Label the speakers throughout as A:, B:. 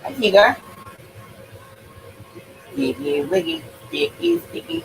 A: Hi, Tigger. Sticky, wiggy, sticky, sticky.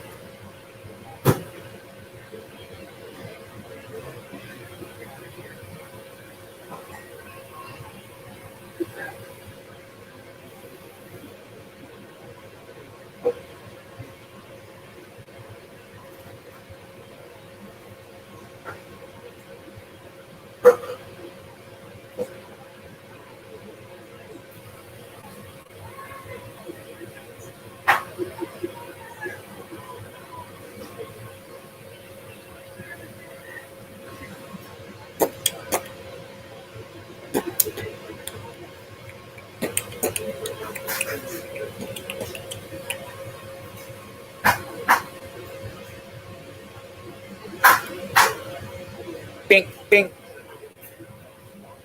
A: Pink, pink.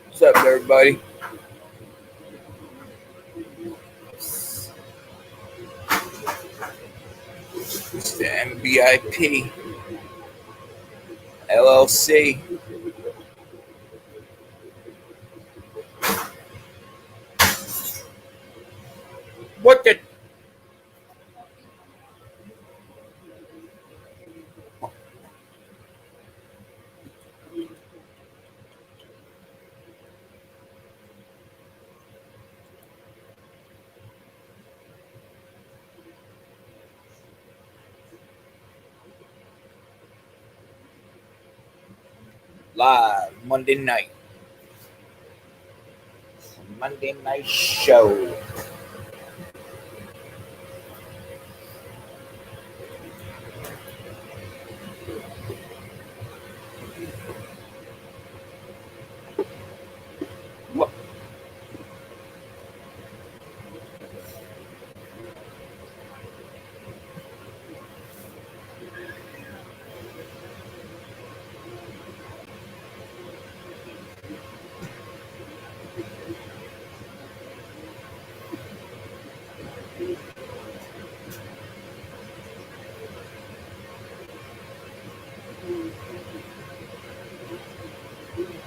A: What's up, everybody? It's the MBIP LLC. What the live Monday night? Monday night show. What?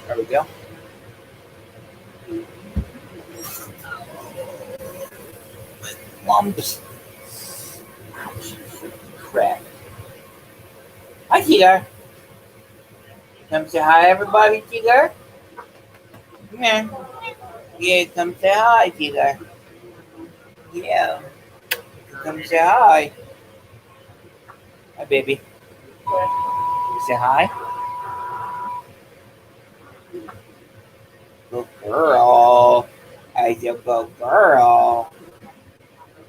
A: There we go. Lumps. Ouch. Crap. Hi, Tigger. Come say hi, everybody, Tigger. Yeah. Yeah, come say hi, Tigger. Yeah. Come say hi. Hi, baby. Say hi. Good girl. As you go, girl.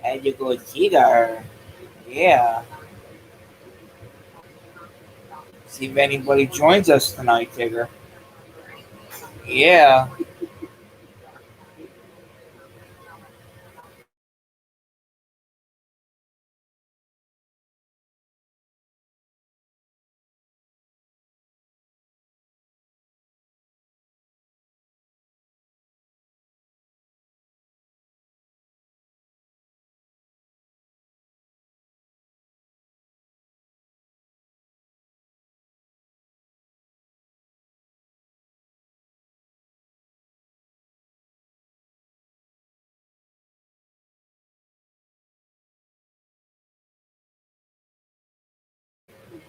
A: As you go, Tigger. Yeah. See if anybody joins us tonight, Tigger. Yeah.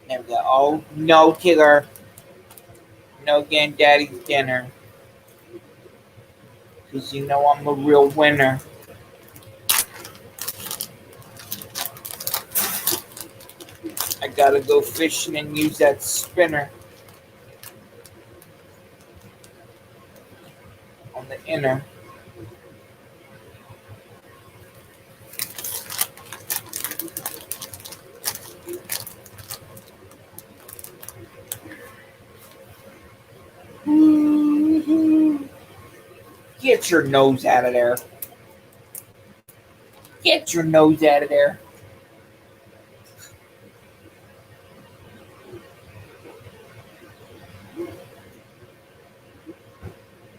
A: There we go. Oh, no, Tigger. No getting daddy's dinner. Because you know I'm a real winner. I gotta go fishing and use that spinner on the inner. Get your nose out of there. Get your nose out of there.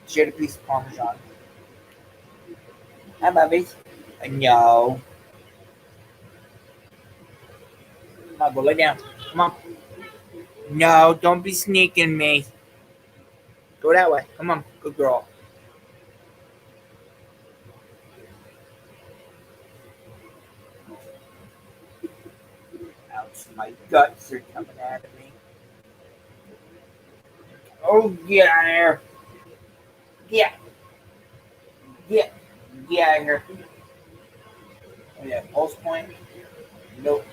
A: Share a piece of Parmesan. Hi, babies. No. Come on, go lay down. Come on. No, don't be sneaking me. Go that way. Come on, good girl. Ouch, my guts are coming out of me. Oh, get out of here. Get, get, get out of here. Oh, yeah, pulse point. Nope.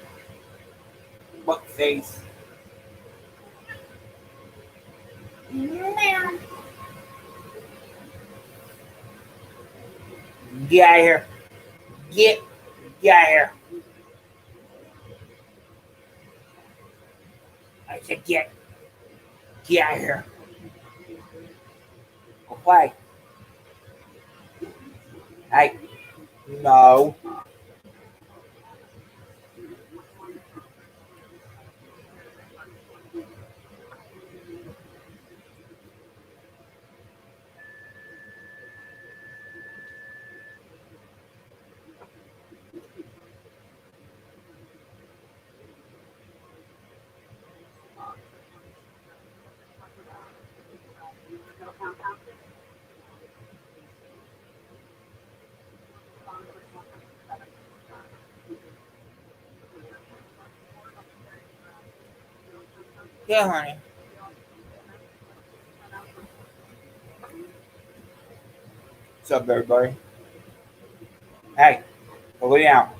A: What face? Get out of here. Get, get out of here. I said get out of here. Go play. Hey, no. Yeah, honey. What's up, everybody? Hey, go lay down.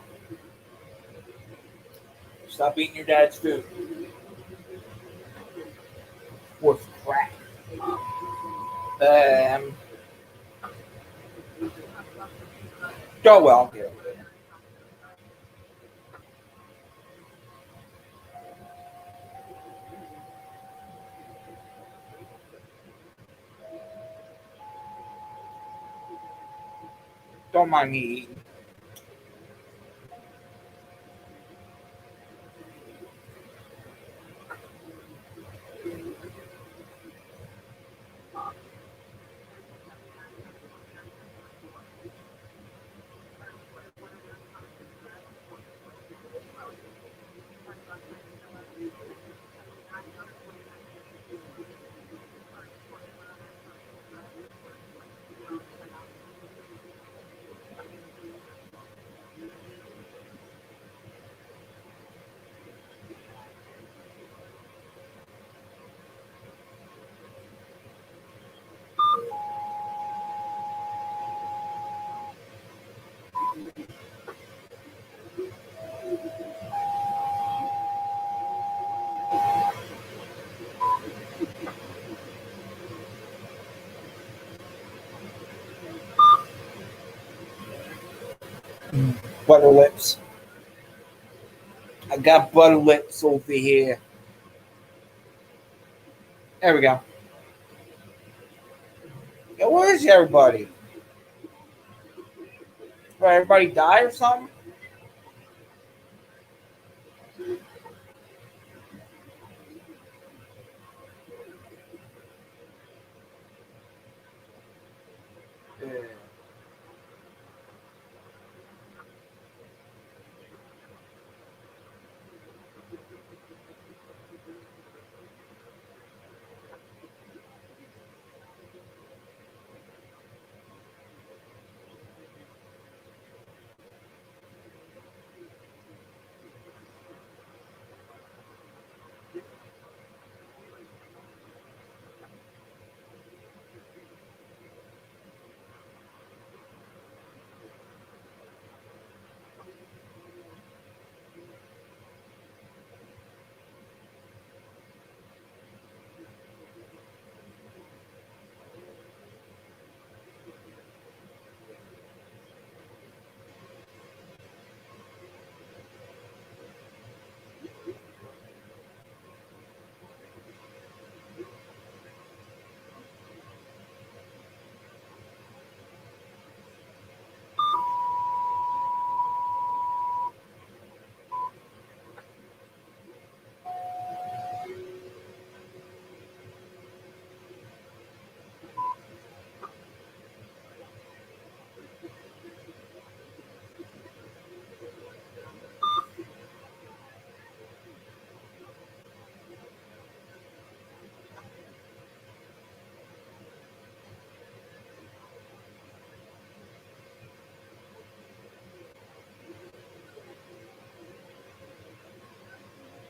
A: Stop eating your dad's food. What's crap? Um, oh well, I'll get over it. Don't mind me eating. Butter lips. I got butter lips over here. There we go. Yeah, where is everybody? Did everybody die or something? Yeah.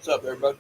A: What's up, everybody?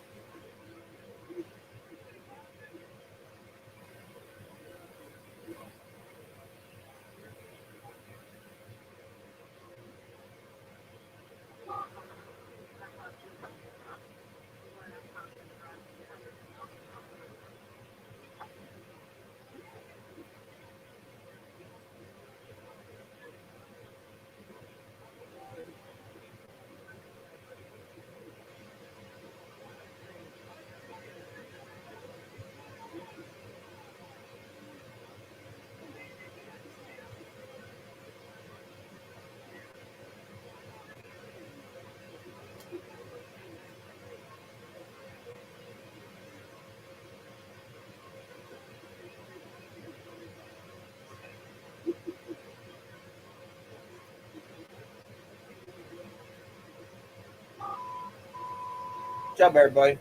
A: What's up, everybody?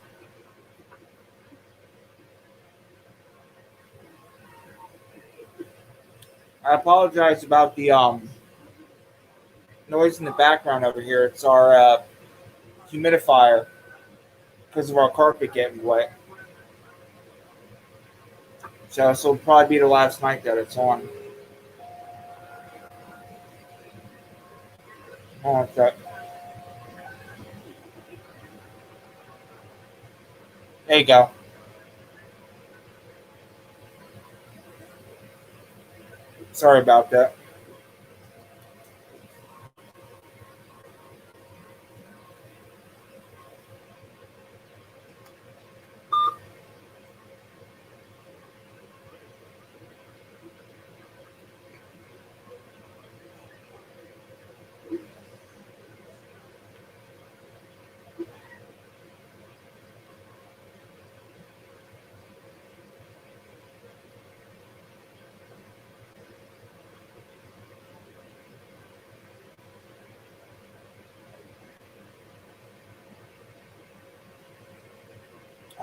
A: I apologize about the noise in the background over here. It's our humidifier because of our carpet getting wet. So this will probably be the last night that it's on. Hold on a sec. There you go. Sorry about that.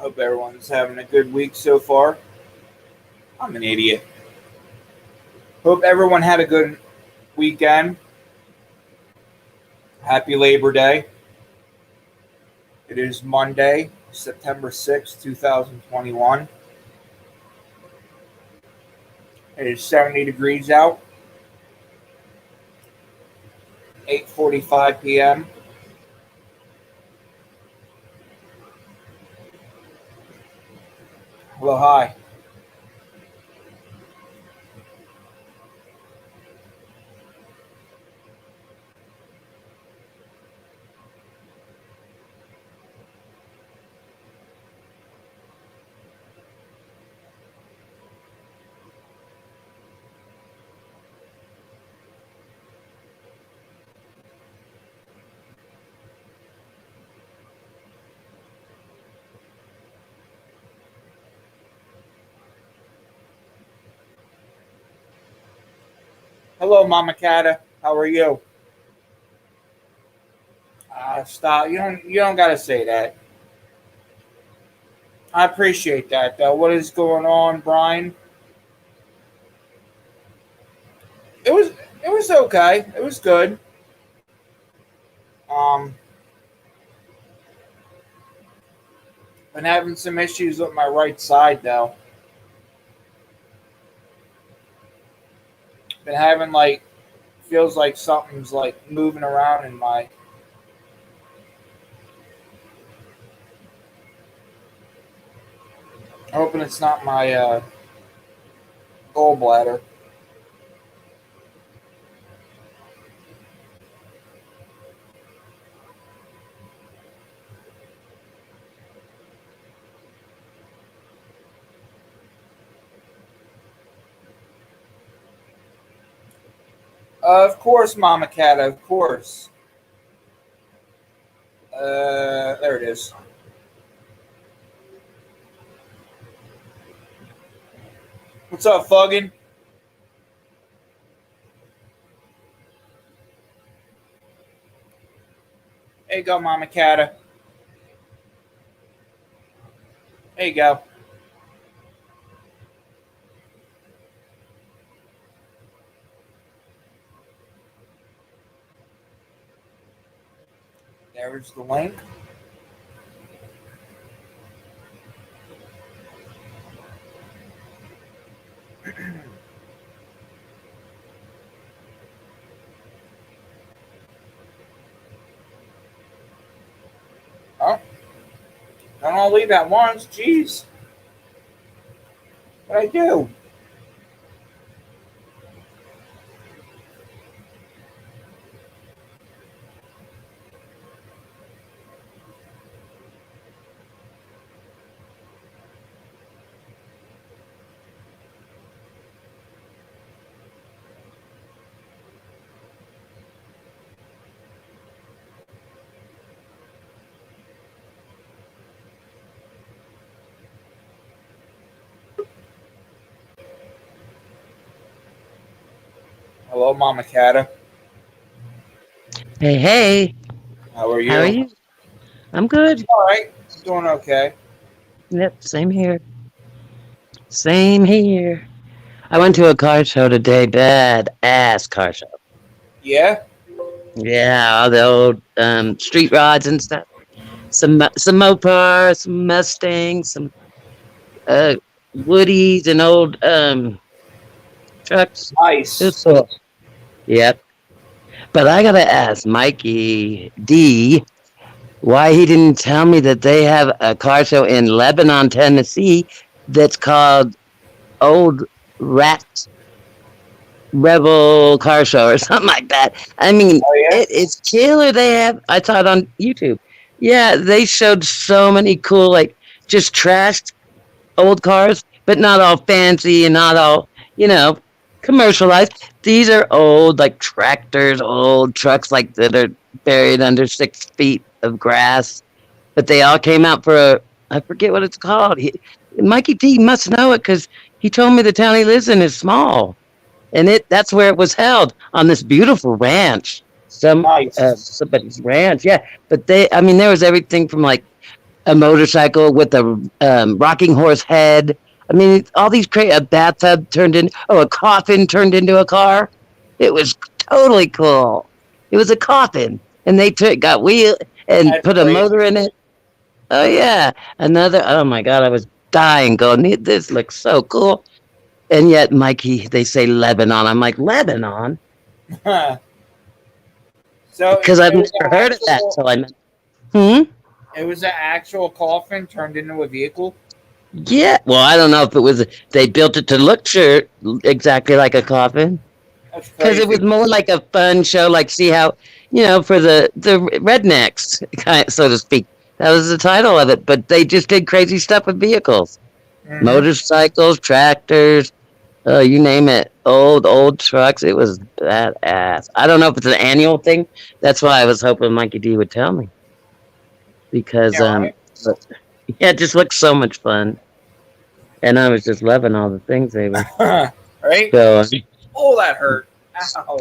A: I hope everyone's having a good week so far. I'm an idiot. Hope everyone had a good weekend. Happy Labor Day. It is Monday, September 6th, 2021. It is 70 degrees out. 8:45 p.m. Hello, hi. Hello, Mama Cata. How are you? Stop. You don't gotta say that. I appreciate that though. What is going on, Brian? It was it was okay. It was good. Um, been having some issues with my right side though. Been having like feels like something's like moving around in my. Hoping it's not my gallbladder. Of course, Mama Cata. Of course. There it is. What's up, Fuggin? There you go, Mama Cata. There you go. There's the link. Don't all leave at once. Jeez. What I do? Hello, Mama Cata.
B: Hey, hey,
A: How are
B: how are
A: you?
B: you? I'm good.
A: All right. I'm doing okay.
B: Yep, same here. Same here. I went to a car show today. Bad ass car show.
A: Yeah.
B: Yeah, all the old street rods and stuff. Some Mopar, some Mustangs, some uh Woodies and old trucks. It was
A: Nice.
B: cool. Yep. But I gotta ask Mikey D why he didn't tell me that they have a car show in Lebanon, Tennessee that's called Old Rat Rebel car show or something like that. I mean,
A: Oh yeah.
B: it's killer. They have. I saw it on YouTube. Yeah, they showed so many cool, like just trashed old cars, but not all fancy and not all commercialized. These are old, like tractors, old trucks, like that are buried under 6 feet of grass. But they all came out for a. I forget what it's called. Mikey D must know it because he told me the town he lives in is small and that's where it was held on this beautiful ranch,
A: Nice.
B: somebody's ranch. Yeah, but I mean, there was everything from like a motorcycle with a rocking horse head. I mean, all these a bathtub turned in, a coffin turned into a car. It was totally cool. It was a coffin, and they got wheel and
A: That's
B: put a motor
A: crazy.
B: in it. Oh yeah, another. Oh my god, I was dying. Going, this looks so cool. And yet, Mikey, they say Lebanon. I'm like, Lebanon?
A: So
B: Because I've
A: it was an
B: never heard of that
A: actual.
B: till I met. Hmm?
A: It was an actual coffin turned into a vehicle.
B: Yeah. Well, I don't know if it was, they built it to look sure exactly like a coffin.
A: That's
B: Because it was
A: crazy.
B: more like a fun show, like see how, for the rednecks, so to speak. That was the title of it. But they just did crazy stuff with vehicles,
A: Mm-hmm.
B: motorcycles, tractors, you name it. Old trucks. It was badass. I don't know if it's an annual thing. That's why I was hoping Mikey D would tell me because
A: Yeah. Right.
B: but, yeah, it just looks so much fun, and I was just loving all the things they were.
A: Right.
B: So
A: Oh, that hurt. Ow.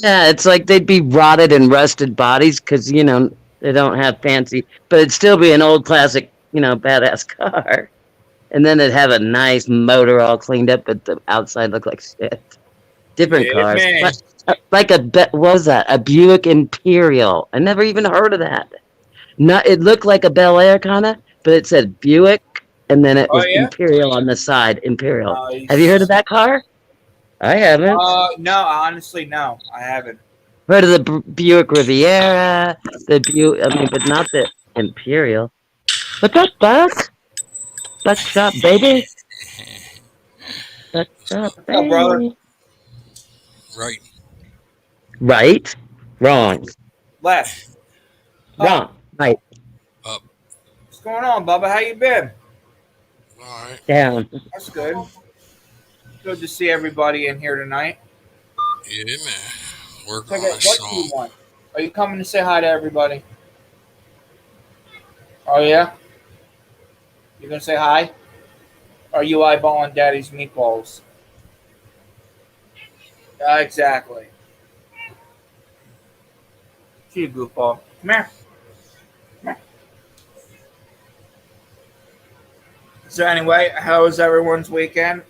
B: yeah, it's like they'd be rotted and rusted bodies because they don't have fancy, but it'd still be an old classic, badass car. And then it'd have a nice motor all cleaned up, but the outside looked like shit. Different
A: Yeah,
B: cars.
A: man.
B: Like what was that? A Buick Imperial. I never even heard of that. Not, it looked like a Bel Air kind of, but it said Buick, and then it
A: Oh
B: was
A: yeah.
B: Imperial on the side. Imperial. Have you heard of
A: Nice.
B: that car? I haven't.
A: No. Honestly, no. I haven't.
B: Heard of the Buick Riviera, the Buick. I mean, but not the Imperial. What's up, Buck? Buck shop, baby. Buck shop,
A: What's up, brother?
B: baby.
C: Right.
B: Right. Wrong.
A: Left. Up.
B: Wrong. Right.
C: Up.
A: What's going on, Bubba? How you been?
C: All right.
B: Down.
A: That's good. Good to see everybody in here tonight.
C: Yeah, man. Working
A: Check
C: on
A: it.
C: this
A: What do you
C: song.
A: want? Are you coming to say hi to everybody? Oh yeah. You gonna say hi? Or are you eyeballing Daddy's meatballs? Exactly. See you, goofball. Come here. Come here. So anyway, how was everyone's weekend?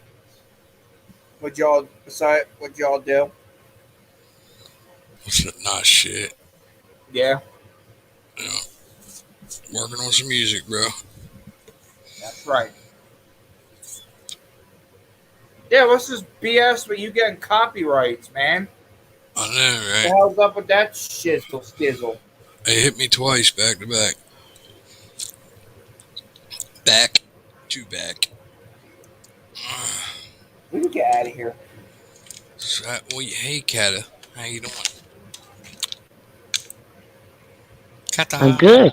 A: What y'all decide? What y'all do?
C: Not shit.
A: Yeah,
C: You know, working on some music, bro.
A: that's right. Yeah, what's this BS with you getting copyrights, man?
C: I know,
A: The
C: right?
A: hell's up with that shizzle skizzle?
C: They hit me twice back to back. Back to back.
A: We can get out of here.
C: So, hey, Kata. How you doing? Kata.
B: I'm good.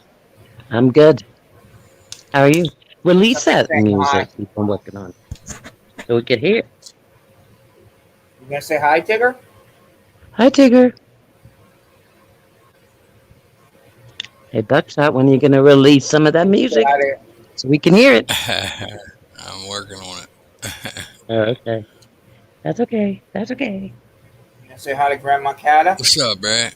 B: I'm good. How are you? Release
A: Nothing
B: that
A: saying
B: music
A: hi.
B: we've been working on so we could hear.
A: You gonna say hi, Tigger?
B: Hi, Tigger. Hey, Buckshot, when are you going to release some of that
A: Get
B: music
A: out of here.
B: so we can hear it?
C: I'm working on it.
B: Oh, okay. That's okay. That's okay.
A: You gonna say hi to Grandma Cata?
C: What's up, Brad?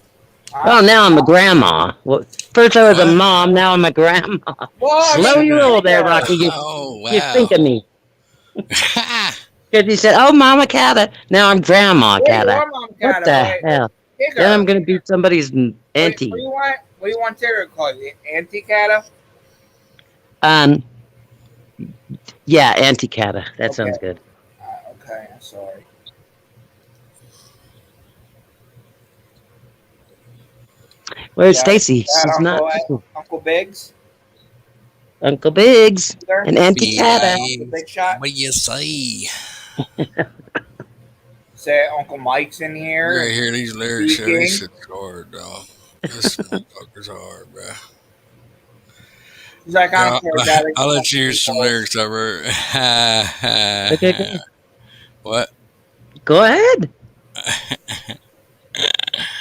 A: Huh?
B: Oh, now I'm a grandma. Well, first I was a
C: What?
B: mom, now I'm a grandma.
A: Whoa,
B: Slow
A: shit,
B: your roll there,
A: Tigger!
B: Rocky.
C: Oh,
B: You
C: wow.
B: think of me. Because you said, oh, Mama Cata. Now I'm Grandma
A: Yeah, you
B: Cata.
A: are Mom
B: What
A: Cata,
B: the
A: but
B: hell? Then I'm
A: Tigger.
B: going to be somebody's
A: What do
B: auntie.
A: you want? What do you want Tigger to call you? Auntie Cata?
B: Um, yeah, Auntie Cata. That
A: Okay.
B: sounds good.
A: Okay, I'm sorry.
B: Where's
A: That,
B: Stacy?
A: that
B: She's not.
A: Uncle Biggs?
B: Uncle Biggs
A: There?
B: and Auntie Cata.
A: Uncle
C: B-I-N.
A: Big Shot?
C: What do you say?
A: Say Uncle Mike's in here
C: You
A: and
C: hear these lyrics here? These
A: speaking.
C: shit's hard, dog. This motherfucker's hard, bro.
A: He's like, I
C: Yeah,
A: don't care, Dad. I
C: I'll
A: just want
C: let you
A: the
C: hear some
A: meatballs.
C: lyrics I wrote.
B: Okay, go,
C: What?
B: go ahead.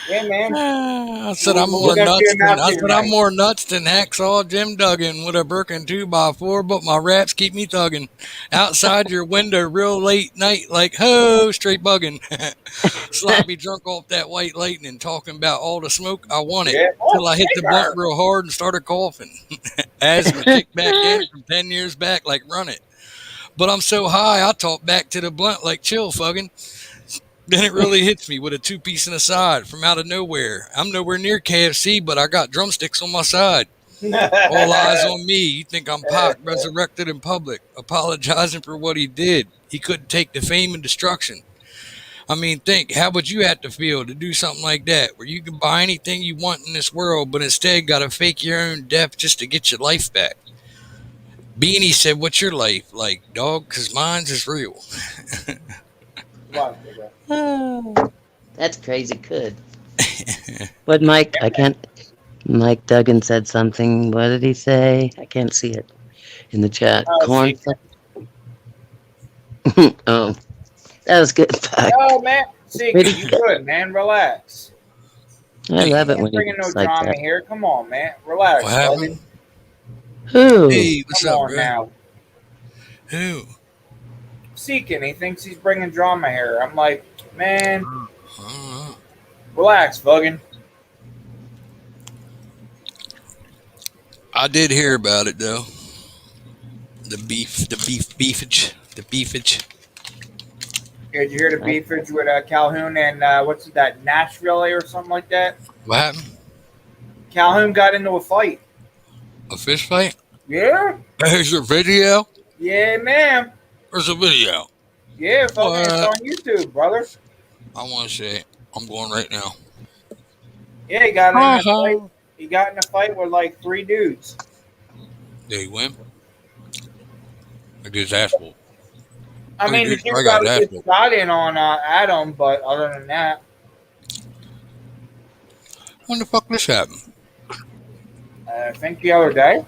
A: Yeah, man.
C: I said I'm
A: We're
C: more
A: going to see
C: nuts
A: him
C: than
A: out
C: I
A: here
C: said I'm
A: tonight.
C: more nuts than Hacksaw Jim Duggan with a Birkin 2x4, but my raps keep me thugging. Outside your window real late night like ho straight bugging. Sloppy drunk off that white lightning talking about all the smoke I wanted.
A: Yeah. Oh,
C: Till I hit the blunt
A: Tigger!
C: real hard and started coughing. Asthma kicked back in from 10 years back like run it. But I'm so high I talk back to the blunt like chill fugging. Then it really hits me with a two-piece and a side from out of nowhere. I'm nowhere near KFC, but I got drumsticks on my side. All eyes on me. You think I'm Pac resurrected in public, apologizing for what he did. He couldn't take the fame and destruction. I mean, think, how would you have to feel to do something like that, where you can buy anything you want in this world, but instead got to fake your own death just to get your life back? Beanie said, what's your life like, dog? Because mine's is real.
A: Come on, Tigger.
B: That's crazy. Good. But Mike, I can't. Mike Duggan said something. What did he say? I can't see it in the chat. Corn.
A: See.
B: Oh, that was good. Fuck.
A: Yo, man. See,
B: Pretty
A: you
B: good.
A: good, man. Relax.
B: I love
A: You
B: it when
A: ain't
B: he
A: bringing no
B: gets like
A: drama
B: that.
A: here. Come on, man.
C: What
A: Relax, buddy.
C: happened?
B: Who?
C: Hey, what's
A: Come
C: up,
A: on
C: bro?
A: now.
C: Who?
A: Seeking. He thinks he's bringing drama here. I'm like, man,
C: Uh,
A: relax, Buggin.
C: I did hear about it though. The beefage.
A: Did you hear the beefage with Calhoun and what's that, Nashville or something like that?
C: What happened?
A: Calhoun got into a fight.
C: A fish fight?
A: Yeah?
C: There's a video.
A: Yeah, man.
C: There's a video.
A: Yeah, fucking, it's
C: What?
A: on YouTube, brother.
C: I want to say it. I'm going right now.
A: Yeah, he got in a fight. He got in a fight with like 3 dudes.
C: Did he win? I get his ass whooped.
A: I mean, the
C: I
A: dude
C: got
A: got
C: his
A: a
C: ass
A: good
C: whooped.
A: shot in on Adam, but other than that,
C: When the fuck this happened?
A: I think the other day.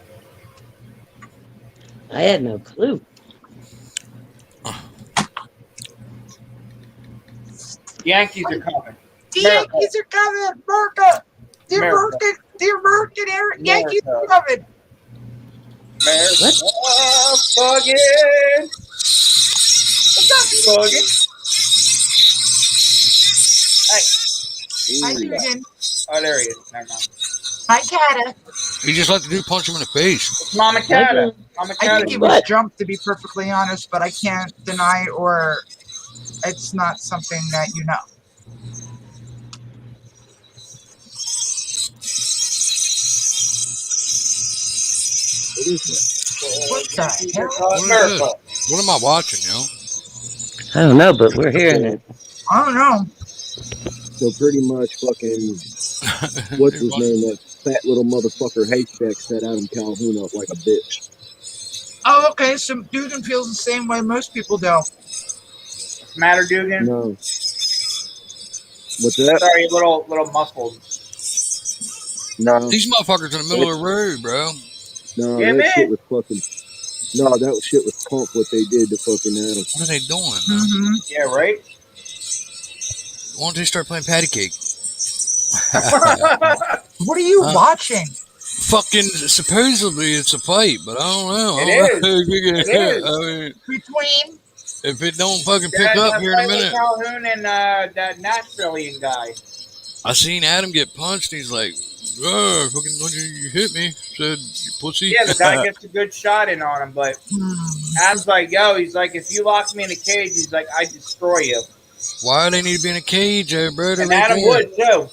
B: I had no clue.
A: Yankees are coming.
D: The Yankees are coming, America. The
A: America.
D: American Yankees are coming.
A: America. Fucking. What's up, Fucking?
D: Hi, Susan.
A: Oh, there he is. Never mind.
D: Hi, Cata.
C: He just let the dude punch him in the face.
A: It's Mama Cata. Mama
D: I
A: Cata.
D: think he was drunk, to be perfectly honest, but I can't deny or it's not something that you know. What the hell?
A: America.
C: What am I watching, yo?
B: I don't know, but we're hearing it.
D: I don't know.
E: So pretty much fucking, what's his name, that fat little motherfucker Haystack set Adam Calhoun up like a bitch.
D: Oh, okay. So Dugan feels the same way most people do.
A: What's the matter, Dugan?
E: No. What's that?
A: Sorry, a little muffled.
E: No.
C: These motherfuckers in the middle of the road, bro.
E: No,
A: Yeah,
E: that shit
A: man.
E: was fucking. No, that shit was pump what they did to fucking Adam.
C: What are they doing, man?
D: Mm-hmm.
A: Yeah, right.
C: Why don't they start playing patty cake?
D: What are you watching?
C: Fucking supposedly it's a fight, but I don't know.
A: It
C: I don't
A: is.
C: know if you
A: It
C: can-
A: is.
C: I mean,
D: Between
C: if it don't fucking pick
A: That,
C: up
A: that
C: here in a
A: fight with
C: minute.
A: Calhoun and that Nashvilleian guy.
C: I seen Adam get punched. He's like, "Oh, fucking, you hit me," said, "You pussy."
A: Yeah, the guy gets a good shot in on him, but Adam's like, yo, he's like, if you lock me in a cage, he's like, I destroy you.
C: Why do they need to be in a cage, bro? They're
A: And
C: right
A: Adam
C: there.
A: would too.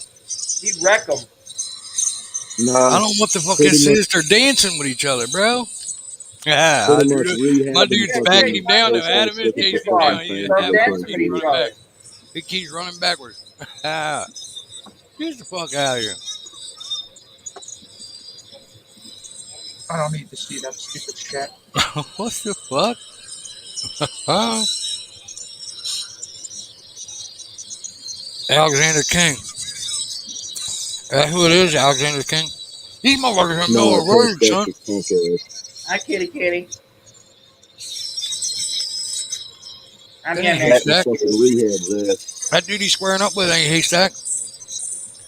A: He'd wreck him.
C: I
E: No,
C: don't know what the fuck
E: Pretty
C: this
E: much-
C: is. They're dancing with each other, bro. Yeah,
E: pretty much rehab.
C: my dude's
A: Yeah,
C: backing
A: yeah,
C: him down.
A: yeah,
C: Though Adam is
A: yeah,
C: chasing him
A: yeah,
C: down. He
A: yeah,
C: just
A: yeah,
C: Adam
A: yeah,
C: keeps
A: yeah.
C: running back. He keeps running backwards. Get the fuck out of here.
D: I don't need to see that stupid shit.
C: What the fuck? Huh? Alexander King. That's who it is, Alexander King. These motherfuckers in the middle of the
E: No,
C: road, son.
E: that's punk ass.
A: Hi, kitty. I'm
C: That
A: getting
C: ain't
E: That
A: that.
E: was fucking rehab's ass.
C: That dude he's squaring up with ain't Haystack.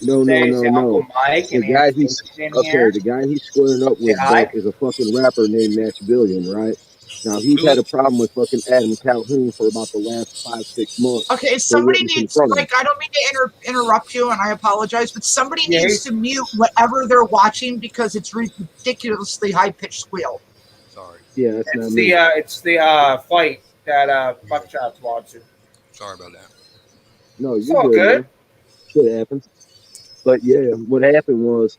E: No,
A: Say Uncle
E: no.
A: Mike
E: The
A: and
E: guy
A: Aunt
E: he's
A: Stacey's in
E: okay.
A: here.
E: The guy he's squaring up with
A: Say hi.
E: Buck is a fucking rapper named Nashvilleian, right? Now he's
C: Who
E: had
C: is-
E: a problem with fucking Adam Calhoun for about the last 5-6 months.
D: Okay,
E: So
D: somebody
E: witness in
D: needs,
E: front of him.
D: like, I don't mean to interrupt you, and I apologize, but somebody
A: Yeah,
D: needs to mute whatever they're watching because it's ridiculously high-pitched squeal.
C: Sorry.
E: Yeah, that's not
A: It's
E: me.
A: the fight that Buckshot's watching.
C: Sorry about that.
E: No,
A: It's
E: you're
A: all
E: good.
A: good.
E: Man. Shit happens. But yeah, what happened was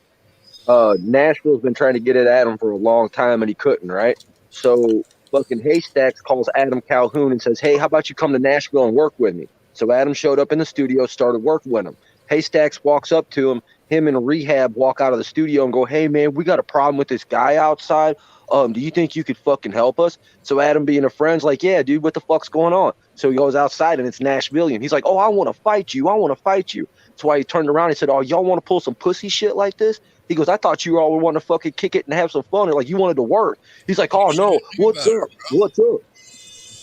E: Nashville's been trying to get at Adam for a long time and he couldn't, right? So fucking Haystacks calls Adam Calhoun and says, hey, how about you come to Nashville and work with me? So Adam showed up in the studio, started working with him. Haystacks walks up to him and Rehab walk out of the studio and go, hey man, we got a problem with this guy outside. Do you think you could fucking help us? So Adam being a friend's like, yeah, dude, what the fuck's going on? So he goes outside and it's Nashvilleian. He's like, oh, I want to fight you. That's why he turned around and said, oh, y'all want to pull some pussy shit like this? He goes, I thought you all wanted to fucking kick it and have some fun. Like you wanted to work. He's like, oh no, what's up? What's up?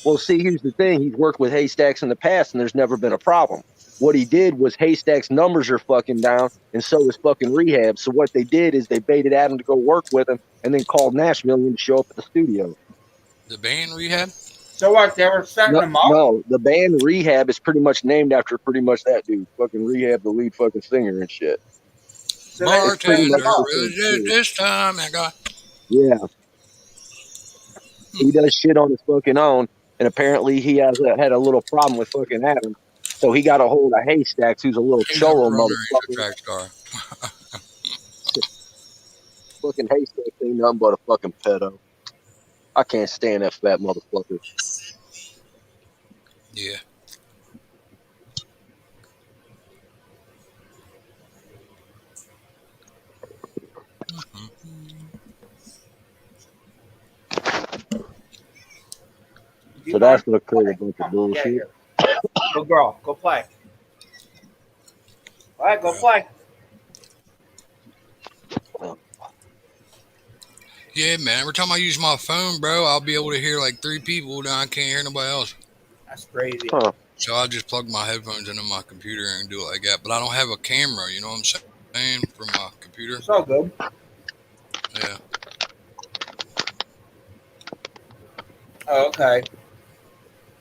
E: Well, see, here's the thing. He's worked with Haystacks in the past and there's never been a problem. What he did was Haystacks' numbers are fucking down and so is fucking Rehab. So what they did is they baited Adam to go work with him and then called Nashville to show up at the studio.
C: The band Rehab?
A: So what? They were setting them up.
E: No, the band Rehab is pretty much named after pretty much that dude. Fucking Rehab, the lead fucking singer and shit.
A: So they were setting
C: Bartender,
A: them up.
C: this time, I got.
E: Yeah. He does shit on his fucking own, and apparently he had a little problem with fucking Adam. So he got a hold of Haystacks, who's a little cholo motherfucker.
C: Track star.
E: Fucking Haystacks ain't nothing but a fucking pedo. I can't stand that fat motherfucker.
C: Yeah.
E: So that's gonna create a bunch of
A: Come,
E: bullshit.
A: here. Good girl. Go play. All right, go play.
C: Yeah, man. Every time I use my phone, bro, I'll be able to hear like 3 people. Now I can't hear nobody else.
A: That's crazy.
E: Huh.
C: So I just plug my headphones into my computer and do it like that. But I don't have a camera, you know what I'm saying, for my computer.
A: It's all good.
C: Yeah.
A: Oh, okay.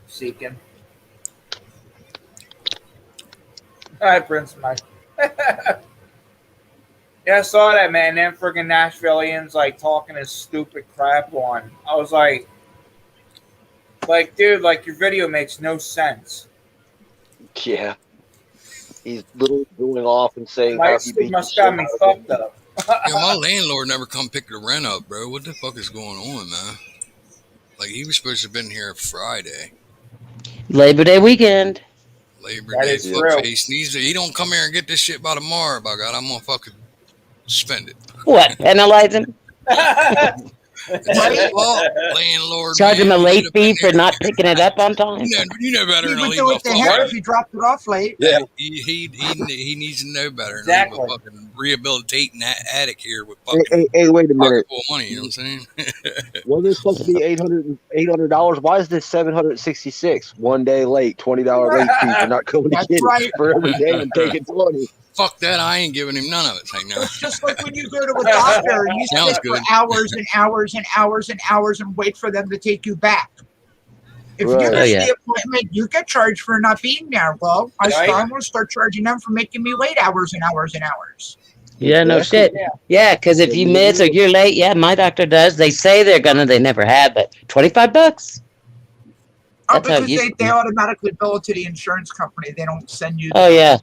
A: Seeking. All right, Prince Mike. Yeah, I saw that, man. Them freaking Nashvilleians like talking this stupid crap on. I was like, dude, like your video makes no sense.
E: Yeah. He's little going off and saying
A: My
E: how he beat the
A: must
E: shit
A: got me
E: out of
A: fucked
E: him.
A: up.
C: Yo, my landlord never come pick the rent up, bro. What the fuck is going on, man? Like, he was supposed to have been here Friday.
B: Labor Day weekend.
C: Labor
A: That
C: Day,
A: is true.
C: fuckface. He don't come here and get this shit by tomorrow, by God, I'm gonna fucking spend it.
B: What? Penalize him?
C: It's his fault, landlord.
B: Charge him
C: Man,
B: a
C: you
B: late
C: should have
B: fee
C: been
B: for
C: there.
B: not picking it up on time.
C: You know better
D: He
C: than to
D: would
C: leave
D: do
C: a
D: it to him
C: fucking.
D: if he dropped it off late.
E: Yeah.
C: He needs to know better than leave
A: Exactly.
C: a fucking rehabilitating that attic here with
E: Hey,
C: fucking
E: hey, wait a
C: pocket
E: minute.
C: full of money. You know what I'm saying?
E: Was this supposed to be $800? Why is this $766? 1 day late, $20 late fee for not coming to
D: That's
E: get it.
D: right.
E: For every day I'm taking 20.
C: Fuck that! I ain't giving him none of it. It's like, no.
D: It's just like when you go to a doctor and you
C: Sounds
D: sit for
C: good.
D: hours and hours and hours and hours and wait for them to take you back. If you
E: Right.
B: Oh,
D: miss
B: yeah.
D: the appointment, you get charged for not being there. Well,
A: Right.
D: I'm going to start charging them for making me wait hours and hours and hours.
B: Yeah, no
E: Exactly.
B: shit. Yeah, because if you miss or you're late, yeah, my doctor does. They say they're gonna, they never have, but $25.
D: Oh,
B: That's how it
D: because
B: used to
D: they
B: be.
D: automatically bill it to the insurance company. They don't send you.
B: Oh yeah,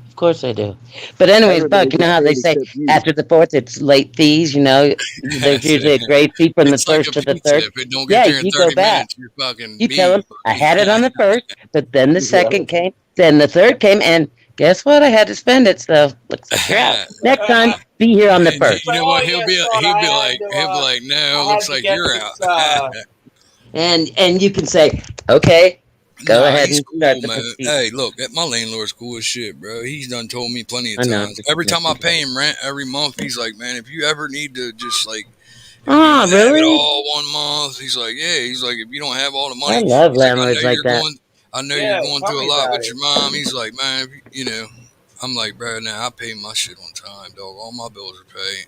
B: of course they do. But anyways,
E: Everybody
B: Buck, you know
E: gets
B: how they
E: paid
B: say
E: except you.
B: after the 4th it's late fees. You know, there's usually a grace fee from the
C: It's like a
B: 1st to the
C: pizza.
B: 3rd.
C: If it don't get
B: Yeah,
C: there in
B: you go
C: 30
B: back.
C: minutes, you're fucking
B: You tell
C: beat.
B: them I had it on the 1st, but then the
E: Yeah.
B: 2nd came, then the 3rd came, and guess what? I had to spend it. So looks like you're out. Next time, be here on the
C: And
B: 1st.
C: you know
A: Oh,
C: what?
A: yeah, son,
C: He'll be like, no,
A: I
C: looks
A: had to
C: like
A: get
C: you're
A: this.
C: out.
B: And you can say, okay, go
C: Nah,
B: ahead
C: he's
B: and
C: cool,
B: start the
C: man.
B: procedure.
C: Hey, look, my landlord's cool as shit, bro. He's done told me plenty of
B: I know.
C: times. Every time I pay him rent every month, he's like, man, if you ever need to just like, if you
B: Ah,
C: don't have it
B: really?
C: all 1 month, he's like, yeah, he's like, if you don't have all the
B: I
C: money,
B: love
C: he's like,
B: landlords like that.
C: I know you're
A: Yeah,
C: going
A: tell
C: through a
A: me
C: lot
A: about
C: with
A: it.
C: your mom. He's like, man, if you know, I'm like, bro, now I pay my shit on time, dog. All my bills are paid.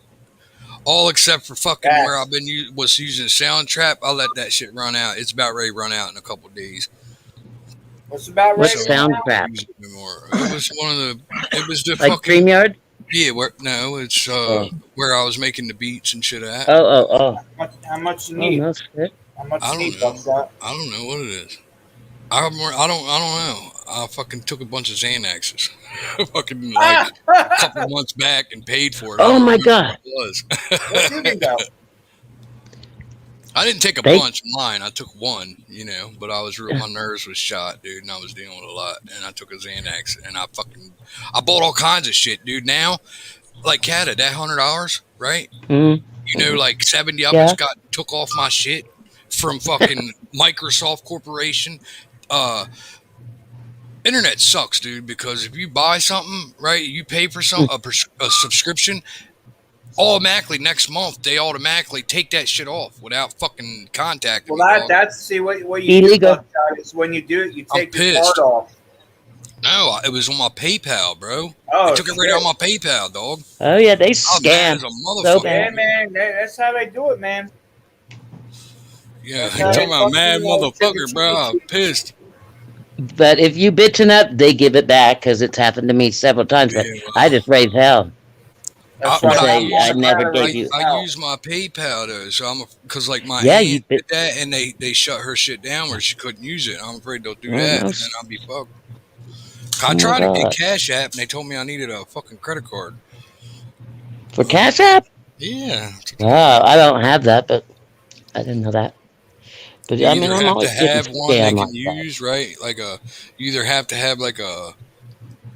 C: All except for fucking where
A: Facts.
C: I've been was using Sound Trap. I let that shit run out. It's about ready to run out in a couple of days.
A: What's about
B: What
A: ready
C: So
A: to run
B: sound
A: out?
B: trap?
C: use it anymore. It was one of the. It was the
B: Like
C: fucking
B: StreamYard?
C: yeah. Where no, it's
B: Oh.
C: where I was making the beats and shit at.
B: Oh.
A: How much you
B: Oh,
A: need?
B: no shit.
A: How much
C: I
A: you
C: don't
A: need,
C: know.
A: Buckshot?
C: I don't know what it is. I don't know. I fucking took a bunch of Xanaxes, fucking like a couple months back and paid for it. I
B: Oh
C: don't
B: my
C: remember
B: God.
C: what it
A: What's
C: was.
A: you though?
C: I didn't take a
B: They-
C: bunch of mine. I took one, you know, but I was real. My nerves was shot, dude, and I was dealing with a lot. And I took a Xanax, and I bought all kinds of shit, dude. Now, like Cata, that $100, right?
B: Mm,
C: You know, like 70 of
B: yeah.
C: us got took off my shit from fucking Microsoft Corporation. Internet sucks, dude, because if you buy something, right, you pay for a subscription. Automatically next month they automatically take that shit off without fucking contacting
A: Well,
C: me, dog.
A: that's see what you do,
B: Illegal.
A: Buckshot, is when you do it, you
C: I'm
A: take your
C: pissed.
A: card off.
C: No, it was on my PayPal, bro.
A: Oh,
C: They took it right
A: shit.
C: out of my PayPal, dog.
B: Oh yeah, they
C: I was mad
B: scam
C: as a
B: so
C: motherfucker.
A: Yeah,
B: bad.
A: man, that's how they do it, man.
C: Yeah,
A: That's
C: you
A: how
C: talking
A: they
C: about mad
A: fucking,
C: motherfucker, bro. I'm pissed.
B: But if you bitching up, they give it back because it's happened to me several times. But
C: Yeah,
B: I just raise hell.
A: That's
C: I,
B: And
A: right.
C: I
B: say,
A: I'm on
B: I
A: the
B: never
A: card
B: gave
A: right
B: you.
C: I
A: now.
C: use my PayPal though, so because like my
B: Yeah, you
C: aunt
B: bit.
C: did that and they shut her shit down where she couldn't use it. I'm afraid they'll do
B: Oh,
C: that,
B: no.
C: and then I'll be fucked. I
B: Oh my
C: tried to get
B: God.
C: Cash App, and they told me I needed a fucking credit card.
B: For Cash App?
C: Yeah,
B: Oh, I don't have that, but I didn't know that. But
C: you
B: I mean,
C: either
B: I'm
C: have to
B: always getting
C: have one they
B: scammed
C: can
B: like that.
C: use, right? You either have to have like a,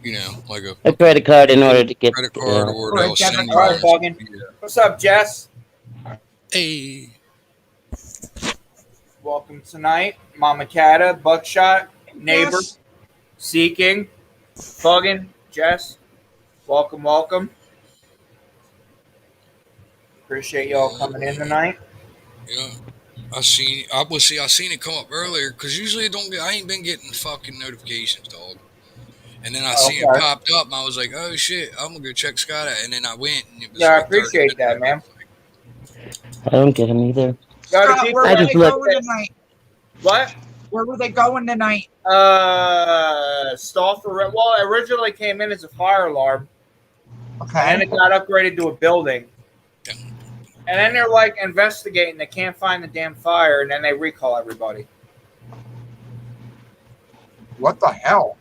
C: you know, like a
B: A credit card in order to get.
C: credit card, or
D: Or a
C: they'll
D: debit
C: send
A: All right,
C: you one.
A: Buggin. What's up, Jess?
C: Hey,
A: Welcome tonight, Mama Cata, Buckshot, neighbor,
D: Yes.
A: Seeking, Buggin, Jess. Welcome. Appreciate y'all coming in tonight.
C: yeah. I seen it come up earlier because usually I ain't been getting fucking notifications, dog. And then I seen it
A: Okay.
C: popped up, and I was like, "Oh shit, I'm gonna go check Scott out." And then I went, and it was
A: Yeah, I
C: like 30
A: appreciate that,
C: minutes.
A: man.
B: I don't get them either.
A: Got to
D: Scott,
A: keep
D: where
B: I
D: were
B: just
D: they
B: look.
D: going tonight?
A: What?
D: Where were they going tonight?
A: Stauffer. Well, it originally came in as a fire alarm, and then
D: Okay.
A: it got upgraded to a building. And then they're like investigating. They can't find the damn fire, and then they recall everybody.
D: What the hell?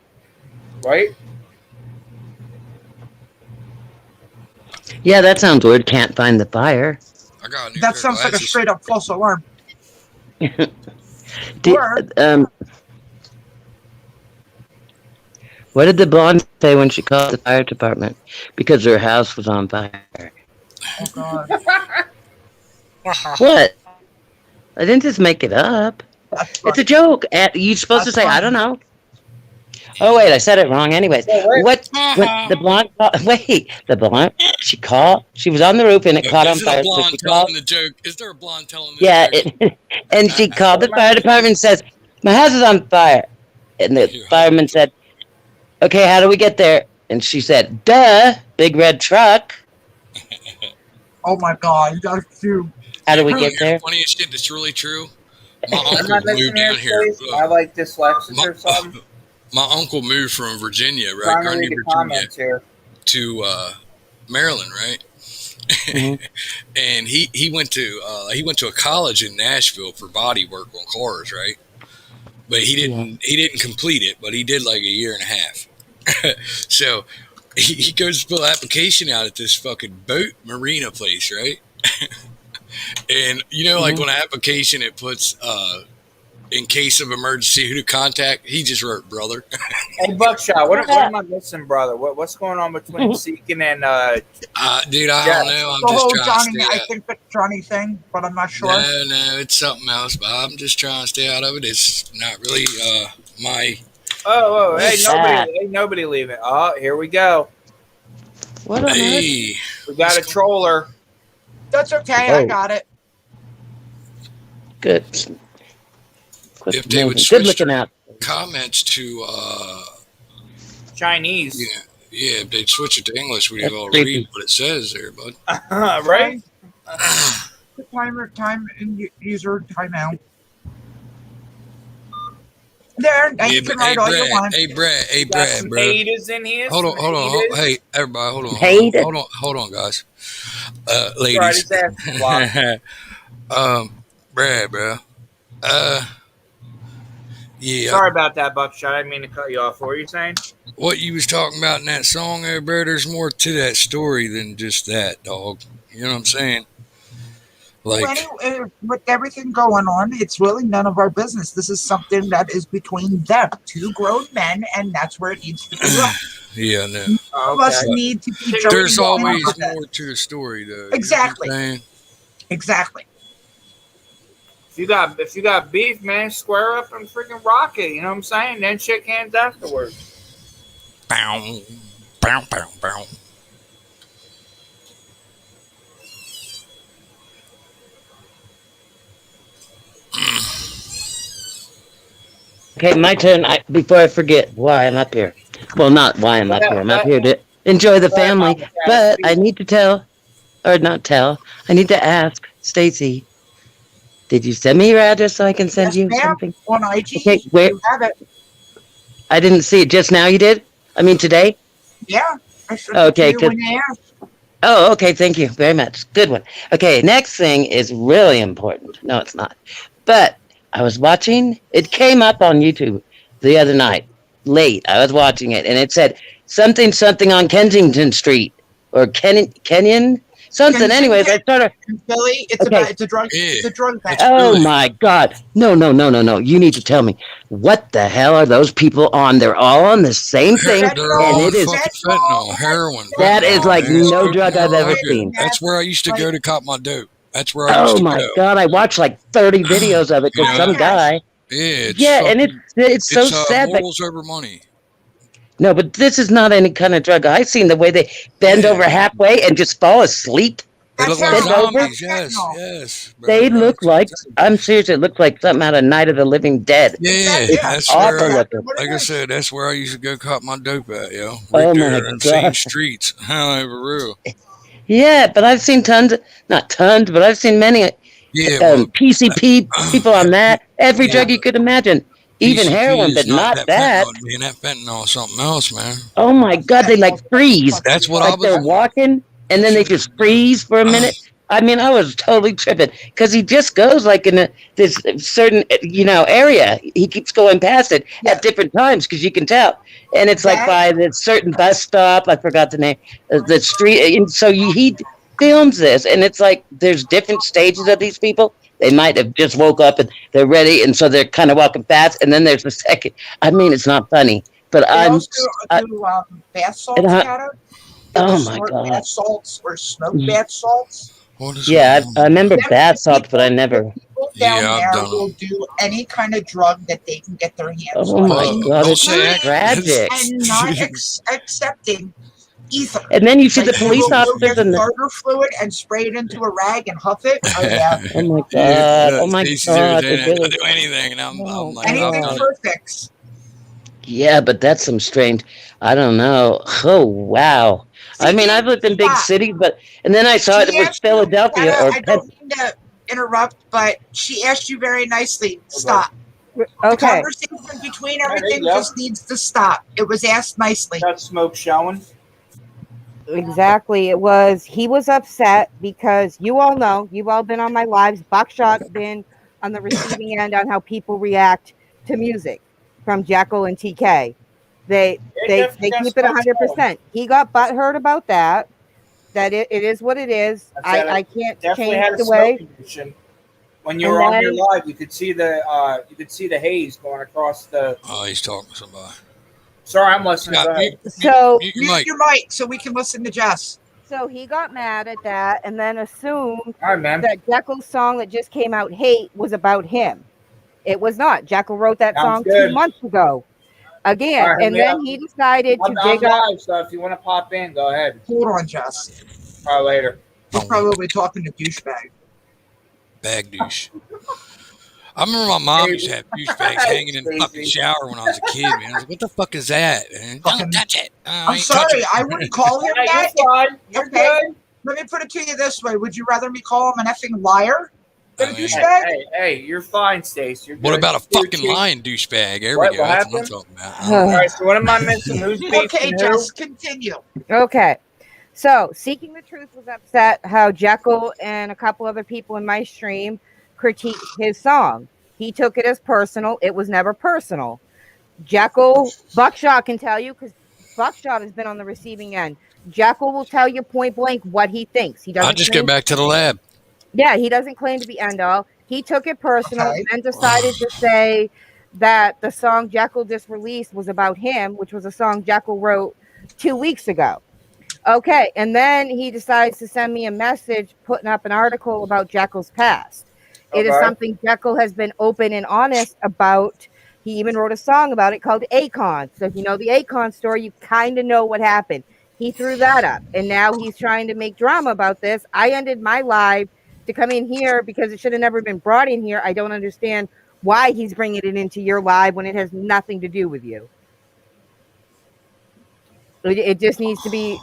A: Right?
B: Yeah, that sounds weird. Can't find the fire.
C: I got a new
D: That
C: pair of
D: sounds like a
C: glasses.
D: straight up false alarm.
B: Did,
D: Or
B: what did the blonde say when she called the fire department? Because her house was on fire.
D: oh god.
B: What? I didn't just make it up.
D: That's
B: It's a
D: funny.
B: joke. You're supposed to
D: That's
B: say, I
D: funny.
B: don't know. Oh, wait, I said it wrong. Anyways,
A: Wait, wait.
B: what? When the blonde, wait, the blonde, she called, she was on the roof and it caught on
C: Is it a
B: fire. So
C: blonde
B: she
C: telling
B: called,
C: the joke? Is there a blonde telling this
B: yeah,
C: joke?
B: and she called
A: What
B: the
A: am I
B: fire
A: missing?
B: department and says, my house is on fire. And the
C: Your husband.
B: fireman said, okay, how do we get there? And she said, duh, big red truck.
D: Oh my god, that's too.
B: How do
C: You
B: we
C: want to
B: get
C: hear the
B: there?
C: funniest shit that's really true? My
A: What am
C: uncle
A: I missing
C: moved
A: here,
C: down here.
A: Stace? I like dyslexic
C: My,
A: or something.
C: my uncle moved from Virginia, right,
A: Trying to
C: Grundy,
A: read the
C: Virginia,
A: comments here.
C: to Maryland, right?
B: Mhm.
C: And he went to a college in Nashville for body work on cars, right? But
B: Yeah.
C: he didn't complete it, but he did like a year and a half. So he goes to fill an application out at this fucking boat marina place, right? And you know, like
B: Mhm.
C: on an application, it puts in case of emergency who to contact. He just wrote brother.
A: Hey, Buckshot, what am I missing, brother? What's going on between Seekin and
C: Dude, I
A: Yeah.
C: don't know. I'm
D: The
C: just
D: whole
C: trying
D: Johnny,
C: to stay
D: I
C: out.
D: think that's Johnny thing, but I'm not sure.
C: No, it's something else. But I'm just trying to stay out of it. It's not really my.
A: Oh, hey,
B: What's that?
A: nobody leaving. Oh, here we go.
B: What on earth?
C: Hey,
A: We got a
C: what's
A: troller.
D: That's okay, I
B: Oh,
D: got it.
B: good. Quick
C: if they would
B: moving. Good
C: switch
B: looking
C: their
B: out.
C: comments to
A: Chinese.
C: yeah, if they'd switch it to English, we'd be
B: That's
C: able to read
B: creepy.
C: what it says there, bud.
A: Right?
D: The time and user timeout. There, now
C: Yeah,
D: you
C: but
D: can write all you want.
C: Hey
A: We got
C: Brad,
A: some
C: bro.
A: haters in here.
C: Hold on,
A: some
C: hold on.
A: haters.
C: Hey, everybody,
B: Paid?
C: hold on, guys.
A: Sorry,
C: Ladies.
A: his ass is blocked.
C: Brad, bro. Yeah,
A: Sorry about that, Buckshot. I didn't mean to cut you off. What were you saying?
C: what you was talking about in that song there, bro, there's more to that story than just that, dog. You know what I'm saying?
D: Well,
C: Like,
D: with everything going on, it's really none of our business. This is something that is between them, two grown men, and that's where it needs to be left.
C: yeah, no.
D: None of us
A: Okay.
D: need to be
A: There's
D: jumping
C: There's
D: in
C: always
D: on that.
C: more to the story, though.
D: Exactly.
C: You know what I'm saying?
D: Exactly.
A: If you got beef, man, square up and freaking rock it. You know what I'm saying? Then shake hands afterwards.
C: Bow, bow, bow, bow.
B: Okay, my turn. Before I forget why I'm up here. Well, not why I'm up here. I'm up here to enjoy the family. But I need to tell, or not tell, I need to ask Stacy, did you send me your address so I can send
D: Yes,
B: you
D: ma'am.
B: something?
D: On IG,
B: Okay, where?
D: you have it.
B: I didn't see it just now. You did? I mean, today?
D: Yeah, I sent it
B: Okay,
D: to you
B: 'cause-
D: when you asked.
B: Oh, okay. Thank you very much. Good one. Okay, next thing is really important. No, it's not. But I was watching, it came up on YouTube the other night, late. I was watching it, and it said something on Kensington Street or Kenyon something.
D: Kensington?
B: Anyways, I started.
D: In Philly,
B: Okay.
D: it's a drug thing.
C: It's
B: Oh
C: really-
B: my God. No. You need to tell me. What the hell are those people on? They're all on the same thing.
C: They're all
B: And
C: on
B: it is
C: fucking fentanyl, heroin.
B: That is
C: fentanyl,
B: like
C: man. It's
B: no
C: fucking
B: drug I've
C: all
B: ever
C: over.
B: seen.
C: That's where I used to go to cop my dope. That's where I used
B: Oh
C: to
B: my
C: go.
B: God. I watched like 30 videos of it because
C: Yeah.
B: some guy.
C: Yeah, it's
B: Yeah, and
C: fucking,
B: it's so sad. That,
C: morals over money.
B: no, but this is not any kind of drug. I've seen the way they bend
C: Yeah.
B: over halfway and just fall asleep.
C: They
D: That's
C: look like
B: heroin.
C: zombies.
D: That's
C: Yes,
D: fentanyl.
C: yes. bro.
B: They look like, I'm serious, it looks like something out of Night of the Living Dead.
C: Yeah,
D: It's
C: that's
B: awful
C: where.
B: looking.
C: Like I said, that's where I used to go cop my dope at, yo.
B: Oh
C: Right
B: my
C: there in the same
B: God.
C: streets. However real.
B: Yeah, but I've seen not tons, but I've seen many
C: Yeah, well,
B: PCP people on that. Every
D: Yeah.
B: drug you could imagine. Even
C: PCP
B: heroin,
C: is
B: but not that.
C: Fentanyl, man. That fentanyl is something else, man.
B: Oh my God, they like freeze.
C: That's what I
B: Like
C: was.
B: they're walking and then they just freeze for a minute. I mean, I was totally tripping because he just goes like in this certain, area. He keeps going past it
D: Yeah.
B: at different times because you can tell. And it's like
D: That-
B: by the certain bus stop. I forgot the name. The street. And so he films this, and it's like there's different stages of these people. They might have just woke up and they're ready, and so they're kind of walking fast. And then there's the second. I mean, it's not funny, but
D: They
B: I'm.
D: also do bath salts,
B: Uh-huh.
D: Cato.
B: Oh
D: Snort
B: my God.
D: bath salts or smoke
C: Mm.
D: bath salts.
C: What is
B: Yeah,
C: going
B: I
C: on?
B: remember
D: Them
B: bath salts, but I
D: the
B: never.
D: people down
C: Yeah, I've
D: there
C: done
D: will
C: them.
D: do any kind of drug that they can get their hands
B: Oh
D: on,
B: my
C: Well,
B: God,
C: don't
B: it's
C: say
B: tragic.
D: and not accepting ether.
B: And then you see the
D: Like they
B: police
D: will go
B: officers
D: get
B: and the.
D: starter fluid and spray it into a rag and huff it. Oh yeah,
B: Oh my
C: Yeah,
B: God. Oh my
C: Stacey's there
B: God. It
C: saying I'll
B: really.
C: do anything, and I'm
B: Oh
C: like, I've
D: anything
C: done
B: God.
C: it.
D: for a fix.
B: Yeah, but that's some strange. I don't know. Oh wow. I mean, I've
D: Seeking,
B: lived in big
D: stop.
B: cities, but and then I saw it
D: She
B: was
D: asked you,
B: Philadelphia
D: Greta,
B: or
D: I don't mean to interrupt, but she asked you very nicely.
A: Okay.
D: Stop. The
F: Okay.
D: conversation between
A: Yeah, there you
D: everything
A: go.
D: just needs to stop. It was asked nicely.
A: Got smoke showing.
F: Exactly. He was upset because you all know, you've all been on my lives. Buckshot's been on the receiving end on how people react to music from Jekyll and TK. They
A: Yeah,
F: they
A: definitely got
F: keep it
A: smoke showing.
F: 100%. He got butthurt about that. That it is what it is.
A: I said
F: I
A: it
F: can't
A: definitely
F: change
A: had a
F: the way.
A: smoking mission. When you
F: And
A: were on your
F: then
A: live, you could see the haze going across the.
C: Oh, he's talking to somebody.
A: Sorry, I'm listening.
C: Yeah,
A: Go ahead.
F: so
C: mute your
D: Mute
C: mic.
D: your mic so we can listen to Jess.
F: so he got mad at that and then assumed
A: All right, man.
F: that Jekyll's song that just came out, Hate, was about him. It was not. Jekyll wrote that
A: Sounds
F: song 2
A: good.
F: months ago.
A: All
F: Again,
A: right, hit
F: and
A: me
F: then
A: up.
F: he decided to
A: I'm
F: dig up.
A: live, so if you want to pop in, go ahead.
D: Hold on, Jess.
A: Probably later.
D: We're probably talking to douchebag.
C: Bag douche. I remember my mom
A: Hey,
C: used to have douchebags hanging in the fucking
A: Stacey.
C: shower when I was a kid, man. I was like, what the fuck is that, man? Don't
D: Fucking-
C: touch it. I
D: I'm
C: ain't touching
D: sorry,
C: it.
D: I wouldn't call him
A: Yeah,
D: that.
A: you're fine. You're
D: Okay.
A: good.
D: Let me put it to you this way: would you rather me call him an effing liar than a
C: I mean,
D: douchebag?
A: Hey, you're fine, Stace. You're good.
C: What about a
A: You're
C: fucking
A: cute.
C: lying douchebag? There
A: What?
C: we go.
A: What
C: That's what I'm
A: happened?
C: talking about.
A: All right, so what am I missing? Who's beefing
D: Okay,
A: who?
D: Jess, continue.
F: Okay. So, Seeking the Truth was upset how Jekyll and a couple other people in my stream critiqued his song. He took it as personal. It was never personal. Jekyll, Buckshot can tell you because Buckshot has been on the receiving end. Jekyll will tell you point blank what he thinks. He
C: I
F: doesn't
C: just
F: claim,
C: get back to the lab.
F: yeah, he doesn't claim to be end all. He took it personal
D: Okay.
F: and decided to say that the song Jekyll just released was about him, which was a song Jekyll wrote 2 weeks ago. Okay, and then he decides to send me a message putting up an article about Jekyll's past. It is
A: Okay.
F: something Jekyll has been open and honest about. He even wrote a song about it called Akon. So if you know the Akon story, you kind of know what happened. He threw that up, and now he's trying to make drama about this. I ended my live to come in here because it should have never been brought in here. I don't understand why he's bringing it into your live when it has nothing to do with you. It just needs to be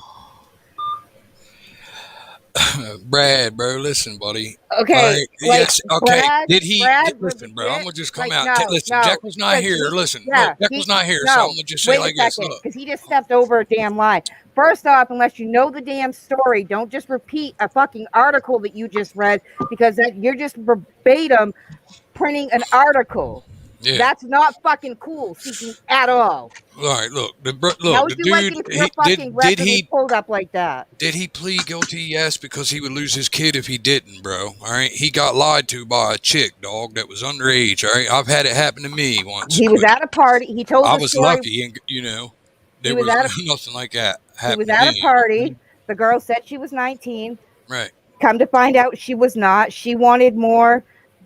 C: Brad, bro, listen, buddy.
F: okay.
C: All right.
F: Like
C: Yes. Okay.
F: Brad
C: Listen, bro? I'm gonna just come
F: like
C: out. And
F: no,
C: listen,
F: no,
C: Jekyll's not
F: because
C: here.
F: he,
C: Listen,
F: yeah,
C: look, Jekyll's not here, so I'm
F: no.
C: gonna just say
F: Wait a
C: like this.
F: second,
C: Look,
F: because he just stepped over a damn line. First off, unless you know the damn story, don't just repeat a fucking article that you just read because that you're just verbatim printing an article.
C: yeah.
F: That's not fucking cool, Seeking at all.
C: All right. Look,
F: How's
C: the
F: you
C: dude.
F: liking your fucking rep
C: Did
F: to be
C: he
F: pulled up like that?
C: did he plead guilty? Yes, because he would lose his kid if he didn't, bro. All right. He got lied to by a chick, dog, that was underage. All right. I've had it happen to me once.
F: He was
C: but
F: at a party. He told
C: I
F: the
C: was
F: story.
C: lucky, and
F: He
C: there
F: was
C: was
F: at a
C: nothing like that
F: he
C: happened
F: was
C: to
F: at a
C: me.
F: party. The girl said she was 19.
C: Right.
F: Come to find out, she was not. She wanted more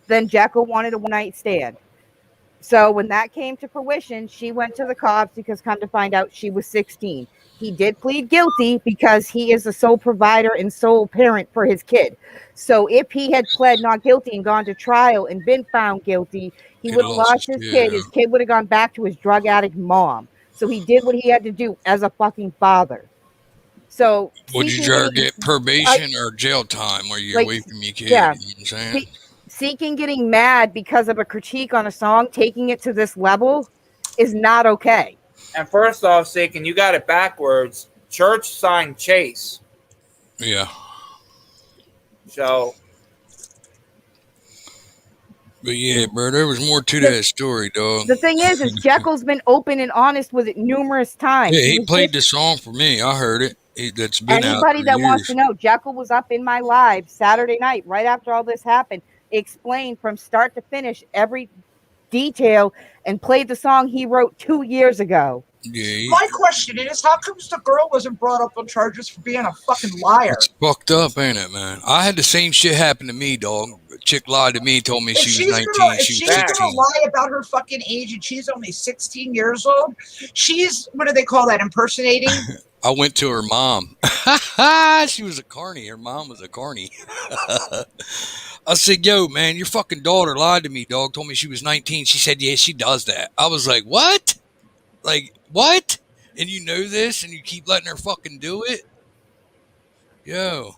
F: than Jekyll wanted a one night stand. So when that came to fruition, she went to the cops because come to find out she was 16. He did plead guilty because he is the sole provider and sole parent for his kid. So if he had pled not guilty and gone to trial and been found guilty, he
C: He'd
F: would have
C: lost
F: lost
C: his
F: his
C: kid,
F: kid. His kid would have gone back to his drug addict mom. So he did what he had to do as a fucking father. So
C: Would you
F: Seeking
C: rather
F: getting
C: get probation or jail time where you're
F: like
C: away from your kid?
F: yeah,
C: You know what I'm saying?
F: Seeking getting mad because of a critique on a song, taking it to this level is not okay.
A: And first off, Sakin, you got it backwards. Church signed Chase.
C: Yeah.
A: So
C: But yeah, bro, there was more to that story, dog.
F: The thing is Jekyll's been open and honest with it numerous times.
C: Yeah, he played the song for me. I heard it. That's been out
F: Anybody
C: for
F: that wants
C: years.
F: to know, Jekyll was up in my live Saturday night, right after all this happened, explained from start to finish every detail and played the song he wrote 2 years ago.
C: Yeah,
D: My question is, how comes the girl wasn't brought up on charges for being a fucking liar?
C: it's fucked up, ain't it, man? I had the same shit happen to me, dog. A chick lied to me, told me
D: If
C: she was
D: she's
C: 19,
D: if
C: she was
D: she's gonna
C: 16.
D: lie about her fucking age and she's only 16 years old, she's, what do they call that? Impersonating?
C: I went to her mom. She was a carny. Her mom was a carny. I said, yo, man, your fucking daughter lied to me, dog. Told me she was 19. She said, yeah, she does that. I was like, what? Like, what? And you know this and you keep letting her fucking do it? Yo,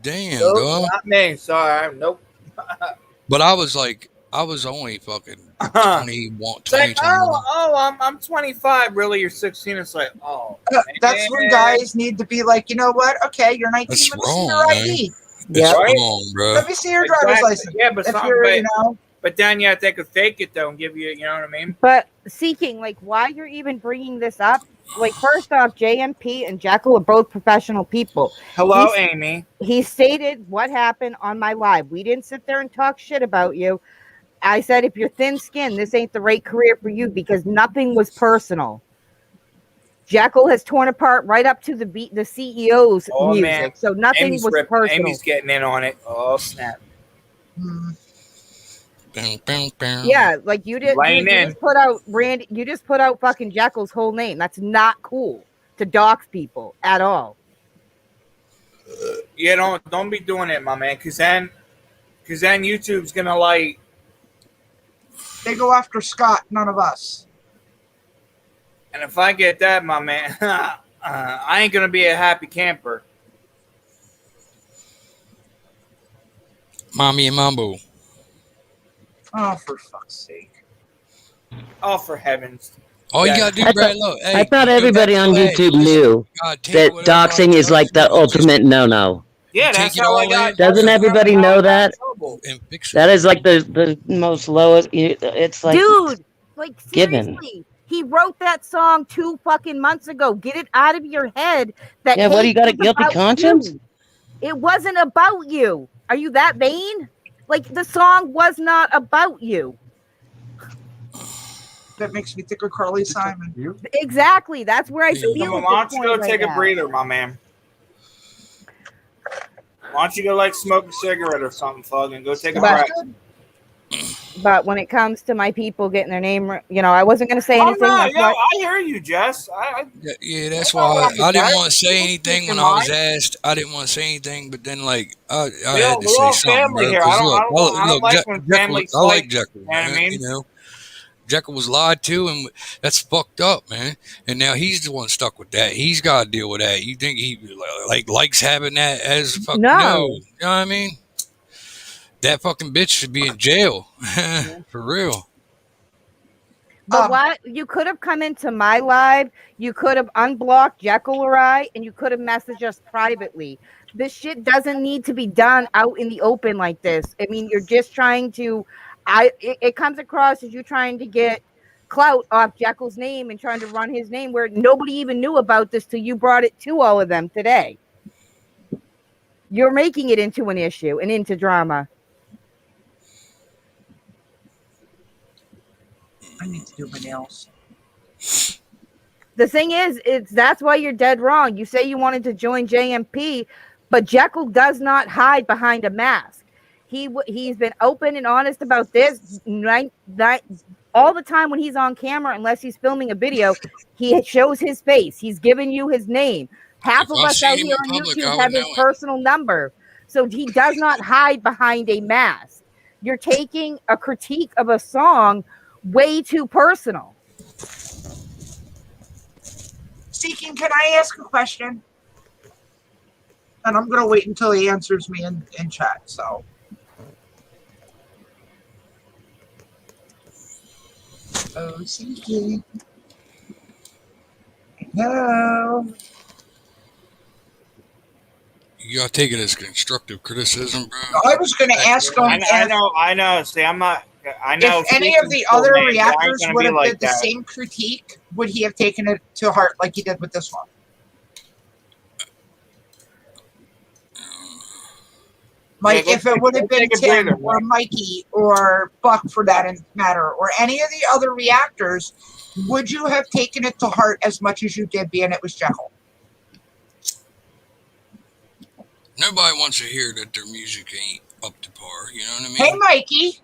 C: damn,
A: Nope,
C: dog.
A: not me. Sorry. Nope.
C: But I was like, I was only fucking 21,
A: It's like,
C: 21.
A: I'm 25. Really, you're 16. It's like, oh,
D: That's when
A: man.
D: guys need to be like, you know what? Okay, you're 19.
C: That's
D: Let me see
C: wrong,
D: your
C: man.
D: ID.
C: It's
A: Right?
C: wrong, bro.
D: Let me see your driver's
A: Exactly.
D: license.
A: Yeah, but
D: If
A: some,
D: you're,
A: but,
D: you know,
A: but then yeah, they could fake it though and give you, you know what I mean?
F: But Seeking, like, why you're even bringing this up? Like, first off, JMP and Jekyll are both professional people.
A: Hello,
F: He's-
A: Amy.
F: He stated what happened on my live. We didn't sit there and talk shit about you. I said, if you're thin skinned, this ain't the right career for you because nothing was personal. Jekyll has torn apart right up to the CEO's music,
A: Man.
F: so nothing was personal.
A: Amy's getting in on it. Oh snap!
F: Yeah, like you did.
A: Laying
F: You
A: in.
F: just put out Randy. You just put out fucking Jekyll's whole name. That's not cool to dox people at all.
A: Yeah, don't be doing it, my man, because then YouTube's gonna like.
D: they go after Scott, none of us.
A: And if I get that, my man, I ain't gonna be a happy camper.
C: Mommy and Mambo.
D: Oh, for fuck's sake.
A: Oh, for heavens!
C: All
A: Yeah.
C: you gotta do,
B: I
C: Brad,
B: thought-
C: look.
B: I
C: Hey,
B: thought
C: go
B: everybody
C: back
B: on
C: to that.
B: YouTube
C: Listen,
B: knew
C: God, take
B: that
C: whatever I
B: doxing is
C: tell
B: like
C: you,
B: the ultimate no-no.
A: Yeah,
C: take
A: that's
C: it
A: how I
C: all
A: got.
C: in.
B: Doesn't
A: that's
B: everybody
A: how I
B: know
A: got in
B: that?
A: trouble.
C: And fix it.
B: That is like the most lowest. It's like
F: Dude, like
B: given.
F: seriously, he wrote that song 2 fucking months ago. Get it out of your head that
B: Yeah, what do you
F: hate
B: got, a
F: is
B: guilty
F: about
B: conscience?
F: you. It wasn't about you. Are you that vain? Like the song was not about you.
D: That makes me think of Carly Simon.
F: Exactly. That's where I
C: Yeah.
F: feel
A: Come on,
F: at
A: why
F: this
A: don't you go
F: point
A: take
F: right
A: a
F: now.
A: breather, my man? Why don't you go like smoke a cigarette or something, Fug, and go take a breath?
F: But when it comes to my people getting their name, I wasn't going to say
A: Oh
F: anything.
A: no,
F: That's
A: yeah,
F: why-
A: I hear you, Jess.
C: Yeah, that's
A: I got
C: why
A: one with
C: I didn't
A: that.
C: want to say
A: Don't
C: anything
A: speak
C: when
A: your
C: I was
A: mind.
C: asked. I didn't want to say anything, but then like I
A: We're
C: had to say
A: all
C: something,
A: family
C: bro.
A: here.
C: Because
A: I don't like when
C: Jekyll,
A: families
C: I like
A: fight.
C: Jekyll,
A: You know what I
C: man.
A: mean?
C: You know, Jekyll was lied to, and that's fucked up, man. And now he's the one stuck with that. He's got to deal with that. You think he likes having that as a fucking
F: No.
C: no? You know what I mean? That fucking bitch should be in jail for real.
F: But what you could have come into my live, you could have unblocked Jekyll or I, and you could have messaged us privately. This shit doesn't need to be done out in the open like this. I mean, you're just trying to. It comes across as you trying to get clout off Jekyll's name and trying to run his name where nobody even knew about this till you brought it to all of them today. You're making it into an issue and into drama.
D: I need to do my nails.
F: The thing is, that's why you're dead wrong. You say you wanted to join JMP, but Jekyll does not hide behind a mask. He's been open and honest about this all the time when he's on camera, unless he's filming a video. He shows his face. He's giving you his name. Half
C: If
F: of
C: I
F: us out
C: seen him
F: here
C: in
F: on
C: public,
F: YouTube
C: I
F: have
C: would
F: his
C: know it.
F: personal number, so he does not hide behind a mask. You're taking a critique of a song way too personal.
D: Seeking, can I ask a question? And I'm going to wait until he answers me in chat, so. Oh, Seeking. Hello.
C: You gotta take it as constructive criticism, bro.
D: I was going to ask him
A: I know. See, I'm not. I know.
D: if any of the other reactors would have did the same critique, would he have taken it to heart like he did with this one? Like
A: go
D: if it would have been
A: take a
D: Tim
A: breather,
D: or
A: man.
D: Mikey or Buck for that matter, or any of the other reactors, would you have taken it to heart as much as you did being it was Jekyll?
C: Nobody wants to hear that their music ain't up to par. You know what I
D: Hey,
C: mean?
D: Mikey.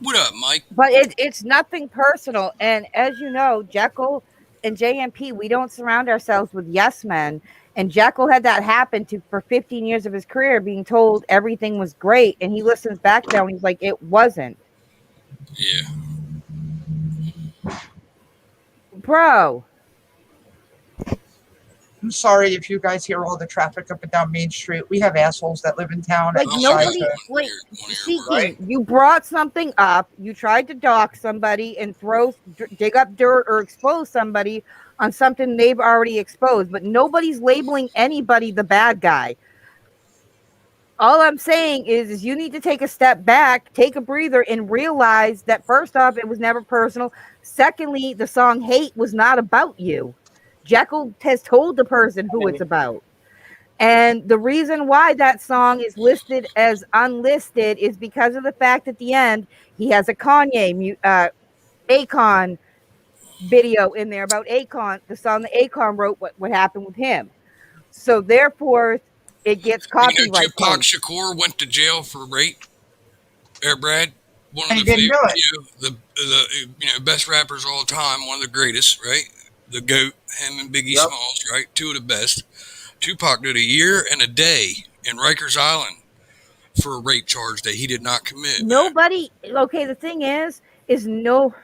C: What up, Mike?
F: But it's nothing personal. And as you know, Jekyll and JMP, we don't surround ourselves with yes men. And Jekyll had that happen to for 15 years of his career, being told everything was great. And he listens back now and he's like, it wasn't.
C: Yeah.
F: Bro.
D: I'm sorry if you guys hear all the traffic up and down Main Street. We have assholes that live in town.
F: Like
C: Oh,
F: nobody,
C: yeah.
F: like
C: One of your
F: Seeking,
A: Right.
F: you brought something up, you tried to dock somebody and dig up dirt or expose somebody on something they've already exposed, but nobody's labeling anybody the bad guy. All I'm saying is you need to take a step back, take a breather, and realize that first off, it was never personal. Secondly, the song Hate was not about you. Jekyll has told the person who it's about. And the reason why that song is listed as unlisted is because of the fact at the end he has a Kanye Akon video in there about Akon, the song that Akon wrote, what happened with him. So therefore, it gets
C: You know,
F: copyright
C: Tupac
F: claims.
C: Shakur went to jail for rape. Brad, one
D: And
C: of
D: he
C: the
D: didn't do it.
C: the best rappers of all time, one of the greatest, right? The GOAT, him and Biggie
A: Yep.
C: Smalls, right? Two of the best. Tupac did a year and a day in Rikers Island for a rape charge that he did not commit. Man.
F: Nobody. Okay, the thing is no.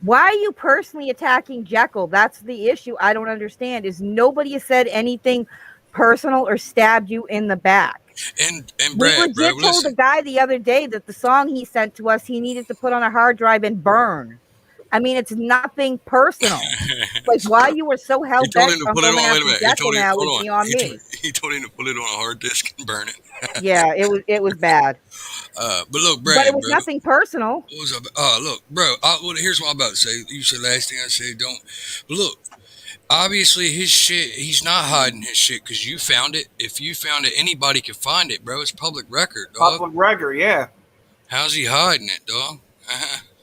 F: Why are you personally attacking Jekyll? That's the issue. I don't understand. Is nobody has said anything personal or stabbed you in the back?
C: And
F: We
C: Brad, bro,
F: legit told a
C: listen.
F: guy the other day that the song he sent to us, he needed to put on a hard drive and burn. I mean, it's nothing personal. Like, why you were so hell
C: He told him
F: bent
C: to
F: on
C: put it
F: going
C: on. Wait a
F: after
C: minute. He
F: Jekyll
C: told him.
F: now
C: Hold
F: is
C: on.
F: beyond me.
C: He told him to put it on a hard disk and burn it.
F: Yeah, it was bad.
C: But look,
F: But
C: Brad,
F: it was
C: bro.
F: nothing personal.
C: What was up? Look, bro. Well, here's what I'm about to say. You said last thing I said. Don't. But look, obviously his shit. He's not hiding his shit because you found it. If you found it, anybody can find it, bro. It's public record, dog.
A: Public record, yeah.
C: How's he hiding it, dog?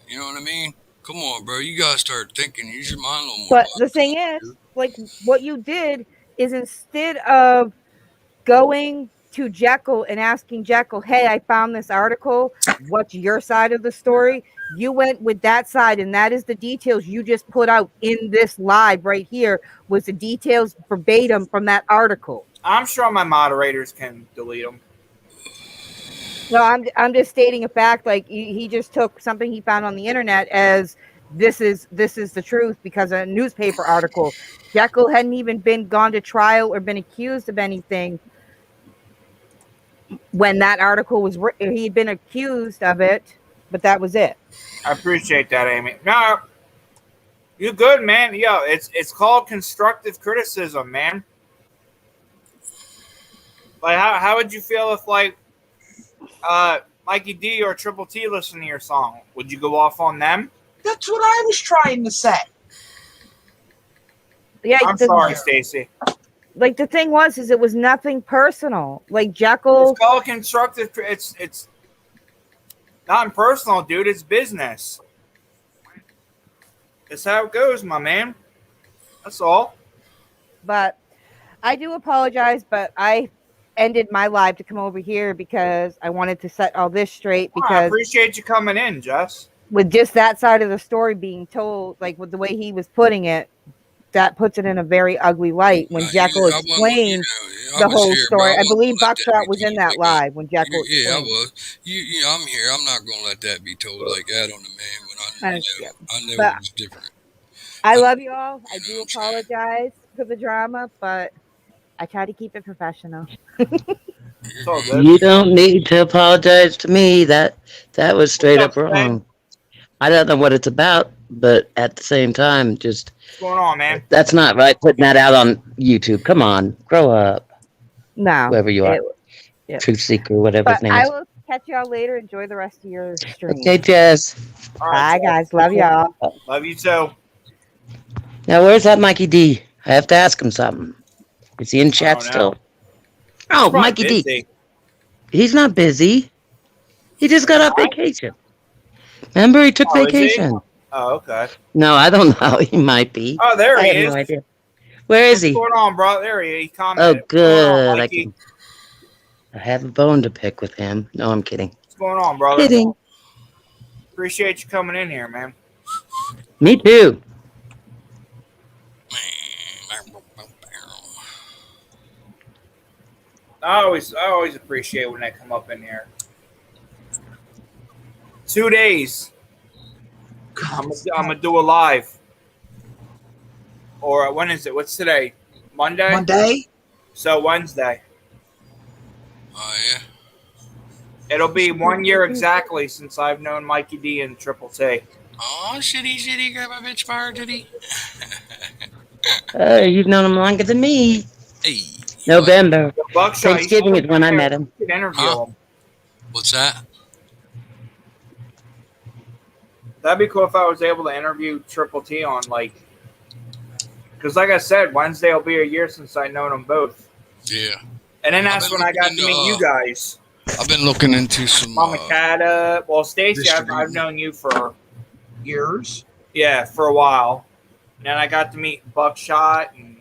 C: You know what I mean? Come on, bro. You gotta start thinking. Use your mind a little more.
F: But the thing is, like, what you did is instead of going to Jekyll and asking Jekyll, hey, I found this article, what's your side of the story? You went with that side, and that is the details you just put out in this live right here was the details verbatim from that article.
A: I'm sure my moderators can delete them.
F: No, I'm just stating a fact. Like he just took something he found on the internet as this is the truth because of a newspaper article. Jekyll hadn't even been gone to trial or been accused of anything when that article was written. He'd been accused of it, but that was it.
A: I appreciate that, Amy. No, you good, man. Yo, it's called constructive criticism, man. Like, how would you feel if, like, Mikey D or Triple T listen to your song? Would you go off on them?
D: That's what I was trying to say.
F: Yeah,
A: I'm sorry, Stacy.
F: Like the thing was, is it was nothing personal. Like Jekyll,
A: It's called constructive. It's not personal, dude. It's business. It's how it goes, my man. That's all.
F: but I do apologize, but I ended my live to come over here because I wanted to set all this straight
A: I
F: because
A: appreciate you coming in, Jess.
F: with just that side of the story being told, like with the way he was putting it, that puts it in a very ugly light when Jekyll explained the whole story. I believe Buckshot was in that live when Jekyll explained.
C: Yeah, I was. I'm here. I'm not gonna let that be told like that on the man when I know it was different.
F: I love you all. I do apologize for the drama, but I try to keep it professional.
A: It's all good.
B: You don't need to apologize to me. That was straight up wrong. I don't know what it's about, but at the same time, just
A: What's going on, man?
B: that's not right. Putting that out on YouTube. Come on, grow up.
F: No,
B: Whoever you are, truth seeker, whatever his
F: but
B: name
F: I
B: is.
F: will catch y'all later. Enjoy the rest of your stream.
B: Okay, Jess.
A: All right,
F: Bye, guys. Love y'all.
A: Love you too.
B: Now, where's that Mikey D? I have to ask him something. Is he in chat
A: don't know.
B: still?
A: He's
B: Oh,
A: probably
B: Mikey D.
A: busy.
B: He's not busy. He just got off vacation. Remember, he took
A: Oh, is he?
B: vacation.
A: Oh, okay.
B: No, I don't know. He might be.
A: Oh, there
B: I
A: he
B: have
A: is.
B: no idea. Where is
A: What's
B: he?
A: going on, bro? There he is. He
B: Oh,
A: commented. What's going
B: good.
A: on,
B: I
A: Mikey?
B: have a bone to pick with him. No, I'm kidding.
A: What's going on, brother?
B: Kidding.
A: Appreciate you coming in here, man.
B: Me too.
A: I always appreciate when they come up in here. 2 days. I'm gonna do a live. Or when is it? What's today? Monday.
D: Monday.
A: So Wednesday.
C: Oh yeah.
A: It'll be 1 year exactly since I've known Mikey D and Triple T.
C: Oh, shitty, grab a bitch fire, titty.
B: Oh, you've known him longer than me.
C: Hey.
B: November.
A: The Buckshot.
B: Thanksgiving is when I met him.
A: You could interview
C: Huh?
A: him.
C: What's that?
A: That'd be cool if I was able to interview Triple T on because like I said, Wednesday will be a year since I've known them both.
C: Yeah.
A: And then
C: I've
A: that's
C: been
A: when I got to
C: looking
A: meet
C: into,
A: you guys.
C: I've been looking into some.
A: Mama Cata. Well, Stacy, I've
C: distributing.
A: known you for
D: Years.
A: for a while. And then I got to meet Buckshot and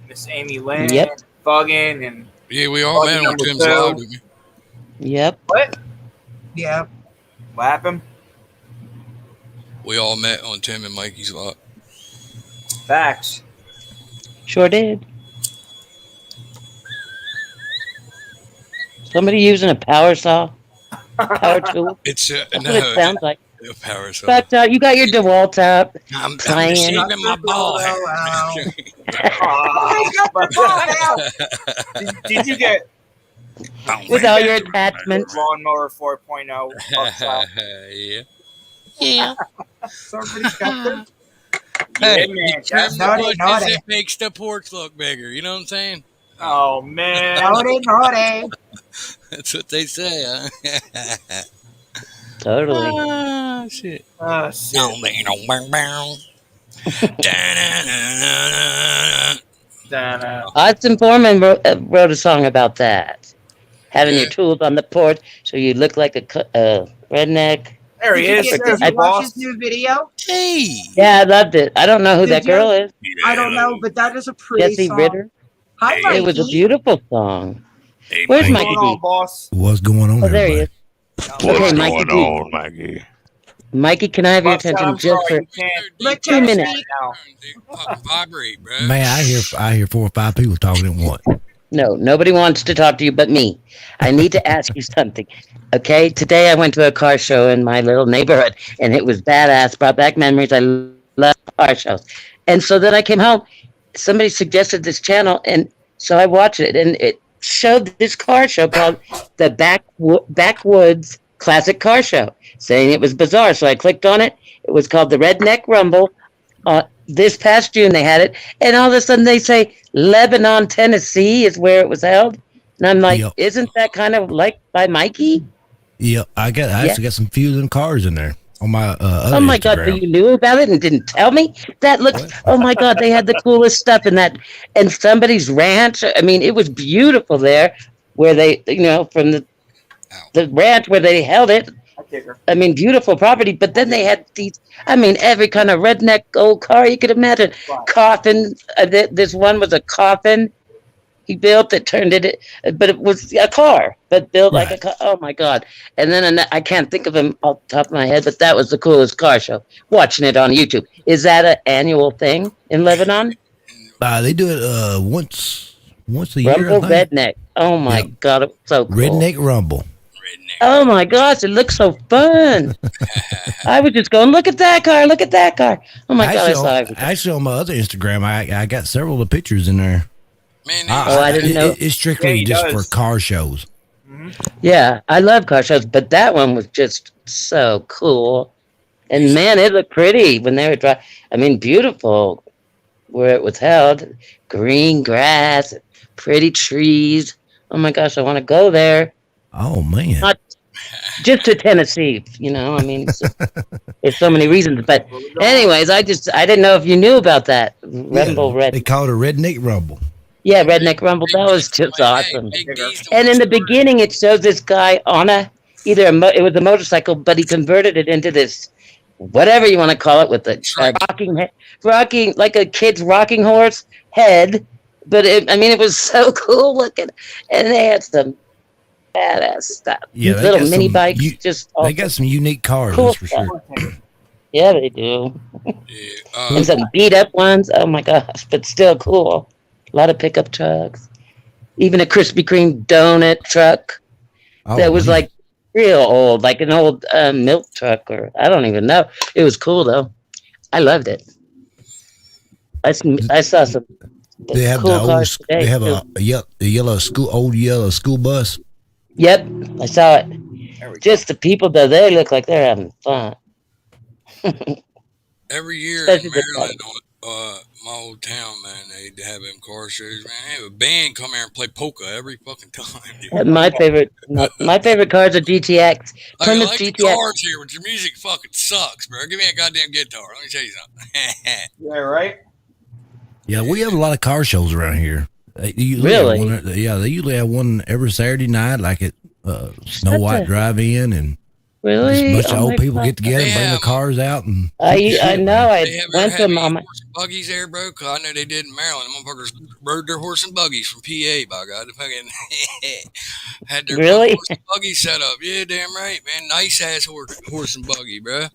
A: Miss Amy Lynn,
B: Yep.
A: Fuggin, and
C: Yeah, we all met on
A: number
C: Tim's
A: 2.
C: live, didn't we?
B: Yep.
A: what?
D: Yeah.
A: What happened?
C: We all met on Tim and Mikey's live.
A: Facts.
B: Sure did. Somebody using a power saw? Power tool?
C: It's
B: That's
C: no,
B: what it sounds like.
C: a power saw.
B: But you got your DeWalt up.
C: I'm
B: playing.
C: shaving my ball head.
A: Did you get
B: With all your attachments.
A: Lawnmower 4.0? Buckshot?
C: Yeah.
B: Yeah.
D: Somebody's got them.
C: Hey,
A: man,
C: you trim the
D: naughty,
C: bushes,
D: naughty.
C: it makes the porch look bigger. You know what I'm saying?
A: Oh man!
D: Naughty, naughty.
C: That's what they say, huh?
B: Totally.
C: Ah, shit.
A: Oh, shit.
C: Da-na-na-na-na.
B: Austin Foreman wrote a song about that. Having your
C: Yeah.
B: tools on the porch so you look like a redneck.
A: There he is.
D: Did
A: There's
D: you
A: the
D: watch
A: boss.
D: his new video?
C: Hey.
B: Yeah, I loved it. I don't know who
D: Did
B: that girl is.
D: I don't know, but that is a pretty
B: Jesse
D: song.
B: Ritter.
D: Hi, Mikey.
B: It was a beautiful song.
C: Hey,
B: Where's
A: What's
B: Mikey
A: going on,
B: D?
A: boss?
G: What's going on,
B: Oh, there he
G: everybody?
B: is.
A: What's
B: Okay, Mikey D.
G: Mikey?
B: Mikey, can I have your
A: Buckshot,
B: attention
A: I'm
B: just
A: sorry,
B: for
A: you can't
D: Let
B: 2
D: Tim
B: minutes?
D: speak.
A: now.
C: Fucking vibrate, bro.
G: Man, I hear 4 or 5 people talking at once.
B: No, nobody wants to talk to you but me. I need to ask you something. Okay, today I went to a car show in my little neighborhood, and it was badass. Brought back memories. I love car shows. And so then I came home. Somebody suggested this channel, and so I watched it, and it showed this car show called the Backwoods Classic Car Show, saying it was bizarre. So I clicked on it. It was called the Redneck Rumble. This past June they had it, and all of a sudden they say Lebanon, Tennessee is where it was held. And I'm like,
G: Yep.
B: isn't that kind of like by Mikey?
G: Yeah, I actually got some few of them cars in there on my other
B: Oh my God,
G: Instagram.
B: so you knew about it and didn't tell me? That looks,
G: What?
B: oh my God, they had the coolest stuff in that. And somebody's ranch, I mean, it was beautiful there where they, from the ranch where they held it.
A: I kick her.
B: I mean, beautiful property, but then they had these, I mean, every kind of redneck old car you could imagine.
A: Wow.
B: Coffin, this one was a coffin he built that turned it, but it was a car, but built like a
G: Right.
B: car. Oh my God. And then I can't think of him off the top of my head, but that was the coolest car show. Watching it on YouTube. Is that an annual thing in Lebanon?
G: They do it once a year.
B: Rumble
G: I think.
B: Redneck. Oh my
G: Yep.
B: God, it was so cool.
G: Redneck Rumble.
C: Redneck.
B: Oh my gosh, it looks so fun. I was just going, look at that car, look at that car. Oh my God, I saw everything.
G: Actually, on my other Instagram, I got several of the pictures in there.
C: Man,
B: Oh, I didn't know.
G: It's strictly
A: Yeah, he
G: just
A: does.
G: for car shows.
B: Yeah, I love car shows, but that one was just so cool. And man, it looked pretty when they were driving. I mean, beautiful where it was held. Green grass, pretty trees. Oh my gosh, I want to go there.
G: Oh man,
B: Not just to Tennessee, I mean, it's so many reasons. But anyways, I didn't know if you knew about that. Rumble
G: They
B: Red.
G: call it a Redneck Rumble.
B: Yeah, Redneck Rumble.
C: Big
B: That was
C: B's,
B: just
C: like, hey,
B: awesome.
C: Big B's the
B: And
C: one
B: in the
C: started.
B: beginning, it shows this guy on it was a motorcycle, but he converted it into this whatever you want to call it with a
C: Trike.
B: rocking like a kid's rocking horse head. But I mean, it was so cool looking, and they had some badass stuff.
G: Yeah, they
B: Little
G: got
B: mini
G: some.
B: bikes, just
G: They
B: awesome.
G: got some unique cars,
B: Cool
G: that's for
B: stuff.
G: sure.
B: Yeah, they do.
C: Yeah.
B: And some beat up ones. Oh my gosh, but still cool. A lot of pickup trucks. Even a Krispy Kreme donut truck that
G: Oh
B: was
G: man,
B: like real old, like an old milk truck, or I don't even know. It was cool though. I loved it. I saw some
G: they have the
B: cool
G: old.
B: cars
G: They
B: today
G: have
B: too.
G: a yellow old yellow school bus.
B: Yep, I saw it.
A: There we go.
B: Just the people though, they look like they're having fun.
C: Every year in
B: Especially the
C: Maryland, my old town, man, they have them car shows, man. They have a band come here and play polka every fucking time, dude.
B: my favorite cars are GTX.
C: I
B: Plymouth
C: like the
B: GTX.
C: cars here, but your music fucking sucks, bro. Give me a goddamn guitar. Let me tell you something.
A: Yeah, right.
G: Yeah, we have a lot of car shows around here. They usually
B: Really?
G: have one, yeah, they usually have one every Saturday night, like at Snow White Drive-In, and just a
B: Really?
G: bunch of
B: Oh
G: old
B: my
G: people
B: God.
G: get together and bring their
C: Yeah,
G: cars out and
B: I
G: shoot the
B: I
G: shit,
B: know
G: man.
B: I
C: they ever
B: went
C: have
B: to
C: any
B: them
C: horse and buggies there, bro? Cause I know they did in Maryland. The motherfuckers rode their horse and buggies from PA, by God. They fucking had their fucking
B: Really?
C: horse and buggy set up. Yeah, damn right, man. Nice ass horse and buggy, bro.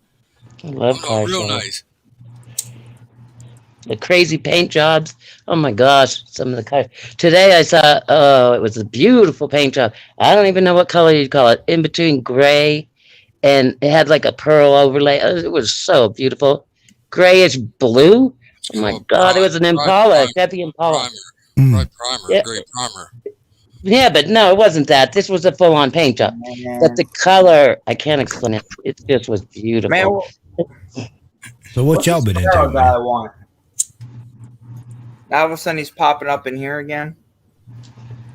B: I love
C: I'm
B: car
C: real
B: shows.
C: nice.
B: The crazy paint jobs. Oh my gosh, some of the cars. Today I saw, oh, it was a beautiful paint job. I don't even know what color you'd call it. In between gray and it had like a pearl overlay. It was so beautiful. Grayish blue.
C: It's
B: Oh my
C: called
B: God, it was an Impala, a Chevy Impala.
C: primer,
B: Yeah,
C: great primer.
B: yeah, but no, it wasn't that. This was a full-on paint job. But the color, I can't explain it. It just was
A: Man,
B: beautiful.
G: So what
A: what's
G: y'all
A: this
G: been into,
A: Pharaoh guy
G: man?
A: want? Now all of a sudden he's popping up in here again.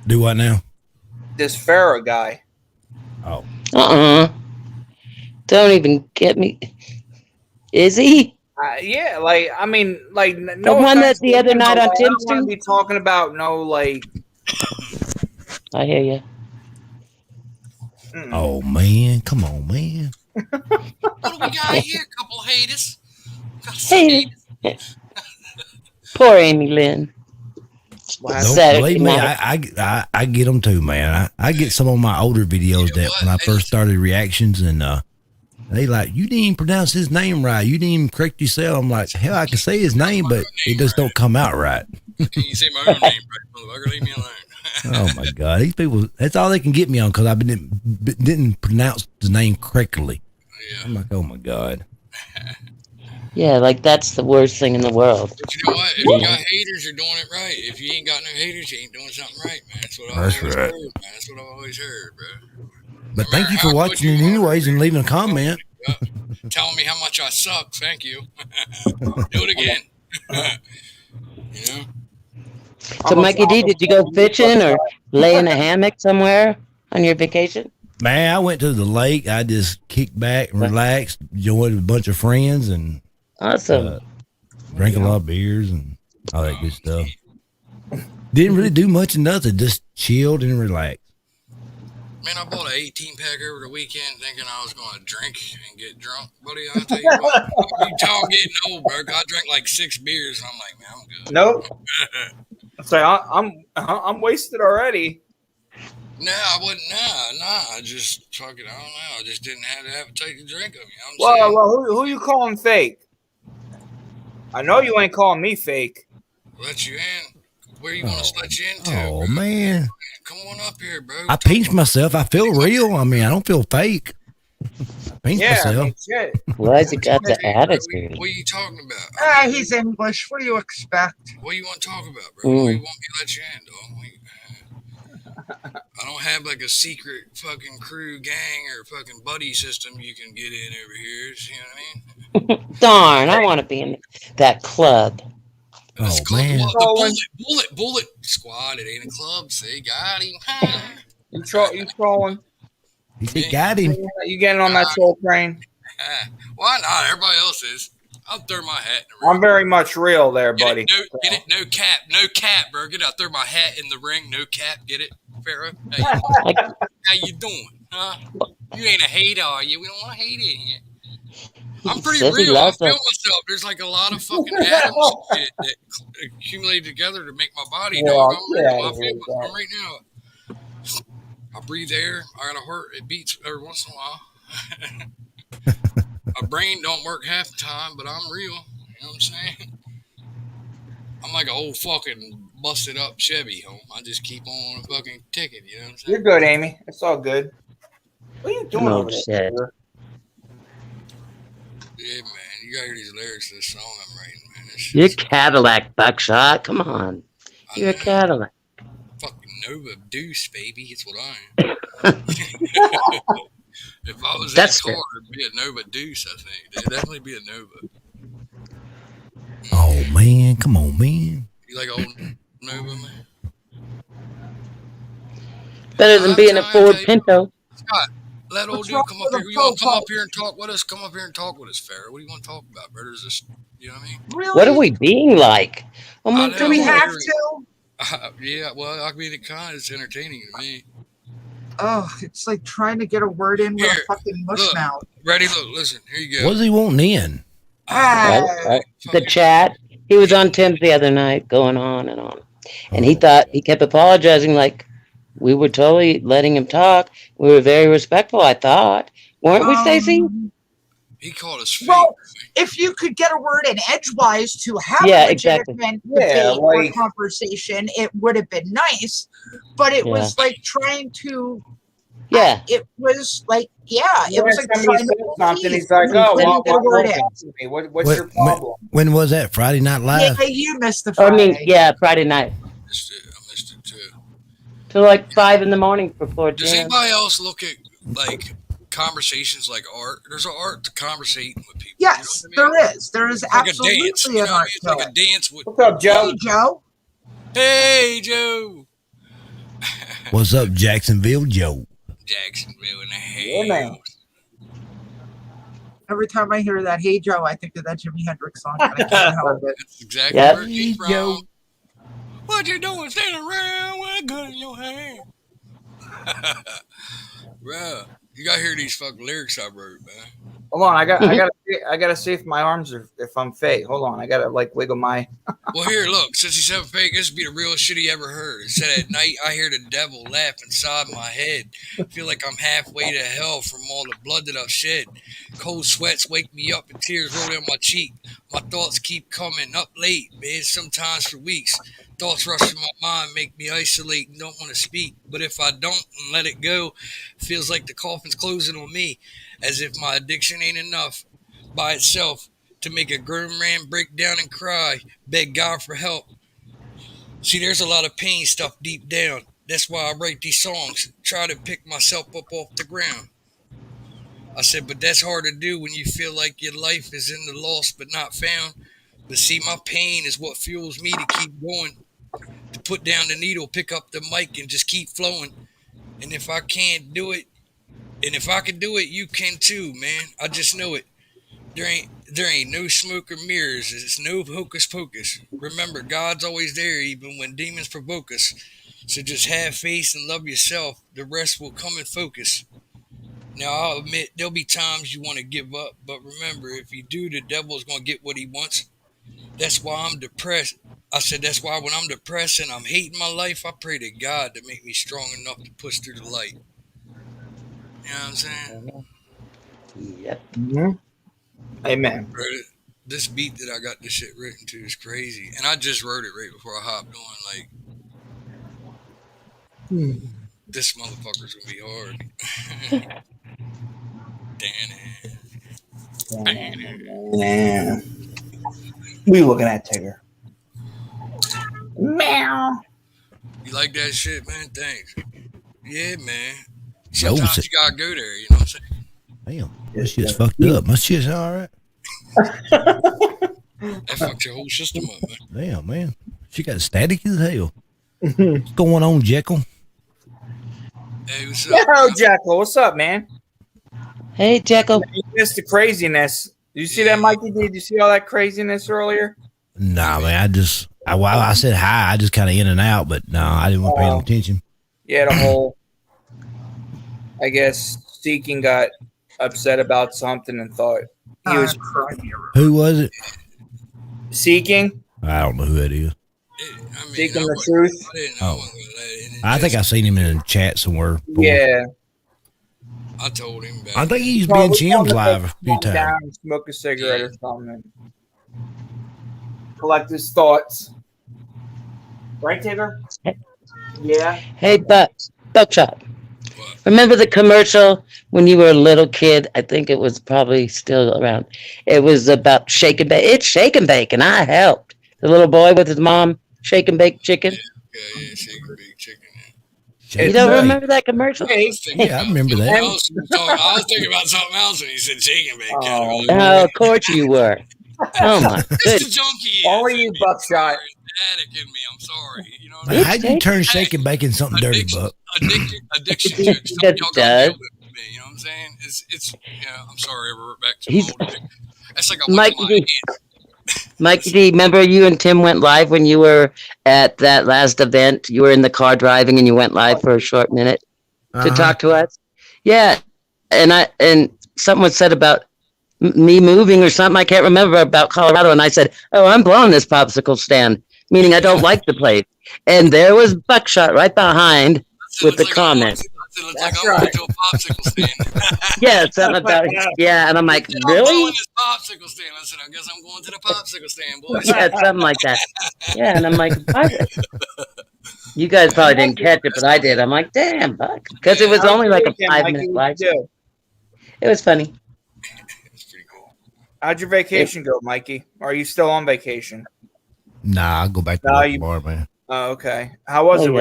G: Do what now?
A: This Pharaoh guy.
G: Oh,
B: Don't even get me. Is he?
A: Yeah, like I mean, like
B: The
A: no
B: one
A: offense
B: that the
A: to
B: other
A: him,
B: night
A: but,
B: on
A: like, I don't want to
B: Tim's
A: be talking about no like.
B: I hear you.
G: oh man, come on, man.
C: What do we got here? A couple of haters. Got some
B: Hey,
C: haters.
B: poor Amy Lynn.
A: What
G: Don't
B: Saturday
G: believe me.
B: night.
G: I get them too, man. I get some of my older videos
C: You know
G: that
C: what?
G: when I
C: Hey,
G: first
C: listen.
G: started reactions, and they like, you didn't even pronounce his name right. You didn't even correct yourself. I'm like, hell, I can say his name, but it just don't come out right.
C: Can you say my own name, right, motherfucker? Leave me alone.
G: Oh my god, these people. That's all they can get me on because I didn't pronounce the name correctly.
C: Yeah.
G: I'm like, oh my god.
B: Yeah, like that's the worst thing in the world.
C: But you know what? If you got haters, you're doing it right. If you ain't got no haters, you ain't doing something right, man. That's what I've
G: That's
C: always
G: right.
C: heard, man. That's what I've always heard, bro.
G: But
C: No
G: thank
C: matter
G: you
C: how
G: for
C: good
G: watching
C: you
G: it
C: are,
G: anyways and leaving a comment.
C: yeah, telling me how much I suck. Thank you. Do it again. You know?
B: So, Mikey D, did you go fishing or lay in a hammock somewhere on your vacation?
G: Man, I went to the lake. I just kicked back and relaxed, joined a bunch of friends, and
B: Awesome.
G: drank a lot of beers and all that good stuff. Didn't really do much of nothing, just chilled and relaxed.
C: Man, I bought an 18-pack over the weekend thinking I was going to drink and get drunk. Buddy, I'll tell you what. You tell I'm getting old, bro. I drank like 6 beers, and I'm like, man, I'm good.
A: Nope. So I'm wasted already.
C: No, I wasn't. Nah. I just fucking, I don't know. I just didn't have the appetite to drink them. You know what I'm saying?
A: Well, who you calling fake? I know you ain't calling me fake.
C: Let you in. Where you want us to let you into?
G: Oh
C: bro?
G: man,
C: Come on up here, bro.
G: I pinched myself. I feel real. I mean, I don't feel fake. I pinched
A: Yeah, I
G: myself.
A: mean, shit.
B: Why's he got the
C: Hey, bro,
B: attitude?
C: What are you talking about?
D: Ah, he's English. What do you expect?
C: What do you want to talk about, bro? What do you want me to let you in, dog? I don't have like a secret fucking crew, gang, or fucking buddy system you can get in over here. You know what I mean?
B: Darn, I want to be in that club.
C: It's
G: Oh
C: called
G: man,
C: the Bullet Squad. It ain't a club. See, got him.
A: You trolling?
G: he said, got him.
A: You getting on that troll train?
C: Why not? Everybody else is. I'll throw my hat in the ring.
A: I'm very much real there, buddy.
C: Get it, no cap, bro. Get out, throw my hat in the ring, no cap, get it, Pharaoh. How you doing? Huh? You ain't a hater, are you? We don't want to hate it here. I'm pretty
B: says he
C: real. I
B: loves
C: feel
B: us.
C: myself. There's like a lot of fucking atoms shit that accumulate together to make my body,
A: Yeah,
C: dog. I'm
A: get
C: real.
A: out
C: I
A: of
C: feel
A: here with
C: myself
A: that.
C: right now. I breathe air. I got a heart. It beats every once in a while. My brain don't work half the time, but I'm real. You know what I'm saying? I'm like an old fucking busted up Chevy, home. I just keep on fucking ticking. You know what I'm saying?
A: You're good, Amy. It's all good. What are you doing
B: No
A: over there?
B: shit.
A: Peter?
C: Yeah, man. You gotta hear these lyrics to this song I'm writing, man. This
B: You're
C: shit's
B: Cadillac, Buckshot. Come on.
C: I
B: You're a
C: know.
B: Cadillac.
C: Fucking Nova Deuce, baby. It's what I am. If I was
B: That's
C: in a car, it'd be a Nova Deuce, I think. It'd definitely be a Nova.
G: Oh man, come on, man.
C: You like old Nova, man?
B: better than
C: I'm
B: being a
C: trying to
B: Ford
C: tell you,
B: Pinto.
C: Scott, let old
D: What's
C: dude
D: wrong
C: come up
D: with
C: here.
D: a
C: You want to come
D: fofo?
C: up here and talk with us? Come up here and talk with us, Farrah. What do you want to talk about, brother? Is this, you know what I mean?
D: Really?
B: What are we being like? Oh my
C: I know.
D: Do we
C: I'm
D: have
B: goodness.
D: to?
C: Yeah, well, I mean, it kind of is entertaining to me.
D: Oh, it's like trying to get a word in with
C: Here,
D: a fucking mush
C: look.
D: mouth.
C: Ready? Look, listen. Here you go.
G: What's he wanting in?
D: Ah,
B: The
C: Fucking-
B: chat. He was on Tim's the other night going on and on. And he
G: Oh.
B: thought he kept apologizing like we were totally letting him talk. We were very respectful, I thought. Weren't we, Stacey?
C: He called us fake.
D: well, if you could get a word in edgewise to have
B: Yeah,
D: a
B: exactly.
D: legitimate
A: Yeah,
D: debate or
A: like-
D: conversation, it would have been nice. But it was like trying to.
B: Yeah.
D: It was like, it was like
A: somebody
D: trying
A: said
D: to
A: something.
D: please,
A: He's like,
D: and you
A: "Oh,
D: couldn't get a word in.
A: what's
G: When-
A: your problem?"
G: When was that? Friday Night Live?
D: Yeah, you missed the
B: I
D: Friday.
B: mean, yeah, Friday night.
C: I missed it too.
B: Till like 5 in the morning before
C: Does
B: 10.
C: anybody else look at like conversations like art? There's an art to conversating with people.
D: Yes,
C: you know what I mean?
D: there is. There is
C: It's like a
D: absolutely
C: dance. You
D: an
C: know what I
D: art
C: mean? It's
D: to
C: like a
D: it.
C: dance with.
A: What's up, Joe?
D: Hey, Joe.
C: Hey, Joe.
G: What's up, Jacksonville Joe?
C: Jacksonville in the
A: Yeah, man.
C: house.
D: Every time I hear that, "Hey Joe," I think of that Jimi Hendrix song. And I can't help it.
C: That's exactly
B: Yep.
C: where it came from.
G: Joe.
C: What you doing standing around with a gun in your hand? Bro, you gotta hear these fucking lyrics I wrote, man.
A: Hold on, I gotta see if my arms are if I'm fake. Hold on, I gotta like wiggle my.
C: Well, here, look. Since he's having fake, this would be the realest shit he ever heard. It said, "At night, I hear the devil laugh inside my head. Feel like I'm halfway to hell from all the blood that I've shed. Cold sweats wake me up and tears roll down my cheek. My thoughts keep coming up late, man. Sometimes for weeks. Thoughts rush in my mind, make me isolate and don't want to speak. But if I don't and let it go, feels like the coffin's closing on me, as if my addiction ain't enough by itself to make a grown man break down and cry, beg God for help. See, there's a lot of pain stuff deep down. That's why I write these songs, try to pick myself up off the ground." I said, but that's hard to do when you feel like your life is in the lost but not found. But see, my pain is what fuels me to keep going, to put down the needle, pick up the mic, and just keep flowing. And if I can't do it, and if I can do it, you can too, man. I just know it. There ain't no smoke or mirrors. It's no hocus pocus. Remember, God's always there, even when demons provoke us. So just have faith and love yourself. The rest will come in focus. Now, I'll admit there'll be times you want to give up, but remember, if you do, the devil's going to get what he wants. That's why I'm depressed. I said, that's why when I'm depressed and I'm hating my life, I pray to God to make me strong enough to push through the light. You know what I'm saying?
B: Yep.
A: Mm-hmm. Amen.
C: Bro, this beat that I got this shit written to is crazy. And I just wrote it right before I hopped on. Like, this motherfucker's going to be hard.
A: Yeah. We looking at Tigger. Meow.
C: You like that shit, man? Thanks. Yeah, man.
G: Joe
C: Sometimes
G: said-
C: you gotta go there, you know what I'm saying?
G: Damn, my shit's fucked up. My shit's all right.
C: That fucked your whole system up, man.
G: Damn, man. She got static as hell. What's going on, Jekyll?
C: Hey, what's up?
A: Yo,
C: man?
A: Jekyll, what's up, man?
B: Hey, Jekyll.
A: You missed the craziness Did you see that, Mikey? Did you see all that craziness earlier?
G: Nah, man. While I said hi, I just kind of in and out, but no, I didn't want to pay no attention.
A: Yeah, the whole. I guess Seeking got upset about something and thought he was
G: Who was it?
A: Seeking.
G: I don't know who it is.
A: Seeking the truth.
G: I think I seen him in a chat somewhere. Before.
A: Yeah.
C: I told him.
G: I think he's been Jim's live a few times.
A: Down and smoke a cigarette or something. Collect his thoughts. Right, Tigger? Yeah.
B: Hey, Buckshot. Remember the commercial when you were a little kid? I think it was probably still around. It was about shake and bake. It's shake and bake, and I helped. The little boy with his mom shake and bake chicken.
C: Yeah, shake and bake chicken.
B: You don't remember that commercial?
G: Yeah, I remember that.
C: I was thinking about something else when he said shake and bake.
B: Oh, of course you were. Oh my
C: It's the
B: goodness.
C: junkie.
A: Only you, Buckshot.
C: Addict in me. I'm sorry. You know what I mean?
G: How'd you turn shake and bake into something dirty, Buck?
C: Addiction to it. Something y'all gotta deal with me. You know what I'm saying? It's yeah. I'm sorry. We're back to old addiction. That's like
B: Mikey D, remember you and Tim went live when you were at that last event? You were in the car driving and you went live for a short minute to talk to us. Yeah, and something was said about me moving or something. I can't remember about Colorado, and I said, "Oh, I'm blowing this popsicle stand," meaning I don't like the place. And there was Buckshot right behind with the comment.
C: That's right. To a popsicle stand.
B: Yeah, something about yeah, and I'm like, really?
C: This popsicle stand. I said, I guess I'm going to the popsicle stand, boys.
B: Yeah, something like that. Yeah, and I'm like, what? You guys probably didn't catch it, but I did. I'm like, damn, Buck, because it was only like a 5-minute live. It was funny.
C: It's pretty cool.
A: How'd your vacation go, Mikey? Are you still on vacation?
G: Nah, I'll go back to the bar, man.
A: Oh, okay. How was it?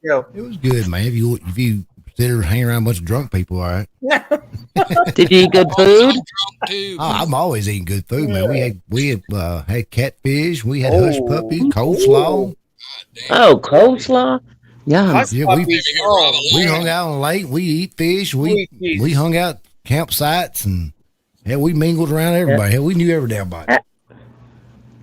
B: Yeah.
G: It was good, man. If you sit there hanging around a bunch of drunk people, all right.
B: Did you eat good food?
G: I'm always eating good food, man. We had catfish, we had hush puppies, coleslaw.
B: Oh, coleslaw. Yeah.
G: We hung out on the lake. We eat fish. We hung out campsites and we mingled around everybody. We knew every damn body.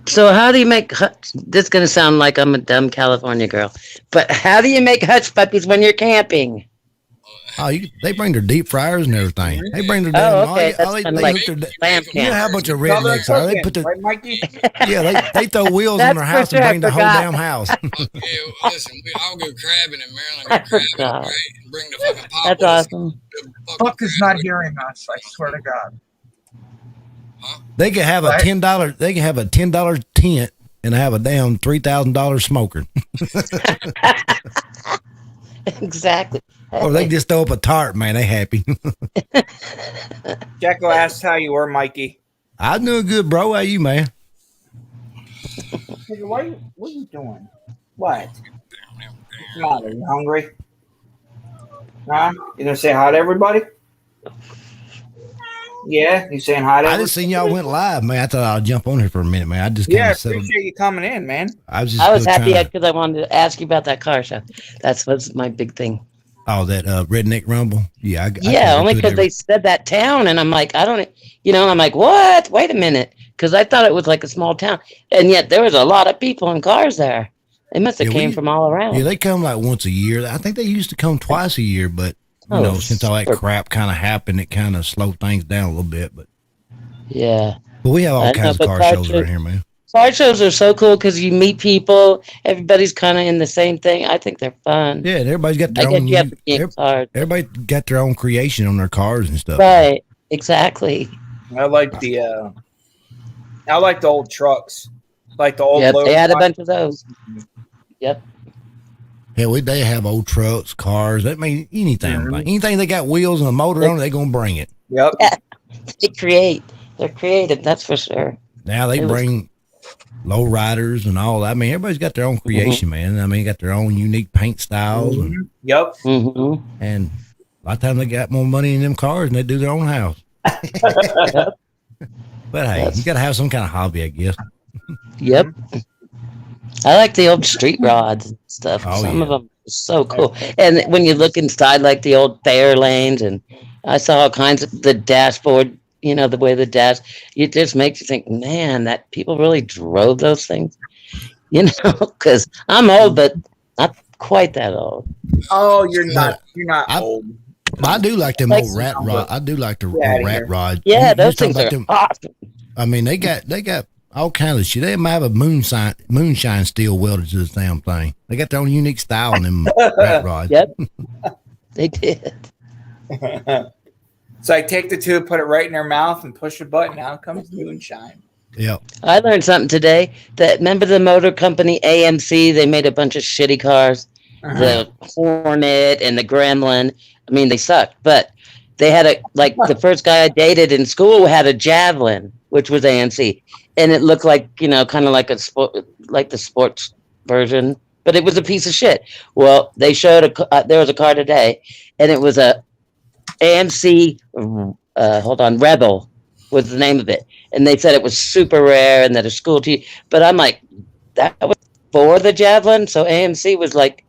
B: So how do you make this is going to sound like I'm a dumb California girl, but how do you make hush puppies when you're camping?
G: Oh, they bring their deep fryers and everything. They bring their
B: damn. Oh, okay.
G: You know how much of rednecks are. They put they throw wheels on their house and bring the whole damn house.
C: Listen, I'll go crabbing in Maryland. Right, and bring the fucking pop.
B: That's awesome.
D: Buck is not hearing us. I swear to God.
C: Huh?
G: They can have a $10. They can have a $10 tent and have a damn $3,000 smoker.
B: Exactly.
G: Or they just throw up a tarp, man. They happy.
A: Jacko asked how you were, Mikey.
G: I'm doing good, bro. How you, man?
A: What are you doing? What? Are you hungry? Huh? You gonna say hi to everybody? Yeah, you saying hi to everybody?
G: I just seen y'all went live, man. I thought I'd jump on here for a minute, man. I just
A: appreciate you coming in, man.
B: I was happy because I wanted to ask you about that car show. That's what's my big thing.
G: Oh, that redneck rumble. Yeah,
B: only because they said that town, and I'm like, I don't, I'm like, what? Wait a minute, because I thought it was like a small town, and yet there was a lot of people and cars there. They must have came from all around.
G: Yeah, they come like once a year. I think they used to come twice a year, but since all that crap kind of happened, it kind of slowed things down a little bit. But
B: yeah,
G: but we have all kinds of car shows around here, man.
B: Car shows are so cool because you meet people. Everybody's kind of in the same thing. I think they're fun.
G: Yeah, and everybody's got their own. Everybody got their own creation on their cars and stuff.
B: Right, exactly.
A: I like the old trucks, like the old.
B: Yeah, they had a bunch of those. Yep.
G: Yeah, they have old trucks, cars. That mean anything. Mm-hmm. Like anything they got wheels and a motor on it, they're gonna bring it.
A: Yep.
B: Yeah. They're creative. That's for sure.
G: Now they bring low riders and all that. I mean, everybody's got their own creation, man. I mean, got their own unique paint styles.
A: Mm-hmm.
G: And,
A: yep.
B: Mm-hmm.
G: And a lot of times they got more money in them cars and they do their own house. But hey, you got to have some kind of hobby, I guess.
B: Yep. I like the old street rods and stuff. Some of them are so cool. And when you look inside, like the old Fairlanes, and I saw all kinds of the dashboard you know, the way the dash, it just makes you think, man, that people really drove those things, you know, because I'm old, but not quite that old.
A: Oh, you're
G: But
A: not. You're not
G: I
A: old.
G: but I do like them
B: Like,
G: old rat rod. I do like the
A: Get
G: old
A: outta
G: rat
A: here.
G: rod.
B: yeah,
G: You was
B: those
G: talking
B: things
G: about
B: are
G: them.
B: awesome.
G: I mean, they got all kinds of shit. They might have a moonshine steel welded to the damn thing. They got their own unique style on them rat rods.
B: Yep, they did.
A: So I take the tube, put it right in their mouth, and push a button. Out comes moonshine.
G: Yep.
B: I learned something today. That remember the motor company AMC? They made a bunch of shitty cars,
A: Uh-huh.
B: the Hornet and the Gremlin. I mean, they sucked, but they had a like the first guy I dated in school had a Javelin, which was AMC, and it looked like kind of like a sport, like the sports version, but it was a piece of shit. Well, they showed there was a car today, and it was a AMC. Hold on, Rebel was the name of it, and they said it was super rare and that a school teacher. But I'm like, that was for the Javelin, so AMC was like,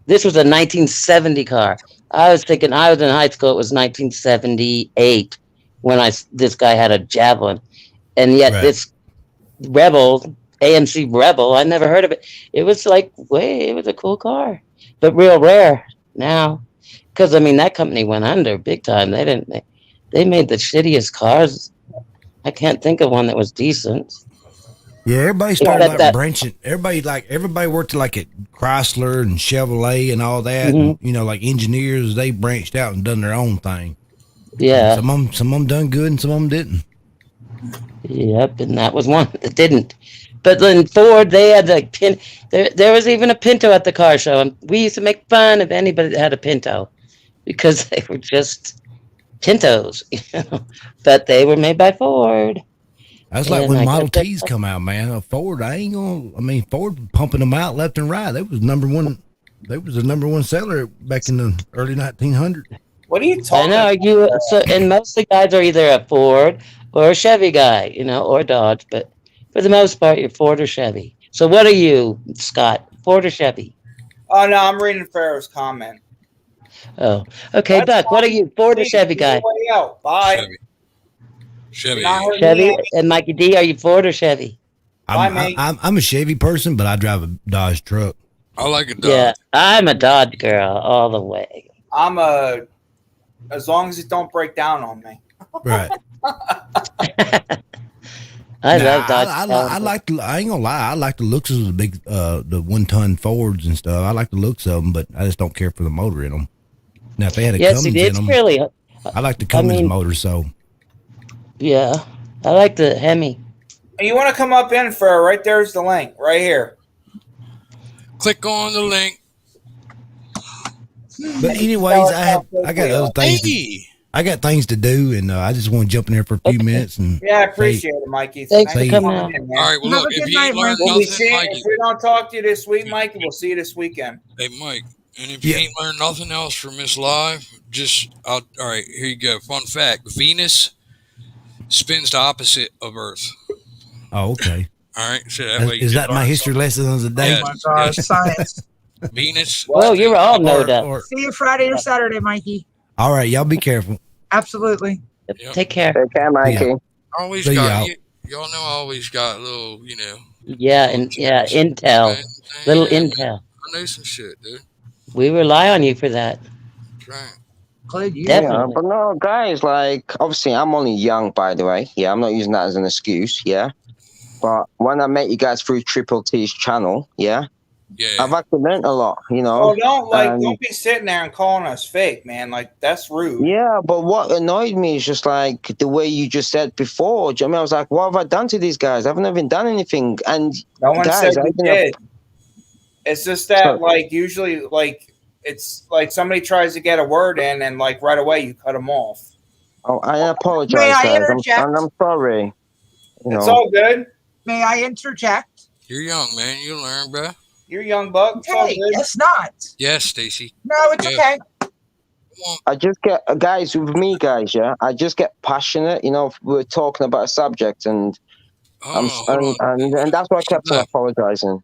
B: this was a 1970 car. I was thinking I was in high school. It was 1978 when this guy had a Javelin, and yet
G: Right.
B: this Rebel AMC Rebel, I never heard of it. It was like, it was a cool car, but real rare now. Because I mean, that company went under big time. They didn't. They made the shittiest cars. I can't think of one that was decent.
G: Yeah, everybody started
B: Except
G: like
B: that.
G: branching. Everybody worked like at Chrysler and Chevrolet and all that.
B: Mhm.
G: And, like engineers, they branched out and done their own thing.
B: Yeah.
G: Some of them done good, and some of them didn't.
B: Yep, and that was one that didn't. But then Ford, they had like There was even a Pinto at the car show, and we used to make fun of anybody that had a Pinto because they were just Pintos, But they were made by Ford.
G: That's like
B: And
G: when
B: I
G: Model
B: guess
G: T's come out, man. Ford, Ford pumping them out left and right. They was number one. They was the number one seller back in the early 1900s.
A: What are you
B: I
A: talking
B: know
A: about?
B: and most of the guys are either a Ford or a Chevy guy, or Dodge, but for the most part, you're Ford or Chevy. So what are you, Scott? Ford or Chevy?
A: Oh, no, I'm reading Pharaoh's comment.
B: Oh, okay,
A: That's
B: Buck. What are
A: fine.
B: you, Ford or
A: See,
B: Chevy
A: either
B: guy?
A: way out. Bye.
C: Chevy. Chevy.
A: Not hurting
B: Chevy
A: me.
B: and Mikey D. Are you Ford or Chevy?
A: Bye, mate.
G: I'm a Chevy person, but I drive a Dodge truck.
C: I like a Dodge.
B: Yeah, I'm a Dodge girl all the way.
A: As long as it don't break down on me.
G: Right.
B: I
G: Nah,
B: love Dodge.
G: I like the. I ain't gonna lie. I like the looks of the big, the 1-ton Fords and stuff. I like the looks of them, but I just don't care for the motor in them. Now, if they had a
B: Yes,
G: Cummins in
B: it's
G: them,
B: really.
G: I like the Cummins motor. So
B: Yeah, I like the Hemi.
A: You want to come up in, Pharaoh? Right there's the link. Right here.
C: Click on the link.
G: But anyways, I got other things.
C: Hey,
G: I got things to do, and I just want to jump in there for a few minutes. And
A: Yeah, I appreciate it, Mikey.
B: Thanks
G: for
B: coming
A: on
B: out.
A: in,
C: all
A: man.
C: right. Well,
D: Have
C: look,
D: a
C: if
D: good
C: you ain't
D: night,
C: learned
A: We'll be
C: nothing,
A: seeing,
C: Mikey.
A: if we don't talk to you this week, Mikey, we'll see you this weekend.
C: Hey, Mike. And if you
G: Yeah.
C: ain't learned nothing else from this live, all right, here you go. Fun fact: Venus spins the opposite of Earth.
G: oh, okay.
C: All right, so that way you
G: Is
C: can
G: that my
C: learn
G: history lesson of the day?
C: Yes.
D: Oh my gosh, science.
C: something. Venus.
B: Whoa, you're all knowed up.
D: See you Friday or Saturday, Mikey.
G: All right, y'all be careful.
D: Absolutely.
C: Yep.
B: Take care.
E: Take care, Mikey.
C: Always
G: See
C: got
G: y'all.
C: y'all know. I always got a little,
B: Yeah, and intel, little intel.
C: I know some shit, dude.
B: We rely on you for that.
C: That's right.
D: Good you.
B: Definitely.
E: Yeah, but no, guys, like, obviously, I'm only young, by the way. Yeah, I'm not using that as an excuse, yeah. But when I met you guys through Triple T's channel, yeah,
C: Yeah.
E: I've actually learned a lot,
A: Oh, don't
E: and-
A: be sitting there and calling us fake, man. Like that's rude.
E: Yeah, but what annoyed me is just like the way you just said before. Do you know what I mean? I was like, what have I done to these guys? I haven't even done anything. And
A: No one
E: guys,
A: said you did. It's just that,
E: So-
A: like, usually, like, it's like somebody tries to get a word in, and like right away you cut them off.
E: oh, I apologize,
D: May I
E: guys.
D: interject?
E: I'm sorry. You
A: It's
E: know.
A: all good.
D: May I interject?
C: You're young, man. You learn, bruh.
A: You're young, buck. It's all
D: Hey,
A: good.
D: it's not.
C: Yes, Stacy.
D: No, it's
C: Yeah.
D: okay.
C: Come on.
E: I just get guys with me, guys. Yeah, I just get passionate. If we're talking about a subject, and
C: Hold on.
E: and that's why I kept on apologizing.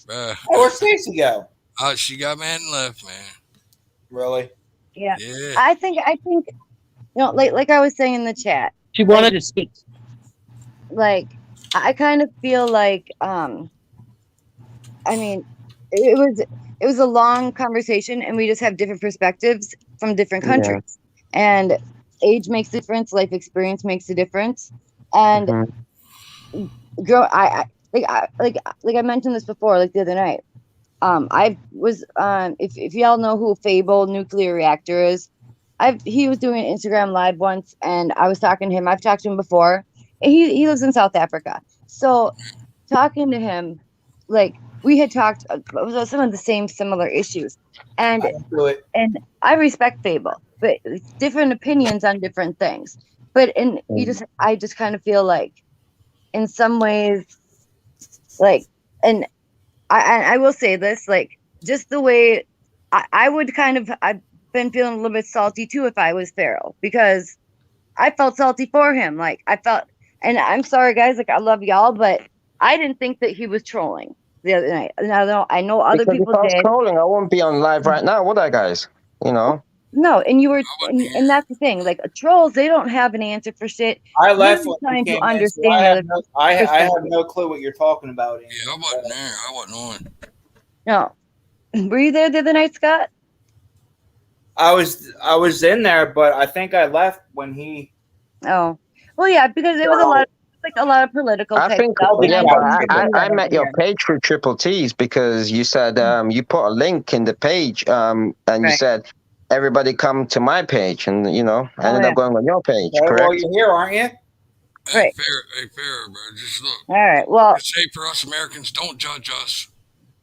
C: Bruh.
A: Hey, where'd Stacy go?
C: Oh, she got mad and left, man.
A: Really?
F: Yeah.
C: Yeah.
F: I think like I was saying in the chat,
B: She wanted to speak.
H: like I kind of feel like I mean it was a long conversation and we just have different perspectives from different
B: Yeah.
H: countries. And age makes a difference, life experience makes a difference. And
B: Mhm.
H: like I mentioned this before, like the other night. I was if y'all know who Fable Nuclear Reactor is, he was doing an Instagram live once, and I was talking to him. I've talked to him before. He lives in South Africa, so talking to him, like we had talked about some of the same similar issues, and
A: I can do it.
H: I respect Fable, but it's different opinions on different things. But I just kind of feel like, in some ways, like, and I will say this, like, just the way I would kind of, I've been feeling a little bit salty too if I was Pharaoh, because I felt salty for him. Like, I felt, and I'm sorry, guys, like, I love y'all, but I didn't think that he was trolling the other night. And I know other
I: Because if
H: people
I: I was
H: did.
I: trolling, I wouldn't be on live right now, would I, guys? You know?
H: No, and you were,
C: I wasn't here.
H: and that's the thing. Like, trolls, they don't have an answer for shit.
A: I
H: You're
A: left
H: just
A: when you
H: trying to
A: came in, so
H: understand
A: I
H: the
A: have
H: other
A: no, I have
H: perspective.
A: no clue what you're talking about.
C: Yeah, I wasn't there. I wasn't on.
H: No. Were you there the other night, Scott?
A: I was in there, but I think I left when he.
H: Oh, well, yeah, because it was a lot of political
I: I
H: type
I: think,
H: stuff. And
I: yeah,
H: I
I: but
H: know you do
I: I
H: that
I: met
H: over
I: your
H: here.
I: page through Triple T's because you said you put a link in the page and you
H: Right.
I: said everybody come to my page, and I ended
H: yeah.
I: up going on your page,
A: Okay, well,
I: correct?
A: you're here, aren't you?
H: Right.
C: Hey, fair, bro. Just look.
H: All right. Well,
C: Just say for us Americans, don't judge us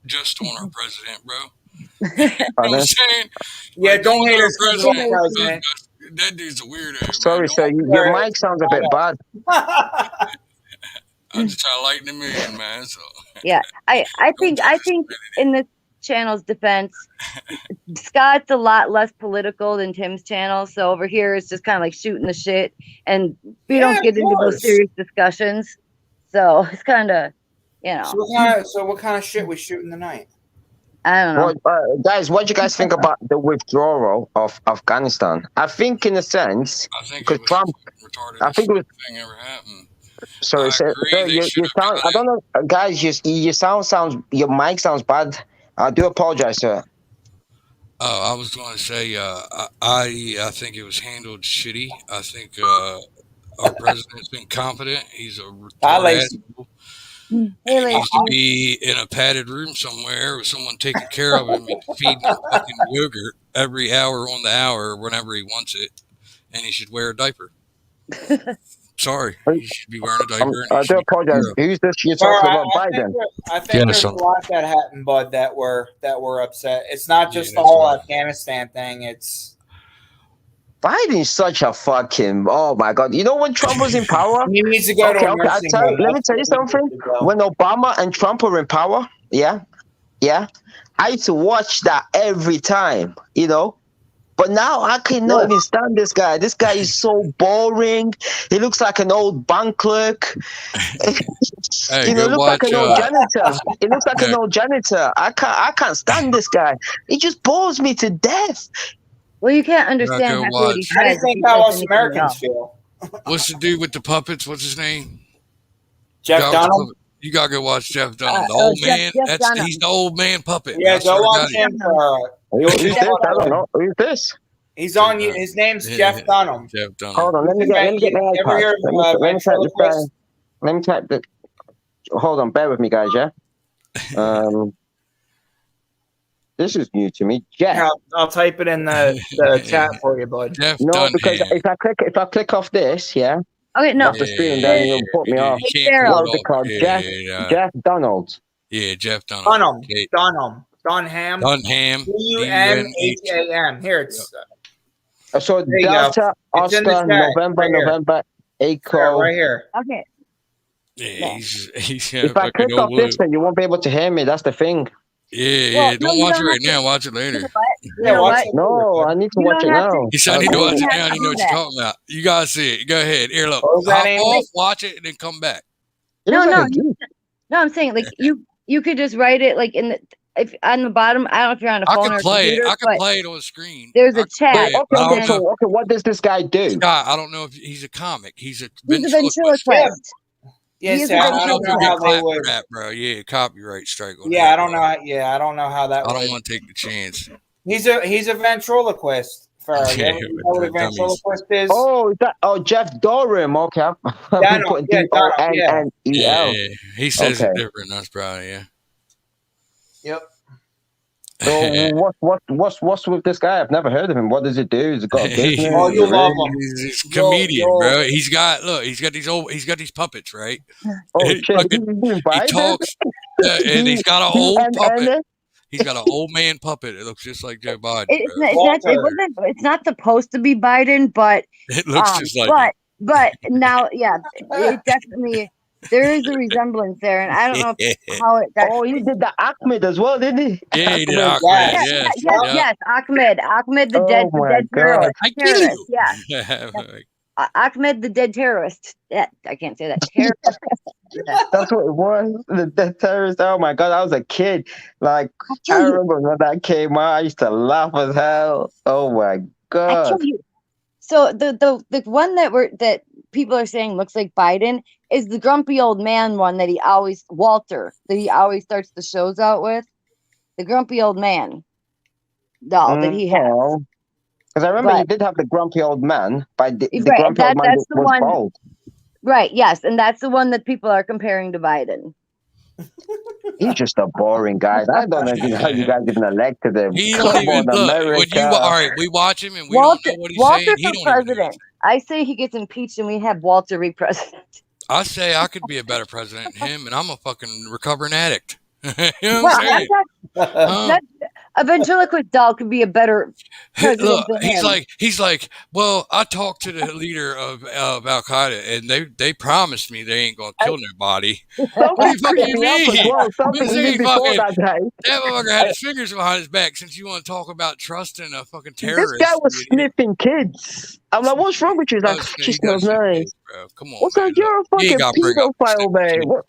C: just on our president, bro. You know what I'm
I: Pardon?
C: saying?
A: Yeah,
C: Like,
A: don't
C: going
A: hate
C: to our
A: us because we're
C: president.
A: president.
C: That dude's a weirdo, man.
I: Sorry, sir,
C: Don't,
I: your mic sounds a bit bad.
C: I'm just trying to lighten the mood, man. So
H: yeah, I
C: don't
H: think in this channel's defense, Scott's a lot less political than Tim's channel. So over here, it's just kind of like shooting the shit, and we
A: Yeah,
H: don't get
A: of
H: into those
A: course.
H: serious discussions. So it's kind of,
A: So what kind of shit we shooting tonight?
H: I don't know.
I: Well, guys, what do you guys think about the withdrawal of Afghanistan? I think, in a sense,
C: I think
I: because
C: it was
I: Trump,
C: retarded.
I: I think it was.
C: Thing ever happened.
I: Sorry,
C: I
I: sir.
C: agree.
I: Sir,
C: They
I: you
C: should have
I: sound.
C: got
I: I
C: it.
I: don't know, guys. Your sounds. Your mic sounds bad. I do apologize, sir.
C: Oh, I was going to say, I think it was handled shitty. I think our president's been competent. He's a
A: Hi,
C: retarded
A: Lacey.
C: asshole.
H: Hey,
C: And he needs to
H: Lacey.
C: be in a padded room somewhere with someone taking care of him and feeding him fucking yogurt every hour on the hour whenever he wants it. And he should wear a diaper. Sorry, he should be wearing a diaper. And he
I: I
C: should
I: do
C: be taken
I: apologize.
C: care of.
I: Who's this? You're
A: Sir,
I: talking about
A: I think,
I: Biden.
A: I think
C: Yeah,
A: there's
C: so-
A: a lot that happened, Bud, that were upset. It's not
C: Yeah,
A: just the
C: that's
A: whole
C: right.
A: Afghanistan thing. It's
I: Biden's such a fucking. Oh my god! You know when Trump was in power?
A: he needs to go to
I: Okay,
A: a
I: okay.
A: nursing
I: Let
A: home.
I: me
A: That's
I: tell you
A: where he
I: something.
A: needs to go.
I: When Obama and Trump were in power, yeah, I used to watch that every time, But now I cannot even stand this guy. This guy is so boring. He looks like an old bank clerk.
C: Hey,
I: He
C: go
I: looks like
C: watch.
I: an old janitor. He looks like an
C: Yeah.
I: old janitor. I can't stand this guy. He just bores me to death.
H: Well, you can't
C: go
H: understand half of what he
C: watch.
A: How do you
H: says.
A: think how us Americans feel?
C: What's the dude with the puppets? What's his name?
A: Jeff
C: Guy with the
A: Dunham?
C: puppet- You gotta go watch Jeff Dunham, the old man.
H: Jeff Dunham.
C: He's the old man puppet.
A: Yeah,
C: I
A: go
C: swear to
A: watch
C: God,
A: him.
I: Who's this? I don't know. Who's this?
A: He's on you. His name's Jeff Dunham.
C: Jeff Dunham.
I: Hold on. Let me get my
A: You ever
I: iPad.
A: hear of,
I: Let me type this guy.
A: ventriloquist?
I: Let me type the. Hold on. Bear with me, guys. Yeah. This is new to me. Jeff.
A: Here, I'll type it in the chat for you, bud.
C: Jeff
I: No,
C: Dunham.
I: because if I click off this, yeah,
H: Okay, no.
I: off the screen, then you'll put me off.
C: You can't
H: Pharaoh.
C: pull
I: What's it
C: it
I: called?
C: off.
I: Jeff Donald.
C: Yeah, Jeff Dunham.
A: Dunham.
C: Okay.
A: Dunham. Dunham.
C: Dunham.
A: Dunham. Here it's
I: So
A: There you
I: Delta
A: go. It's in the
I: Oscar
A: chat,
I: November
A: right here.
I: November Echo.
A: right here.
H: Okay.
C: Yeah, he's
I: If I click off this, then you won't be able to hear me. That's the thing.
C: Yeah,
H: Well, no,
C: don't
H: you
C: watch
H: don't
C: it right
H: have to-
C: now. Watch it later.
H: You know what?
I: No, I need to
H: You
I: watch it
H: don't have
I: now.
C: He said I need to
H: You
C: watch it
H: have
C: now.
H: to
C: You know
H: do
C: what you're
H: that.
C: talking about. You gotta see it. Go ahead. Here, look.
A: What was that
C: Hop
A: name?
C: off, watch it, and then come back.
I: It
H: No,
I: looks
H: no,
I: like a geek.
H: No, I'm saying like you could just write it like in the if on the bottom, I don't know if you're on a
C: I
H: phone
C: can
H: or a
C: play it.
H: computer,
C: I can
H: but
C: play it on the screen.
H: there's
C: I
H: a
C: can play
H: chat.
C: it,
I: Okay,
C: but I
I: okay.
C: don't know.
I: So, okay, what does this guy do?
C: Scott, I don't know if he's a comic. He's a
H: He's a
C: ventriloquist.
H: ventriloquist.
A: Yeah,
H: He is
A: see,
H: a
C: I
A: I
C: don't know if
A: don't
C: you
A: know
C: get
A: how they
C: clapped for
A: would.
C: that, bro. Yeah, copyright strike on
A: Yeah,
C: that.
A: I don't know. Yeah, I don't know how that
C: I don't
A: would.
C: want to take the chance.
A: He's a ventriloquist. For you,
C: Yeah,
A: you know what a
C: dummies.
A: ventriloquist is?
I: Oh, is that? Oh, Jeff Dorham. Okay,
A: Yeah, I
I: I'm
A: know.
I: putting
A: Yeah, Donald. Yeah.
C: Yeah,
I: DONNEL.
C: he says it
I: Okay.
C: different. That's probably yeah.
A: Yep.
I: So what's with this guy? I've never heard of him. What does he do? Has he got a business?
A: Oh, you'll love him.
C: He's a
A: You'll-
C: comedian,
A: you'll-
C: bro. He's got these puppets, right?
I: Oh
C: He
I: shit!
C: fucking-
I: He's doing
C: he
I: Biden?
C: talks, and he's got an old puppet.
I: DNN?
C: He's got an old man puppet. It looks just like Joe Biden.
H: It's
C: Bro.
H: not, it's not supposed to be Biden, but
C: It looks just like
H: but now, yeah, it definitely there is a resemblance there, and I don't know
C: it.
H: how it. That's,
I: Oh, he did the Ahmed as well, didn't he?
C: Yeah, he did
I: Ahmed.
C: Aquaman.
A: Yes.
C: Yes.
H: Ahmed the
I: Oh
H: dead
I: my God.
C: I kill
H: terrorist.
C: you.
H: Yeah, Ahmed the dead terrorist. Yeah, I can't say that. Terrorist. Yeah.
I: That's what it was. The terrorist. Oh my God, I was a kid. Like
H: I
I: I
H: kill you.
I: remember when that came out. I used to laugh as hell. Oh my
H: I
I: God.
H: kill you. So the one that people are saying looks like Biden is the grumpy old man one that he always starts the shows out with. The grumpy old man doll that he has.
I: Because I remember he
H: But-
I: did have the grumpy old man, but the
H: Right,
I: grumpy old man
H: that's the
I: was
H: one-
I: bald.
H: Right, yes, and that's the one that people are comparing to Biden.
I: He's just a boring guy. I don't even know how you guys even elected him.
C: He
I: Come
C: don't even
I: on,
C: look.
I: America.
C: When you all right, we watch him and we
H: Walter,
C: don't know what he's
H: Walter
C: saying. He
H: for
C: don't even know what he's
H: president. I say he gets impeached and we have Walter be president.
C: I say I could be a better president than him, and I'm a fucking recovering addict. You know what
H: Well,
C: I'm saying? Huh?
H: a ventriloquist doll could be a better president
C: Look,
H: than
C: he's
H: him.
C: like, well, I talked to the leader of Al Qaeda, and they promised me they ain't gonna kill nobody. What do you fucking mean?
I: Something
C: This
I: even
C: ain't
I: before
C: fucking-
I: that guy.
C: That motherfucker had his fingers behind his back. Since you want to talk about trusting a fucking
I: This
C: terrorist,
I: guy was
C: you idiot.
I: sniffing kids. I'm like, what's wrong with you? He's like,
C: He
I: she
C: does
I: smells
C: shit,
I: nice.
C: bro. Come on,
I: What's
C: man.
I: like, you're a
C: You ain't
I: fucking
C: gotta bring up
I: pedophile,
C: sniffing
I: man.
C: kids,
I: What?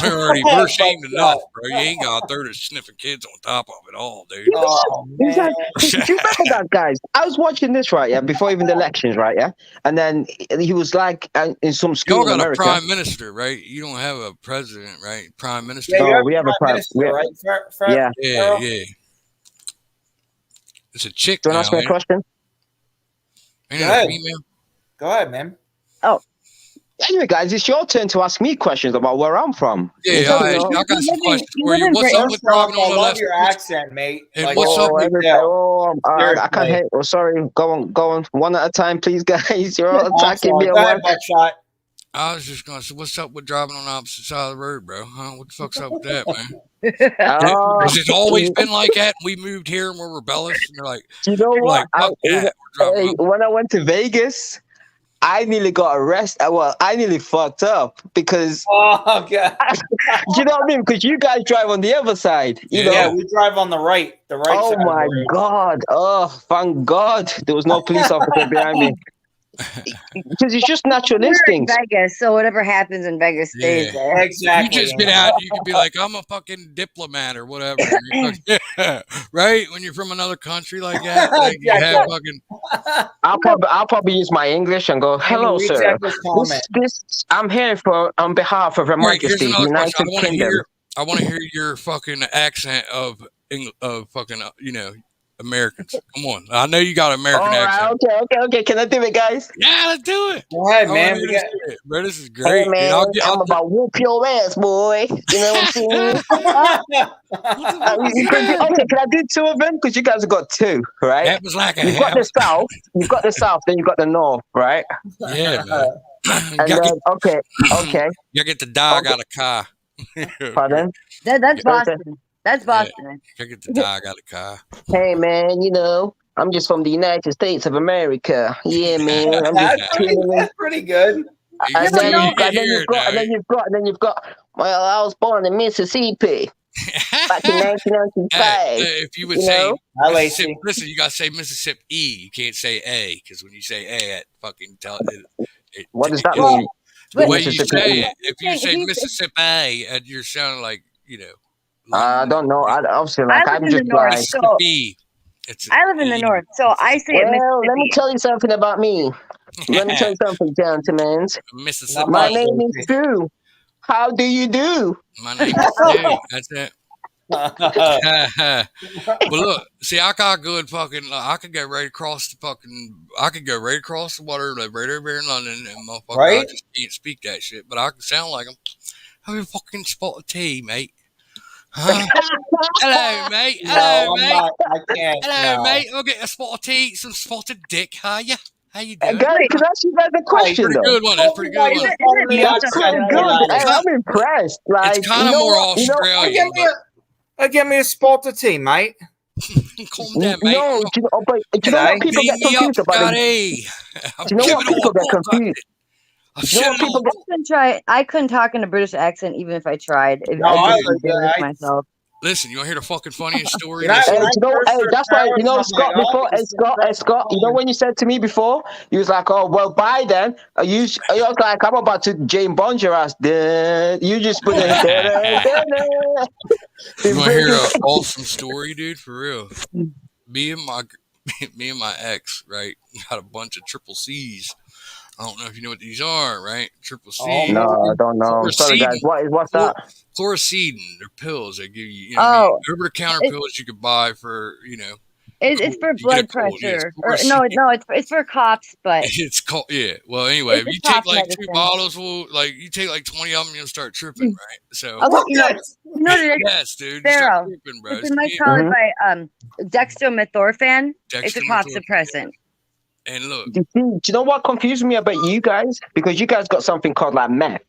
C: dude. We're shamed enough, bro. You ain't got to throw the sniffing kids on top of it all, dude.
A: Oh
I: He's
A: man.
I: like, do you remember that, guys? I was watching this, right, yeah, before even the elections, right, yeah? And then he was like in some school
C: Y'all
I: in
C: got a
I: America.
C: prime minister, right? You don't have a president, right? Prime minister.
A: Yeah,
I: No,
A: you have
I: we have a
A: prime
I: prime-
A: minister,
I: we have-
A: right?
I: Yeah.
C: Yeah, yeah. It's a chick
I: Do you
C: now,
I: want to ask me a
C: ain't it?
I: question?
C: Ain't
A: Go
C: it a
A: ahead.
C: female?
A: Go ahead, man.
I: Anyway, guys, it's your turn to ask me questions about where I'm from.
C: Yeah,
I: It's
C: all
I: like,
C: right.
I: you know,
C: I got some questions
H: you
C: for
H: live
C: you.
H: in
C: What's
H: Britain.
C: up with
A: First off,
C: driving
A: I
C: on the
A: love
C: left?
A: your accent, mate.
C: And
A: Like,
C: what's up
I: Oh,
C: with
A: every
I: everybody,
A: tell.
I: I can't
A: Seriously.
I: hate. Oh, sorry. Go on. One at a time, please, guys. You're all
A: I'm
I: attacking
A: sorry.
I: me at
A: Go ahead,
I: once.
A: Buckshot.
C: I was just gonna say, what's up with driving on the opposite side of the road, bro? Huh? What the fuck's up with that, man?
I: Oh,
C: Has it always been like that? We moved here and we're rebellious, and they're like,
I: you know
C: we're
I: what?
C: like, fuck that. We're driving on-
I: When I went to Vegas, I nearly got arrested. Well, I nearly fucked up because
A: Oh god.
I: you know what I mean? Because you guys drive on the other side, you know.
A: Yeah, we drive on the right. The right
I: Oh
A: side. of the
I: my
A: road.
I: God! Oh, thank God there was no police officer behind me. Because it's just natural
H: We're in
I: instincts.
H: Vegas, so whatever happens in Vegas stays
C: Yeah.
H: there.
C: You
A: Exactly.
C: just get out. You could be like, I'm a fucking diplomat or whatever. Right? When you're from another country like that, like you have fucking.
I: I'll probably use my English and go, "Hello,
A: Read
I: sir.
A: Jacko's comment.
I: This I'm here on behalf of Her
C: All right, here's
I: Majesty, the
C: another
I: United
C: question.
I: Kingdom."
C: I want to hear your fucking accent of fucking Americans. Come on, I know you got an American
I: All right,
C: accent.
I: okay. Can I do it, guys?
C: Yeah, let's do it.
A: Go ahead,
C: I wanna
A: man.
C: hear
A: We
C: this
A: got-
C: shit. Bro, this is great.
I: Hey
C: dude.
I: man,
C: I'll
I: I'm about whoop your ass, boy. You know what I'm saying? Okay, can I do two of them? Because you guys have got two, right?
C: That was like a
I: You've got the
C: house.
I: south, then you've got the north, right?
C: Yeah, man.
I: And
C: gotta,
I: then okay,
C: gotta get the dog out of car.
I: pardon.
H: That's Boston. That's Boston.
C: Gotta get the dog out of car.
I: Hey man, I'm just from the United States of America. Yeah, man. I'm just chilling.
A: That's pretty good.
I: And
C: You
I: then
C: hear
I: you've got. Well, I was born in Mississippi back in 1995.
C: if you would
I: you
C: say
I: know?
A: Hi,
C: Mississippi,
A: Lacey.
C: listen, you gotta say Mississippi E. You can't say A because when you say A, it fucking tell it.
I: What does that
C: it-
I: mean?
C: The way you
I: Mississippi
C: say
I: E.
C: it, if you say
H: He-
C: Mississippi, and you're sounding like
I: I don't know. I obviously
H: I
I: like
H: live
I: I'm
H: in the
I: just
H: north,
I: like.
H: so
C: Mississippi. It's
H: I live in the north, so I say it
I: Well, let me
H: Mississippi.
I: tell you something about me. Let me tell you something, gentlemen.
A: Not
I: My
A: much.
C: Mississippi.
I: name is Drew. How do you do?
C: My name is Stu. That's it. Well, look, see, I got good fucking. I could go right across the fucking. I could go right across the water, like right over here in London, and motherfucker, I
A: Right?
C: just can't speak that shit, but I can sound like them. Have a fucking spot of tea, mate. Huh? Hello, mate.
A: No,
C: Hello,
A: I'm
C: mate.
A: not. I can't.
C: Hello,
A: No.
C: mate. I'll get a spot of tea, some spotted dick. How ya? How you doing?
I: Guys,
H: Wait,
I: can I ask you guys a
A: Hey,
I: question
C: Pretty
I: though?
C: good one. That's pretty good
A: Is
C: one.
H: is it me or
I: That's
H: something?
I: pretty good. Hey,
C: It's not.
I: I'm impressed.
C: It's
I: Like,
C: kind
I: you
C: of
I: know
C: more
I: what? You know,
C: Australian,
A: give me a spot of tea, mate.
C: but calm down, mate. I'm
I: no,
C: not.
I: do you know, but do you know what
A: G'day.
I: people
C: Beat
I: get
C: me up,
I: confused about? Do
C: Scotty. I've
I: you know
C: given
I: what
C: all
I: people
C: I've
I: get
C: got.
I: confused?
C: I've
I: You know
C: said
I: what
C: it all.
I: people get?
H: I couldn't talk in a British accent even if I tried.
A: No,
H: I'd
A: I
H: just
A: like
H: embarrass
A: I,
H: myself.
C: Listen, you want to hear the fucking funniest story?
A: when I
C: Listen,
A: when
I: Hey,
A: I
I: you know,
A: first
I: hey,
A: heard
I: that's why,
A: powers, I'm like,
I: Scott,
A: oh,
I: before,
A: he's
I: Scott, you know, when you said to me before, you was like, oh, well, Biden, I was like, I'm about to Jane Bond your ass. You just put it
C: you want to hear an awesome story, dude? For real. Me and my me and my ex, right, got a bunch of triple C's. I don't know if you know what these are, right? Triple
A: Oh
C: C.
I: No, I
A: man.
I: don't know. Sorry, guys.
C: Chlorocidin.
I: What's that?
C: Chlorocidin. They're pills they give you. You know what I mean?
H: Oh,
C: Over the counter
H: it,
C: pills you could buy for
H: it's
C: cold.
H: for
C: You get a
H: blood
C: cold. Yeah, it's
H: pressure. Or
C: chlorocidin.
H: no, it's for coughs, but
C: It's called, yeah. Well, anyway, if
H: it's a
C: you
H: cough
C: take like two
H: medicine.
C: bottles, like you take like 20 of them, you'll start tripping, right? So,
H: Okay,
A: What?
H: you know what it is,
C: yes, dude, you start
H: Pharaoh.
C: tripping, bro.
H: They
C: So
H: might
C: me
H: call it
I: Mm-hmm.
H: by dextromethorphan. It's a cough
C: dextromethorphan.
H: suppressant.
C: And look,
I: Do you know what confused me about you guys? Because you guys got something called like meth.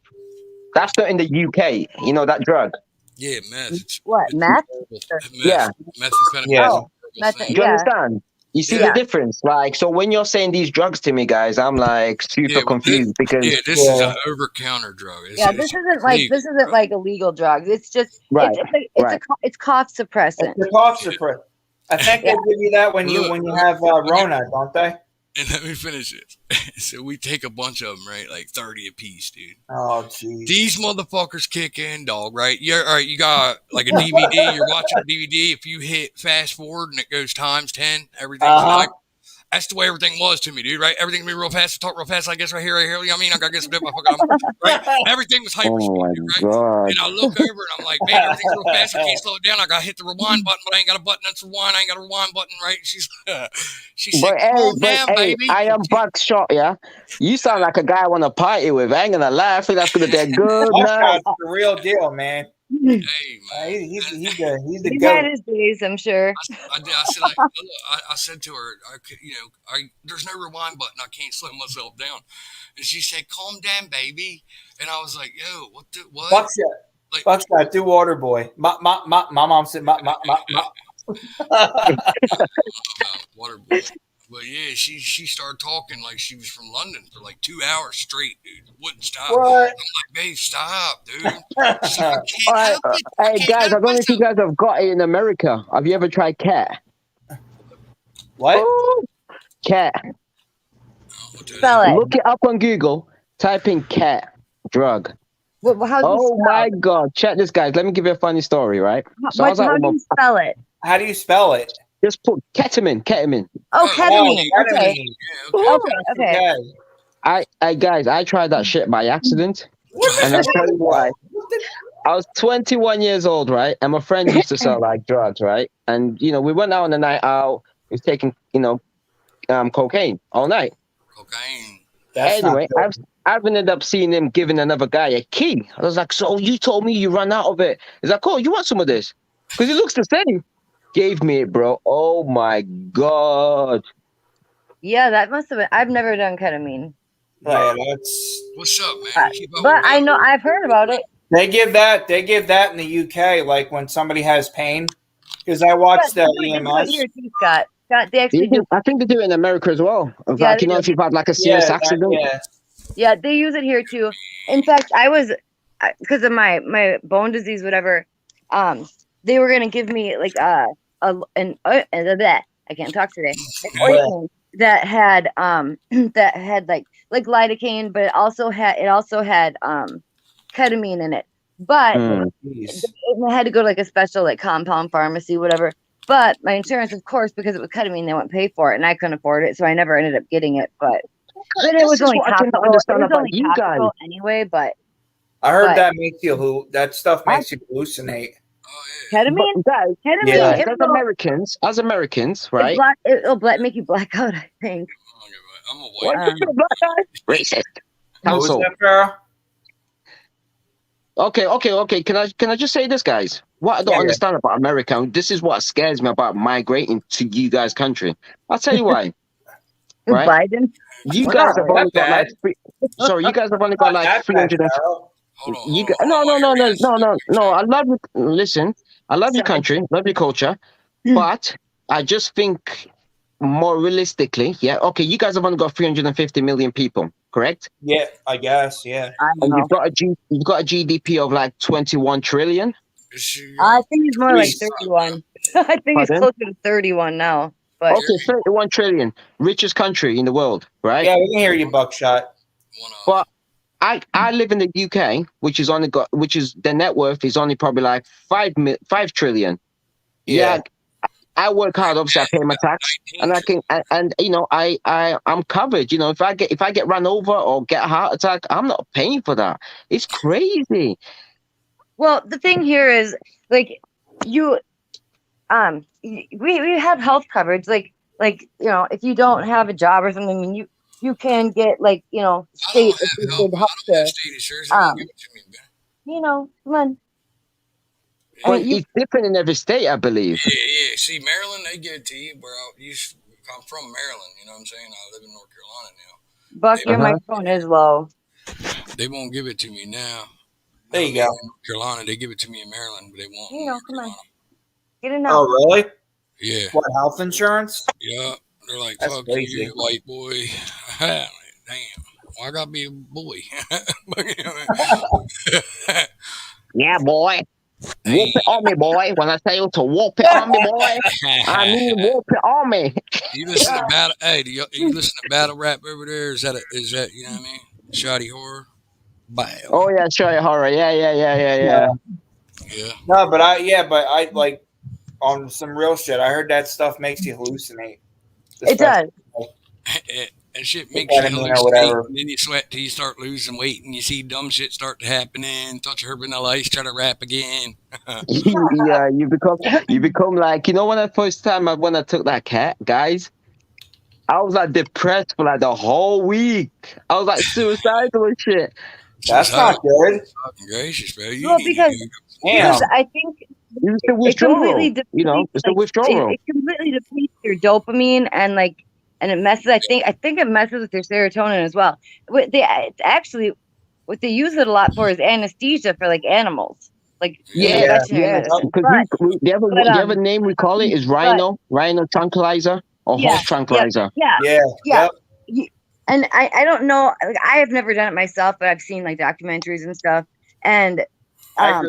I: That's not in the UK. You know that drug?
C: yeah, meth.
H: What,
C: It's
H: meth?
C: horrible.
H: Or-
I: Yeah.
C: Methamphetamine is
A: Yeah.
C: a
H: Oh,
C: horrible thing.
I: Do you
H: yeah,
I: understand? You see
C: Yeah,
I: the
H: yeah.
I: difference? Like, so when you're saying these drugs to me, guys, I'm like
C: yeah.
I: super
C: Well,
I: confused because,
C: this is
A: Yeah.
C: an over-counter drug.
H: Yeah,
C: It's legal.
H: this isn't like illegal drugs. It's just
I: right, right.
H: it's cough
A: It's
H: suppressant.
A: the cough
C: Yeah.
A: suppressor. I think
H: Yeah.
A: they give you that when
C: Look,
A: you have Rona, don't they?
C: and let me finish it. So we take a bunch of them, right? Like 30 a piece, dude.
A: Oh jeez.
C: These motherfuckers kick in, dog, right? You're all right, you got like a DVD, you're watching a DVD. If you hit fast forward and it goes times 10, everything's like that's the way everything was to me, dude, right? Everything be real fast, talk real fast, I guess right here, you know what I mean? I gotta get some right? Everything was hyper
I: Oh
C: speed,
I: my
C: dude, right?
I: God.
C: And I look over and I'm like, man, everything's real fast. I can't slow it down. I gotta hit the rewind button, but I ain't got a button that's rewind. I ain't got a rewind button, right? She said, calm down, baby.
I: I am Buckshot, yeah. You sound like a guy I want to party with. I ain't gonna lie. I think that's gonna be a good night.
A: Buckshot's the real deal, man.
C: Hey, man.
A: He's the
H: He's
A: goat.
H: had his days, I'm sure.
C: I said, I said to her, there's no rewind button. I can't slow myself down. And she said, calm down, baby. And I was like, yo, what?
A: Buckshot.
C: Like,
A: Buckshot, do water boy. My mom said my.
C: water boy. But yeah, she started talking like she was from London for like 2 hours straight, dude. Wouldn't stop.
A: What?
C: I'm like, babe, stop, dude. She's like, I can't
I: All right,
C: help it.
I: hey guys, I don't know if you guys have got it in America. Have you ever tried cat?
A: What?
I: Oh, cat.
H: Spell it.
I: Look it up on Google. Type in cat drug.
H: How do you
I: Oh
H: spell
I: my
H: it?
I: God! Check this, guys. Let me give you a funny story, right? So I was
H: How
I: like,
H: do you spell it?
A: How do you spell it?
I: just put ketamine.
H: Oh, ketamine. Okay.
A: ketamine.
H: Okay.
I: I guys, I tried that shit by accident,
A: What
I: and
A: the
I: I'll tell you why. I was 21 years old, right? And my friend used to sell like drugs, right? And we went out on a night out. He was taking, cocaine all night.
C: Cocaine.
A: That's
I: Anyway,
A: not good.
I: I've ended up seeing him giving another guy a key. I was like, so you told me you ran out of it. He's like, oh, you want some of this? Because it looks the same. Gave me it, bro. Oh my God.
H: Yeah, that must have been. I've never done ketamine,
A: Yeah, that's.
C: What's up, man? You keep up
H: but
C: with
H: I
C: that?
H: know I've heard about it.
A: They give that in the UK, like when somebody has pain. Because I watched
H: They
A: the
H: do it
A: EMS.
H: here too, Scott. Scott, they actually do.
I: I think they do it in America as well. In
H: Yeah,
I: fact,
H: they do.
I: if you've had like a
A: Yeah,
I: serious accident.
H: Yeah, they use it here too. In fact, I was because of my bone disease, whatever. They were gonna give me like I can't talk today. An ointment that had like lidocaine, but it also had ketamine in it. but
I: Mm.
A: Jeez.
H: I had to go to like a special like compound pharmacy, whatever. But my insurance, of course, because it was ketamine, they wouldn't pay for it, and I couldn't afford it, so I never ended up getting it. But it
I: This
H: was
I: is
H: only
I: what I cannot
H: topical. It
I: understand
H: was
I: about
H: only
I: you guys.
H: topical anyway. But
A: I heard
H: But-
A: that makes you that stuff
H: I-
A: makes you hallucinate.
C: Oh yeah.
H: ketamine,
I: But guys,
H: ketamine,
A: Yeah.
I: guys,
H: it will,
I: as Americans, right?
H: it'll make you black out. I think.
C: I'm a
I: Why
C: white.
I: you a black guy? Racist.
A: What was
I: Cancel.
A: that, Farrell?
I: Okay. Can I just say this, guys? What I don't
A: Yeah.
I: understand about America, and this is what scares me about migrating to you guys' country. I'll tell you why. Right?
H: Biden.
I: You
A: We're
I: guys
A: not
I: have only
A: that
I: got like
A: bad.
I: sorry, you guys have only got
A: Not
I: like
A: that bad,
I: 300.
A: Farrell.
C: Hold on.
I: You
C: hold
I: got,
C: on, hold on,
I: no.
C: Arias.
I: I love you. Listen, I love your country, love your culture, but I just think more realistically, yeah. Okay, you guys have only got 350 million people, correct?
A: Yeah, I guess. Yeah.
H: I don't
I: And
H: know.
I: you've got a GDP of like 21 trillion.
H: I think he's more like
A: Jeez.
H: 31. I think he's
I: Pardon?
H: closer to 31 now. But
I: Okay, 31 trillion, richest country in the world, right?
A: Yeah, we can hear you, Buckshot.
I: But I live in the UK, which is the net worth is only probably like 5 trillion. Yeah. I work hard. Obviously, I pay my tax, and I can, and you know, I'm covered. You know, if I get run over or get a heart attack, I'm not paying for that. It's crazy.
H: well, the thing here is like you we have health coverage like you know, if you don't have a job or something, I mean, you can get like, you know, state assisted health care.
C: State insurance. They won't give it to me, man.
H: You know, come on.
I: But it's different in every state, I believe.
C: Yeah. See, Maryland, they give it to you. I'm from Maryland. You know what I'm saying? I live in North Carolina now.
H: Buck, your microphone is low.
C: They won't give it to me now.
A: There you go.
C: In North Carolina, they give it to me in Maryland, but they won't.
H: You know, come on. Get it now.
A: Oh, really?
C: Yeah.
A: What, health insurance?
C: Yeah. They're like,
A: That's
C: fuck
A: crazy.
C: you, white boy. Damn. Well, I gotta be a boy.
I: Yeah, boy. Whoop it on me, boy. When I say to whoop it on me, boy, I mean whoop it on me.
C: You listen to battle? Hey, you listen to battle rap over there? Is that you know what I mean? Shoddy horror. Bam.
I: Oh yeah, sure, horror. Yeah.
C: Yeah.
A: No, but I like on some real shit. I heard that stuff makes you hallucinate.
H: It does.
C: That shit makes you
A: Ketamine or
C: hallucinate,
A: whatever.
C: and then you sweat till you start losing weight, and you see dumb shit start to happen. And thought you heard vanilla ice, try to rap again.
I: Yeah, you become like, you know, when I took that cat, guys, I was like depressed for like the whole week. I was like suicidal and shit.
A: That's not good.
C: Fucking gracious, bro.
H: Well, because I think
I: it's the
H: it
I: withdrawal.
H: completely depletes,
I: You know, it's the
H: like,
I: withdrawal.
H: it completely depletes your dopamine and it messes. I think it messes with your serotonin as well. It's actually what they use it a lot for is anesthesia for like animals, like veterinary medicine.
I: Because the other name we call it is rhino tranquilizer or horse tranquilizer.
H: Yeah. And I don't know, like, I have never done it myself, but I've seen like documentaries and stuff, and I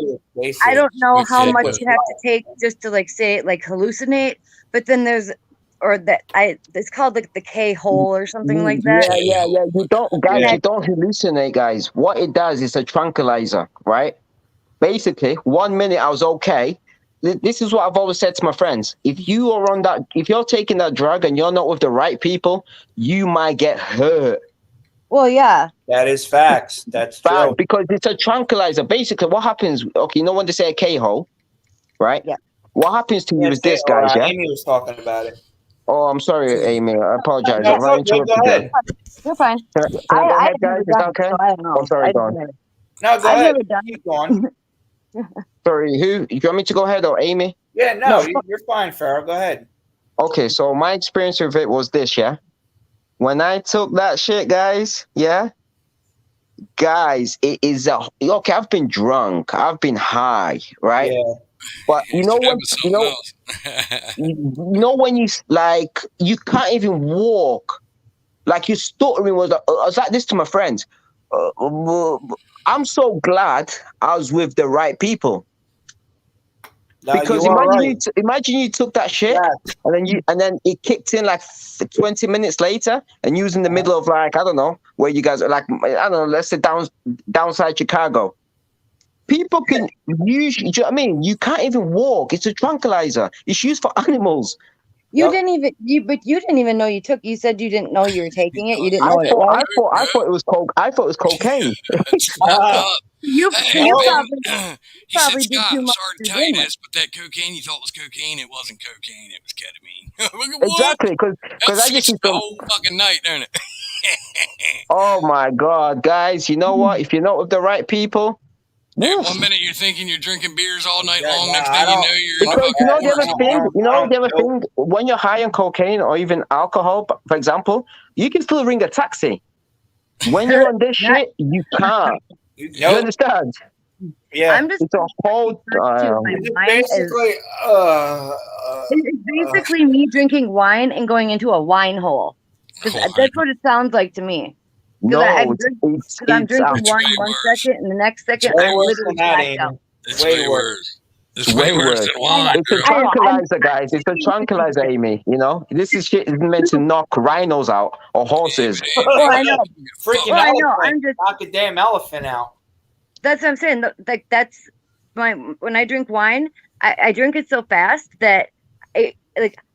H: don't know how much you have to take just to like say like hallucinate, but then there's it's called like the K-hole or something like that.
I: Yeah. You don't hallucinate, guys. What it does is a tranquilizer, right? Basically, 1 minute I was okay. This is what I've always said to my friends. If you're taking that drug and you're not with the right people, you might get hurt.
H: Well, yeah.
A: That is facts. That's true.
I: Because it's a tranquilizer. Basically, what happens, okay, you know when they say a K-hole, right?
H: Yeah.
I: What happens to you is this, guys, yeah?
A: Amy was talking about it.
I: Oh, I'm sorry, Amy. I apologize.
H: Yeah,
I: I interrupted
A: go ahead.
H: You're fine.
I: Can I go ahead, guys? Is that okay?
H: So I don't know.
I: Oh, sorry, go on.
A: No, go
H: I've
A: ahead.
H: never done
A: Keep going.
I: Sorry, who? You want me to go ahead or Amy?
A: Yeah, no. You're fine, Farrell. Go ahead.
I: Okay, so my experience with it was this, yeah? When I took that shit, guys, yeah? Guys, it is okay, I've been drunk. I've been high, right?
A: Yeah.
I: But you know what? When you like, you can't even walk. Like you stuttering I was like this to my friends. I'm so glad I was with the right people. Because imagine you took that shit and then it kicked in like 20 minutes later and you was in the middle of like, I don't know, where you guys are like, I don't know, let's say downside Chicago. People can use. Do you know what I mean? You can't even walk. It's a tranquilizer. It's used for animals.
H: You
A: Yep.
H: didn't even but you didn't even know you took. You said you didn't know you were taking it. You didn't
I: I
H: know what it
I: thought,
H: was.
I: I thought it was coke. I thought it was cocaine.
C: That's fucked up.
H: You
C: Hey,
H: you
A: No.
H: probably
C: he said,
H: probably did
C: Scott,
H: too
C: I'm
H: much
C: sorry to
H: to
C: tell you
H: begin with.
C: this, but that cocaine you thought was cocaine, it wasn't cocaine, it was ketamine. What?
I: Exactly, because
C: That
I: I just
C: switched
I: used
C: the
I: to.
C: whole fucking night, don't it?
I: Oh my god, guys! You know what? If you're not with the right people,
C: Dude,
I: woof.
C: one minute you're thinking you're drinking beers all night
A: Yeah,
C: long,
A: no,
C: next
A: I
C: thing you
A: don't.
C: know, you're in a
A: Fuck
I: Because
C: fucking
I: you know
A: that.
I: the other
C: orgy.
A: No,
I: thing,
A: I don't. Nope.
I: when you're high on cocaine or even alcohol, for example, you can still ring a taxi. When you're on this
H: Not,
I: shit, you can't. Do you
A: Nope.
I: understand?
A: Yeah.
H: I'm just
I: It's a whole.
H: to my
A: It's just
H: wine is
A: basically.
H: it's basically me drinking wine and going into a wine hole. Because
C: Wine.
H: that's what it sounds like to me. Because
I: No,
H: I'm drinking
C: It's
H: wine
C: way
H: one
C: worse.
H: second and the next second
A: Way
H: I'm
A: worse than
H: literally
A: that,
H: blacked out.
A: Amy.
C: It's
A: Way
C: way
A: worse.
C: worse. It's
I: It's
C: way
I: way
C: worse
I: worse.
C: than wine,
I: It's a
C: girl.
H: I know.
I: tranquilizer, guys. It's a tranquilizer, Amy. You know, this is shit is meant to knock rhinos out or horses.
C: Amy,
H: Well, I
C: what
H: know.
C: the
A: Freaking
C: fuck?
H: Well, I know.
A: elephant.
H: I'm just
A: Knock a damn elephant out.
H: that's what I'm saying. Like that's my when I drink wine, I drink it so fast that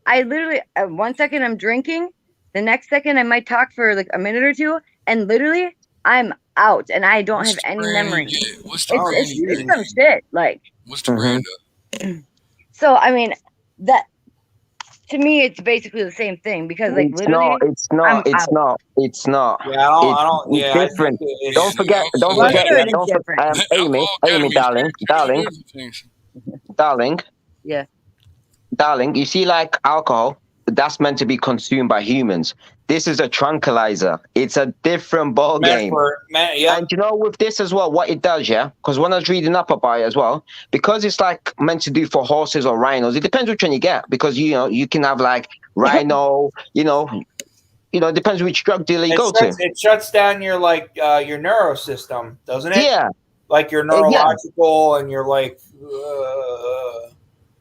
H: I literally 1 second I'm drinking, the next second I might talk for like a minute or two, and literally I'm out and I don't
C: What's
H: have
C: the
H: any
C: brand you
H: memory.
C: get? What's the
H: It's
A: Oh,
C: brand
H: it's
C: you
H: it's
A: jeez.
H: some
C: get?
H: shit. Like
C: What's the
I: Hmm
C: brand of?
H: so, I mean that to me it's basically the same thing because like
I: It's not.
H: literally
I: It's not.
H: I'm
I: It's
H: out.
I: not. It's not.
A: Yeah, I don't.
I: It's,
A: I don't.
I: it's
A: Yeah, I think
I: different.
A: it's.
I: Don't
C: Yeah,
I: forget. Don't
C: alcohol
H: Well,
I: forget.
H: sure
I: Yeah.
H: it is
C: ketamine.
I: Don't.
H: different.
I: Amy.
C: Alcohol
I: Amy,
C: ketamine is
I: darling,
C: two
I: darling,
C: different things.
I: darling,
H: Yeah.
I: darling. You see, like alcohol, that's meant to be consumed by humans. This is a tranquilizer. It's a different ball
A: Meant
I: game.
A: for. Yep.
I: And you know, with this as well, what it does, yeah, because when I was reading up about it as well, because it's like meant to do for horses or rhinos, it depends which one you get. Because you know, you can have like rhino, it depends which drug dealer you go to.
A: It shuts down your your neuro system, doesn't it?
I: Yeah,
A: Like your
I: yeah,
A: neurological and your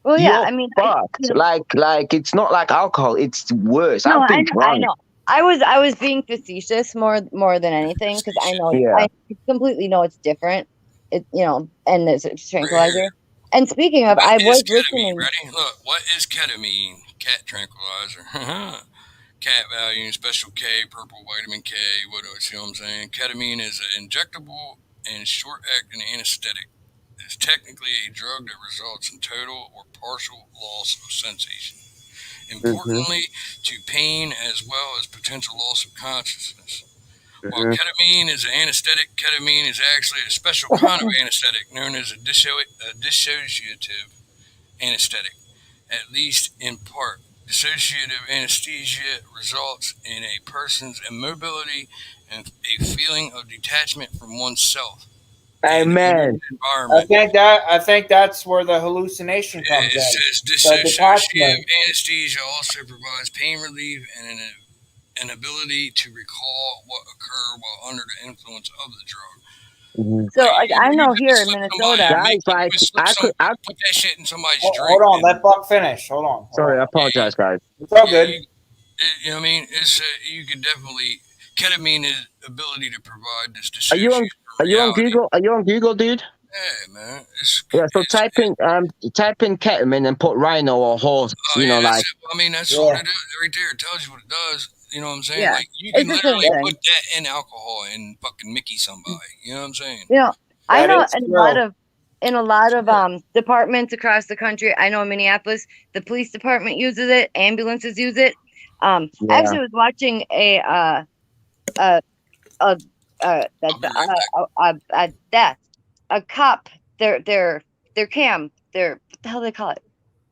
H: Well, yeah.
I: you're
H: I mean,
I: fucked. Like it's not like alcohol. It's worse.
H: no,
I: I've been
H: I
I: drunk.
H: know. I was being facetious more than anything because
I: Yeah.
H: I completely know it's different. And it's a tranquilizer. And speaking of,
C: What
H: I
C: is
H: was
C: ketamine?
H: listening.
C: Ready? Look, what is ketamine? Cat tranquilizer. Cat value, special K, purple vitamin K. What do I see? What I'm saying? Ketamine is an injectable and short-acting anesthetic. It's technically a drug that results in total or partial loss of sensation.
I: Hmm
C: Importantly, to pain as well as potential loss of consciousness. While
I: hmm
C: ketamine is an anesthetic, ketamine is actually a special kind of anesthetic known as a dissociative anesthetic, at least in part. Dissociative anesthesia results in a person's immobility and a feeling of detachment from oneself and
I: Amen.
C: environment.
A: I think that's where the hallucination comes
C: It
A: in.
C: says
A: The detachment.
C: dissociative anesthesia also provides pain relief and an ability to recall what occurred while under the influence of the drug.
I: Mhm.
H: So
C: Like
H: like, I
C: you
H: know
C: could
H: here in
C: slip somebody,
H: Minnesota.
I: Guys,
C: you
I: like
C: could slip some,
I: I
C: put that shit in somebody's
A: Hold
C: drink,
A: on, let
C: and
A: Buck finish. Hold on, hold
I: sorry, I
A: on.
I: apologize, guys.
A: It's all
C: yeah,
A: good.
C: you know what I mean. It's you could definitely ketamine is ability to provide this
I: Are you on
C: dissociative
I: are
C: from
I: you on
C: reality.
I: Google? Are you on Google, dude?
C: Yeah, man.
I: Yeah, so
C: It's
I: type in ketamine and put rhino or horse,
C: oh yeah, that's
I: like
C: it. I mean, that's all
A: Yeah.
C: it is right there. It tells you what it does. You know what I'm saying?
H: Yeah,
C: Like you
H: it's
C: can
H: the same
C: literally
H: thing.
C: put that in alcohol and fucking Mickey somebody. You know what I'm saying?
H: You know, I
A: That
H: know
A: is true.
H: in a lot of departments across the country. I know in Minneapolis, the police department uses it, ambulances use it. I
I: yeah.
H: actually was watching a a
C: I'll
H: that's
C: be right back.
H: a death, a cop. Their cam. Their what the hell do they call it?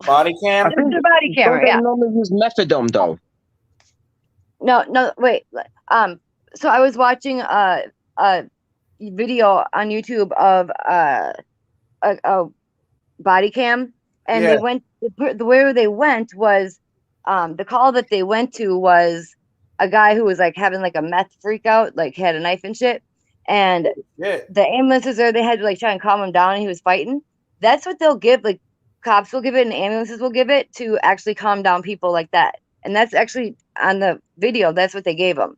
A: Body
I: I
A: cam.
I: think
H: Their body
I: don't
H: camera.
I: they
H: Yeah.
I: normally use methadone though?
H: No, wait. So I was watching a video on YouTube of a body cam, and
A: Yeah.
H: they went where they went was the call that they went to was a guy who was like having like a meth freak out, like had a knife and shit, and
A: Yeah.
H: the ambulances there they had to like try and calm him down, and he was fighting. That's what they'll give, like cops will give it and ambulances will give it to actually calm down people like that. And that's actually on the video. That's what they gave him.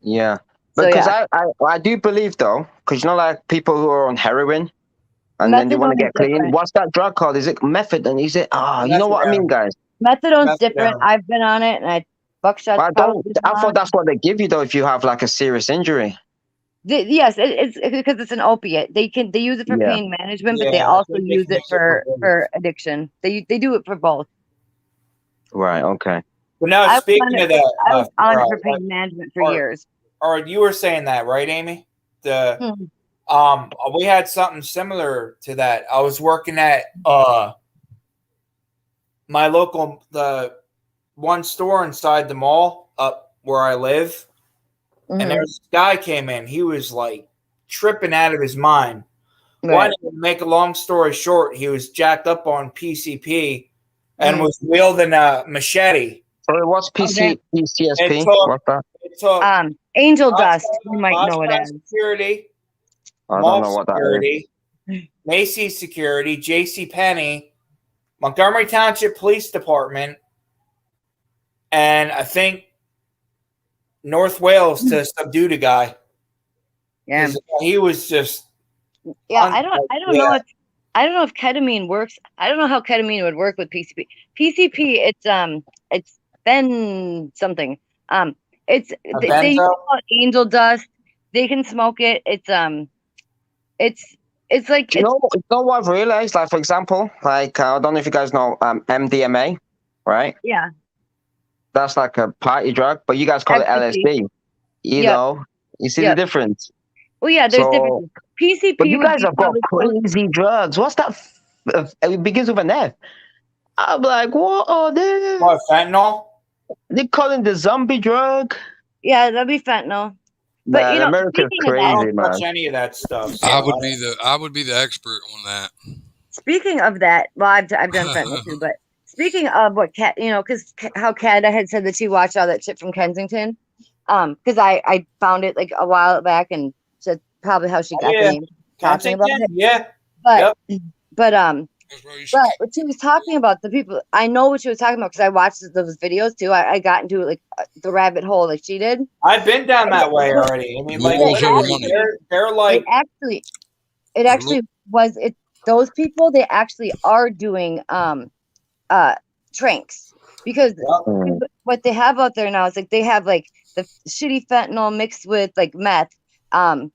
I: Yeah,
H: So
I: because
H: yeah,
I: I do believe though, because like people who are on heroin, and then they want to
H: Methadone's
I: get clean.
H: different.
I: What's that drug called? Is it methadone? Is it? You know what I mean, guys.
H: Methadone's different.
A: Methadone.
H: I've been on it, and Buckshot's
I: I
H: probably
I: don't.
H: been
I: I
H: on
I: thought
H: it.
I: that's what they give you though if you have like a serious injury.
H: Yes, it's because it's an opiate. They use it for
I: Yeah.
H: pain management, but
A: Yeah,
H: they
A: I
H: also
A: think they
H: use
A: can
H: it
A: use it for both.
H: for addiction. They do it for both.
I: Right. Okay.
A: But now,
H: I was
A: speaking
H: on
A: of
H: it. I
A: that,
H: was on it for pain management for years.
A: or you were saying that, right, Amy? We had something similar to that. I was working at my the one store inside the mall up where I live, and there's this guy came in. He was like tripping out of his mind.
H: Right.
A: Why to make a long story short, he was jacked up on PCP and was wielding a machete.
I: So what's PCSP? What's that?
A: It took
H: angel dust. You might know it as
A: security.
I: I
A: Mall
I: don't know what that
A: security, Macy's security, J.C. Penney, Montgomery Township Police Department, and I think North Wales to subdue the guy.
H: Yeah,
A: he was just.
H: Yeah, I don't know. I don't know if ketamine works. I don't know how ketamine would work with PCP. PCP, it's Ben something. They use it called angel dust. They can smoke it. It's like
I: you know what I've realized? Like for example, like I don't know if you guys know MDMA, right?
H: Yeah.
I: That's like a party drug, but you guys call it LSD. You know, you see the difference.
H: Well, yeah, there's differences. PCP.
I: But you guys have got crazy drugs. What's that? It begins with an F. I'm like, what are they?
A: What, fentanyl?
I: They calling the zombie drug.
H: Yeah, that'd be fentanyl. But you know,
I: America's crazy,
A: I don't
I: man.
A: touch any of that stuff. So
C: I would be the expert on that.
H: Speaking of that, well, I've done fentanyl too. But speaking of what Kat, because how Kat had said that she watched all that shit from Kensington, because I found it like a while back and said probably how she got the name talking about it.
A: Yeah.
H: But what she was talking about, the people, I know what she was talking about because I watched those videos too. I got into like the rabbit hole like she did.
A: I've been down that way already. I mean, like they're like
H: it actually was it. Those people, they actually are doing tranks because what they have out there now is like they have like the shitty fentanyl mixed with like meth. From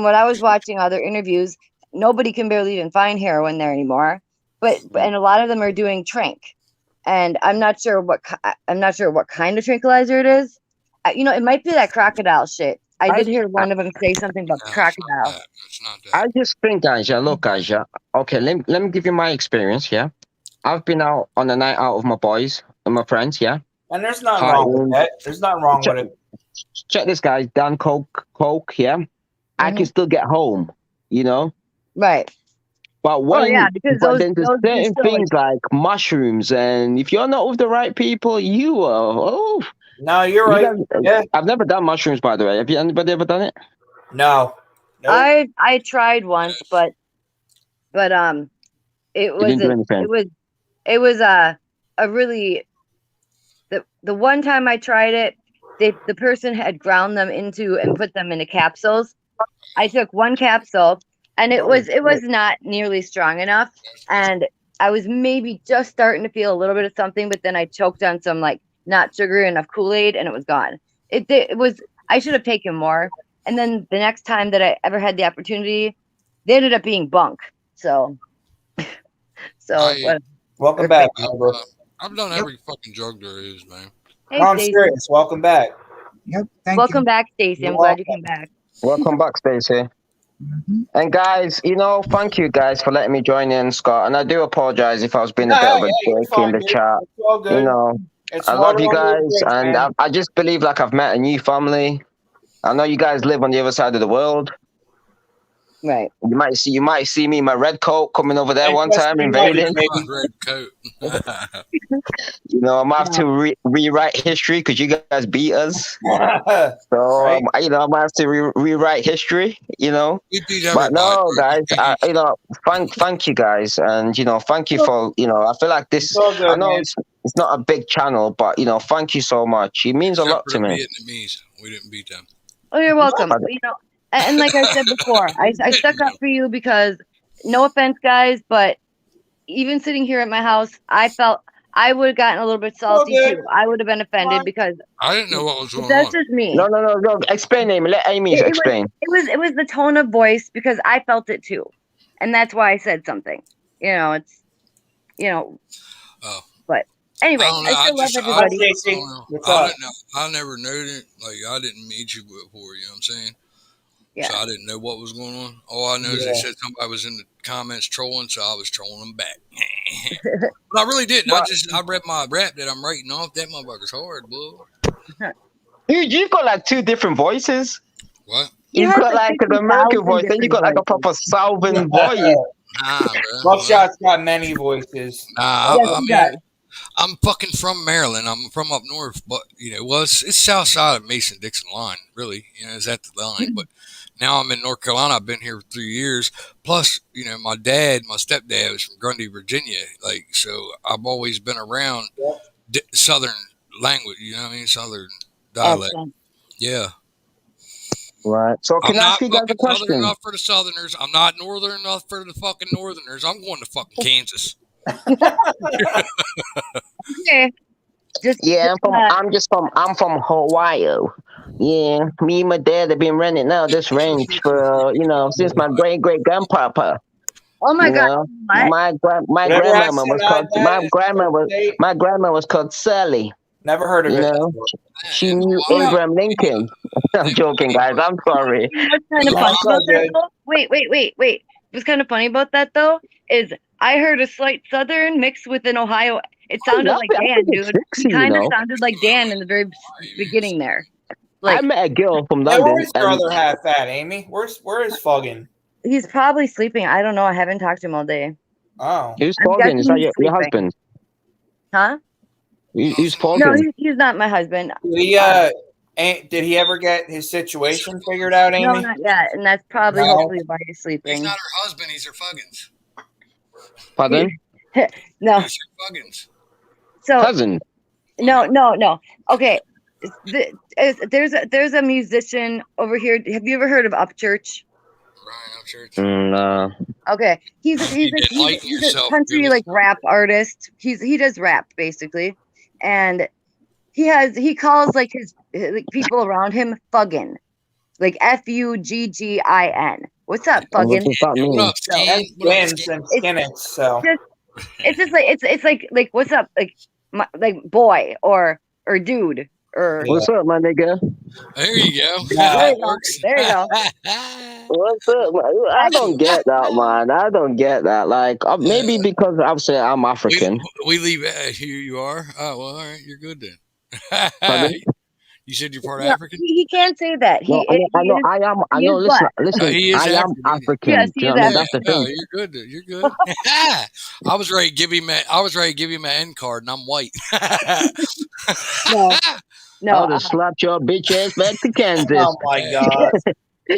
H: what I was watching other interviews, nobody can barely even find heroin there anymore. And a lot of them are doing trank, and I'm not sure what kind of tranquilizer it is. It might be that crocodile shit. I did hear one of them say something about crocodile.
I: I just think, guys, look, guys, okay, let me give you my experience, I've been out on a night out with my boys and my friends,
A: and there's nothing wrong with that. There's nothing wrong with it.
I: Check this, guys, done coke, I can still get home,
H: Right.
I: But there's certain things like mushrooms, and if you're not with the right people, you are.
A: No, you're right.
I: I've never done mushrooms, by the way. Have you anybody ever done it?
A: No. Nope.
H: I tried once, but it was a really the one time I tried it, the person had ground them into and put them into capsules. I took one capsule and it was not nearly strong enough, and I was maybe just starting to feel a little bit of something, but then I choked on some like not sugary enough Kool-Aid and it was gone. It was, I should have taken more. And then the next time that I ever had the opportunity, they ended up being bunk. So
A: welcome back.
C: I've done every fucking drug there is, man.
H: Hey,
A: I'm serious. Welcome back.
D: Yep.
H: Welcome back, Stacey. I'm glad you came back.
I: Welcome back, Stacey. And guys, thank you guys for letting me join in, Scott. And I do apologize if I was being a bit of a dick in the chat.
A: It's all good.
I: I love you guys, and I just believe like I've met a new family. I know you guys live on the other side of the world.
H: Right.
I: You might see me in my red coat coming over there one time invading.
C: Red coat.
I: I'm gonna have to rewrite history because you guys beat us. So
A: right.
I: I might have to rewrite history.
C: We beat everybody.
I: But no, guys, thank you guys, and thank you for I feel like this.
A: Good,
I: I know
A: man.
I: it's not a big channel, but thank you so much. It means a lot to me.
C: Vietnamese, we didn't beat them.
H: Oh, you're welcome. And like I said before, I stuck up for you because no offense, guys, but even sitting here at my house, I felt I would have gotten a little bit salty
A: good.
H: too. I would have been offended because
C: I didn't know what was going
H: that's
C: on.
H: just me.
E: No. Explain, Amy. Let Amy explain.
H: It was the tone of voice because I felt it too, and that's why I said something. It's
C: Oh.
H: But anyway,
C: I don't know.
H: I still love
A: Hi,
H: everybody.
A: Stacey.
C: I don't know.
A: What's
C: I
A: up?
C: didn't know. I never knew it. Like I didn't meet you before. You know what I'm saying?
H: Yeah.
C: So I didn't know what was going on. All I know is they said somebody was in the comments trolling, so I was trolling them back. But I really didn't. I read my rap that I'm writing off. That motherfucker's hard, boy.
I: You've got like two different voices.
C: What?
I: You've got like an American voice, then you got like a
H: different
I: proper Southern voice.
C: Nah, bro.
A: Buckshot's got many voices.
C: Nah,
H: Yes,
C: I
H: he
C: mean,
H: does.
C: I'm fucking from Maryland. I'm from up north, but well, it's south side of Mason-Dixon line, really. It's at the line. But now I'm in North Carolina. I've been here for 3 years. Plus, my stepdad was from Grundy, Virginia. Like, so I've always been around Southern language. You know what I mean? Southern dialect.
H: Excellent.
C: Yeah.
I: Right. So
C: I'm
I: can I
C: not
I: ask you guys a
C: fucking Southern
I: question?
C: enough for the Southerners. I'm not Northern enough for the fucking Northerners. I'm going to fucking Kansas.
H: Okay.
I: I'm from Hawaii. Yeah, me and my dad have been renting out this ranch for since my great grandpapa.
H: Oh my God!
I: know,
H: What?
I: my
A: Whatever
I: grandmama was
A: accent
I: called
A: I've had is state.
I: my grandma was called Sally.
A: Never heard of
I: You
A: it.
I: know, she
C: In
I: knew
C: Hawaii.
I: Abraham Lincoln. I'm joking, guys. I'm sorry.
H: What's kind of
A: No,
H: funny
A: it's
H: about
A: all
H: that
A: good.
H: though? Wait. What's kind of funny about that though is I heard a slight Southern mixed with an Ohio. It sounded like
I: I
H: Dan,
I: think it's
H: dude.
I: sexy,
H: He kind of sounded like Dan in the very beginning there.
I: I
H: Like
I: met a girl from
A: Hey,
I: London,
A: where's your
I: and
A: other half at, Amy? Where is Fuggin?
H: he's probably sleeping. I don't know. I haven't talked to him all day.
A: Oh.
I: who's
H: I'm
I: talking? Is that
H: guessing he's
I: your
H: sleeping.
I: husband?
H: Huh?
I: Who's
H: No,
I: talking?
H: he's not my husband.
A: Did he ever get his situation figured out, Amy?
H: No, not yet. And that's probably
A: No.
H: hopefully why he's
C: He's
H: sleeping.
C: not her husband. He's her fuggins.
I: Pardon?
H: No.
C: He's her fuggins.
H: So
I: Cousin.
H: no. Okay. There's a musician over here. Have you ever heard of Upchurch?
C: Ryan Upchurch.
I: No.
H: Okay, he's
C: enlighten
H: a
C: yourself,
H: country
C: Jimmy.
H: like rap artist. He does rap basically, and he calls like his like, people around him fuggin, like Fuggin. What's up,
I: What
H: fuggin?
I: does that
C: What
I: mean?
C: up,
H: So,
C: Skin?
A: And
C: What up,
A: skins
C: Skin?
A: and skinnets, so.
H: It's just like it's like what's up, like boy or dude or.
I: What's up, my nigga?
C: There you go.
A: Yeah.
H: There you
C: That
H: go.
C: works.
H: There you go.
I: What's up? I don't get that, man. I don't get that. Like, maybe because obviously I'm African.
C: We leave. Here you are. Oh well, all right. You're good then.
I: Pardon?
C: You said you're part
H: No,
C: African.
H: he can't say that.
I: No, I know. Listen,
C: He is
I: I am
C: African, isn't he?
I: African.
H: Yes,
I: Do
H: he
I: you
H: is
I: know what I mean?
C: Yeah,
I: That's the
C: no,
I: thing.
C: you're good. You're good. I was ready to give him. I was ready to give him an end card, and I'm white.
H: No.
I: I'll just slap your bitch ass back to Kansas.
A: Oh my God.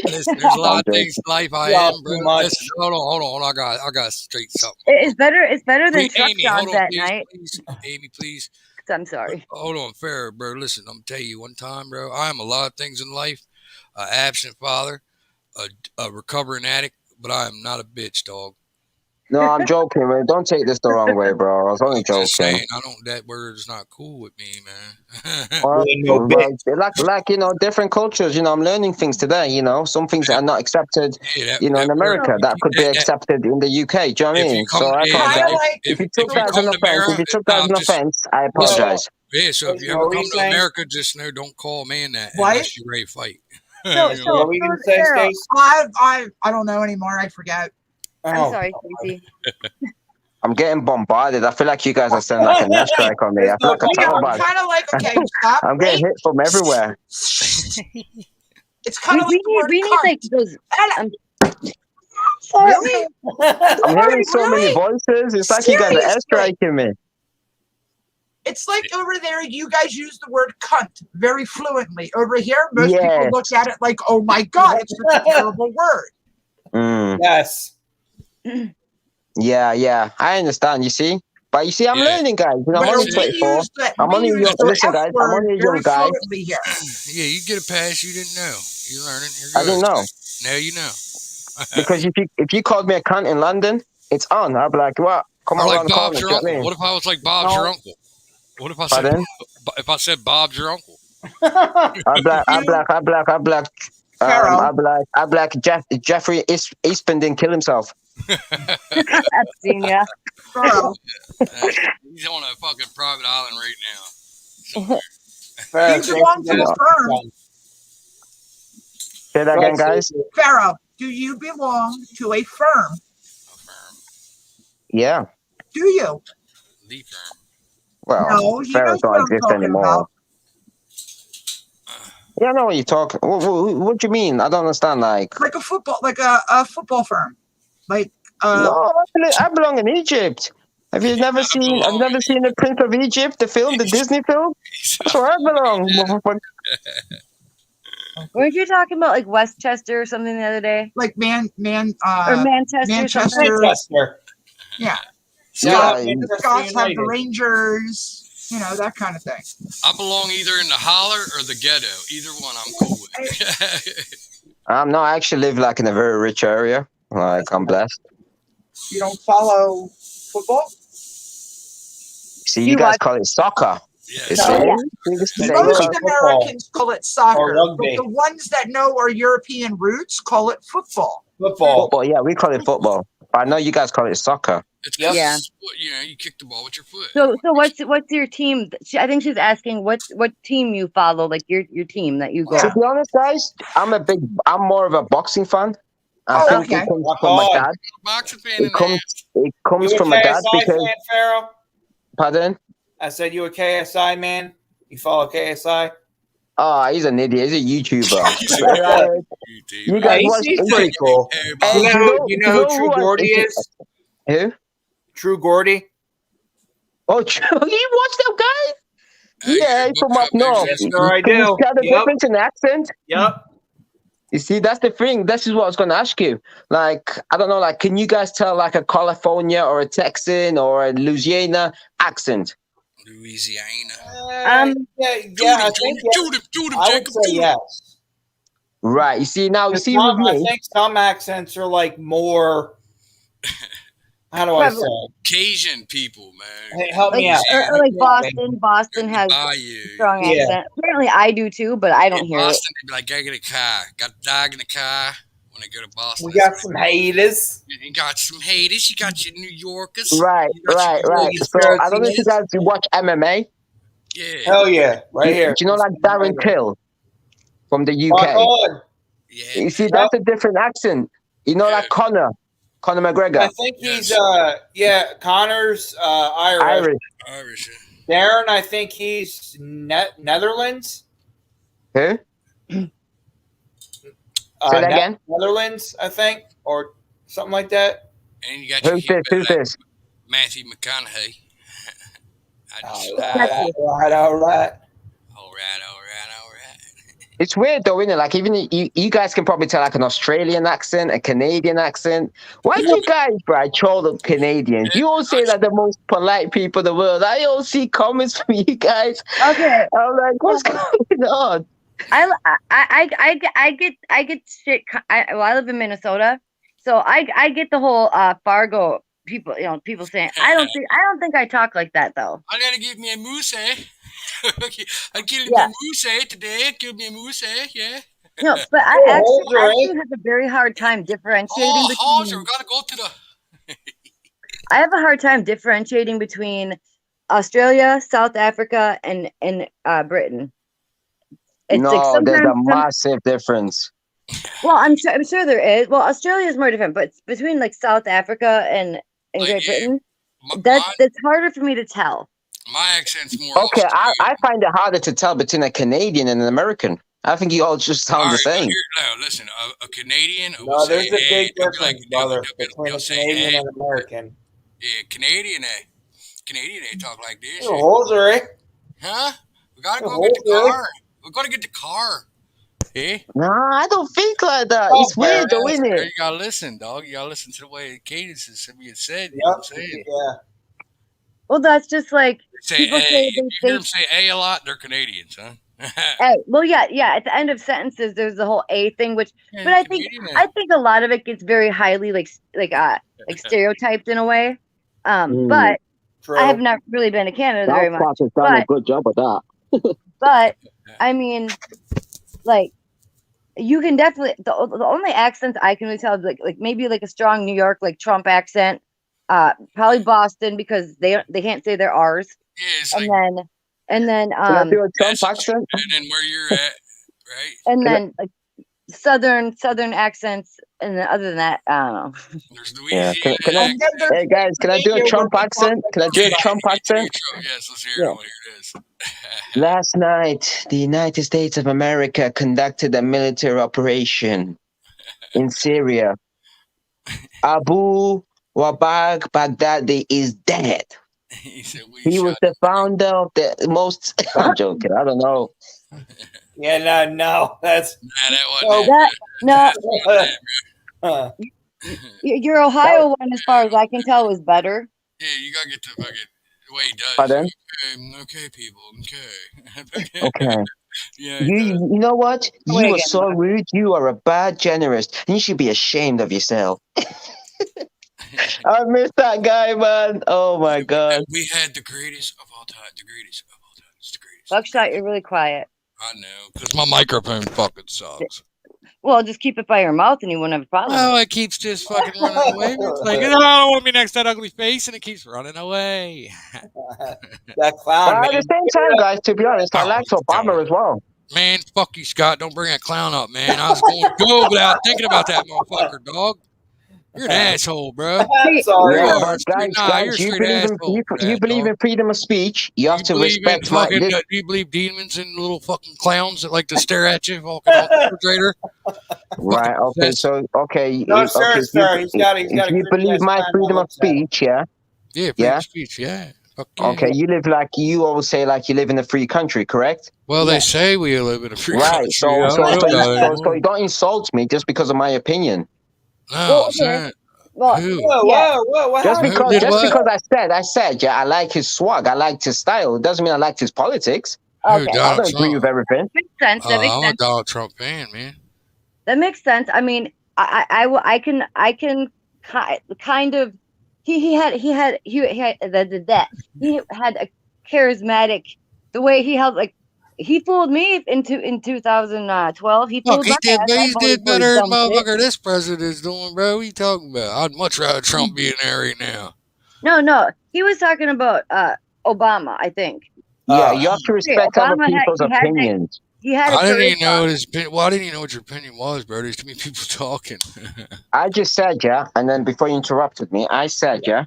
C: Listen, there's a lot of
I: Okay.
C: things in life I
A: Yeah,
C: am, bro.
A: too much.
C: Listen, hold on. I got straight something.
H: It's better than truck
C: Amy,
H: jobs
C: hold on,
H: that
C: please,
H: night.
C: please. Amy, please.
H: I'm sorry.
C: Hold on, fair, bro. Listen, I'm gonna tell you one time, bro. I am a lot of things in life. An absent father, a recovering addict, but I am not a bitch, dog.
I: No, I'm joking, man. Don't take this the wrong way, bro. I was only
C: I'm just
I: joking.
C: saying, that word is not cool with me, man.
I: Well,
A: Really no
I: like different cultures. I'm learning things today. Some things are not accepted.
C: Yeah,
I: In
C: word,
I: America, that could be
C: that-
I: accepted in the UK. Do you know what I
C: if you
I: mean?
C: come,
I: So I
C: yeah,
I: apologize. If you took that as an
C: come to
I: offense, I apologize.
C: Yeah, so if you
A: What
C: ever
A: were you
C: come to
A: saying?
C: America, just know don't call man that
D: What?
C: unless you're ready to fight.
H: So
A: What were you going to say,
H: Sarah,
A: Stace?
D: I don't know anymore. I forget.
H: I'm
A: Oh,
H: sorry, Stacey.
I: I'm getting bombarded. I feel like you guys are sending like an airstrike on me. I feel like a
A: Yeah,
I: terror
D: I'm
I: bug.
D: kind of like, okay, stop.
I: I'm getting hit from everywhere.
D: It's kind of like the word
H: we need
D: cunt.
H: like those.
D: Really?
I: I'm hearing so many
D: Really?
I: voices. It's like you guys are airstriking me.
D: It's like over there, you guys use the word cunt very fluently. Over here, most people
I: Yes.
D: look at it like, oh my God, it's such a terrible word.
I: Mm.
A: yes.
I: Yeah. I understand. You see, but you see, I'm
C: Yeah.
I: learning, guys. I'm
D: But
I: only
D: we
I: 24.
D: use the,
I: I'm
D: we
I: only
D: use
I: young.
D: the
I: Listen,
D: F
I: guys. I'm
D: word
I: only a
D: very
I: young guy.
D: fluently here.
C: Yeah, you get a pass you didn't know. You're learning. You're good.
I: I didn't know.
C: Now you know.
I: Because if you called me a cunt in London, it's on. I'd be like, what? Come
C: Or
I: on
C: like
I: around the corner.
C: Bob's
I: Do
C: your
I: you know what I
C: uncle.
I: mean?
C: What if I was like Bob's your uncle? What if I said
I: Pardon?
C: Bob's your uncle?
I: I'd be like,
D: Pharaoh.
I: I'd be like Jeffrey Eastman didn't kill himself.
H: Epstein, yeah.
D: Pharaoh.
C: He's on a fucking private island right now. Somewhere.
A: Fair,
D: You belong to a firm.
I: Say that again, guys.
D: Pharaoh, do you belong to a firm?
C: A firm.
I: Yeah.
D: Do you?
C: The firm.
I: Well,
D: No, he
I: Pharaohs
D: knows
I: don't
D: what I'm
I: exist
D: talking
I: anymore.
D: about.
I: Yeah, I know what you're talking. What do you mean? I don't understand. Like
D: Like a football firm. Like
I: no, I belong in Egypt. Have you never seen the Prince of Egypt, the film, the Disney film? That's where I belong. motherfucker.
H: Weren't you talking about like Westchester or something the other day?
D: like
H: Or Manchester, something?
A: Manchester.
D: Yeah.
I: Yeah,
A: Manchester
D: Scots have the
A: United.
D: Rangers, that kind of thing.
C: I belong either in the holler or the ghetto. Either one, I'm cool with.
I: no, I actually live like in a very rich area. Like I'm blessed.
D: You don't follow football?
I: See, you guys call it soccer.
C: Yeah.
I: You
A: No.
I: see?
H: Yeah.
I: It's the
A: It's
I: same
A: really
D: Most
I: concept.
D: Americans call it soccer,
A: Or rugby.
D: but the ones that know our European roots call it football.
A: Football.
I: Football, yeah, we call it football. I know you guys call it soccer.
C: It's
A: Yep.
H: Yeah.
C: you kick the ball with your foot.
H: So what's your team? I think she's asking what team you follow, like your team that you go.
I: To be honest, guys, I'm more of a boxing fan. I
D: Oh,
I: think
D: okay.
I: it comes from my dad.
C: Boxing fan in
I: It comes
A: You a
I: from my dad
A: KSI
I: because.
A: fan, Pharaoh?
I: Pardon?
A: I said you a KSI man? You follow KSI?
I: Oh, he's an idiot. He's a YouTuber. You
A: Yeah,
I: guys
A: he's,
I: watch?
A: he's pretty cool.
I: Hey,
A: You know who True
I: who
A: Gordy is?
I: Who?
A: True Gordy?
I: Oh, you watch that guy? Yeah, he's from up north.
A: Yes, sir, I
I: Can you
A: do.
I: tell the
A: Yep.
I: difference in accent?
A: Yep.
I: You see, that's the thing. This is what I was going to ask you. Like, I don't know, like, can you guys tell like a California or a Texan or a Louisiana accent?
C: Louisiana.
A: Yeah, I think yes. I would say yes.
I: Right. You see, now, you see
A: Some,
I: with
A: I
I: me.
A: think some accents are like more, how do I say?
C: Cajun people, man.
A: Hey, help me out.
H: Or like Boston. Boston has strong
A: Yeah.
H: accent. Apparently, I do too, but I don't hear it.
C: Boston, they'd be like, I get a car. Got a dog in a car. When I go to Boston.
A: We got some haters.
C: You got some haters. You got your New Yorkers.
I: Right. So, I don't know if you guys watch MMA.
C: Yeah.
A: Hell yeah. Right here.
I: Do you know like Darren Till from the
A: Rock
I: UK?
A: on.
C: Yeah.
I: You see, that's a different accent. You know, like Conor McGregor.
A: I think he's Connor's Irish.
C: Irish.
A: Darren, I think he's Netherlands.
I: Who? Say that again.
A: Netherlands, I think, or something like that.
C: And you got
I: Who's this?
C: Matthew McConaughey.
A: All right.
I: It's weird though, isn't it? Like even you guys can probably tell like an Australian accent, a Canadian accent. Why do you guys, bro, troll the Canadians? You all say that the most polite people in the world. I all see comments from you guys.
H: Okay.
I: I'm like, what's going on?
H: I get shit. I live in Minnesota, so I get the whole Fargo people. People saying I don't think I talk like that though.
C: I gotta give me a moose, eh? I killed me a moose, eh? Today, killed me a moose, eh? Yeah.
H: No, but I actually have a very hard time differentiating between.
C: We gotta go to the.
H: I have a hard time differentiating between Australia, South Africa, and Britain. It's
I: there's a massive difference.
H: Well, I'm sure there is. Well, Australia is more different, but between like South Africa and Great Britain, that's harder for me to tell.
C: My accent's more.
I: Okay, I find it harder to tell between a Canadian and an American. I think you all just sound the same.
C: Listen, a Canadian.
A: No, there's a big difference, brother, between a Canadian and American.
C: Yeah, Canadian, they talk like this. Huh? We gotta go get the car. We gotta get the car. Eh?
I: No, I don't think like that. It's weird though, isn't it?
C: You gotta listen, dog. You gotta listen to the way the cadence is being said. You
A: Yep.
C: know what I'm saying?
A: Yeah.
H: Well, that's just like
C: say A. If you hear them say A a lot, they're Canadians, huh?
H: Well, yeah. At the end of sentences, there's the whole A thing, which,
C: Yeah,
H: but I
C: comedian.
H: think a lot of it gets very highly like stereotyped in a way.
E: Mm.
H: But
A: True.
H: I have not really been to Canada very
E: South
H: much.
E: Park has done a good job of that.
H: But I mean, like, you can definitely the only accents I can really tell is like maybe like a strong New York like Trump accent, probably Boston because they can't say their R's,
C: Yeah, it's
H: and
C: like
H: then
E: Can I do a Trump
C: message,
E: accent?
C: and then where you're at, right?
H: and
E: Can I-
H: then like southern accents, and then other than that, I don't know.
C: There's
E: Yeah.
C: Louisiana
E: Can I?
C: accent.
E: Hey guys, can I do a Trump accent? Can I do a
C: Yeah,
E: Trump
C: do
E: accent?
C: your Trump. Yes, let's hear it.
E: Yeah.
C: I want to hear this.
I: Last night, the United States of America conducted a military operation in Syria. Abu Wabag Baghdadi is dead.
C: He said we
I: He was
C: shot.
I: the founder of the most. I'm joking. I don't know.
A: Yeah, no, that's
C: Nah, that
A: Oh,
C: wasn't
H: No,
A: uh,
H: your Ohio one, as far as I can tell, was better.
C: Yeah, you gotta get the fucking the way he does.
I: Pardon?
C: Okay, people. Okay.
I: Okay.
C: Yeah, he does.
I: You know what?
H: Away
I: You are
H: again,
I: so
H: Mark.
I: rude. You are a bad generalist. And you should be ashamed of yourself. I miss that guy, man. Oh my god.
C: We had the greatest of all time. The greatest of all time. It's the greatest.
H: Buckshot, you're really quiet.
C: I know, because my microphone fucking sucks.
H: Well, just keep it by your mouth, and you wouldn't have a problem.
C: Oh, it keeps just fucking running away. It's like, oh, I don't want to be next to that ugly face, and it keeps running away.
A: that clown.
I: But at the same time, guys, to be honest, I
C: Oh,
I: liked Obama as well.
C: Man, fuck you, Scott. Don't bring that clown up, man. I was going to go without thinking about that motherfucker, dog. You're an asshole, bro.
A: I'm sorry.
C: You
I: Yeah,
C: are
I: but guys,
C: you're a
I: you
C: straight
I: believe in
C: asshole for
I: you
C: that,
I: believe
C: dog.
I: in freedom of speech. You have
C: You
I: to
C: believe in
I: respect my.
C: fucking,
I: This,
C: do you believe demons and little fucking clowns that like to stare at you walking off the refrigerator?
I: right? Okay.
C: That's-
I: So okay.
A: No,
I: okay.
A: sir,
I: If
A: sir.
I: you,
A: He's got
I: if
A: a
I: you
A: creepy
I: believe
A: ass
I: my
A: clown
I: freedom
A: on
I: of
A: the website.
I: speech, yeah.
C: Yeah, freedom
I: Yeah.
C: of speech, yeah. Fuck yeah.
I: Okay. You live like you always say like you live in a free country, correct?
C: Well, they say we live in a free
I: Right.
C: country.
I: So
C: I
I: so
C: don't know
I: so you,
C: about it
I: so,
C: anymore.
I: so you don't insult me just because of my opinion.
C: No,
H: Well,
C: I'm saying,
H: okay. Well,
C: who?
A: Whoa,
H: Yeah.
A: whoa, what
I: Just
A: happened?
C: Who
I: because
C: did
I: just
C: what?
I: because I said yeah, I like his swag, I liked his style. It doesn't mean I liked his politics.
C: Who?
H: Okay.
I: I
C: Donald
I: don't agree
C: Trump.
I: with everything.
H: Makes sense. That makes
C: I'm a
H: sense.
C: Donald Trump fan, man.
H: That makes sense. I mean, I can kind of. He had that. He had a charismatic. The way he held like. He fooled me in 2012. He
C: Look,
H: fooled
C: he
H: my
C: did,
H: ass. I
C: he
H: voted
C: did
H: for his
C: better than
H: dumb shit.
C: motherfucker this president's doing, bro. What you talking about? I'd much rather Trump be in there right now.
H: No. He was talking about Obama, I think.
I: Yeah, you have to respect other
H: Obama
I: people's opinions.
H: He had a
C: I didn't even
H: charisma.
C: know his opinion. Well, I didn't even know what your opinion was, bro. There's too many people talking.
I: I just said yeah, and then before you interrupted me, I said yeah.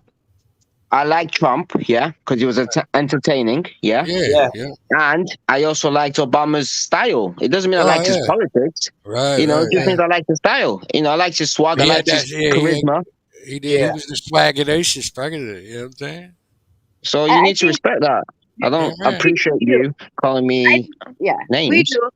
I: I like Trump, yeah, because he was entertaining, yeah.
C: Yeah.
I: And I also liked Obama's style. It doesn't mean I
C: Oh,
I: liked his
C: yeah.
I: politics.
C: Right.
I: You know, it just
C: right.
I: means I liked his style. You know, I liked his swag. I
C: He had
I: liked his
C: that- yeah,
I: charisma.
C: He did.
A: Yeah.
C: He was the swaggadacious president. You know what I'm saying?
I: So you
H: I
I: need to
H: think-
I: respect that. I don't
C: Yeah, right.
I: appreciate you calling me
H: Yeah,
I: names.
H: we do.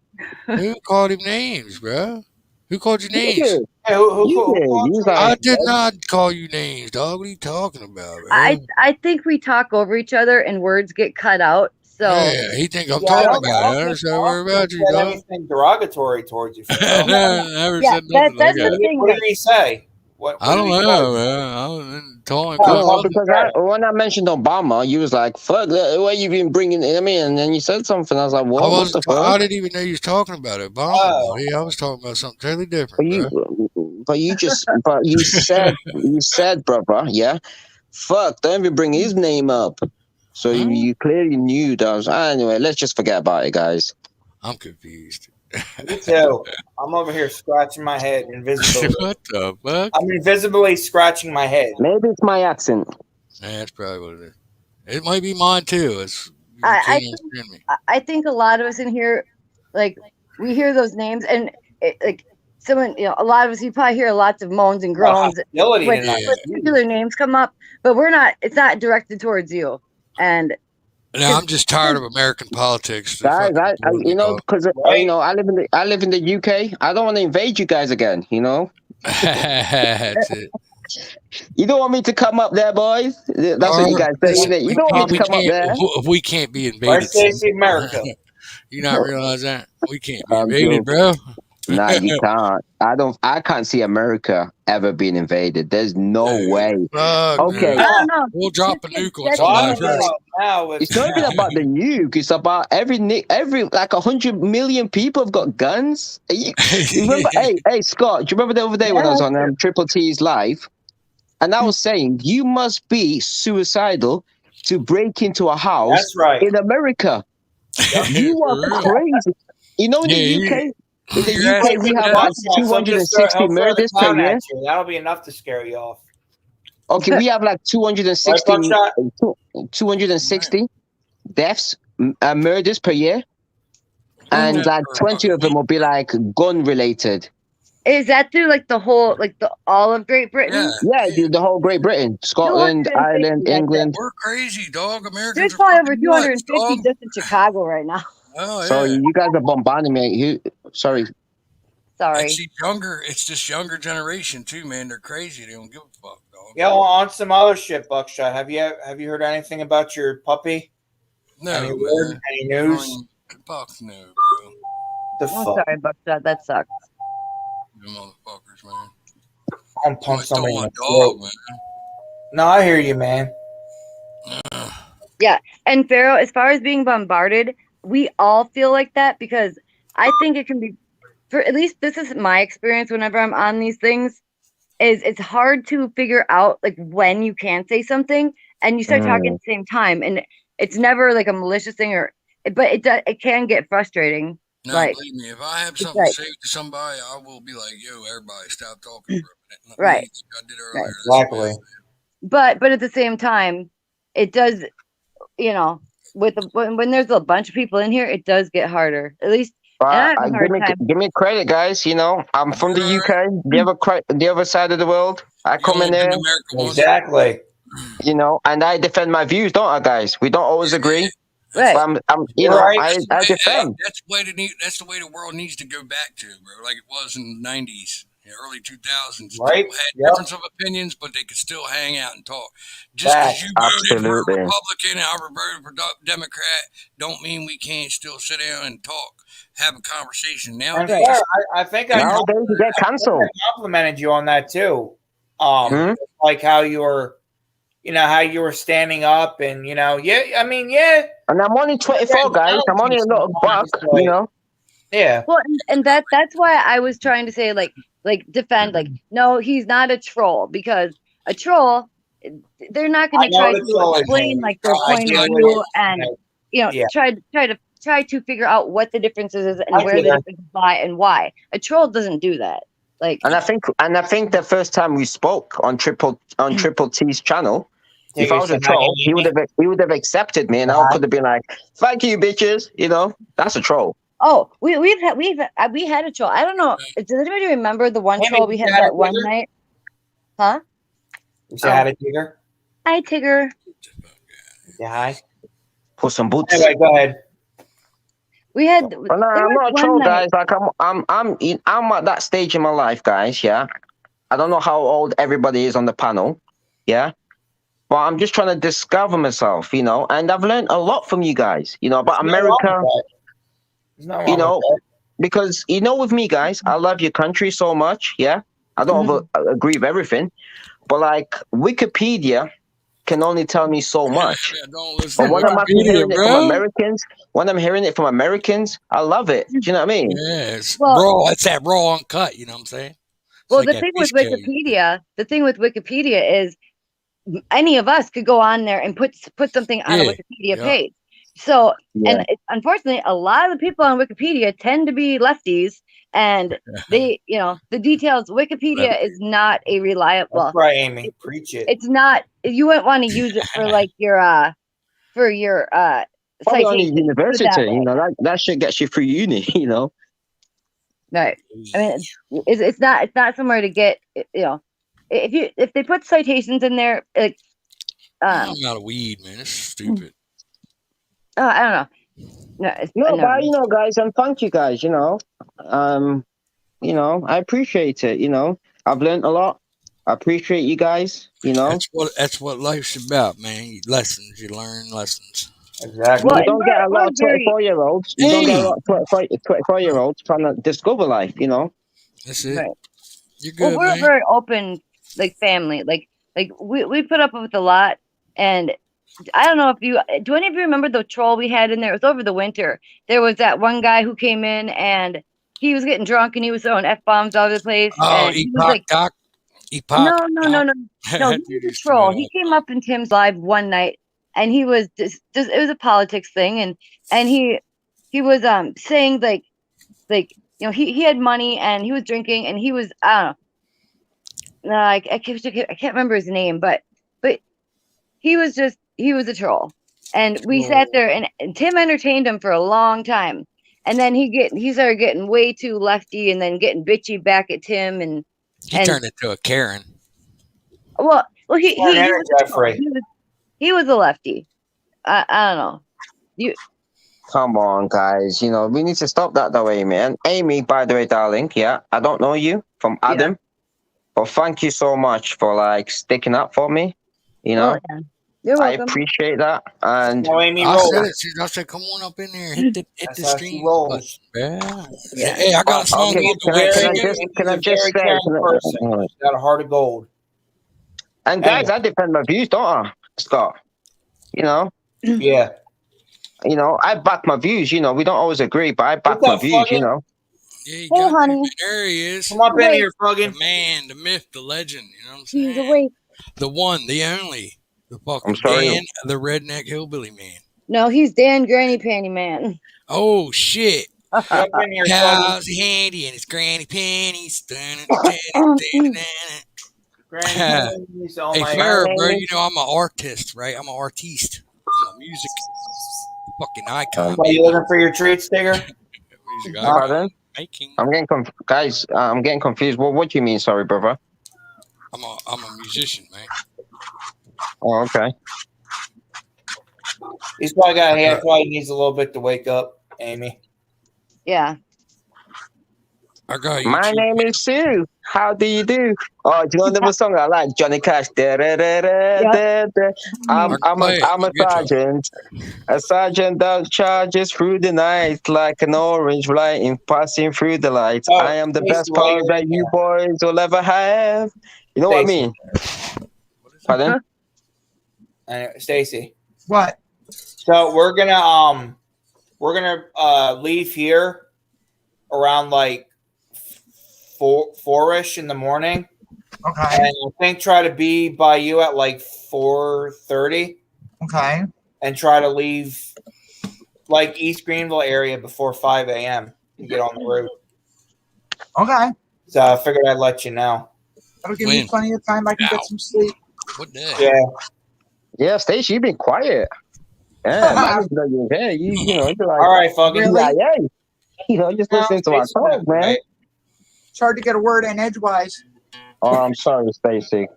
C: Who called him names, bro? Who called you
I: You
C: names?
I: did.
A: Hey, who
I: You did.
A: called
I: You was
A: you?
C: I
I: like,
C: did not call you names, dog. What are you talking about, bro?
H: I think we talk over each other and words get cut out. So
C: Yeah, he think I'm
A: Yeah, I
C: talking
A: don't
C: about
A: think
C: it. So worry about you,
A: said
C: dog.
A: anything derogatory towards you. Phil.
C: No, never
H: Yeah,
C: said nothing
H: that's
C: like
H: the
C: that.
A: What
H: thing.
A: did he say? What
C: I don't
A: did he
C: know,
A: say?
C: man. I was telling
A: Oh,
I: no,
A: well,
I: because when I mentioned Obama, you was like, "Fuck, why you been bringing him in?" And then you said something. I was like,
C: I
I: "What? What the
C: wasn't.
I: fuck?"
C: I didn't even know you was talking about Obama.
A: Oh.
C: buddy. I was talking about something totally
I: But
C: different, bro.
I: you said, brother, yeah. Fuck, don't even bring his name up. So
C: Huh?
I: you clearly knew that was. Anyway, let's just forget about it, guys.
C: I'm confused.
A: Me too. I'm over here scratching my head invisibly.
C: What the fuck?
A: I'm invisibly scratching my head.
I: Maybe it's my accent.
C: That's probably what it is. It might be mine too. It's you
H: I
C: can't
H: think-
C: understand me.
H: I think a lot of us in here, like we hear those names and like someone, a lot of us, you probably hear lots of moans and groans
A: Hostility
H: when
A: tonight.
H: particular names come up, but it's not directed towards you. And
C: Now I'm just tired of American politics. The
I: Guys,
C: fucking board,
I: because
A: Right.
I: I live in the UK. I don't want to invade you guys again. You know,
C: That's it.
I: you don't want me to come up there, boys. That's what you guys say.
C: Listen,
I: You don't want me to come up there.
C: We can't be
A: Where's
C: invaded.
A: Stacey America?
C: You not realize that we can't be
I: I'm
C: invaded, bro.
I: Nah, you can't. I can't see America ever being invaded. There's no way.
C: Fuck
I: Okay,
C: no.
H: I don't know.
C: We'll drop a
H: That's-
C: nuke on
H: that's
A: Well, I
C: somebody
A: don't
H: the
C: first.
A: know now.
I: it's not even about the nuke. It's about every like 100 million people have got guns. You remember? Hey, Scott. Do you remember the other day when I was on Triple T's live, and I was saying you must be suicidal to break into a house
A: That's right.
I: in America. You
C: For
I: are
C: real.
I: crazy. You know, in the
C: Yeah,
I: UK, in the
C: you're
I: UK,
C: asking
I: we
C: for
I: have
C: death.
I: like
A: Buckshot, so just throw,
I: 260
A: he'll throw the
I: murders per
A: clown
I: year.
A: at you. That'll be enough to scare you off.
I: Okay, we have like
A: Right,
I: 260,
A: Buckshot?
I: 260 deaths, murders per year, and
C: Death
I: like
C: for a
I: 20
C: fucking
I: of them
C: week.
I: will be like gun related.
H: Is that through like the whole, like all of Great
C: Yeah,
H: Britain?
I: Yeah, dude, the whole Great Britain, Scotland,
H: 250,
I: Ireland,
H: that's it.
I: England.
C: we're crazy, dog.
H: There's
C: Americans are
H: probably over
C: fucking nuts,
H: 250
C: dog.
H: just in Chicago right now.
C: Oh
I: Sorry,
C: yeah.
I: you guys are bombarding me. Sorry.
H: Sorry.
C: It's this younger generation too, man. They're crazy. They don't give a fuck, dog.
A: Yeah, well, on some other shit, Buckshot. Have you heard anything about your puppy?
C: No,
A: Any
C: man.
A: word? Any news?
C: Fuck no, bro.
A: The
H: I'm
A: fuck?
H: sorry, Buckshot. That sucks.
C: You motherfuckers, man.
A: I'm punch
C: Somebody stole
A: somebody in
C: my
A: the
C: dog,
A: throat.
C: man.
A: No, I hear you, man.
H: Yeah. And Pharaoh, as far as being bombarded, we all feel like that because I think it can be, for at least this is my experience whenever I'm on these things, is it's hard to figure out like when you can say something and you start talking at the same time. And it's never like a malicious thing but it can get frustrating.
C: No,
H: Like,
C: believe me, if I have
H: it's
C: something
H: like,
C: to say to somebody, I will be like, "Yo, everybody, stop talking for a minute. Let
H: right,
C: me, like I did
H: right.
C: earlier. That's the way I
A: Exactly.
C: am."
H: But at the same time, it does, you know, when there's a bunch of people in here, it does get harder. At least, and I
I: But
H: have a hard time.
I: give me credit, guys. You know, I'm from the
C: You're
I: UK, the other side of the world. I
C: You
I: come
C: only
I: in
C: been
I: there,
C: to America once.
A: Exactly.
I: you know, and I defend my views, don't I, guys? We don't always agree,
C: That's,
H: Right.
I: but you
A: You're
I: know,
A: right.
I: I defend.
C: that's the way the world needs to go back to, bro. Like it was in the '90s, early 2000s.
A: Right?
C: People had
A: Yep.
C: difference of opinions, but they could still hang out and talk. Just because
A: Facts.
C: you voted for a
I: Absolutely.
C: Republican and I voted for Democrat, don't mean we can't still sit down and talk, have a conversation.
A: And
C: Nowadays,
A: Sarah, I think I
I: Nowadays, you get cancelled.
A: complimented you on that too.
I: Hmm?
A: Like how you were, how you were standing up, and yeah. I mean, yeah.
I: And I'm only 24, guys. I'm only a little buck, you know.
A: Yeah.
H: Well, and that's why I was trying to say like defend no, he's not a troll because a troll, they're not going
A: I
H: to
A: know
H: try
A: the
H: to
A: troll is,
H: explain
A: Amy.
H: like their
A: I
H: point
A: get
H: of
A: what
H: view
A: you're
H: and
A: saying. Yeah.
H: try to figure out what the differences is and
A: I
H: where
A: get
H: the
A: that.
H: differences lie and why. A troll doesn't do that. Like,
I: And I think the first time we spoke on Triple T's channel, if I was a troll, he would have accepted me, and I could have been like, "Thank you, bitches." You know, that's a troll.
H: oh, we had a troll. I don't know. Does anybody remember the one
A: Amy,
H: troll we
A: you
H: had
A: had
H: that
A: a
H: one
A: Tigger?
H: night? Huh?
A: You say hi to Tigger?
H: Hi, Tigger.
A: Yeah, hi.
I: Put some boots.
A: Anyway, go ahead.
H: We had.
I: But no,
H: there
I: I'm
H: was
I: not a
H: one
I: troll,
H: night-
I: guys. Like I'm at that stage in my life, guys. Yeah, I don't know how old everybody is on the panel. Yeah, but I'm just trying to discover myself, you know. And I've learned a lot from you guys, you know, about
A: There's no wrong with
I: America.
A: that. There's no wrong
I: You
A: with
I: know,
A: that.
I: because you know, with me, guys, I love your country so much. Yeah, I don't agree with everything, but like Wikipedia can only tell me so much.
C: Yeah, don't listen
I: But
C: to
I: when I'm actually
C: Wikipedia,
I: hearing it from
C: bro.
I: Americans, I love it. Do you know what I mean?
C: Yes,
H: Well-
C: raw. It's that raw uncut. You know what I'm saying? It's
H: Well,
C: like
H: the
C: that
H: thing with
C: fish cake.
H: Wikipedia is any of us could go on there and put something on a
C: Yeah,
H: Wikipedia
C: yeah.
H: page. So,
I: Yeah.
H: and unfortunately, a lot of the people on Wikipedia tend to be lefties, and they, the details. Wikipedia is not a reliable.
A: That's right, Amy. Preach it.
H: It's not. You wouldn't want to use it for like your
I: Probably only
H: citation.
I: university,
H: Put it that way.
I: you know, that shit gets you through uni, you know.
H: Right. I mean, it's not somewhere to get. If they put citations in there, like,
C: I'm not a weed, man. It's stupid.
H: I don't know. No,
I: No, but you know, guys, and thank you guys, you know. I appreciate it, you know. I've learned a lot. I appreciate you guys, you know.
C: That's what life's about, man. Lessons. You learn lessons.
A: Exactly.
H: Well,
I: You
H: and
I: don't get a lot
H: we're
I: of
H: very
I: 24-year-olds. You don't get a lot of 24-year-olds trying to discover life, you know?
C: That's it.
H: right.
C: You're
H: Well,
C: good,
H: we're a
C: man.
H: very open like family. Like we put up with a lot, and I don't know if you do any of you remember the troll we had in there? It was over the winter. There was that one guy who came in and he was getting drunk and he was throwing F bombs all over the place,
C: Oh,
H: and he was
C: Epoch
H: like,
C: Doc. Epoch
H: no, no, no,
C: Doc.
H: no, no. He
C: That dude
H: was a
C: used to
H: troll.
C: know.
H: He came up in Tim's live one night, and he was just it was a politics thing, and he was saying like he had money and he was drinking and he was I don't know, I can't remember his name, but he was a troll, and we sat there and Tim entertained him for a long time, and then he started getting way too lefty and then getting bitchy back at Tim
C: He
H: and
C: turned into a Karen.
H: well
A: Smart
H: he
A: energy,
H: was a troll.
A: Jeffrey.
H: He was a lefty. I don't know. You
I: Come on, guys. You know, we need to stop that way, man. Amy, by the way, darling, yeah, I don't know you from
H: yeah.
I: Adam, but thank you so much for like sticking up for me. You know,
H: Well, yeah. You're
I: I
H: welcome.
I: appreciate that. And
A: How Amy
C: I
A: rolls.
C: said it. I said, come on up in there. Hit
A: That's
C: the
A: how she
C: stream
A: rolls.
C: button. Yeah.
H: Yeah.
C: Hey, I got a song
I: okay,
C: on the way.
A: Very,
C: Kick it.
A: Amy's
I: can I
A: a
I: just
A: very
I: say,
A: caring person. She's got a heart of gold.
I: and guys,
A: Anyway.
I: I defend my views, don't I, Scott? You know,
A: Yeah.
I: I back my views. You know, we don't always agree, but I back
A: What's
I: my
A: up,
I: views. You
A: Fuggin?
I: know,
C: Yeah, you
H: Hey,
C: got
H: honey.
C: to. There he is.
A: Come up in
H: Wait.
A: here,
C: The
A: Fuggin.
C: man, the myth, the legend. You know what I'm
H: He's
C: saying?
H: awake.
C: The one, the only. The
I: I'm
C: fucking
I: sorry.
C: Dan, the redneck hillbilly man.
H: No, he's Dan Granny Panty Man.
C: Oh, shit.
A: Jump in here, Fuggin.
C: How's he handy and his granny panties?
A: Granny panties, oh
C: Hey,
A: my
C: Farrah,
I: name
C: bro,
I: is-
C: you know I'm an artist, right? I'm an artiste. I'm a music fucking icon.
A: Are you looking for your treats, Digger?
C: Music
A: Huh?
C: icon making.
I: I'm getting guys. I'm getting confused. What do you mean? Sorry, brother.
C: I'm a musician, man.
I: Oh, okay.
A: He's probably got. That's why he needs a little bit to wake up, Amy.
H: Yeah.
C: I got
I: My
C: YouTube.
I: name is Sue. How do you do? Oh, do you know the song I like? Johnny Cash. I'm a sergeant. A sergeant that charges through the night like an orange light passing through the light.
A: Oh,
I: I am the
A: Stacey,
I: best
A: while
I: pal
A: you're
I: that
A: in
I: you
A: here.
I: boys will ever have. You know what I
A: Stacey.
I: mean? Pardon?
A: Stacy.
D: What?
A: So we're gonna leave here around like 4-ish in the morning,
D: Okay.
A: and I think try to be by you at like 4:30,
D: Okay.
A: and try to leave like East Greenville area before 5 a.m. to get on the road.
D: Okay.
A: So I figured I'd let you know.
D: That'll give me
C: When?
D: plenty of time. I can
C: Now.
D: get some sleep.
C: What day?
A: Yeah.
I: Yeah, Stacey, you've been quiet. Yeah, man, you know, you know, you're like,
A: All right, fucking.
D: Really?
I: yeah. You know, just listening to our talk, man.
D: It's hard to get a word in edgewise.
I: Oh, I'm sorry, Stacey.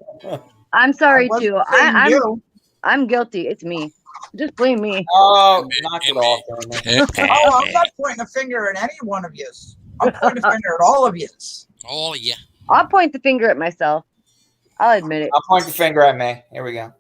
H: I'm sorry
D: I wasn't
H: too.
D: saying you.
H: I'm guilty. It's me. Just blame me.
A: Oh, knock it off, Amy.
D: Oh, I'm not pointing a finger at any one of you. I'm pointing a finger at all of you.
C: Oh, yeah.
H: I'll point the finger at myself. I'll admit it.
A: I'll point the finger at me. Here we go.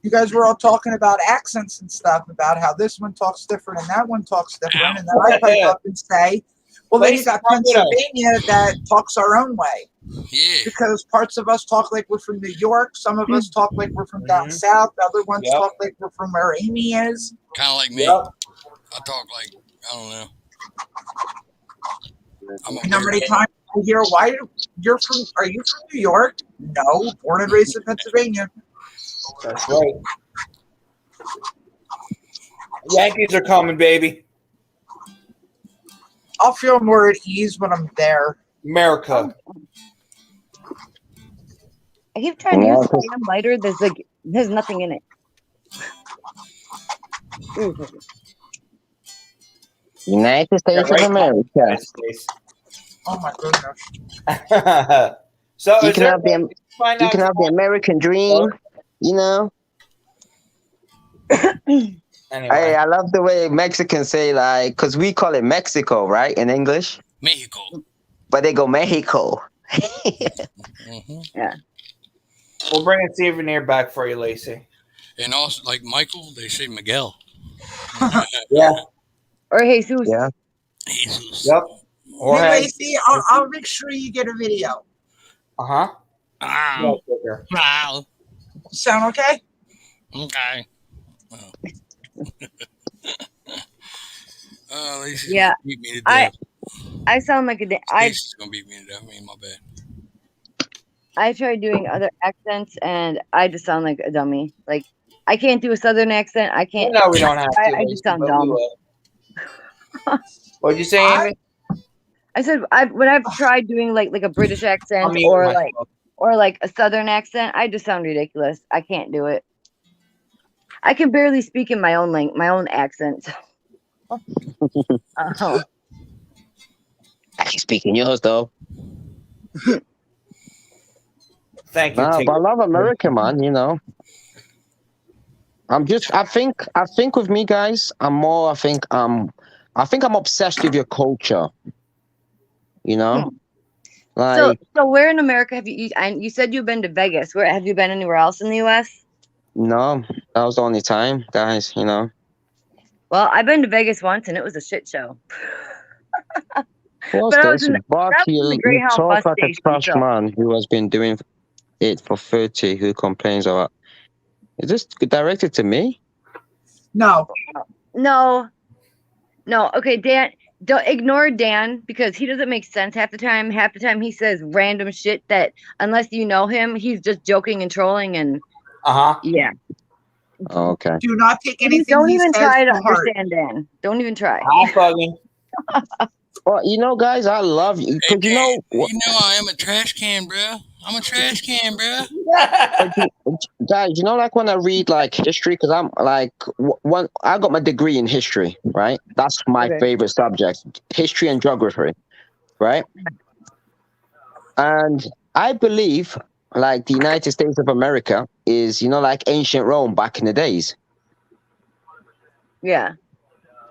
D: You guys were all talking about accents and stuff, about how this one talks different and that one talks different. And then I pipe up and say, well, then you got Pennsylvania that talks our own way.
C: Yeah.
D: Because parts of us talk like we're from New York. Some of us talk like we're from down south. Other ones
A: Yep.
D: talk like we're from where Amy is.
C: Kind of like me.
A: Yep.
C: I talk like, I don't know. I'm a
D: You know how many
C: weirdo.
D: times I hear, are you from New York? No, born and raised in Pennsylvania.
A: That's right. Yankees are coming, baby.
D: I'll feel more at ease when I'm there.
A: America.
H: I keep trying to use a damn lighter. There's nothing in it.
I: United States of America.
A: United States.
D: Oh my goodness.
A: So
I: You
A: is
I: can
A: there
I: have the
A: find
I: you
A: out
I: can have the American dream, you know.
A: anyway.
I: Hey, I love the way Mexicans say like, cause we call it Mexico, right, in English,
C: Mexico.
I: but they go Mexico.
H: Yeah.
A: We'll bring a souvenir back for you, Lacey.
C: And also, like Michael, they say Miguel.
A: Yeah.
H: Or Jesus.
E: Yeah.
C: Jesus.
A: Yep. Or
D: Hey,
A: have.
D: Lacey, I'll make sure you get a video.
A: Uh-huh.
C: Ah,
A: Yeah,
C: wow.
D: Sound okay?
C: Okay. Oh, Lacey's
H: Yeah,
C: gonna beat me to
H: I
C: death.
H: I sound like
C: Casey's gonna beat me to death. I mean, my bad.
H: I tried doing other accents and I just sound like a dummy. Like I can't do a southern accent. I can't.
A: No, we don't have to,
H: I just
A: Lacey,
H: sound
A: but we
H: dumb.
A: will. What'd you say,
D: I,
A: Amy?
H: I said when I've tried doing like a British accent
A: mute
H: or
A: myself.
H: like a southern accent, I just sound ridiculous. I can't do it. I can barely speak in my own accent. Oh.
I: I can speak in yours though.
A: Thank you,
E: Nah,
A: Tigger.
E: but I love America, man. You know, I think with me guys, I think I'm obsessed with your culture. You know, like
H: So where in America have you and you said you've been to Vegas. Where have you been anywhere else in the US?
E: no, that was the only time, guys. You know.
H: Well, I've been to Vegas once and it was a shit show.
E: What's
H: But I was
E: this?
H: in
E: Buck,
H: the
E: you
H: Greyhound
E: talk
H: bus
E: like a
H: station,
E: trash
H: so
E: man who has been doing it for 30, who complains about. Is this directed to me?
D: no.
H: no. Okay, Dan, don't ignore Dan because he doesn't make sense half the time. Half the time he says random shit that unless you know him, he's just joking and trolling and
A: Uh-huh.
H: yeah.
E: Oh, okay.
D: Do not take anything
H: Don't
D: he
H: even
D: says
H: try to
D: to heart.
H: understand Dan. Don't even try.
A: I'm bugging.
E: Well, you know, guys, I love you
C: Hey,
E: because you
C: Dan,
E: know.
C: you know I am a trash can, bro. I'm a trash can, bro.
E: Guys, you know, like when I read like history, because I'm like one, I got my degree in history, right? That's my
H: Okay.
E: favorite subject, history and geography, right? And I believe like the United States of America is, you know, like ancient Rome back in the days.
H: Yeah.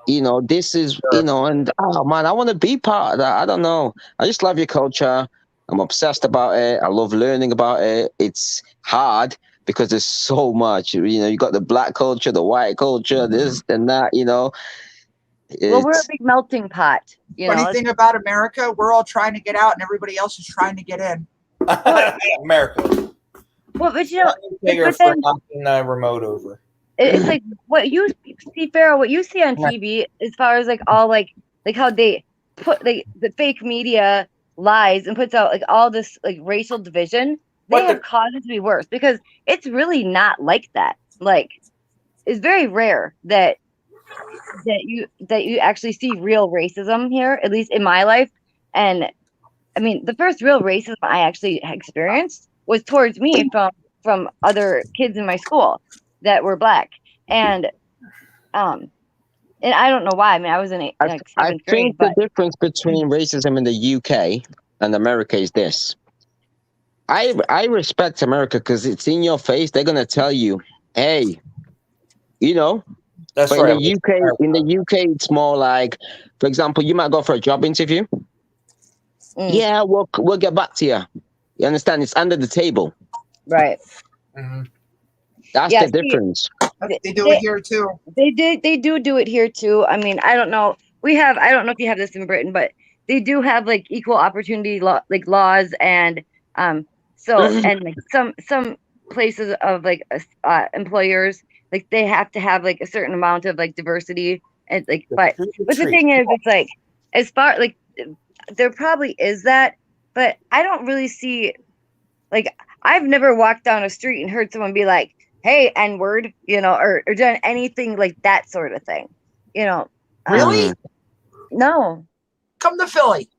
E: You know, this is, you know, and oh man, I want to be part of that. I don't know. I just love your culture. I'm obsessed about it. I love learning about it. It's hard because there's so much. You know, you got the black culture, the white culture, this and that. You know,
H: Well, we're a
E: it's
H: big melting pot, you
D: Funny
H: know.
D: thing about America, we're all trying to get out and everybody else is trying to get in.
A: America.
H: Well, but you know,
A: Tigger
H: but
A: for
H: then
A: knocking the remote over.
H: it's like what you see, Pharaoh, what you see on TV as far as like all like how they put like the fake media lies and puts out like all this like racial division. They have caused it to be worse because it's really not like that. Like it's very rare that you actually see real racism here, at least in my life. And I mean, the first real racism I actually experienced was towards me from other kids in my school that were black, and I don't know why. I mean, I was in like
E: I
H: seventh
E: think
H: grade, but
E: the difference between racism in the UK and America is this. I respect America because it's in your face. They're gonna tell you, hey, you know.
A: That's
E: But
A: right.
E: in the UK, it's more like, for example, you might go for a job interview. Yeah, we'll get back to you. You understand? It's under the table.
H: right.
A: Mm-hmm.
E: That's
H: Yeah,
E: the difference.
D: They do it here too.
H: They do it here too. I mean, I don't know. I don't know if you have this in Britain, but they do have like equal opportunity laws and so and like some places of like employers like they have to have like a certain amount of like diversity and like but the thing is it's like as far like there probably is that, but I don't really see like I've never walked down a street and heard someone be like, "Hey, N-word," you know, or done anything like that sort of thing, you know.
D: Really?
H: No.
D: Come to Philly.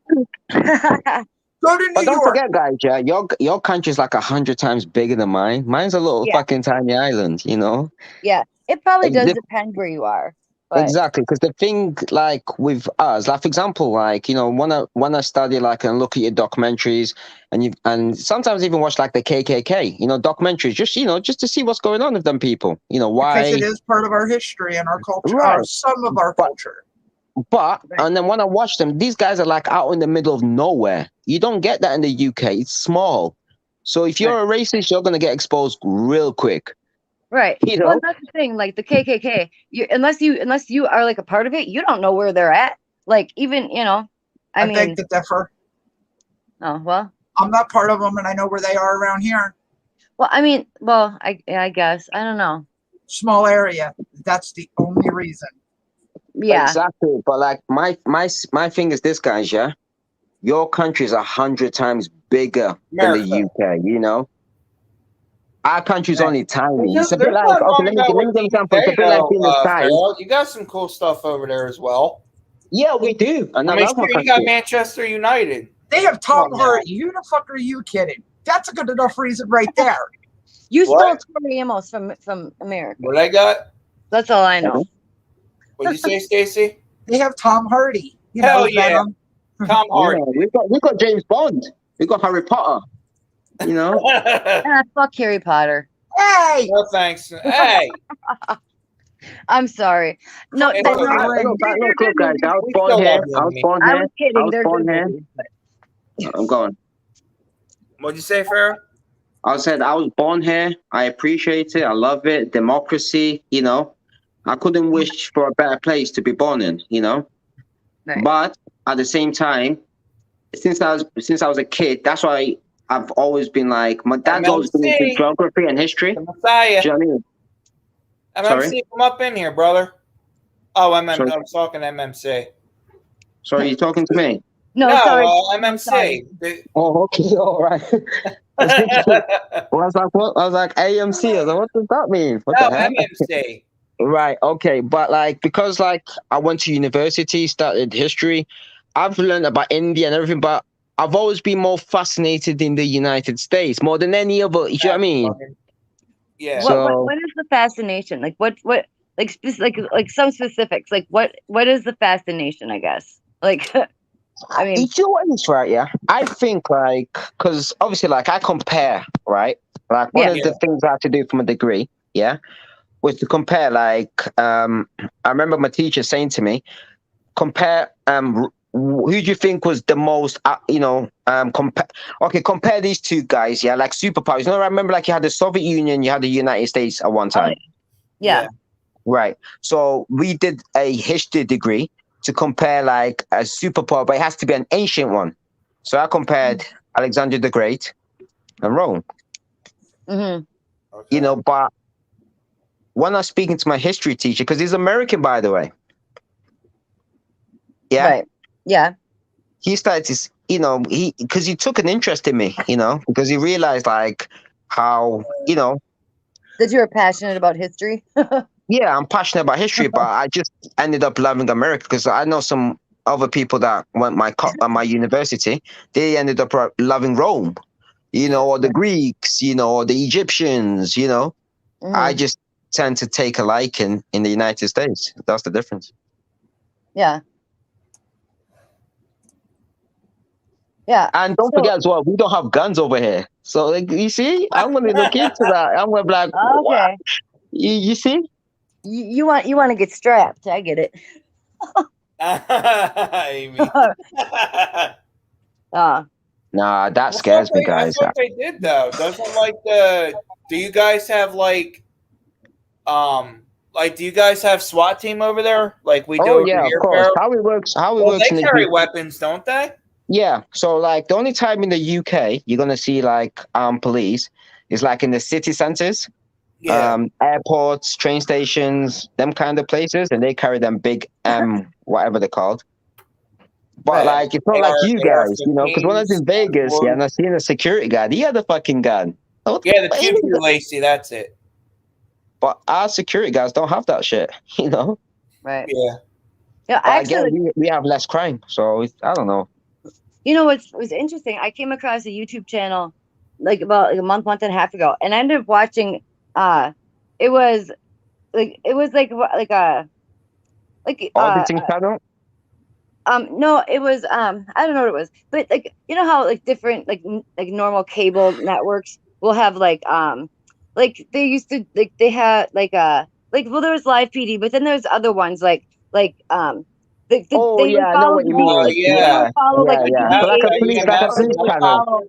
D: Go to New
E: But don't
D: York.
E: forget, guys, yeah, your country's like 100 times bigger than mine. Mine's a little
H: Yeah.
E: fucking tiny island, you know.
H: Yeah, it probably
E: Like,
H: does depend where you are. But
E: exactly, because the thing, like with us, like for example, like you know, when I study, like and look at your documentaries, and sometimes even watch like the KKK, you know, documentaries, just you know, just to see what's going on with them people, you know,
D: Because it
E: why,
D: is part of our history and our culture,
E: right?
D: or some of our culture.
E: But and then when I watch them, these guys are like out in the middle of nowhere. You don't get that in the UK. It's small, so if you're a racist, you're gonna get exposed real quick.
H: Right.
E: You
H: Well,
E: know,
H: that's the thing. Like the KKK, unless you are like a part of it, you don't know where they're at. Like even I
D: beg
H: mean,
D: to differ.
H: oh well.
D: I'm not part of them, and I know where they are around here.
H: Well, I mean, well, I guess I don't know.
D: Small area. That's the only reason.
H: Yeah.
I: Exactly. But like my thing is this, guys. Yeah, your country is 100 times bigger than the
A: America.
I: UK. You know, our country's only tiny. It's a bit
A: There's
I: like,
A: nothing
I: okay,
A: wrong about
I: let me
A: what
I: give an example. It's a
A: TTK
I: bit like
A: though,
I: being the size.
A: Farrell. You got some cool stuff over there as well.
I: Yeah, we do, and I
A: I mean,
I: love my
A: sure, you got
I: country.
A: Manchester United.
D: They have Tom
A: Come on now.
D: Hardy. Who the fuck are you kidding? That's a good enough reason right there.
H: You
A: What?
H: stole Tori Amos from America.
A: What I got?
H: That's all I know.
A: What'd you say, Stacy?
D: They have Tom Hardy. You
A: Hell
D: know,
A: yeah.
D: Venom.
A: Tom Hardy.
I: Yeah, we got James Bond. We got Harry Potter. You know.
H: Fuck Harry Potter.
D: Hey!
A: No thanks. Hey.
H: I'm sorry. No,
A: It's
H: they're
A: okay.
H: not.
I: Look, guys. I was
A: We
I: born
A: still
I: here.
A: love you,
I: I was
A: Amy.
I: born
H: I
I: here.
H: was
I: I
H: kidding.
I: was
H: They're
I: born
H: good
I: here.
H: movies, but-
I: I'm going.
A: What'd you say, Farrell?
I: I said I was born here. I appreciate it. I love it. Democracy. You know, I couldn't wish for a better place to be born in. You know,
H: Right.
I: but at the same time, since I was a kid, that's why I've always been like, my dad's always been into
A: MMC.
I: geography and history.
A: The
I: Do
A: Messiah.
I: you know what I mean?
A: MMC,
I: Sorry?
A: come up in here, brother. Oh, I
I: Sorry.
A: was talking MMC.
I: Sorry, you talking to me?
H: No, sorry.
A: MMC.
H: sorry.
I: Oh, okay, all right. I was like, what? I was like, AMC. I was like, what does that mean? What
A: No,
I: the heck?
A: MMC.
I: Right, okay, but like because like I went to university, started history, I've learned about India and everything, but I've always been more fascinated in the United States more than any other. You know what I mean?
A: Yeah.
I: So-
H: What is the fascination? Like what like some specifics? Like what is the fascination? I guess. Like, I mean,
I: you know what is right? Yeah, I think like because obviously like I compare, right? Like one
H: Yeah.
I: of the things I had to do for my degree, yeah, was to compare. Like I remember my teacher saying to me, compare who do you think was the most compare these two guys, yeah, like superpowers. You know, I remember like you had the Soviet Union, you had the United States at one time.
H: yeah.
I: Right. So we did a history degree to compare like a superpower, but it has to be an ancient one. So I compared Alexander the Great and Rome.
H: Mm-hmm.
A: Okay.
I: You know, but when I was speaking to my history teacher, because he's American, by the way. Yeah.
H: Right. Yeah.
I: He started to, because he took an interest in me, because he realized like how,
H: That you were passionate about history.
I: yeah, I'm passionate about history, but I just ended up loving America because I know some other people that went my university. They ended up loving Rome, or the Greeks, or the Egyptians. I just tend to take a liking in the United States. That's the difference.
H: Yeah. Yeah.
I: And don't forget as well, we don't have guns over here. So like, you see, I'm gonna look into that. I'm gonna be like,
H: Okay.
I: You see?
H: You want to get strapped. I get it.
A: Amy.
I: Nah, that scares me, guys.
A: That's what they did though. Doesn't do you guys have do you guys have SWAT team over there like we do over
I: yeah,
A: here?
I: of course. How it works
A: They
I: in the
A: carry
I: UK.
A: weapons, don't they?
I: Yeah. So like the only time in the UK you're gonna see like police is like in the city centers, airports, train stations, them kind of places, and they carry them big whatever they're called. But like it's not like you guys, because when I was in Vegas, and I seen a security guard, he had a fucking gun.
A: Yeah, the pew Lacey, that's it.
I: But our security guys don't have that shit,
H: Right.
A: Yeah.
H: Yeah.
I: Again, we have less crime, so I don't know.
H: You know what's interesting? I came across a YouTube channel like about a month and a half ago, and I ended up watching. It was like
I: Auditing channel.
H: No, it was I don't know what it was, but like how like different like normal cable networks will have like they used to they had well there was Live PD, but then there's other ones like they
I: I know
H: follow
I: what you mean.
A: Yeah.
H: follow
I: So like a police channel.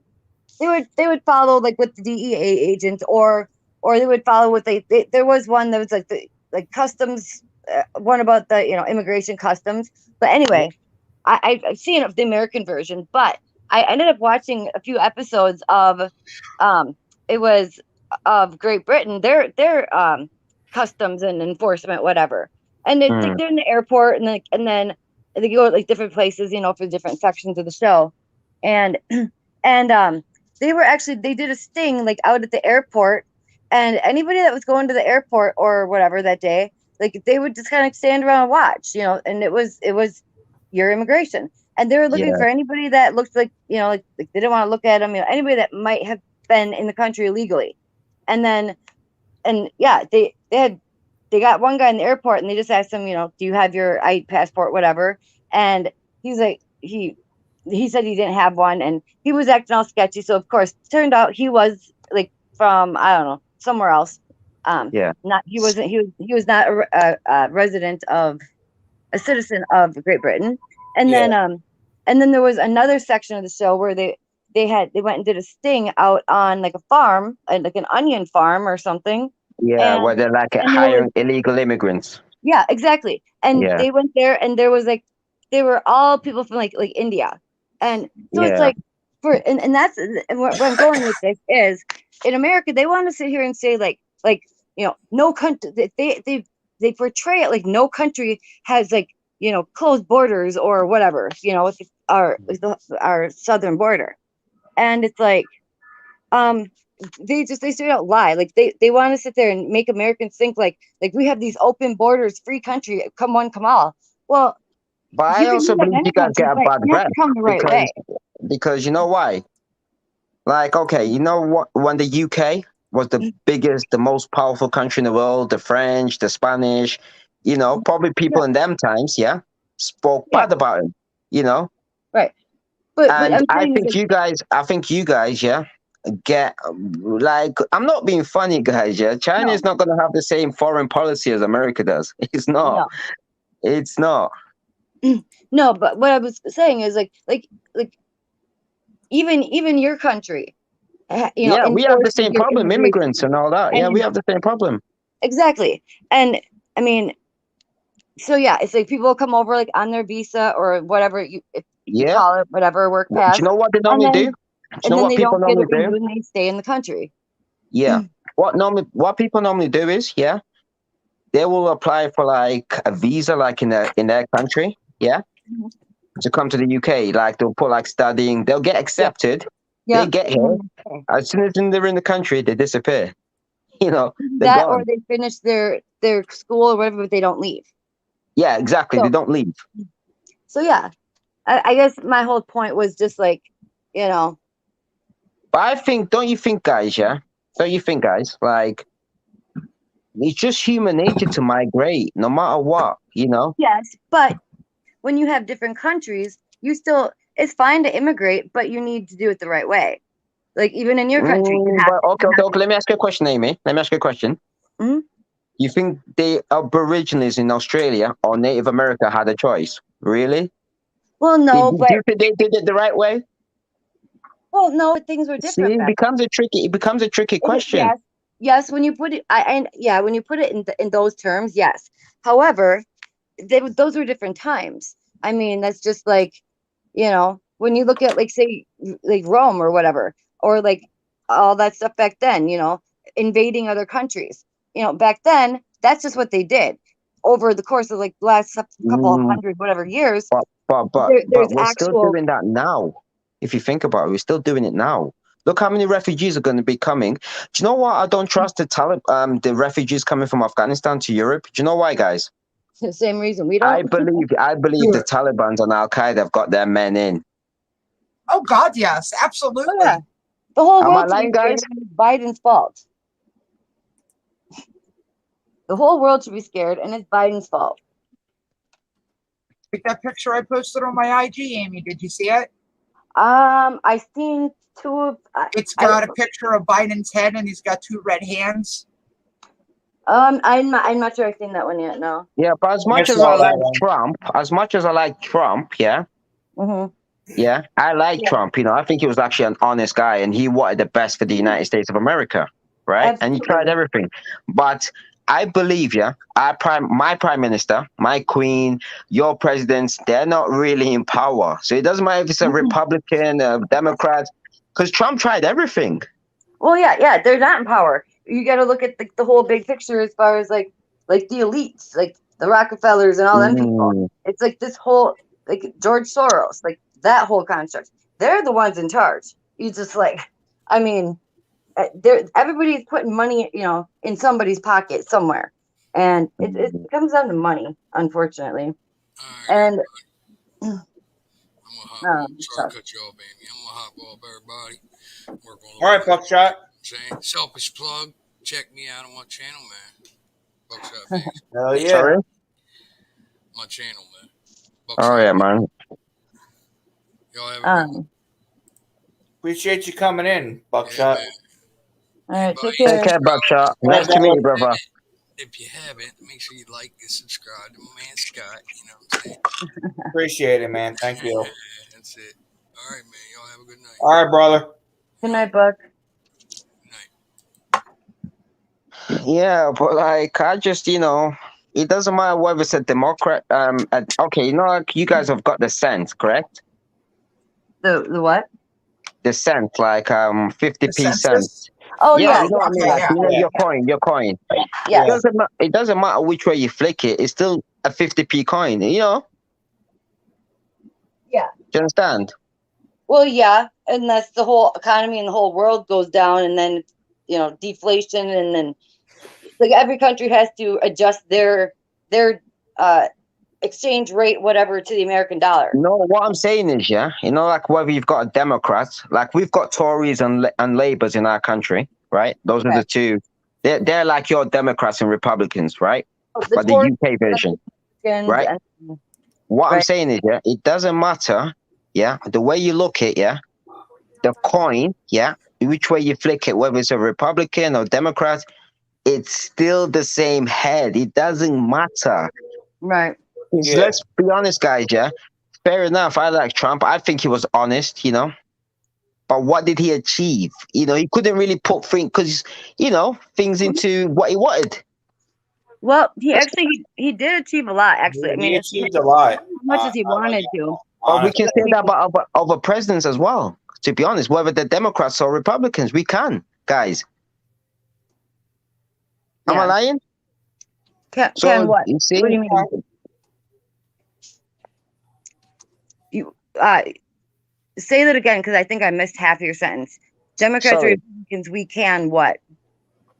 H: they would follow like with the DEA agents or or they would follow what there was one that was like the customs, one about the immigration customs. But anyway, I've seen the American version, but I ended up watching a few episodes of it was of Great Britain, their customs and enforcement, whatever. And they're in the airport, and then they go to like different places, for different sections of the show. And and they did a sting like out at the airport, and anybody that was going to the airport or whatever that day, like they would just kind of stand around and watch, and it was your immigration. And they were looking for anybody that looked like, like they didn't want to look at them, anybody that might have been in the country illegally. And then, they got one guy in the airport, and they just asked him, do you have your passport, whatever? And he's like, he said he didn't have one, and he was acting all sketchy. So of course, turned out he was like from, I don't know, somewhere else. He was not a resident of a citizen of Great Britain. And then there was another section of the show where they went and did a sting out on like a farm, like an onion farm or something.
I: Yeah, where they're like hiring illegal immigrants.
H: Yeah, exactly. And they went there, and there was like, they were all people from like India. And so it's like, and that's where I'm going with this is, in America they want to sit here and say like no country, they portray it like no country has like closed borders or whatever, with our southern border. And it's like they straight out lie. Like they want to sit there and make Americans think like we have these open borders, free country, come one, come all. Well,
I: but I also believe you guys get a bad rep because you know why? Like, okay, you know what? When the UK was the biggest, the most powerful country in the world, the French, the Spanish, probably people in them times, spoke bad about it,
H: Right. But
I: I think you guys, get like, I'm not being funny, guys. China is not going to have the same foreign policy as America does. It's not.
H: No.
I: It's not.
H: No, but what I was saying is like even your country,
I: we have the same problem, immigrants and all that. We have the same problem.
H: Exactly. And I mean, so it's like people come over like on their visa or whatever you call it, whatever, work pass.
I: Do you know what they normally do?
H: And then they don't get it renewed and they stay in the country.
I: Yeah. What people normally do is, they will apply for like a visa, like in their country, to come to the UK. Like they'll put like studying, they'll get accepted. They get here. As soon as they're in the country, they disappear.
H: That or they finish their school or whatever, but they don't leave.
I: Yeah, exactly. They don't leave.
H: So I guess my whole point was just like, But
I: I think, don't you think, guys, like, it's just human nature to migrate, no matter what,
H: Yes, but when you have different countries, it's fine to immigrate, but you need to do it the right way. Like, even in your country.
I: Okay. Let me ask you a question, Amy. Let me ask you a question.
H: Mm-hmm.
I: You think the Aborigines in Australia or Native America had a choice? Really?
H: Well, no,
I: do you think they did it the right way?
H: Well, no, things were different.
I: See, it becomes a tricky question.
H: Yes, when you put it, when you put it in those terms, yes. However, those were different times. I mean, that's just like, when you look at like, say, like Rome or whatever, or like all that stuff back then, invading other countries. Back then, that's just what they did over the course of like the last couple of hundred whatever years.
I: But we're still doing that now. If you think about it, we're still doing it now. Look how many refugees are going to be coming. Do you know what? I don't trust the refugees coming from Afghanistan to Europe. Do you know why, guys?
H: The same reason we don't.
I: I believe the Taliban and Al Qaeda have got their men in.
D: Oh God, yes, absolutely.
H: Oh, yeah. The whole world
I: lying, guys?
H: is Biden's fault. The whole world should be scared, and it's Biden's fault.
D: Like that picture I posted on my IG, Amy. Did you see it?
H: I seen two of.
D: It's got a picture of Biden's head, and he's got two red hands.
H: I'm not sure I've seen that one yet. No.
I: Yeah, but as much as I like Trump, yeah.
H: Mm-hmm.
I: Yeah, I like Trump. I think he was actually an honest guy, and he wanted the best for the United States of America. right? And he
H: Absolutely.
I: tried everything. But I believe, yeah, my prime minister, my queen, your presidents, they're not really in power. So it doesn't matter if it's a Republican, a Democrat, because Trump tried everything.
H: Well, yeah, they're not in power. You got to look at the whole big picture as far as like the elites, like the Rockefellers and all them people. It's like this whole like George Soros, like that whole construct. They're the ones in charge. You just like, I mean, everybody's putting money, in somebody's pocket somewhere, and it comes down to money, unfortunately. And
C: sorry to cut you off, baby. I'm gonna hop off everybody. Work on
A: All right, Buckshot.
C: Saying selfish plug. Check me out on my channel, man. Buckshot Bass.
A: Hell yeah.
I: Sorry?
C: My channel, man.
I: Oh, yeah, man.
C: Y'all have a good one.
A: Appreciate you coming in, Buckshot.
H: All right, take
I: Take
H: care.
I: care, Buckshot. Nice to meet you, brother.
C: If you haven't, make sure you like and subscribe to my man Scott. You know what I'm saying?
A: Appreciate it, man. Thank you.
C: That's it. All right, man. Y'all have a good night.
A: All right, brother.
H: Good night, Buck.
I: Yeah, but like I just, it doesn't matter whether it's a Democrat. Okay, like you guys have got the cent, correct?
H: The what?
I: The cent, like 50p cent.
H: Oh
I: Yeah,
H: yeah,
I: you know what I mean.
D: yeah,
I: Like,
D: yeah.
I: your coin.
H: yeah.
I: It doesn't matter which way you flick it. It's still a 50p coin.
H: Yeah.
I: Do you understand?
H: Well, yeah, unless the whole economy and the whole world goes down, and then deflation, and then like every country has to adjust their exchange rate, whatever, to the American dollar.
I: No, what I'm saying is, yeah, like whether you've got a Democrat, like we've got Tories and Labours in our country, right? Those are the two. They're like your Democrats and Republicans, right? But the UK version, right? What I'm saying is, yeah, it doesn't matter, yeah, the way you look at it, yeah, the coin, yeah, which way you flick it, whether it's a Republican or Democrat, it's still the same head. It doesn't matter.
H: Right.
A: Yeah.
I: Let's be honest, guys, yeah. Fair enough. I like Trump. I think he was honest, But what did he achieve? He couldn't really put things, because, things into what he wanted.
H: Well, he did achieve a lot, actually. I mean,
A: he achieved a lot.
H: As much as he wanted to.
I: But we can say that about other presidents as well. To be honest, whether they're Democrats or Republicans, we can, guys. Am I lying?
H: Can what?
I: You see?
H: What do you mean? You say that again, because I think I missed half your sentence. Democrats or Republicans, we can what?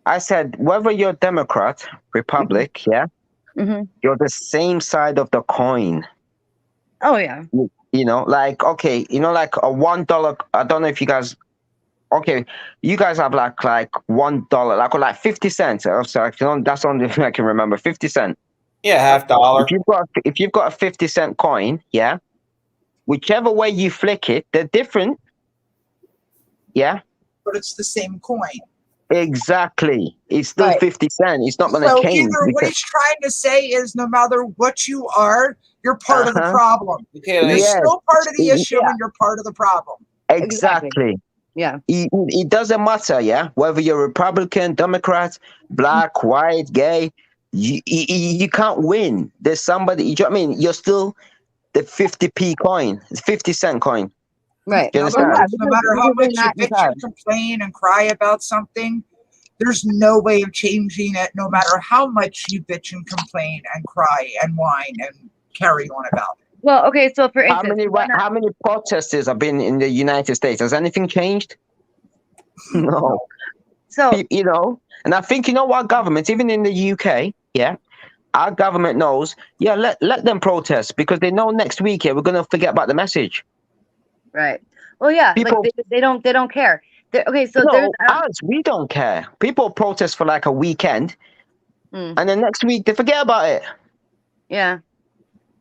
I: I said whether you're Democrat, Republic, yeah, you're the same side of the coin.
H: Oh yeah.
I: Like okay, like a $1. I don't know if you guys. Okay, you guys have like $1, like 50 cents. That's the only thing I can remember. 50 cents.
A: Yeah, half dollar.
I: If you've got a 50 cent coin, yeah, whichever way you flick it, they're different. Yeah,
D: but it's the same coin.
I: Exactly. It's still 50 cents. It's not going to change.
D: So either what he's trying to say is, no matter what you are, you're part of the problem. You're still part of the issue, and you're part of the problem.
I: Exactly.
H: Yeah.
I: It doesn't matter, yeah, whether you're Republican, Democrat, black, white, gay. You can't win. There's somebody. You know what I mean? You're still the 50p coin, 50 cent coin.
H: Right.
D: No matter how much you bitch and complain and cry about something, there's no way of changing it. No matter how much you bitch and complain and cry and whine and carry on about it.
H: Well, okay. So for instance,
I: how many protesters have been in the United States? Has anything changed? No.
H: So
I: and I think what governments, even in the UK, yeah, our government knows. Yeah, let them protest, because they know next week, we're gonna forget about the message.
H: Right. Well, yeah.
I: People,
H: like they don't care. Okay. So
I: we don't care. People protest for like a weekend, and then next week they forget about it.
H: Yeah.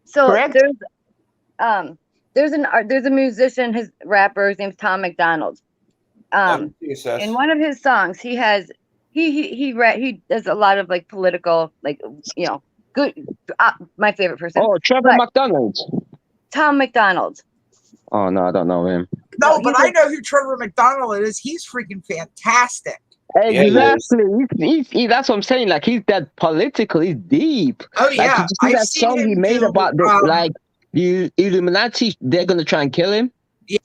H: So
I: correct?
H: There's a musician, his rapper, his name's Tom McDonald. In one of his songs, he does a lot of like political, like good. My favorite person.
I: Oh, Trevor McDonald.
H: Tom McDonald.
I: Oh no, I don't know him.
D: No, but I know who Trevor McDonald is. He's freaking fantastic.
I: Exactly. That's what I'm saying. Like he's that political. He's deep.
D: Oh
I: Like
D: yeah,
I: did you see
D: I've
I: that
D: seen
I: song he
D: him
I: made
D: do.
I: about the like the Illuminati? They're gonna try and kill him.
D: Yeah,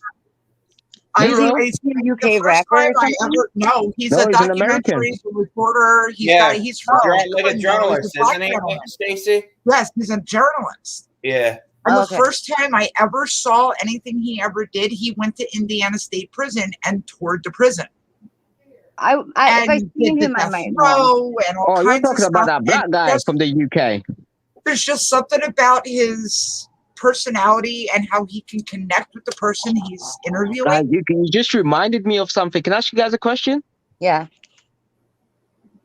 H: Is he,
I: Bro.
H: is he a
D: the
H: UK
D: first
H: rapper
D: time
H: or
D: I
H: something?
D: ever no, he's
I: No,
D: a
I: he's an American.
D: documentary reporter.
A: Yeah,
D: He's from
H: Oh,
A: like a
D: England, though. He's a
A: journalist,
D: black
A: isn't he,
D: gentleman.
A: Stacy?
D: Yes, he's a journalist.
A: Yeah.
D: And the
H: okay.
D: first time I ever saw anything he ever did, he went to Indiana State Prison and toured the prison.
H: If I
D: And
H: seen
D: did the
H: him, I
D: death
H: might know him.
D: row and all
I: Oh, you're
D: kinds of
I: talking about
D: stuff.
I: that black
D: And
I: guy from the UK.
D: there's just something about his personality and how he can connect with the person he's interviewing.
I: You just reminded me of something. Can I ask you guys a question?
H: Yeah.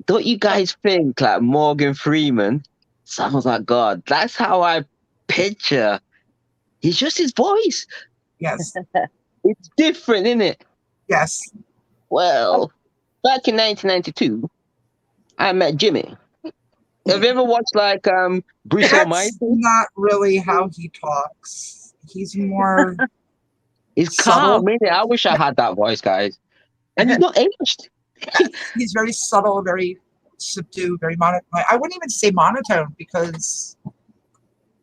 I: Don't you guys think like Morgan Freeman sounds like God? That's how I picture. It's just his voice.
D: Yes,
I: It's different, isn't it?
D: yes.
I: Well, back in 1992, I met Jimmy. Have you ever watched like Bruce
D: That's
I: Almighty?
D: not really how he talks. He's more
I: He's
D: subtle.
I: calm, isn't it? I wish I had that voice, guys. And he's not aged.
D: He's very subtle, very subdued, very monotone. I wouldn't even say monotone because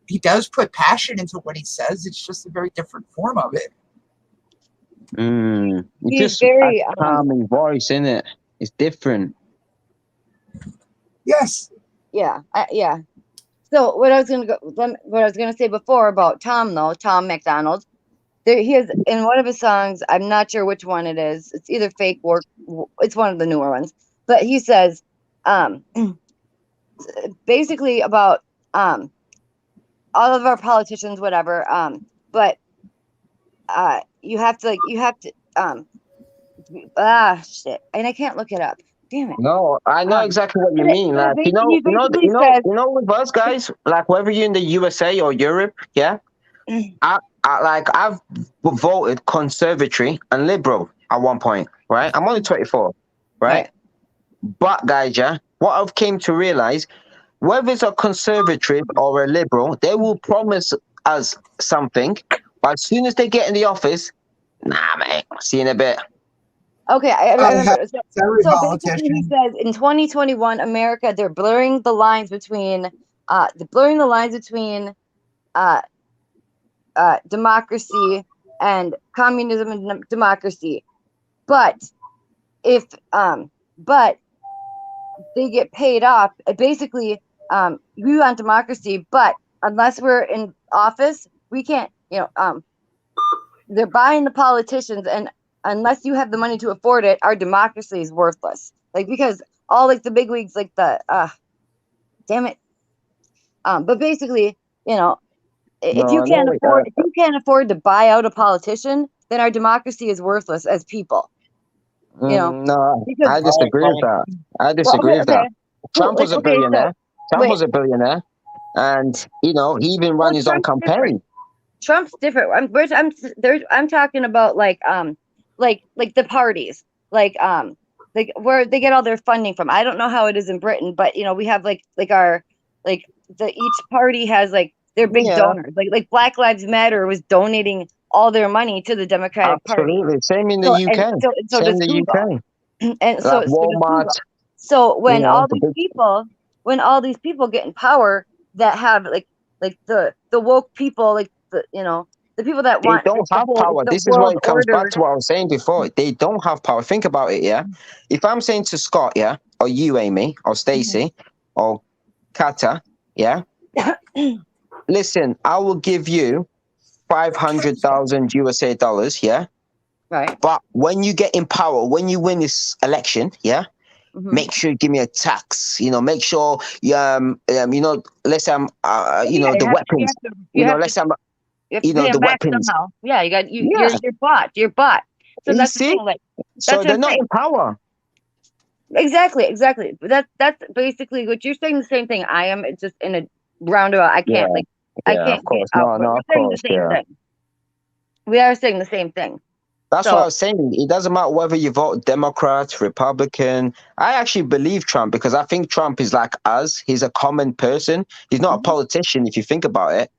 D: he does put passion into what he says. It's just a very different form of it.
I: It's
H: He's
I: just
H: very
I: a calming voice, isn't it? It's different.
D: Yes.
H: yeah. Yeah. So what I was gonna say before about Tom though, Tom McDonald, he has in one of his songs, I'm not sure which one it is. It's either Fake Work, it's one of the newer ones. But he says, basically about all of our politicians, whatever. But you have to shit, and I can't look it up. Damn it.
I: No, I know exactly what you
H: but
I: mean. Like
H: he basically says,
I: with us guys, like whether you're in the USA or Europe, yeah. I've voted conservatory and liberal at one point, right? I'm only 24, right? But guys, yeah, what I've came to realize, whether it's a conservative or a liberal, they will promise us something, but as soon as they get in the office, nah, mate, see you in a bit.
H: Okay, I remember. So basically, he
D: politician.
H: says in 2021, America, they're blurring the lines between democracy and communism and democracy. But if but they get paid off. Basically, we want democracy, but unless we're in office, we can't. They're buying the politicians, and unless you have the money to afford it, our democracy is worthless. Like because all like the bigwigs, like the damn it. But basically, if you can't afford to buy out a politician, then our democracy is worthless as people.
I: No,
H: because
I: I disagree with that. I disagree with that. Trump was a billionaire. Trump was a billionaire, and he even ran his own campaign.
H: Different. Trump's different. I'm talking about like the parties, like where they get all their funding from. I don't know how it is in Britain, but we have each party has like their big donors. Like Black Lives Matter was donating all their money to the Democratic Party.
I: Absolutely, same in the UK.
H: So
I: same in the
H: Google.
I: UK.
H: And so
I: Walmart.
H: So when all these people get in power that have like the woke people, like the people that want
I: they don't have power. This is why it comes back to what I was saying before. They don't have power. Think about it, yeah. If I'm saying to Scott, yeah, or you, Amy, or Stacy, or Kata, yeah. Listen, I will give you 500,000 USA dollars, yeah.
H: Right.
I: But when you get in power, when you win this election, yeah. Make sure you give me a tax. Make sure let's say the weapons. Let's say the weapons.
H: Somehow. Yeah, you got you're bought. You're bought. So that's the thing. Like,
I: so they're not in power.
H: Exactly. But that's basically what you're saying. The same thing I am. It's just in a roundabout. I can't I can't.
I: Of course,
H: get out,
I: no, of course,
H: thing. We are saying the same thing.
I: That's what I was saying. It doesn't matter whether you vote Democrat, Republican. I actually believe Trump because I think Trump is like us. He's a common person. He's not a politician if you think about it.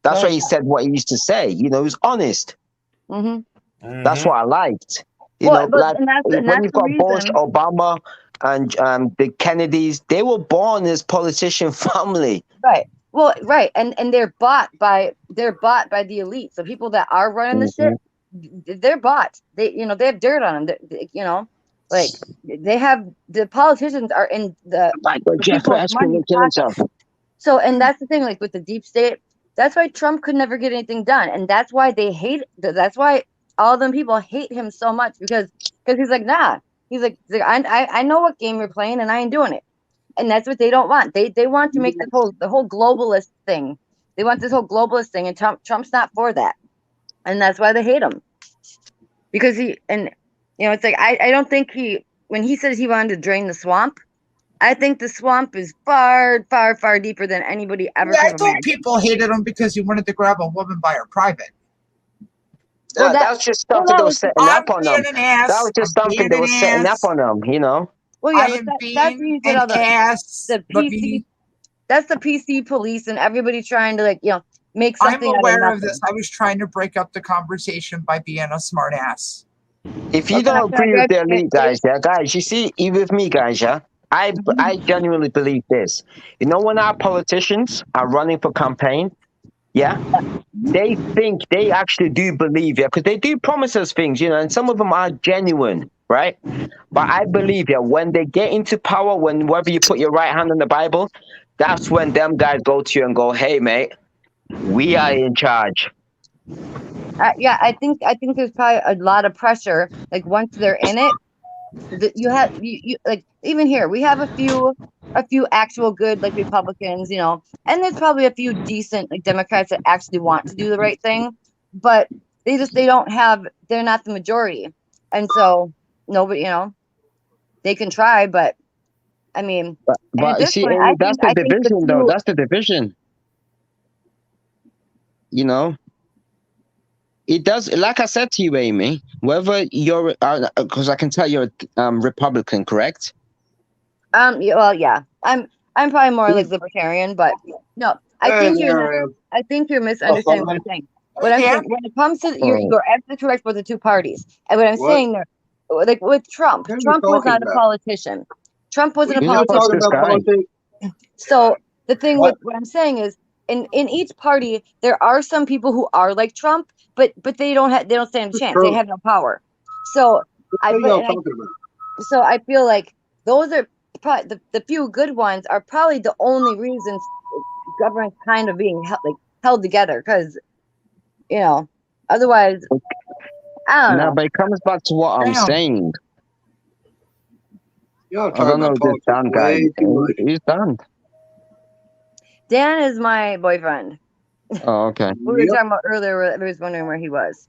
I: That's why he said what he used to say. He was honest. That's what I liked. You know,
H: but
I: like
H: and
I: when
H: that's
I: you've
H: the
I: got Bush,
H: reason.
I: Obama, and the Kennedys, they were born as politician family.
H: Right. Well, right, and they're bought by the elite. So people that are running the shit, they're bought. They they have dirt on them. Like they have the politicians are in
I: Like what
H: the
I: Jeffrey
H: people's
I: Epstein
H: money
I: will kill
H: pocket.
I: himself.
H: So, and that's the thing, like with the deep state, that's why Trump could never get anything done, and that's why they hate. That's why all them people hate him so much because he's like, nah, I know what game you're playing, and I ain't doing it. And that's what they don't want. They want to make the whole globalist thing. They want this whole globalist thing, and Trump's not for that, and that's why they hate him because it's like I don't think when he says he wanted to drain the swamp. I think the swamp is far, far, far deeper than anybody ever
D: Yeah,
H: could
D: I
H: have
D: thought
H: imagined.
D: people hated him because he wanted to grab a woman by her private.
H: Well,
I: That was just
H: well,
I: something
H: that
I: that was
H: was
I: setting
D: I'm
I: up on
D: being
I: them.
D: an
I: That
D: ass.
I: was just
D: I'm
I: something
D: being
I: that
D: an
I: was setting up
D: ass.
I: on them, you know.
H: well, yeah,
D: I
H: but
D: am
H: that's
D: being
H: where you get
D: an
H: all
D: ass.
H: the PC. That's the PC police and everybody trying to make
D: I'm
H: something out of
D: aware of
H: nothing.
D: this. I was trying to break up the conversation by being a smart ass.
I: If
H: Well,
I: you don't
H: can I
I: agree with
H: grab
I: the
H: your hand,
I: elite
H: please?
I: guys, yeah, guys, you see, you with me, guys, yeah. I genuinely believe this. You know, when our politicians are running for campaign, yeah, they think they actually do believe, yeah, because they do promise us things, you know, and some of them are genuine, right? But I believe, yeah, when they get into power, whenever you put your right hand on the Bible, that's when them guys go to you and go, "Hey, mate, we are in charge."
H: Yeah, I think there's probably a lot of pressure. Like once they're in it, you have you like even here we have a few actual good like Republicans, and there's probably a few decent like Democrats that actually want to do the right thing, but they're not the majority, and so nobody, they can try, but I mean, and at
I: But you
H: this
I: see,
H: point,
I: Amy, that's the
H: I think the
I: division, though.
H: few.
I: That's the division. You know, it does. Like I said to you, Amy, whether you're, because I can tell you're a Republican, correct?
H: Yeah, well, yeah, I'm probably more like libertarian, but no, I think you're misunderstanding what I'm saying. What I'm saying when it comes to you're absolutely correct with the two parties, and what I'm saying there, like with Trump was not a politician. Trump wasn't a
I: Who's the
H: politician.
I: fastest guy?
H: So the thing with what I'm saying is, in each party, there are some people who are like Trump, but they don't stand a chance. They have no power. So I feel like those are probably the few good ones are probably the only reasons government's kind of being held together because otherwise I don't
I: No,
H: know.
I: but it comes back to what I'm
D: Damn.
I: saying.
J: Y'all
I: I
J: talking
I: don't know
J: about
I: this Dan
J: politics
I: guy.
J: way too much.
I: Who's Dan?
H: Dan is my boyfriend.
I: Oh, okay.
H: We were talking about earlier where I was wondering where he was.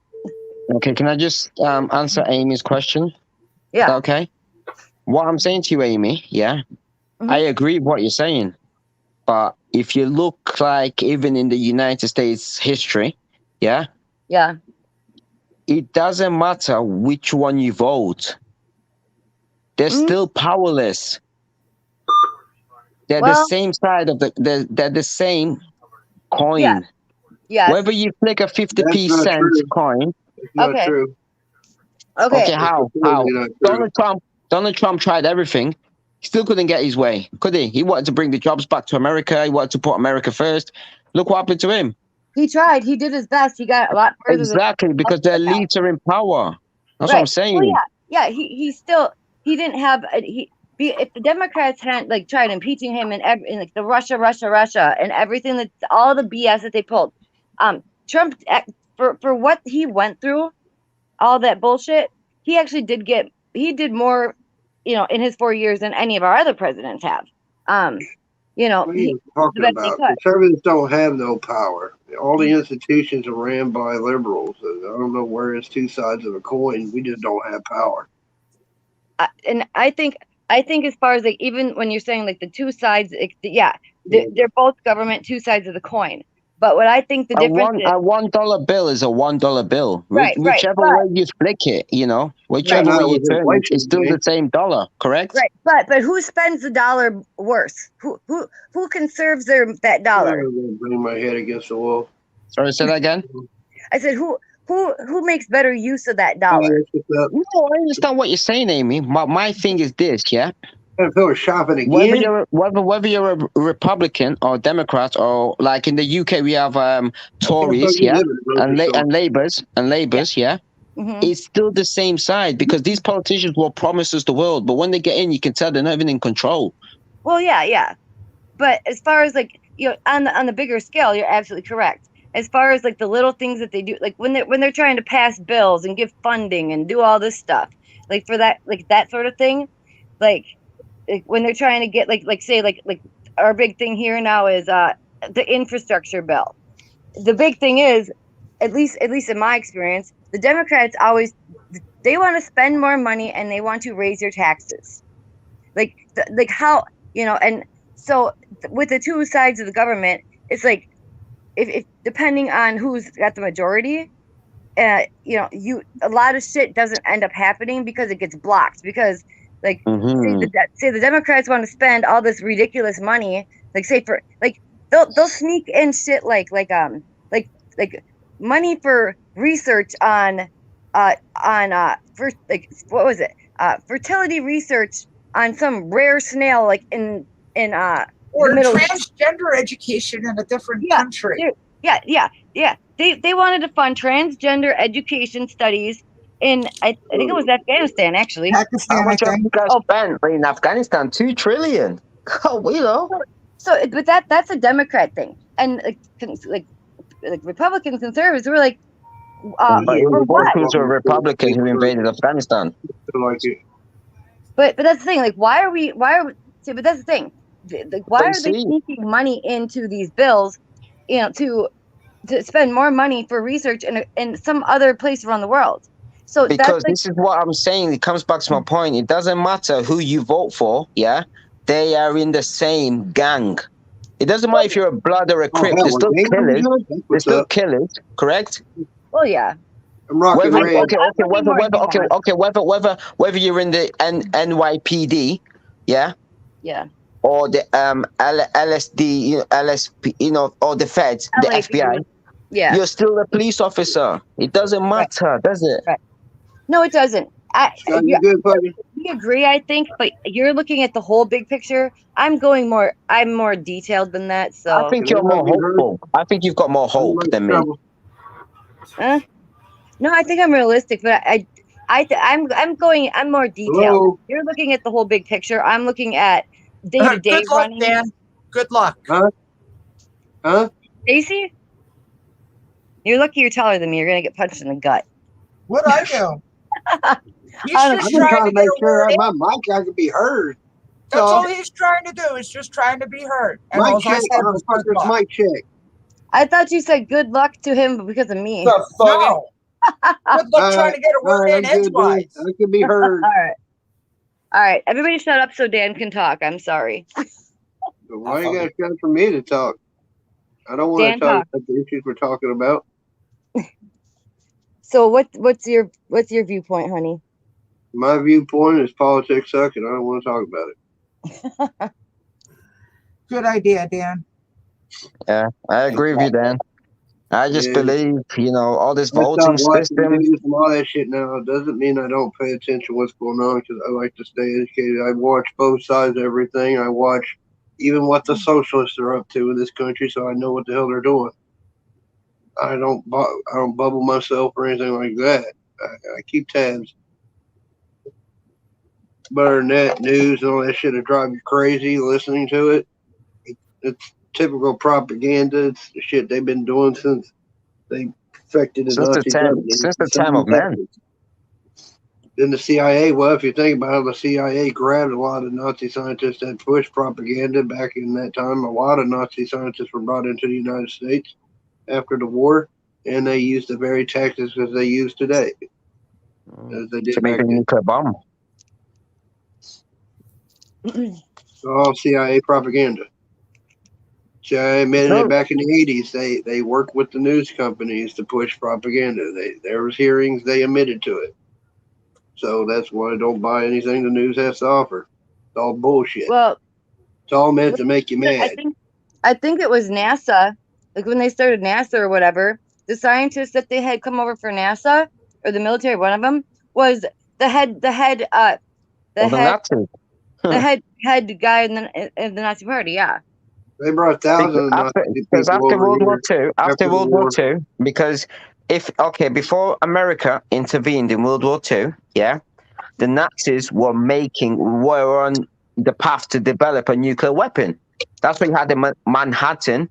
I: Okay, can I just answer Amy's question?
H: Yeah.
I: Okay. What I'm saying to you, Amy, yeah, I agree with what you're saying. But if you look like even in the United States history, yeah, it doesn't matter which one you vote. They're still powerless. They're the same side of they're the same coin.
H: Yeah.
I: Whether you flick a 50p cent coin.
J: It's not true.
H: Okay.
I: How? Donald Trump tried everything. He still couldn't get his way, could he? He wanted to bring the jobs back to America. He wanted to put America first. Look what happened to him.
H: He tried. He did his best. He got a lot further.
I: Exactly, because their elites are in power. That's what I'm saying.
H: Well, yeah. He didn't have if the Democrats hadn't tried impeaching him and the Russia and everything that all the BS that they pulled, Trump for what he went through, all that bullshit, he actually did more, in his 4 years than any of our other presidents have.
J: What are you talking about? Conservatives don't have no power. All the institutions are ran by liberals. I don't know where it's two sides of a coin. We just don't have power.
H: And I think as far as even when you're saying the two sides, they're both government, two sides of the coin. But what I think the difference is
I: a $1 bill is a $1 bill.
H: Right,
I: whichever way you flick it, whichever way you turn it, it's still the same dollar, correct?
H: Right, but who spends the dollar worse? Who conserves that dollar?
J: I'm gonna bang my head against the wall.
I: Sorry, say that again.
H: I said who who makes better use of that
J: Hey,
H: dollar?
J: it's just up.
I: No, I understand what you're saying, Amy. My thing is this, yeah.
J: If it was shopping
I: Whether
J: again,
I: you're a Republican or Democrat, or like in the UK we have
J: I can't
I: Tories,
J: fucking
I: yeah,
J: live in a grocery store.
I: and Labours, yeah.
H: Hmm.
I: It's still the same side because these politicians will promise us the world, but when they get in, you can tell they're not even in control.
H: Well, yeah. But as far as like, on the bigger scale, you're absolutely correct. As far as like the little things that they do, like when they're trying to pass bills and give funding and do all this stuff, like for that sort of thing, like when they're trying to get say like our big thing here now is the infrastructure bill. The big thing is, at least in my experience, the Democrats always, they want to spend more money and they want to raise your taxes. Like how, and so with the two sides of the government, it's like if depending on who's got the majority, a lot of shit doesn't end up happening because it gets blocked because like
I: Mm-hmm.
H: say the Democrats want to spend all this ridiculous money, like say for like they'll sneak in shit like money for research on for like what was it, fertility research on some rare snail like in
D: Or
H: the Middle East.
D: transgender education in a different
H: Yeah,
D: country.
H: yeah. They wanted to fund transgender education studies in I think it was Afghanistan actually.
I: How
D: Pakistan, I
I: much have
D: think.
I: you guys
H: Oh,
I: spent in Afghanistan? 2 trillion. Oh,
H: so but that's a Democrat thing, and like Republicans, conservatives were like,
I: But it
H: for what?
I: was a Republican who invaded Afghanistan.
J: like it.
H: But that's the thing. Like, why are we? See, but that's the thing. Why are they
I: see.
H: sneaking money into these bills? To spend more money for research in some other place around the world. So that's
I: Because
H: like,
I: this is what I'm saying. It comes back to my point. It doesn't matter who you vote for. Yeah, they are in the same gang. It doesn't matter if you're a blood or a
J: Oh
I: crip.
J: hell,
I: They're still
J: we're
I: killers.
J: That's
I: They're
J: what's
I: still
J: up.
I: killers. Correct.
H: well, yeah.
J: I'm rocking
I: Whether
J: red.
I: whether you're in the NYPD, yeah,
H: Yeah.
I: or the LSD, LSP, or the Feds, the
H: LAPD.
I: FBI,
H: Yeah.
I: you're still a police officer. It doesn't matter, does it?
H: Right. No, it doesn't.
J: Scott, you good, buddy?
H: We agree, I think, but you're looking at the whole big picture. I'm more detailed than that. So
I: I think
J: Can
I: you're more
J: everybody be heard?
I: hopeful. I think you've got more
J: I'm
I: hope
J: like
I: than me.
J: trouble.
H: no, I think I'm realistic, but I'm more detailed.
J: Hello?
H: You're looking at the whole big picture. I'm looking at day to day
D: Good luck,
H: running.
D: Dan. Good luck.
J: Huh?
H: Stacy, you're lucky you're taller than me. You're gonna get punched in the gut.
D: What I do? He's
H: I don't
D: just
J: I'm just
D: trying
J: trying
D: to
J: to
D: get
J: make
D: a
J: sure
D: word in.
J: my mic I can be heard.
D: That's all he's trying to do. Is just trying to be heard. And all
J: Mic
D: I
J: check.
D: said was good
J: Motherfuckers,
D: luck.
J: mic check.
H: I thought you said good luck to him because of me.
A: The fucking
D: No. Good luck trying to get a word in
J: I'm good, dude.
D: edgewise.
J: I can be heard.
H: All right. Everybody shut up so Dan can talk. I'm sorry.
J: Why you gotta shut for me to talk? I don't want
H: Dan,
J: to talk
H: talk.
J: about the issues we're talking about.
H: So what's your viewpoint, honey?
J: My viewpoint is politics suck, and I don't want to talk about it.
D: Good idea, Dan.
I: Yeah, I agree with you, Dan. I just
J: Yeah.
I: believe, all this
J: I stopped
I: voting
J: watching
I: system.
J: news and all that shit now. It doesn't mean I don't pay attention to what's going on because I like to stay educated. I watch both sides of everything. I watch even what the socialists are up to in this country, so I know what the hell they're doing. I don't bubble myself or anything like that. I keep tabs. Better than that, news and all that shit will drive you crazy listening to it. It's typical propaganda. It's the shit they've been doing since they perfected the Nazi government.
I: Since the time of man.
J: Then the CIA, well, if you think about it, the CIA grabbed a lot of Nazi scientists that pushed propaganda back in that time. A lot of Nazi scientists were brought into the United States after the war, and they used the very tactics as they use today, as they did
I: To make
J: back
I: a
J: then.
I: nuclear bomb.
J: All CIA propaganda. CIA admitted it back in the 80s. They worked with the news companies to push propaganda. There was hearings, they admitted to it. So that's why I don't buy anything the news has to offer. It's all bullshit.
H: Well,
J: It's all meant to make you
H: I
J: mad.
H: think it was NASA. Like when they started NASA or whatever, the scientists that they had come over for NASA or the military, one of them was the head
I: Nazis.
H: head guy in the Nazi party. Yeah.
J: They brought thousands of Nazi
I: Because
J: people
I: after
J: over
I: World War
J: here
I: II, after
J: after the
I: World War
J: war.
I: II, because before America intervened in World War II, yeah, the Nazis were on the path to develop a nuclear weapon. That's when you had the Manhattan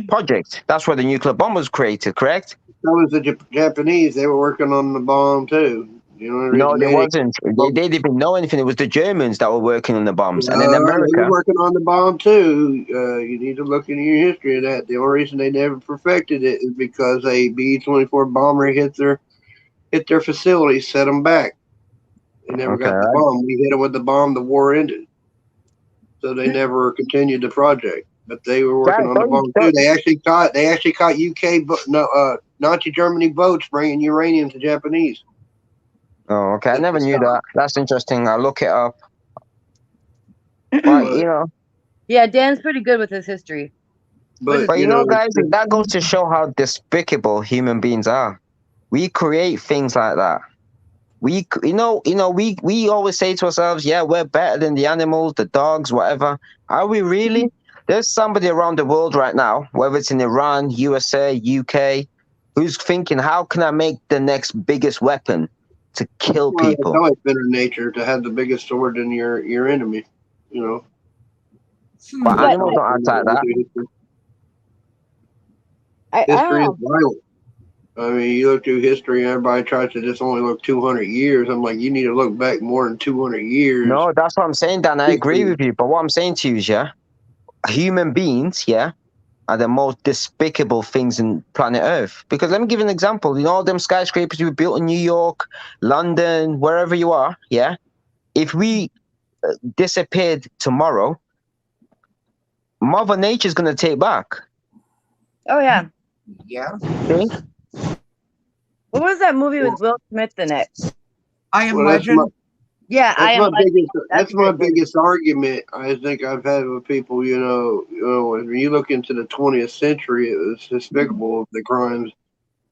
I: Project. That's where the nuclear bomb was created, correct?
J: So was the Japanese. They were working on the bomb too. You know,
I: No, they
J: originating.
I: wasn't. They didn't even know anything. It was the Germans that were working on the bombs, and then
J: They
I: America.
J: were working on the bomb too. You need to look into your history of that. The only reason they never perfected it is because a B-24 bomber hit their facility, set them back. They never got the
I: Okay.
J: bomb. We hit them with the bomb. The war ended. So they never continued the project. But they were working
I: Guys,
J: on the bomb too. They actually caught UK, Nazi Germany boats bringing uranium to Japanese.
I: Oh, okay. I never knew that. That's interesting. I'll look it up. But
J: But-
H: Yeah, Dan's pretty good with his history.
J: But
I: guys, that goes to show how despicable human beings are. We create things like that. We always say to ourselves, yeah, we're better than the animals, the dogs, whatever. Are we really? There's somebody around the world right now, whether it's in Iran, USA, UK, who's thinking, how can I make the next biggest weapon to kill people?
J: It's always been in nature to have the biggest sword than your enemy. You know.
I: But animals don't act like that.
J: History is violent. I mean, you look through history, and everybody tries to just only look 200 years. I'm like, you need to look back more than 200 years.
I: No, that's what I'm saying, Dan. I agree with you. But what I'm saying to you is, yeah, human beings, yeah, are the most despicable things in planet Earth. Because let me give you an example. You know, all them skyscrapers you built in New York, London, wherever you are, yeah. If we disappeared tomorrow, Mother Nature's gonna take back.
H: Oh yeah.
D: Yeah.
I: See?
H: What was that movie with Will Smith in it?
D: I Am Legend.
J: That's my biggest argument I think I've had with people. You know, when you look into the 20th century, it was despicable of the crimes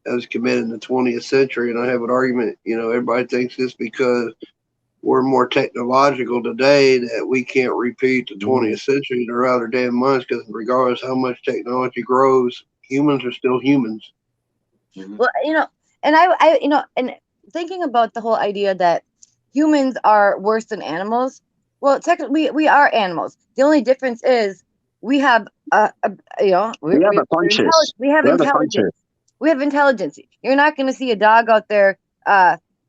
J: that was committed in the 20th century. And I have an argument. You know, everybody thinks this because we're more technological today that we can't repeat the 20th century in a rather damn months. Because regardless how much technology grows, humans are still humans.
H: Well, you know, and I and thinking about the whole idea that humans are worse than animals. Well, technically, we are animals. The only difference is we have we have intelligence. We have intelligence. You're not going to see a dog out there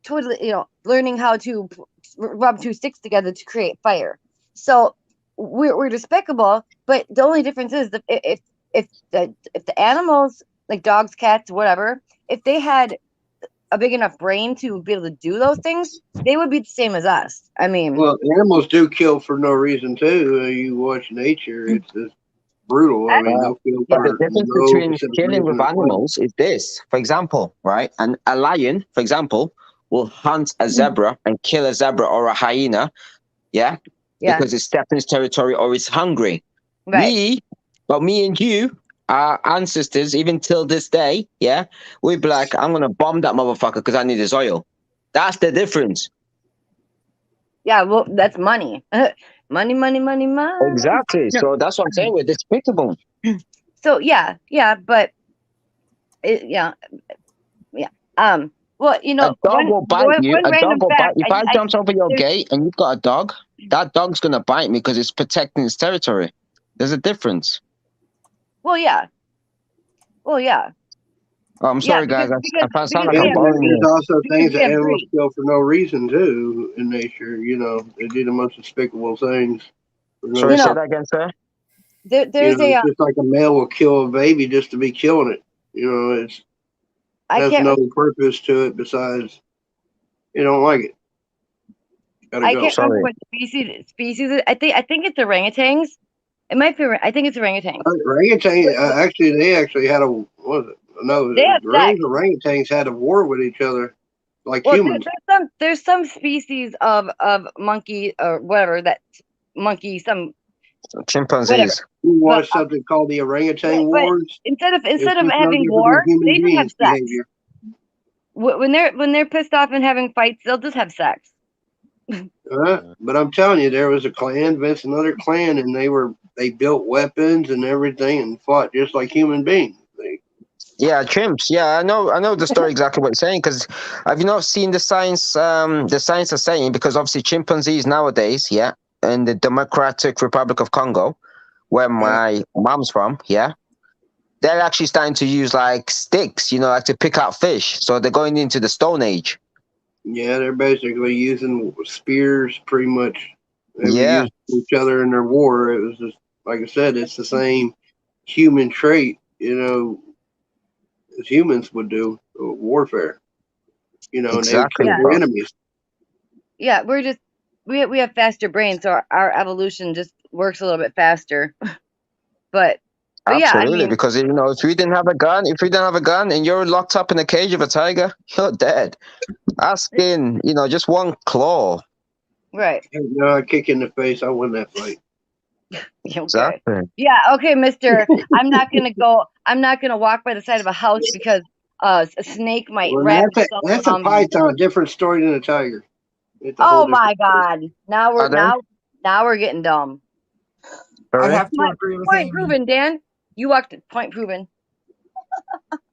H: totally, learning how to rub two sticks together to create fire. So we're despicable, but the only difference is if the animals like dogs, cats, whatever, if they had a big enough brain to be able to do those things, they would be the same as us. I mean,
J: well, animals do kill for no reason too. You watch nature; it's just brutal. I mean, they'll kill
I: But the
J: for
I: difference
J: no
I: between
J: specific
I: killing
J: reason
I: with
J: at all.
I: animals is this. For example, right? A lion, for example, will hunt a zebra and kill a zebra or a hyena, yeah? Because it's stepped in its territory or it's hungry.
H: Right.
I: Me and you, our ancestors, even till this day, yeah, we'd be like, I'm gonna bomb that motherfucker because I need his oil. That's the difference.
H: Yeah, well, that's money. money, money, money, money.
I: Exactly.
H: No.
I: So that's what I'm saying. We're despicable.
H: So yeah, but yeah. Well,
I: A dog will bite you. A dog will bite. If I jump over your gate and you've got a dog, that dog's gonna bite me because it's protecting its territory. There's a difference.
H: Well, yeah.
I: Oh, I'm sorry, guys. I sound like I'm
J: And
I: bothering you.
J: there's also things that animals kill for no reason too in nature. You know, they do the most despicable things.
I: Sorry, say that again, sir.
H: There's
J: it's just like a male will kill a baby just to be killing it. You know, has no purpose to it besides you don't like it.
H: I can't remember what species. I think it's orangutans. It might be. I think it's orangutans.
J: They actually had a what was it? No, orangutans had a war with each other, like humans.
H: There's some species of monkey or whatever that monkey.
I: Chimpanzees.
J: You watch
H: But-
J: something called the Orangutan
H: but
J: Wars.
H: instead of
J: It's just no
H: having
J: different
H: war,
J: than human
H: they just have
J: beings'
H: sex.
J: behavior.
H: When they're pissed off and having fights, they'll just have sex.
J: But I'm telling you, there was a clan against another clan, and they built weapons and everything and fought just like human beings.
I: Yeah, chimps. Yeah, I know the story exactly what you're saying. Because have you not seen the science? The science are saying, because obviously chimpanzees nowadays, yeah, in the Democratic Republic of Congo, where my mom's from, yeah, they're actually starting to use like sticks, like to pick out fish. So they're going into the Stone Age.
J: Yeah, they're basically using spears pretty much. They were
I: Yeah.
J: using each other in their war. It was just, like I said, it's the same human trait, as humans would do, warfare. And they would
I: Exactly,
J: kill their
I: bro.
J: enemies.
H: Yeah, we have faster brains, so our evolution just works a little bit faster. But yeah, I
I: Absolutely,
H: mean,
I: because if we didn't have a gun, and you're locked up in a cage of a tiger, you're dead. Asking, just one claw.
H: right.
J: No, a kick in the face, I won that fight.
H: Okay.
I: Exactly.
H: Yeah, okay, mister. I'm not gonna walk by the side of a house because a snake might
J: Well,
H: wrap
J: that's
H: itself
J: a
H: around me.
J: python, different story than a tiger. It's a
H: Oh
J: whole
H: my
J: different story.
H: god. Now we're
I: Pardon?
H: now we're getting dumb.
D: I
I: Sorry?
D: have to agree with
H: Point
D: Amy.
H: proven, Dan. You walked point proven.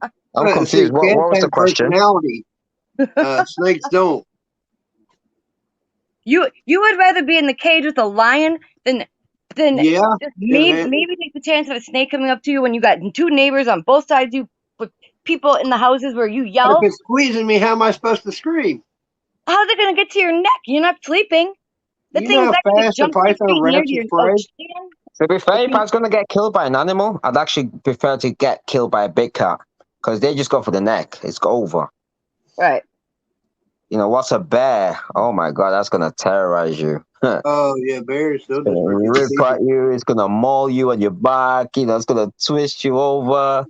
I: I'm
J: Well,
I: confused.
J: see,
I: What
J: cats
I: was the
J: have
I: question?
J: personality. Snakes don't.
H: You would rather be in the cage with a lion than
J: Yeah.
H: just
J: Yeah,
H: maybe take the chance of a snake coming up to you when you got two neighbors on both sides of you with people in the houses where you
J: But
H: yell.
J: if it's squeezing me, how am I supposed to scream?
H: How's it gonna get to your neck? You're not sleeping. The
J: You
H: thing
J: know
H: is
J: how
H: actually
J: fast a
H: jumping
J: python
H: pretty near
J: wraps
H: to your
J: its prey?
H: Dan.
I: To be fair, if I was going to get killed by an animal, I'd actually prefer to get killed by a big cat, because they just go for the neck. It's over.
H: Right.
I: What's a bear? Oh my god, that's going to terrorize you.
J: Oh yeah, bears. They'll just rip you to
I: Rip
J: pieces.
I: at you. It's going to maul you on your back. It's going to twist you over.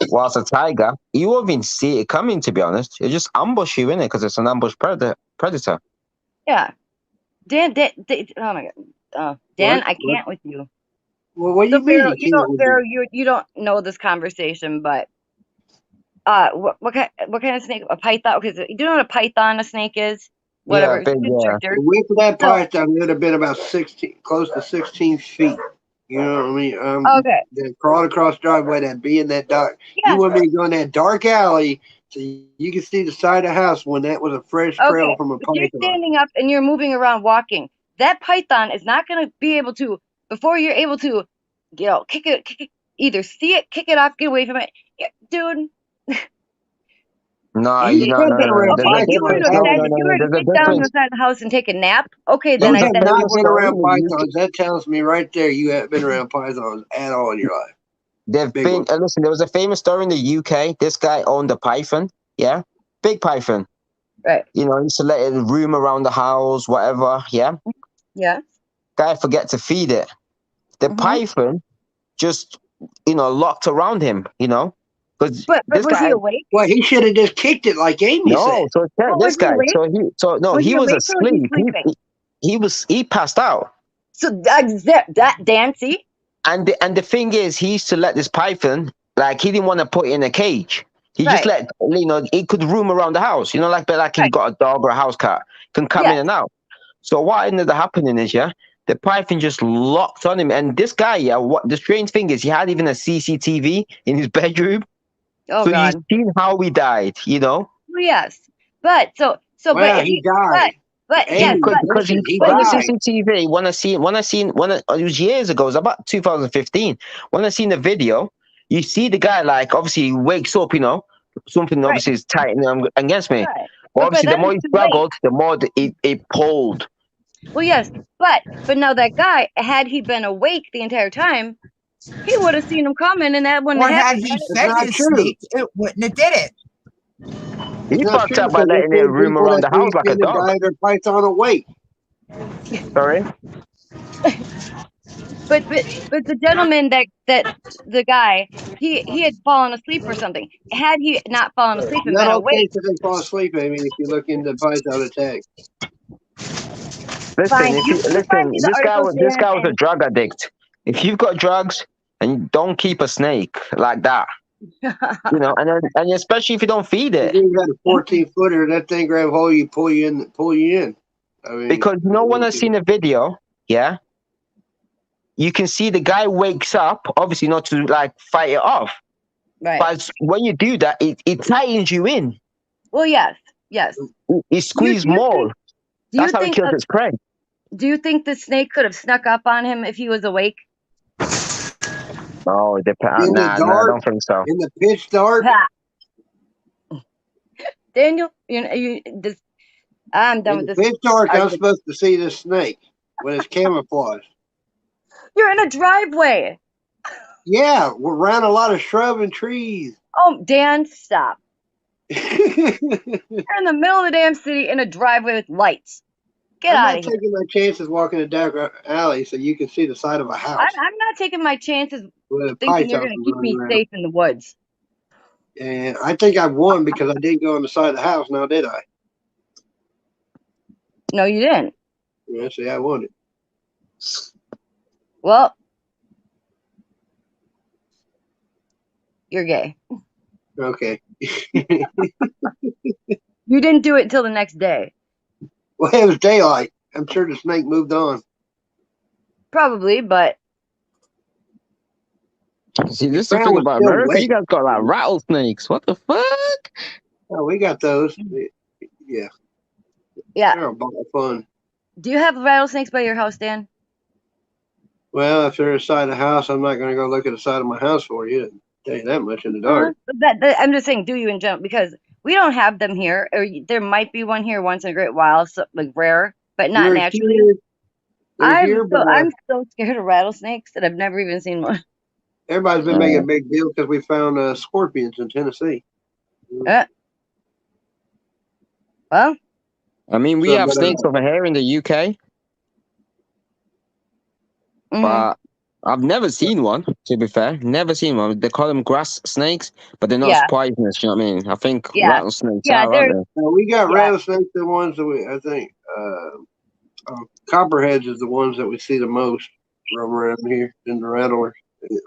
I: Whilst a tiger, you won't even see it coming, to be honest. It just ambush you in it because it's an ambush predator.
H: Yeah. Dan, oh my god. Dan,
J: What?
H: I can't with you.
J: Well, what do
H: So
J: you mean?
H: Pharaoh, you don't know this conversation, but what kind of snake? A python? Okay, so you do know what a python, a snake is? Whatever.
I: Yeah, big, yeah.
J: The width of that
H: So-
J: python would have been about 16, close to 16 feet. You know what I mean?
H: Okay.
J: That crawled across the driveway, that be in that dark.
H: Yeah.
J: You want me to go in that dark alley so you can see the side of the house when that was a fresh trail
H: Okay.
J: from a
H: If you're
J: python.
H: standing up and you're moving around walking, that python is not going to be able to, before you're able to, kick it, either see it, kick it off, get away from it. Yeah, dude.
I: No,
J: You
I: no,
J: can't
I: no,
J: get
I: no,
J: around
I: no. There's a
H: Okay, you were
I: difference.
H: to
I: No,
H: sit
I: no, no. There's a
H: down on the
I: difference.
H: side of the house and take a nap. Okay,
J: You
H: then I
J: have
H: said
J: not
H: you
J: been
H: were.
J: around
I: You-
J: pythons. That tells me right there you haven't been around pythons at all in your life.
I: They've
J: Big
I: been.
J: one.
I: Listen, there was a famous story in the UK. This guy owned a python. Yeah, big python.
H: Right.
I: He used to let it roam around the house, whatever. Yeah.
H: Yeah.
I: Guy forget to feed it. The
H: Mhm.
I: python just, locked around him. Because
H: But
I: this
H: was he
I: guy.
H: awake?
J: Well, he should have just kicked it like Amy
I: No,
J: said.
I: so
H: Well,
I: this
H: was he
I: guy.
H: awake? Was
I: He
H: he
I: was
H: awake or was he
I: asleep.
H: sleeping?
I: He passed out.
H: So that Dan, see?
I: And the thing is, he used to let this python, like, he didn't want to put it in a cage. He just
H: Right.
I: let, it could roam around the house, like
H: Right.
I: you've got a dog or a house cat, can come
H: Yeah.
I: in and out. So what ended up happening is, the python just locked on him. And this guy, what the strange thing is, he had even a CCTV in his bedroom.
H: Oh
I: So
H: God.
I: you've seen how he died,
H: Well, yes. But so
J: Well,
H: but
J: he died.
H: but
J: Amy,
H: yes, but
I: because
J: listen, he
I: on the
J: died.
I: CCTV, it was years ago, it was about 2015. When I seen the video, you see the guy, like, obviously he wakes up, something
H: Right.
I: obviously is tightening against me.
H: Right.
I: But
H: But
I: obviously, the
H: then
I: more he
H: it's too late.
I: struggled, the more it pulled.
H: Well, yes, but now that guy, had he been awake the entire time, he would have seen him coming, and that wouldn't
D: Or
H: have
D: had
H: happened.
D: he
H: right?
D: fed
J: not
D: his
J: true.
D: snake, it wouldn't have did it.
I: He
J: It's not
I: fucked
J: true
I: up by
J: because
I: letting it
J: there's
I: roam
J: people
I: around
J: that
I: the house like a
J: breathe in and
I: dog.
J: die their python awake.
I: Sorry?
H: But the gentleman that the guy, he had fallen asleep or something. Had he not fallen asleep and
J: Not
H: been
J: all
H: awake,
J: cases they fall asleep, Amy, if you look into python attack.
I: Listen, if
H: You can find me the articles,
I: this
H: Dan,
I: guy was a
H: and
I: drug addict. If you've got drugs and you don't keep a snake like that, you know, and especially if you don't feed
J: If
I: it,
J: you got a 14-footer, that thing grab hold of you, pull you in. I mean,
I: because no one has seen a video, yeah. You can see the guy wakes up, obviously not to like fight it off,
H: right.
I: but when you do that, it tightens you in.
H: Well, yes.
I: It squeezes more.
H: Do
I: That's how it kills its prey.
H: Do you think the snake could have snuck up on him if he was awake?
I: Oh, it depends.
J: in the
I: Nah, I
J: dark,
I: don't think so.
J: in the pitch dark.
H: Ha! Daniel, I'm done
J: In
H: with
J: the
H: this.
J: pitch dark, I'm
H: argument.
J: supposed to see this snake when it's camouflaged.
H: You're in a driveway.
J: Yeah, we're around a lot of shrub and trees.
H: Oh, Dan, stop.
J: I'm
H: You're in the middle of the damn city in a driveway with lights. Get out
J: not
H: of here.
J: taking my chances walking a dark alley so you can see the side of a house
H: I'm not taking my chances
J: with a
H: thinking you're
J: python
H: going to keep me
J: running around.
H: safe in the woods.
J: And I think I won because I didn't go on the side of the house. Now did I?
H: No, you didn't.
J: Yeah, see, I won it.
H: Well, you're gay.
J: Okay.
H: You didn't do it until the next day.
J: Well, it was daylight. I'm sure the snake moved on.
H: Probably, but
I: See, this is the
J: ground
I: thing
J: was
I: about
J: still
I: America.
J: wet.
I: You guys got like rattlesnakes. What the fuck?
J: Oh, we got those. Yeah,
H: yeah.
J: they're a ball of fun.
H: Do you have rattlesnakes by your house, Dan?
J: Well, if they're inside the house, I'm not going to go look at the side of my house for you. I'll tell you that much in the dark.
H: I'm just saying, do you in general? Because we don't have them here, or there might be one here once in a great while, so, like rare, but not
J: They're
H: naturally.
J: here- they're here, but
H: I'm so scared of rattlesnakes that I've never even seen one.
J: everybody's been making a big deal because we found scorpions in Tennessee.
H: Well,
I: I mean, we have snakes over here in the UK, but I've never seen one. To be fair, never seen one. They call them grass snakes, but they're not as poisonous. You know what I mean? I think rattlesnakes are, aren't they?
J: We got rattlesnakes, the ones that I think copperheads is the ones that we see the most from around here in the rattlers.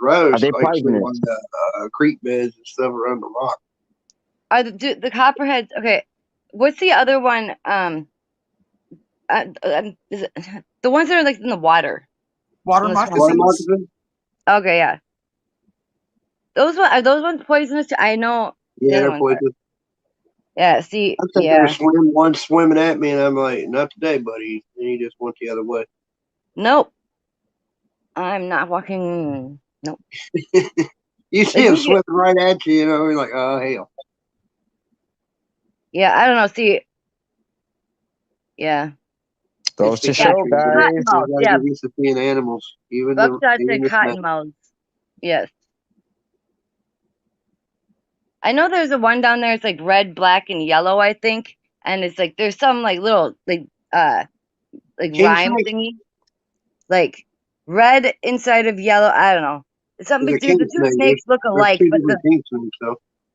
I: Are they
J: like
I: poisonous?
J: on the creek beds and stuff around the rock.
H: Are the copperheads okay? What's the other one? Is it the ones that are like in the water?
D: Water moccasins.
H: Okay, yeah. Are those ones poisonous? I know.
J: Yeah, they're poisonous.
H: Yeah, see,
J: I think there was one swimming at me, and I'm like, "Not today, buddy." And he just went the other way.
H: Nope. I'm not walking. Nope.
J: You see him swimming right at you, you know, you're like, "Oh hell."
H: Yeah, I don't know. See, yeah.
I: Goes to show, guys.
H: Yeah.
J: Used to seeing animals, even
H: Buckshots and
J: the
H: cottonmouths. Yes. I know there's a one down there. It's like red, black, and yellow. I think, and it's like there's some like little like rhyme thingy, like red inside of yellow. I don't know. It's something. The two snakes look alike, but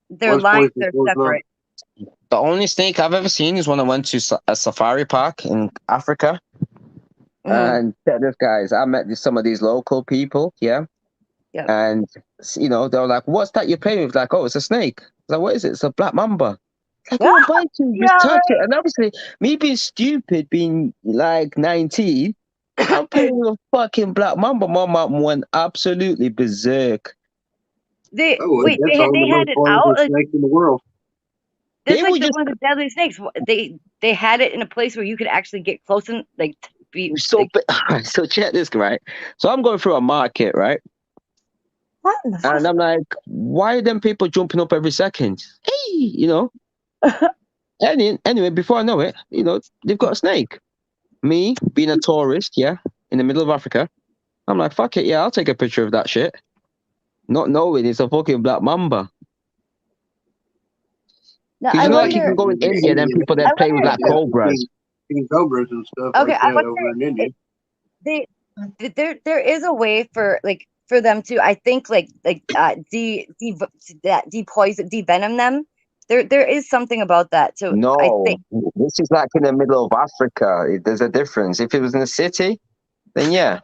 H: their lines are separate.
I: The only snake I've ever seen is when I went to a safari park in Africa. And check this, guys. I met some of these local people, yeah. And you know, they were like, "What's that you're playing with?" Like, "Oh, it's a snake." I was like, "What is it?" "It's a black mamba." Like, "Oh, bite you, just touch it." And obviously, me being stupid, being like 19, I'm playing with a fucking black mamba. My mom went absolutely berserk.
H: They had it out.
J: Snake in the world.
H: It's like one of the deadly snakes. They had it in a place where you could actually get close and like be.
I: So check this, right? So I'm going through a market, right? And I'm like, why are them people jumping up every second? Hey, you know. Anyway, before I know it, you know, they've got a snake. Me being a tourist, yeah, in the middle of Africa, I'm like, fuck it, yeah, I'll take a picture of that shit. Not knowing it's a fucking black mamba. Because you know, like you can go in India, then people that play with like cobras.
J: Cobras and stuff.
H: Okay,
J: like that over in India.
H: There is a way for them to, I think, depoison, devenom them there is something about that too. I
I: No,
H: think.
I: this is like in the middle of Africa. There's a difference. If it was in the city, then yeah.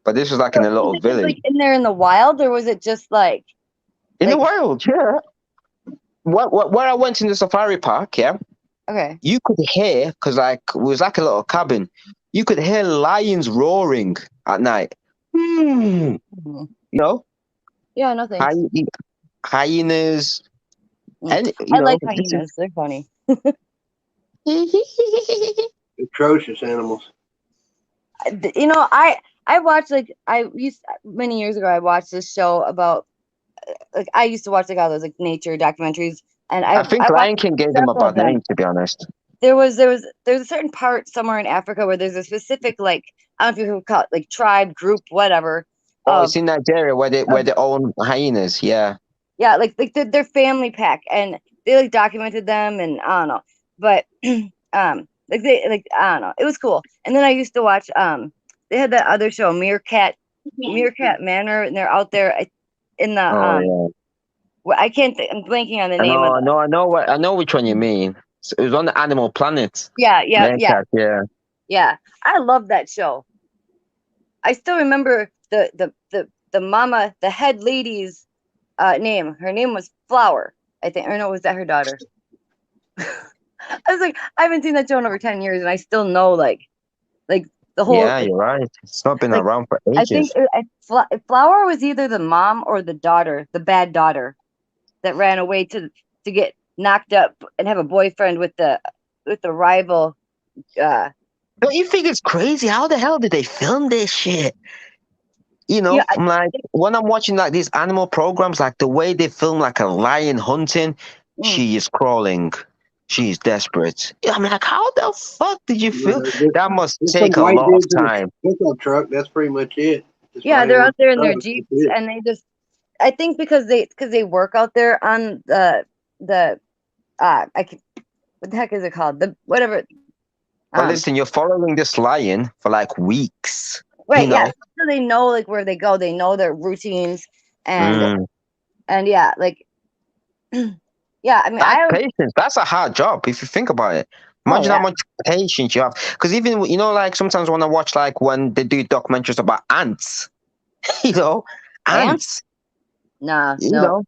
I: But this was like in a
H: Was
I: little
H: it just
I: village.
H: like in there in the wild, or was it just like
I: In the
H: like
I: wild, yeah. Where I went in the safari park, yeah,
H: okay?
I: you could hear, because like it was like a little cabin, you could hear lions roaring at night. Hmm.
H: Mhm.
I: You know,
H: Yeah, no thanks.
I: hyenas, and
H: I like hyenas. They're funny.
J: Atrocious animals.
H: You know, I watched like I used many years ago. I watched this show about like I used to watch like all those like nature documentaries, and
I: I think
H: I watched
I: Lion King gave them a
H: several of
I: bad name,
H: them.
I: to be honest.
H: There's a certain part somewhere in Africa where there's a specific like I don't know if you would call it like tribe group whatever
I: Oh,
H: of
I: it's in Nigeria where they own hyenas. Yeah.
H: yeah like their family pack and they like documented them and I don't know but like they like I don't know it was cool and then I used to watch they had that other show Meerkat Manor and they're out there in the
I: Oh
H: I can't I'm blanking on the
I: yeah.
H: name of
I: I know which one you mean. It was on the Animal Planet.
H: yeah
I: Meerkat,
H: yeah I love that show. I still remember the mama, the head lady's name. Her name was Flower, I think. Or no, was that her daughter? I was like, I haven't seen that show in over 10 years, and I still know like the whole.
I: Yeah, you're right. It's not been
H: Like,
I: around for
H: I think
I: ages.
H: Flower was either the mom or the daughter, the bad daughter, that ran away to get knocked up and have a boyfriend with the rival.
I: Don't you think it's crazy? How the hell did they film this shit? You know,
H: Yeah,
I: I'm like when I'm watching like these animal programs, like the way they film like a lion hunting, she is crawling, she's desperate. Yeah, I'm like, how the fuck did you film? That must
J: Just some
I: take a
J: white
I: lot of
J: dudes in a
I: time.
J: pickup truck. That's pretty much it. Just
H: yeah,
J: riding
H: they're
J: around
H: out there in
J: the
H: their
J: truck,
H: jeeps,
J: that's it.
H: and they just. I think because they work out there on the I can, what the heck is it called? The whatever.
I: But listen, you're following this lion for like weeks.
H: Right,
I: You
H: yeah.
I: know.
H: So they know like where they go. They know their routines and
I: Mm.
H: yeah, like yeah. I mean,
I: That's patience. That's a hard job if you think about it. Imagine how much patience you have. Because even you know, like sometimes when I watch like when they do documentaries about ants, you know, ants.
H: Nah,
I: You
H: no.
I: know.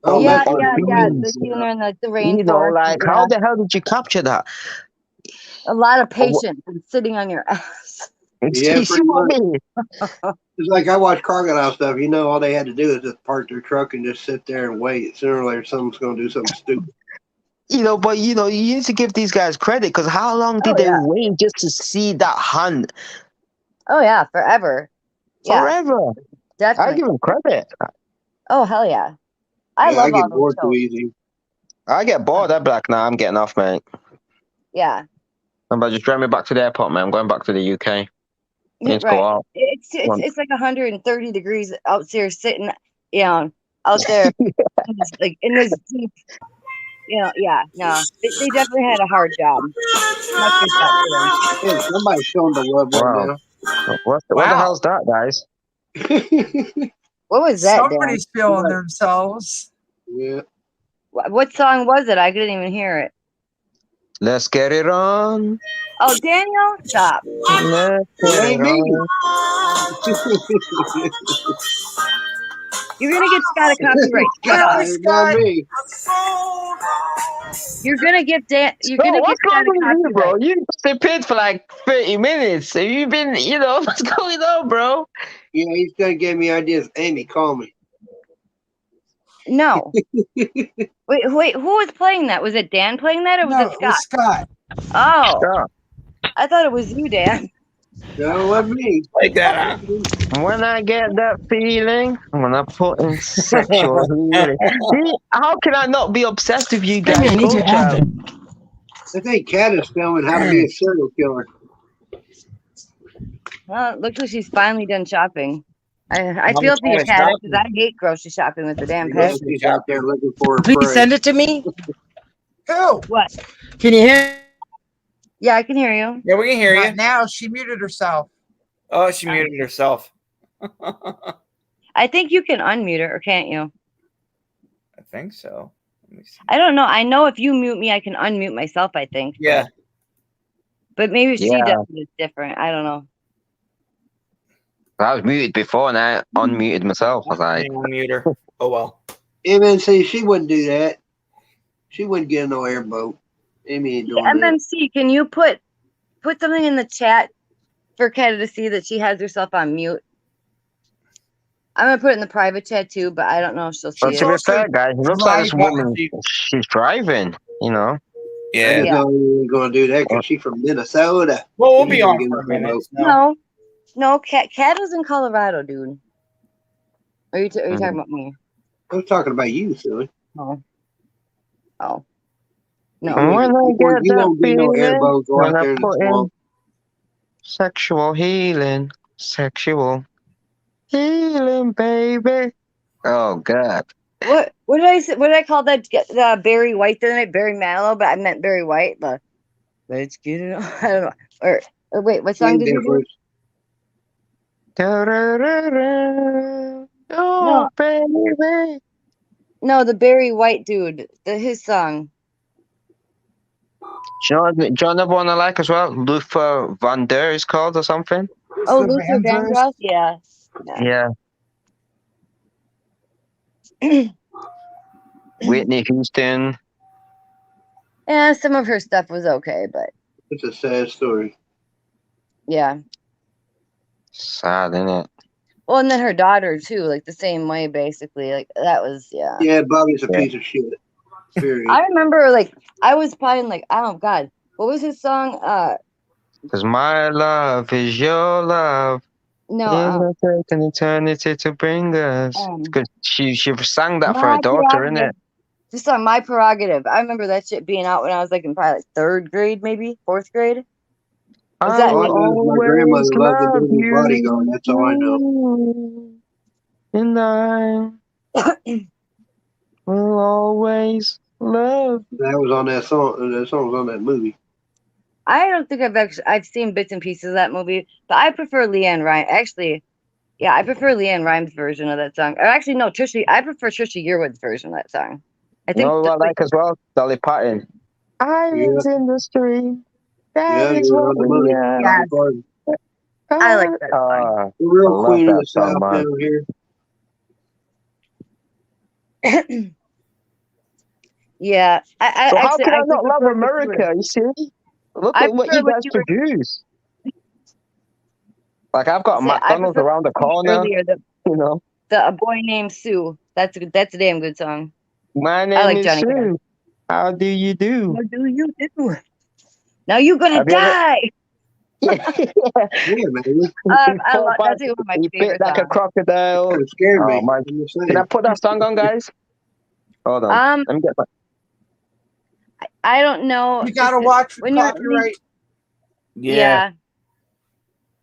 J: Oh,
H: Yeah,
J: that's
H: yeah.
I: bees.
H: They're in like the
I: You know,
H: rainforest.
I: like how the hell did you capture that?
H: A lot of patience and sitting on your ass.
J: Yeah,
I: You see
J: pretty
I: what
J: much.
I: I mean?
J: It's like I watch crocodile stuff. You know, all they had to do is just park their truck and just sit there and wait. Sooner or later, someone's going to do something stupid.
I: You know, but you know, you need to give these guys credit because how long did they wait just to see that hunt?
H: Oh yeah, forever. Yeah,
I: Forever.
H: definitely.
I: I give them credit.
H: Oh hell yeah! I
J: Yeah,
H: love
J: I get
H: all those
J: bored too
H: shows.
J: easy.
I: I get bored. I'm like, nah, I'm getting off, mate.
H: Yeah,
I: Somebody just drive me back to the airport, man. I'm going back to the UK. I need to
H: right.
I: go out.
H: It's like 130 degrees out there sitting, you know, out there like in this deep. You know, yeah, no, they definitely had a hard job. Much respect to them.
J: Hey, somebody's showing the love right
I: Wow. What the hell's that, guys?
J: now.
H: What was that, Dan?
D: Somebody's feeling themselves.
J: Yeah.
H: What song was it? I couldn't even hear it.
I: Let's get it on.
H: Oh, Daniel, stop.
I: Let's get
J: It
I: it
J: ain't me.
I: on.
H: You're gonna get Scott a copyright strike.
J: It's not me.
H: You're gonna get Dan. You're
I: Bro,
H: gonna get
I: what's
H: Scott
I: going
H: a
I: on with you, bro?
H: copyright.
I: You disappeared for like 30 minutes. Have you been, you know, what's going on, bro?
J: Yeah, he's going to give me ideas. Amy, call me.
H: No. wait. Who was playing that? Was it Dan playing that, or was
D: No,
H: it
D: it was
H: Scott?
D: Scott.
H: Oh,
I: Stop.
H: I thought it was you, Dan.
J: No, it wasn't me.
A: Like that,
I: When I get that feeling, when I put in sexual healing. See, how can I not be obsessed with you guys, culture?
J: I think Kat is filming how to be a serial killer.
H: Well, it looks like she's finally done shopping. I
A: Mama
H: feel for you,
A: Cat is
H: Kat,
A: shopping.
H: because I hate grocery shopping with the damn
J: Yeah,
H: pet.
J: she's out there looking for her
B: Please
J: prey.
B: send it to me.
D: Who?
H: What?
B: Can you hear?
H: Yeah, I can hear you.
A: Yeah, we can hear
D: Not
A: you.
D: now. She muted herself.
A: Oh, she muted herself.
H: I think you can unmute her, or can't you?
A: I think so.
H: I don't know. I know if you mute me, I can unmute myself, I think.
A: Yeah.
H: But maybe if she
I: Yeah.
H: does it, it's different. I don't know.
I: I was muted before and I unmuted myself. I was like,
A: Unmute her. Oh well.
J: MNC, she wouldn't do that. She wouldn't get in no airboat. Amy ain't doing that.
H: MMC, can you put something in the chat for Kata to see that she has herself on mute? I'm gonna put it in the private chat too, but I don't know if she'll
I: but
H: see
I: to
H: it.
I: be fair, guys, it looks like this woman, she's driving, you know.
J: I
A: Yeah.
J: just know you ain't gonna do that because she's from Minnesota.
A: Well, we'll
J: She
A: be
J: ain't
A: on
J: getting
A: for a
J: in
A: minute.
J: airboat.
A: So.
H: No, Kata's in Colorado, dude. Are you talking about me?
J: I was talking about you, silly.
H: Oh.
I: And
H: No.
I: when I get
J: You
I: that
J: won't get no
I: feeling,
J: airboat. Go
I: when
J: out
I: I
J: there in the
I: put in
J: swamp.
I: sexual healing, baby. Oh God.
H: What did I say? What did I call that? Barry White the other night? Barry Manilow, but I meant Barry White. Let's get it on. I don't know. Or wait, what song
J: Same
H: did you do?
I: Da-da-da-da. Oh,
H: No.
I: baby.
H: No, the Barry White dude. His song.
I: Do you know another one I like as well? Luther Van Der is called or something.
H: Oh, Luther Vandross? Yeah.
I: Yeah. Whitney Houston.
H: Yeah, some of her stuff was okay, but
J: It's a sad story.
H: yeah.
I: Sad, isn't it?
H: Well, and then her daughter too, like the same way, basically. Like that was
J: Yeah, Bobby's a piece of shit. Period.
H: I remember, like, I was playing, like, oh God, what was his song?
I: Because my love is your love.
H: No,
I: It'll take an eternity to bring us. Because she sang that for her
H: My
I: daughter, innit?
H: Prerogative. This song, My Prerogative. I remember that shit being out when I was like in probably like third grade, maybe fourth grade. Is that
J: All I know is my grandmother loved the movie Bodyguard. That's all I know.
I: And I will always love.
J: That was on that song. That song was on that movie.
H: I don't think I've seen bits and pieces of that movie, but I prefer Leanne Rhymes. Actually, yeah, I prefer Leanne Rhymes' version of that song. Or actually, no, I prefer Trisha Yearwood's version of that song. I think.
I: You know what I like as well? Dolly Parton. Islands in the stream. That is
J: you're
I: what
J: on the
I: we
J: money.
I: are.
J: Dolly Parton.
H: I like that song.
J: The real
I: I love
J: queen of
I: that
J: the
I: song,
J: South
I: man.
J: down here.
H: Yeah, I
I: So how
H: actually
I: can I
H: I
I: not love
H: prefer what you
I: America?
H: were-
I: You see? Look
H: I
I: at what
H: prefer
I: you
H: what
I: guys
H: you were-
I: produce. Like I've got a
H: Say, I
I: McDonald's
H: prefer
I: around the corner.
H: earlier
I: You know.
H: A Boy Named Sue. That's a damn good song.
I: My
H: I
I: name
H: like
I: is
H: Johnny Cash.
I: Sue. How do you do?
H: How do you do? Now you're gonna
I: Have you ever-
H: die.
J: Yeah, man.
H: I love that's one of my
I: He
H: favorite
I: bit like a
H: songs.
I: crocodile.
J: It scared
I: Oh
J: me.
I: man.
J: I'm just saying.
I: Can I put that song on, guys? Hold on. Let me get that.
H: I don't know.
D: You gotta watch
H: when you're
D: copyright.
H: Yeah.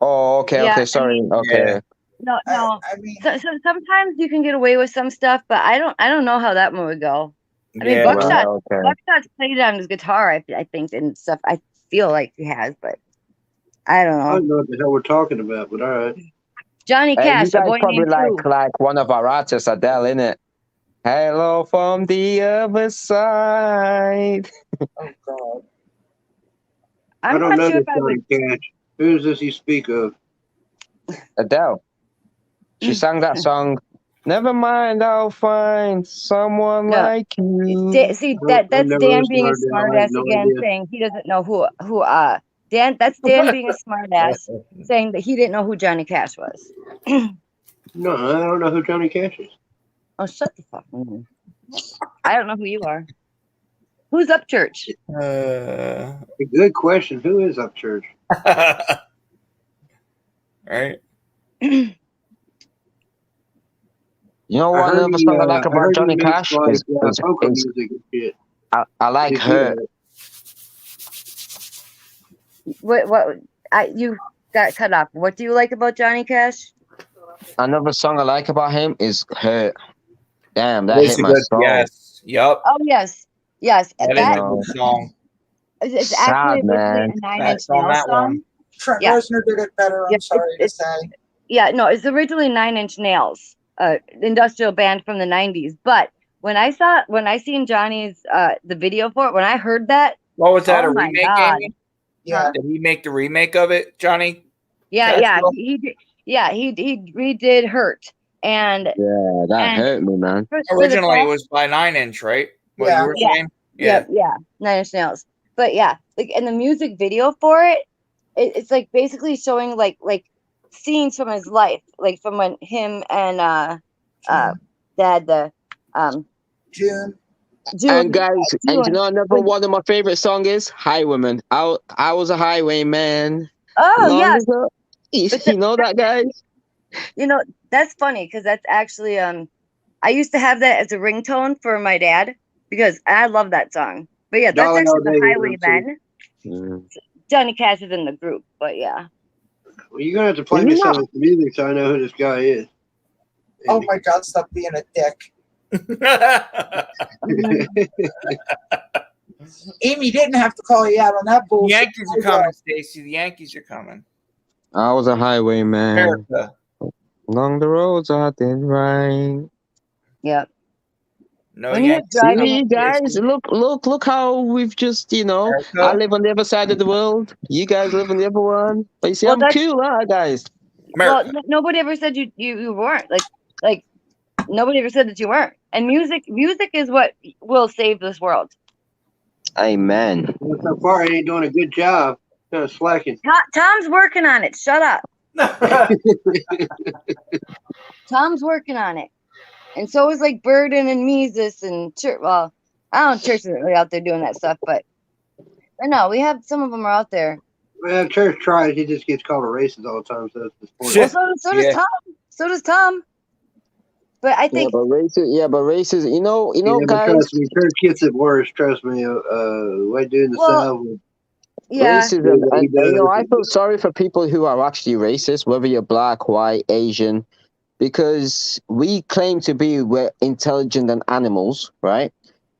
I: Oh, okay,
H: Yeah,
I: okay,
H: I
I: sorry.
H: mean-
I: Okay.
H: No.
D: I mean,
H: So sometimes you can get away with some stuff, but I don't know how that one would go. I mean,
A: Yeah.
H: Buckshot.
I: okay.
H: Buckshot's played it on his guitar, I think, and stuff. I feel like he has, but I don't
J: I
H: know.
J: don't know what the hell we're talking about, but all right.
H: Johnny
I: Hey,
H: Cash,
I: you guys
H: A Boy
I: probably
H: Named Sue.
I: like one of our artists, Adele, innit? Hello from the other side.
D: oh God.
J: I
H: I'm
J: don't
H: not
J: know
H: sure
J: this
H: if I would.
J: Johnny Cash. Who is this you speak of?
I: Adele. She sang that song. Never mind, I'll find someone
H: No.
I: like you.
H: See
J: I've
H: that's
J: never
H: Dan
J: listened
H: being
J: to
H: a
J: Adele. I
H: smart
J: have
H: ass
J: no
H: again,
J: idea.
H: saying he doesn't know who Dan. That's Dan being a smart ass, saying that he didn't know who Johnny Cash was.
J: No, I don't know who Johnny Cash is.
H: Oh, shut the fuck up. I don't know who you are. Who's up church?
J: A good question. Who is up church?
A: Right.
I: You know
J: I
I: what
J: heard
I: another
J: he,
I: song I like
J: I
I: about
J: heard
I: Johnny
J: he makes
I: Cash
J: like
I: is
J: polka music and shit.
I: I like
J: He's good
I: her.
J: at it.
H: What? You got cut off. What do you like about Johnny Cash?
I: Another song I like about him is Hurt. Damn, that
A: That's
I: hit
A: a
I: my
A: good.
I: soul.
A: Yes. Yup.
H: Oh yes.
A: That is a good song.
H: It's
I: Sad,
H: actually originally
I: man.
H: a Nine
A: That's
H: Inch
A: on
H: Nails
A: that
H: song.
A: one.
D: Trent
H: Yeah.
D: Reznor did it better. I'm
H: Yeah,
D: sorry to say.
H: Yeah, no, it's originally Nine Inch Nails, industrial band from the '90s. But when I seen Johnny's the video for it, when I heard that,
A: What was that?
H: oh
A: A
H: my
A: remake?
H: God.
A: Amy?
D: Yeah.
A: Did he make the remake of it, Johnny?
H: Yeah,
A: Cashwell?
H: he redid Hurt, and
E: Yeah, that
H: and
E: hurt me, man.
H: for the
A: Originally, it
H: fact,
A: was by 9 Inch, right? What
D: Yeah.
A: you were
H: yeah,
A: saying? Yeah.
H: yeah, Nine Inch Nails. But yeah, like, and the music video for it, it's like basically showing like scenes from his life, like from when him and dad the
D: June.
E: And
H: June
E: guys, and you
H: June
E: know another
H: would,
E: one of my favorite songs is Highwayman. I was a highwayman.
H: oh
E: Long
H: yes,
E: ago.
H: but
E: You know that, guys?
H: you know, that's funny because that's actually I used to have that as a ringtone for my dad because I love that song. But yeah, that's
J: Dolly
H: actually
J: all
H: the
J: day.
H: Highwaymen.
E: Mm.
H: Johnny Cash is in the group, but yeah.
J: Well, you're gonna have to play
E: You
J: me
E: know-
J: some of this music so I know who this guy is.
D: Oh my God! Stop being a dick. Amy didn't have to call you out on that
A: The
D: bullshit.
A: Yankees are coming, Stacy. The Yankees are coming.
E: I was a highwayman.
A: America.
E: Along the roads I did right.
H: Yeah.
A: No
H: When you're
A: Yankees.
H: driving
E: See,
H: in
E: guys, look how we've just, I
A: America.
E: live on the other side of the world. You guys live on the other one. But you see,
H: Well,
E: I'm
H: that's-
E: cool, huh, guys?
A: America.
H: well, nobody ever said you weren't. Like nobody ever said that you weren't. And music is what will save this world.
E: Amen.
J: Well, so far, he ain't doing a good job. Kind of slacking.
H: Tom's working on it. Shut up. Tom's working on it. And so is like Burden and Mises and church. Well, I don't know, church isn't really out there doing that stuff, but no, we have some of them are out there.
J: Well, church tries. He just gets called a racist all the time. So that's the point.
H: Well, so does
A: Yeah.
H: Tom. So does Tom. But I think
E: but racism,
J: Yeah, but
E: guys,
J: trust me, church gets it worse. Trust me. White dude in the
H: Well,
J: South.
H: yeah.
E: racism,
J: He
E: and I
J: does.
E: feel sorry for people who are actually racist, whether you're black, white, Asian, because we claim to be we're intelligent than animals, right?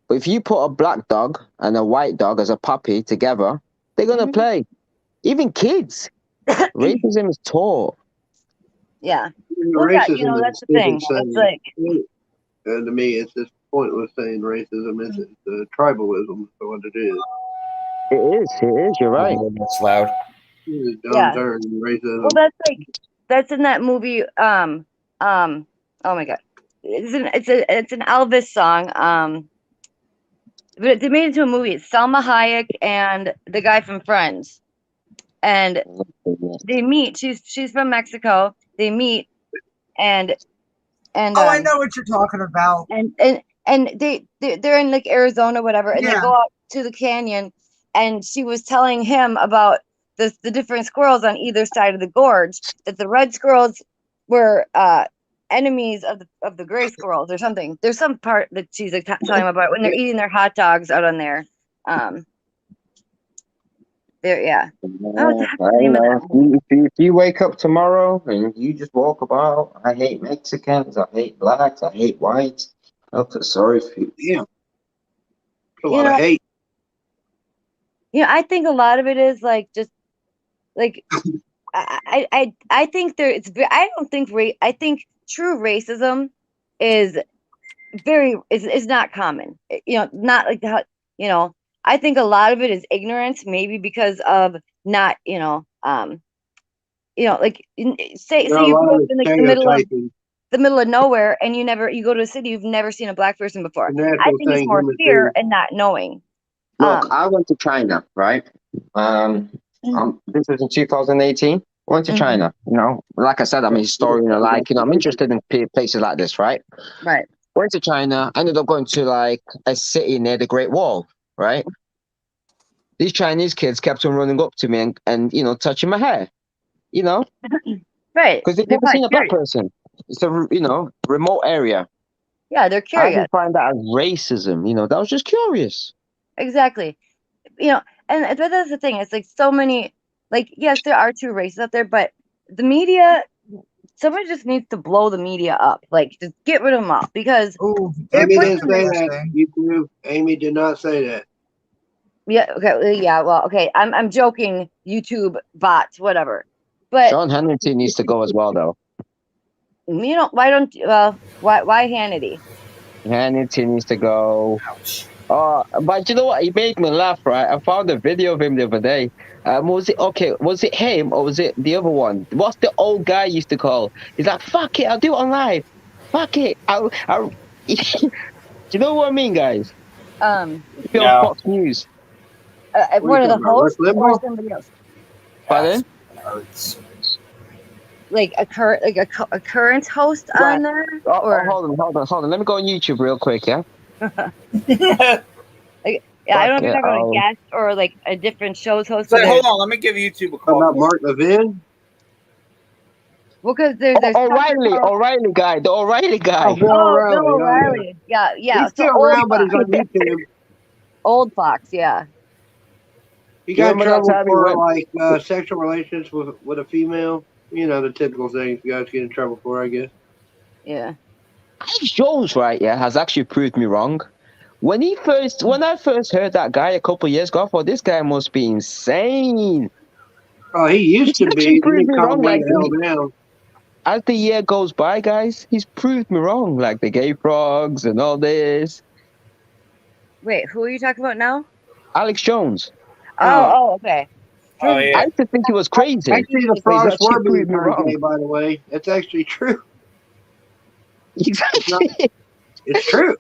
E: But if you put a black dog and a white dog as a puppy together, they're gonna
H: Mhm.
E: play. Even kids. Racism is taught.
H: Yeah. Well, yeah,
J: Racism is
H: that's
J: a
H: the thing.
J: stupid
H: It's
J: saying.
H: like
J: To me, it's just pointless saying racism. It's tribalism. That's what it is.
E: It is, you're right.
A: That's loud.
J: It's a dumb
H: Yeah.
J: term, racism.
H: well, that's in that movie. Oh my God, it's an Elvis song. But they made it into a movie. It's Selma Hayek and the guy from Friends, and they meet. She's from Mexico. They meet, and
D: Oh, I know what you're talking about.
H: and they're in like Arizona, whatever, and they
D: Yeah.
H: go out to the canyon, and she was telling him about the different squirrels on either side of the gorge. That the red squirrels were enemies of the gray squirrels or something. There's some part that she's like telling him about when they're eating their hot dogs out on there. There, yeah. Oh, what's the name of that movie?
E: If you wake up tomorrow and you just walk about, I hate Mexicans, I hate blacks, I hate whites, I feel sorry for you.
J: Yeah. A
H: You
J: lot
H: know,
J: of hate.
H: I think a lot of it is like just like I think there it's I don't think I think true racism is is not common. Not like how I think a lot of it is ignorance, maybe because of not like say
J: There are a
H: you
J: lot
H: grew up
J: of
H: in like
J: stereotyping.
H: the middle of nowhere and you go to a city, you've never seen a black person before.
J: The
H: I
J: natural
H: think it's
J: thing
H: more
J: humans
H: fear
J: do.
H: and not knowing.
E: Look, I went to China, right? This was in 2018. I went to
H: Mhm.
E: China, like I said, I'm a historian, I'm interested in places like this, right?
H: Right.
E: Went to China, ended up going to like a city near the Great Wall, right? These Chinese kids kept on running up to me and touching my hair,
H: Right.
E: because they've
H: They're
E: never seen
H: probably
E: a black
H: curious.
E: person. It's a remote area.
H: Yeah, they're
E: I
H: curious.
E: didn't find that as racism. That was just curious.
H: Exactly. And but that's the thing. It's like so many, like, yes, there are true races out there, but the media, somebody just needs to blow the media up. Like, just get rid of them all because
D: Ooh,
H: they're
J: Amy
H: pushing
J: didn't say
H: this.
J: that. YouTube. Amy did not say that.
H: Yeah. Okay. Yeah. Well. Okay. I'm joking. YouTube bots, whatever. But
E: Sean Hannity needs to go as well, though.
H: why don't? Well, why Hannity?
I: Hannity needs to go.
A: Ouch.
I: But you know what? He made me laugh, right? I found a video of him the other day. Was it okay? Was it him or was it the other one? What's the old guy used to call? He's like, "Fuck it, I'll do it on live. Fuck it, I'll." Do you know what I mean, guys? Be on
A: No.
I: Fox News.
J: What are
H: One
J: you
H: of the
J: talking about, Rush
H: hosts or
J: Limbaugh?
H: somebody else?
I: Pardon?
A: Hurts.
H: Like a current host
I: Right.
H: on there,
I: Oh,
H: or
I: hold on. Let me go on YouTube real quick, yeah.
H: yeah, I don't know if
I: Fuck
H: you're
I: it,
H: talking about a guest or like a different show's host.
A: So,
H: But
A: hold on, let me give YouTube a
J: Talking
A: call.
J: about Mark Levin?
H: well, because there's
I: O'Reilly guy, the O'Reilly guy.
J: Oh, Bill
H: Bill
J: O'Reilly. Oh, yeah.
H: O'Reilly. Yeah, yeah.
J: He's
H: So
J: still
H: old
J: around, but he's
H: Fox.
J: on YouTube.
H: Old Fox, yeah.
J: He
I: You
J: got in
I: remember that
J: trouble
I: time he
J: for
I: went?
J: like sexual relations with a female. You know, the typical things guys get in trouble for, I guess.
H: Yeah.
I: Alex Jones, right? Yeah, has actually proved me wrong. When I first heard that guy a couple of years ago, I thought this guy must be insane.
J: Oh, he used
I: He's
J: to
I: actually
J: be. Then he
I: proved me
J: calmed
I: wrong.
J: way
I: Like
J: the hell down.
I: as the year goes by, guys, he's proved me wrong. Like the gay frogs and all this.
H: Wait, who are you talking about now?
I: Alex Jones.
H: Oh, okay.
A: Oh,
I: I
A: yeah.
I: used to think he was crazy,
J: Actually, the
I: but he's
J: frogs
I: actually
J: were being
I: proved me
J: turned
I: wrong.
J: gay, by the way. That's actually true.
I: Exactly.
J: It's true.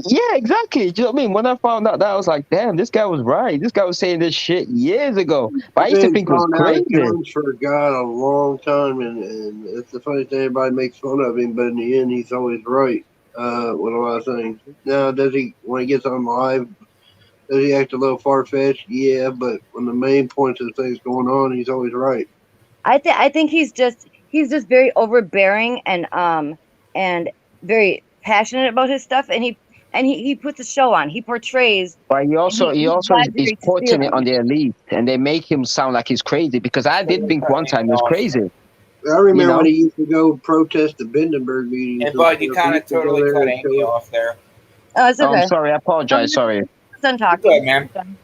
I: Yeah, exactly. Do you know what I mean? When I found out that, I was like, damn, this guy was right. This guy was saying this shit years ago. But I
J: I've
I: used to
J: been
I: think it was
J: calling Alex
I: crazy.
J: Jones for God a long time, and it's the funny thing. Everybody makes fun of him, but in the end, he's always right with a lot of things. Now, does he when he gets on live? Does he act a little far fetched? Yeah, but when the main points of the things going on, he's always right.
H: I think he's just very overbearing and very passionate about his stuff, and he puts a show on. He portrays.
I: But he
H: And
I: also
H: he
I: is
H: exaggerates his
I: putting it on
H: feelings.
I: the elite, and they make him sound like he's crazy. Because I did think one time he was crazy.
J: I remember
I: know?
J: when he used to go protest the Bindenberg meetings.
A: Hey,
J: and
A: bud, you
J: stuff. He
A: kind of
J: used to go
A: totally
J: there
A: cut
J: and
A: Amy
J: show-
A: off there.
H: Oh, it's okay.
I: I'm sorry. I apologize. Sorry.
H: Done
A: You're
H: talking.
A: good, man.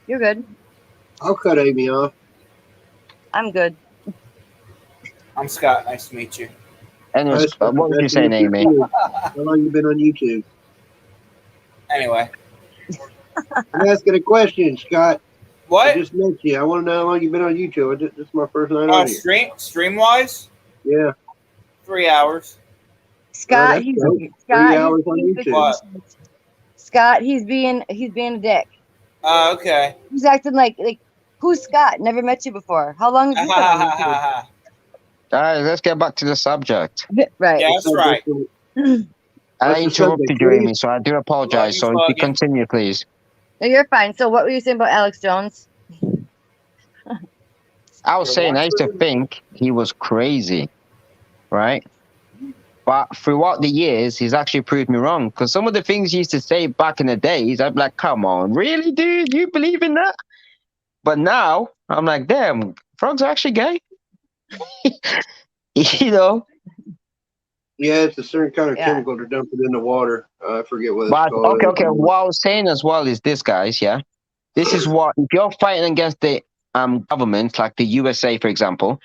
H: You're good.
J: I'll cut Amy off.
H: I'm good.
A: I'm Scott. Nice to meet you.
I: Anyways,
J: Nice
I: what was you
J: nice to
I: saying,
J: meet you,
I: Amy?
J: too. How long you been on YouTube?
A: Anyway.
J: I'm asking a question, Scott. I
A: What?
J: just met you. I want to know how long you been on YouTube. This is my first night on here.
A: Stream-wise?
J: Yeah.
A: 3 hours.
H: Scott,
J: that's
H: he's
J: dope. 3 hours on YouTube.
A: What?
H: Scott, he's being a dick.
A: Okay.
H: He's acting like who's Scott? Never met you before. How long have you been on YouTube?
A: Yeah,
I: All right, let's get back to the subject.
H: Right.
A: that's right.
I: I
J: What's the
I: interrupted
J: subject,
I: you,
J: please?
I: Amy, so I do apologize. So if you
A: Logan.
I: continue, please.
H: No, you're fine. So what were you saying about Alex Jones?
I: I was saying I used to think he was crazy, right? But throughout the years, he's actually proved me wrong. Because some of the things he used to say back in the days, I'm like, come on, really, dude? You believe in that? But now, I'm like, damn, frogs are actually gay? You know?
J: Yeah, it's a certain kind of
H: Yeah.
J: chemical they're dumping in the water. I forget what it's
I: But,
J: called.
I: okay. What I was saying as well is this, guys, yeah? This is what, if you're fighting against the government, like the USA, for example,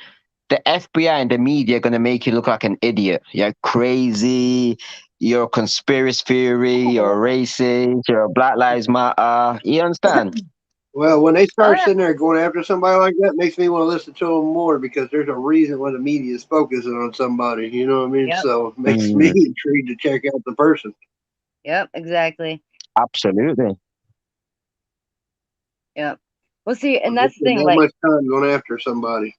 I: the FBI and the media are going to make you look like an idiot. You're crazy. You're a conspiracy theory. You're racist. You're a Black Lives Matter. You understand?
J: Well, when they start sitting there going after somebody like that, makes me want to listen to them more because there's a reason why the media is focusing on somebody. You know what I mean?
H: Yep.
J: So it makes me intrigued to check out the person.
H: Yep, exactly.
I: Absolutely.
H: Yep. Well, see, and that's the thing.
J: That
H: Like,
J: much time going after somebody.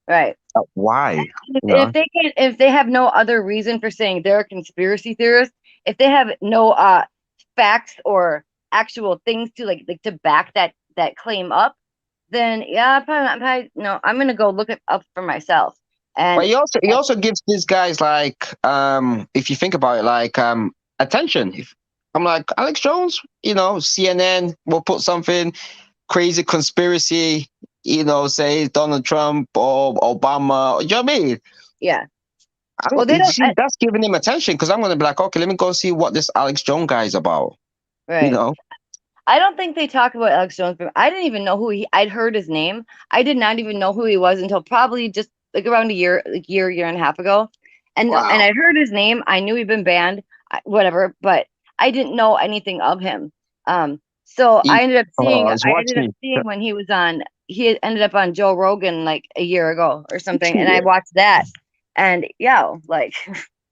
H: right.
I: Why?
H: If they have no other reason for saying they're a conspiracy theorist, if they have no facts or actual things to like to back that claim up, then yeah, I'm gonna go look it up for myself. And
I: But he also gives these guys like if you think about it, like attention. If I'm like Alex Jones, CNN will put something crazy conspiracy, say Donald Trump or Obama. You know what I mean?
H: Yeah.
I: Well, that's giving him attention because I'm gonna be like, okay, let me go see what this Alex Jones guy is about.
H: Right. I don't think they talk about Alex Jones, but I didn't even know I'd heard his name. I did not even know who he was until probably just like around a year and a half ago. And
J: Wow.
H: and I heard his name. I knew he'd been banned. whatever, but I didn't know anything of him. So
I: He-
H: I ended up
I: oh,
H: seeing
I: I was
H: I ended up
I: watching.
H: seeing when he had ended up on Joe Rogan like a year ago or something, and I watched that, and yeah, like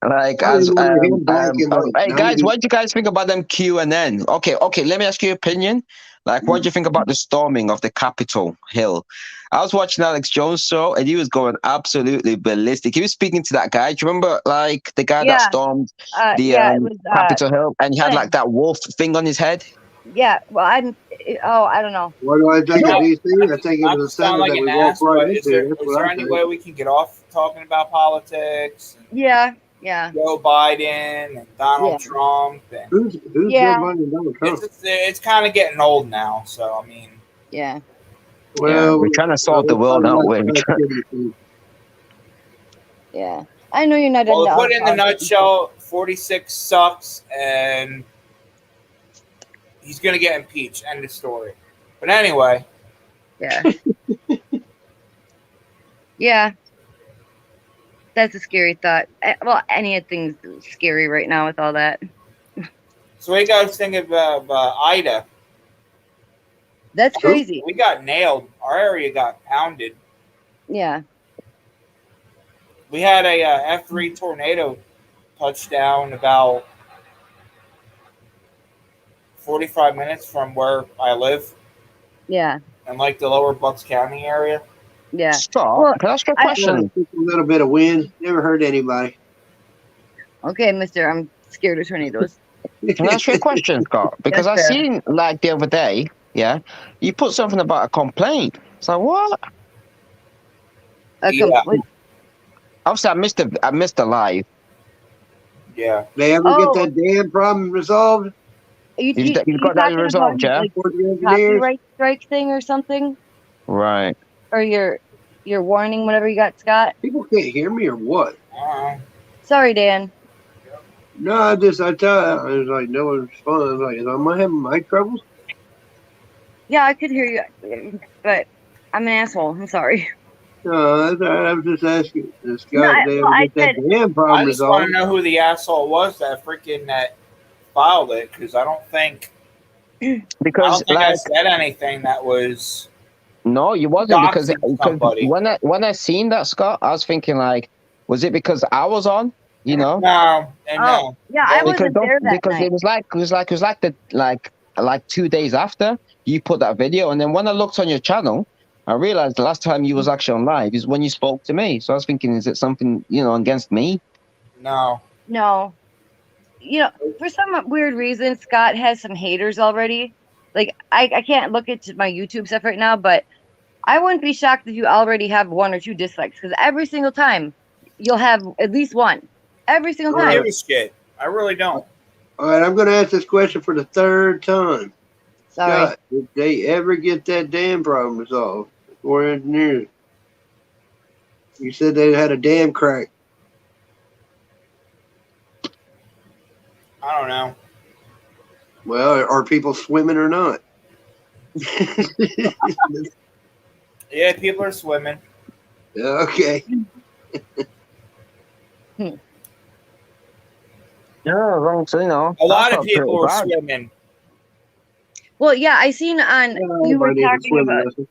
I: Like
J: I
I: as
J: remember him back in like
I: hey guys,
J: 90.
I: what do you guys think about them Q&N? Okay, let me ask you your opinion. Like, what do you think about the storming of the Capitol Hill? I was watching Alex Jones show and he was going absolutely ballistic. He was speaking to that guy. Do you remember like the guy that
H: yeah,
I: stormed the
H: yeah, it was
I: Capitol Hill and he had like
H: Flynn.
I: that wolf thing on his head?
H: Yeah, well, I don't know.
J: What do I think of
A: Not,
J: DC? I think it
A: not
J: was
A: to
J: a
A: sound
J: Senate
A: like
J: that
A: an
J: we walked
A: ass,
J: right
A: but
J: into. That's
A: is
J: what
A: there
J: I
A: any
J: think.
A: way we can get off talking about politics and
H: Yeah,
A: Joe Biden and Donald
H: yeah,
A: Trump? And
J: Who's Joe
H: yeah,
J: Biden and Donald Trump?
A: it's kind of getting old now. So I mean,
H: yeah,
I: Yeah,
J: Well,
I: we're trying to sort the
J: let's
I: world
J: talk
I: out.
J: about
I: We're
J: the
I: trying,
J: city.
H: yeah. I know you're not
A: well,
H: into
A: to
H: all
A: put
H: the
A: it in the
H: politics and stuff.
A: nutshell, 46 sucks, and he's gonna get impeached. End of story. But anyway,
H: Yeah, yeah. That's a scary thought. Well, anything's scary right now with all that.
A: so what do you guys think of Ida?
H: That's
J: Who?
H: crazy.
A: We got nailed. Our area got pounded.
H: Yeah,
A: We had a F3 tornado touchdown about 45 minutes from where I live
H: yeah,
A: in like the lower Bucks County area.
H: yeah.
I: Scott,
H: Well,
I: can I ask you a
H: I
I: question?
J: Just a little bit of wind. Never hurt anybody.
H: okay, Mister. I'm scared of tornadoes.
I: Can I ask you a question, Scott? Because
H: Yes,
I: I
H: sir.
I: seen like the other day, yeah, you put something about a complaint. So what?
A: Yeah.
I: Obviously, I missed the live.
A: Yeah.
J: They ever get
H: Oh,
J: that damn problem resolved
I: You've
H: you
I: got that
H: talking about
I: resolved, yeah?
H: like
J: for the engineers?
H: copyright strike thing or something,
I: Right.
H: or your warning, whatever you got, Scott?
J: People can't hear me or what?
H: Sorry, Dan.
J: No, I was like, no, it's fun. I was like, am I having mic troubles?
H: Yeah, I could hear you, but I'm an asshole. I'm sorry.
J: No, that's all right. I was just asking. This
H: No,
J: guy, they ever
H: I
J: get that
H: said
J: damn problem
A: I just want
J: resolved?
A: to know who the asshole was that filed it because I don't think
I: Because
A: I
I: like
A: said anything that was
I: no, you wasn't because
A: doxing somebody.
I: when I seen that, Scott, I was thinking like, was it because I was on? You know?
A: No, and
H: Oh,
A: no.
H: yeah, I
I: Because
H: wasn't there that
I: because
H: night.
I: it was like the like 2 days after you put that video, and then when I looked on your channel, I realized the last time you was actually on live is when you spoke to me. So I was thinking, is it something against me?
A: No.
H: No, for some weird reason, Scott has some haters already. Like I can't look at my YouTube stuff right now, but I wouldn't be shocked if you already have one or two dislikes because every single time you'll have at least one. Every single
A: I
H: time.
A: give a shit. I really don't.
J: All right, I'm going to ask this question for the third time.
H: Sorry.
J: Scott, did they ever get that damn problem resolved? Or engineers? You said they had a dam crack.
A: I don't know.
J: Well, are people swimming or not?
A: Yeah, people are swimming.
J: Okay.
I: Yeah, wrong. So
A: A lot of people were swimming.
H: Well, yeah, I seen on you were
J: Everybody needs a
H: talking
J: swimming
H: about
J: lesson.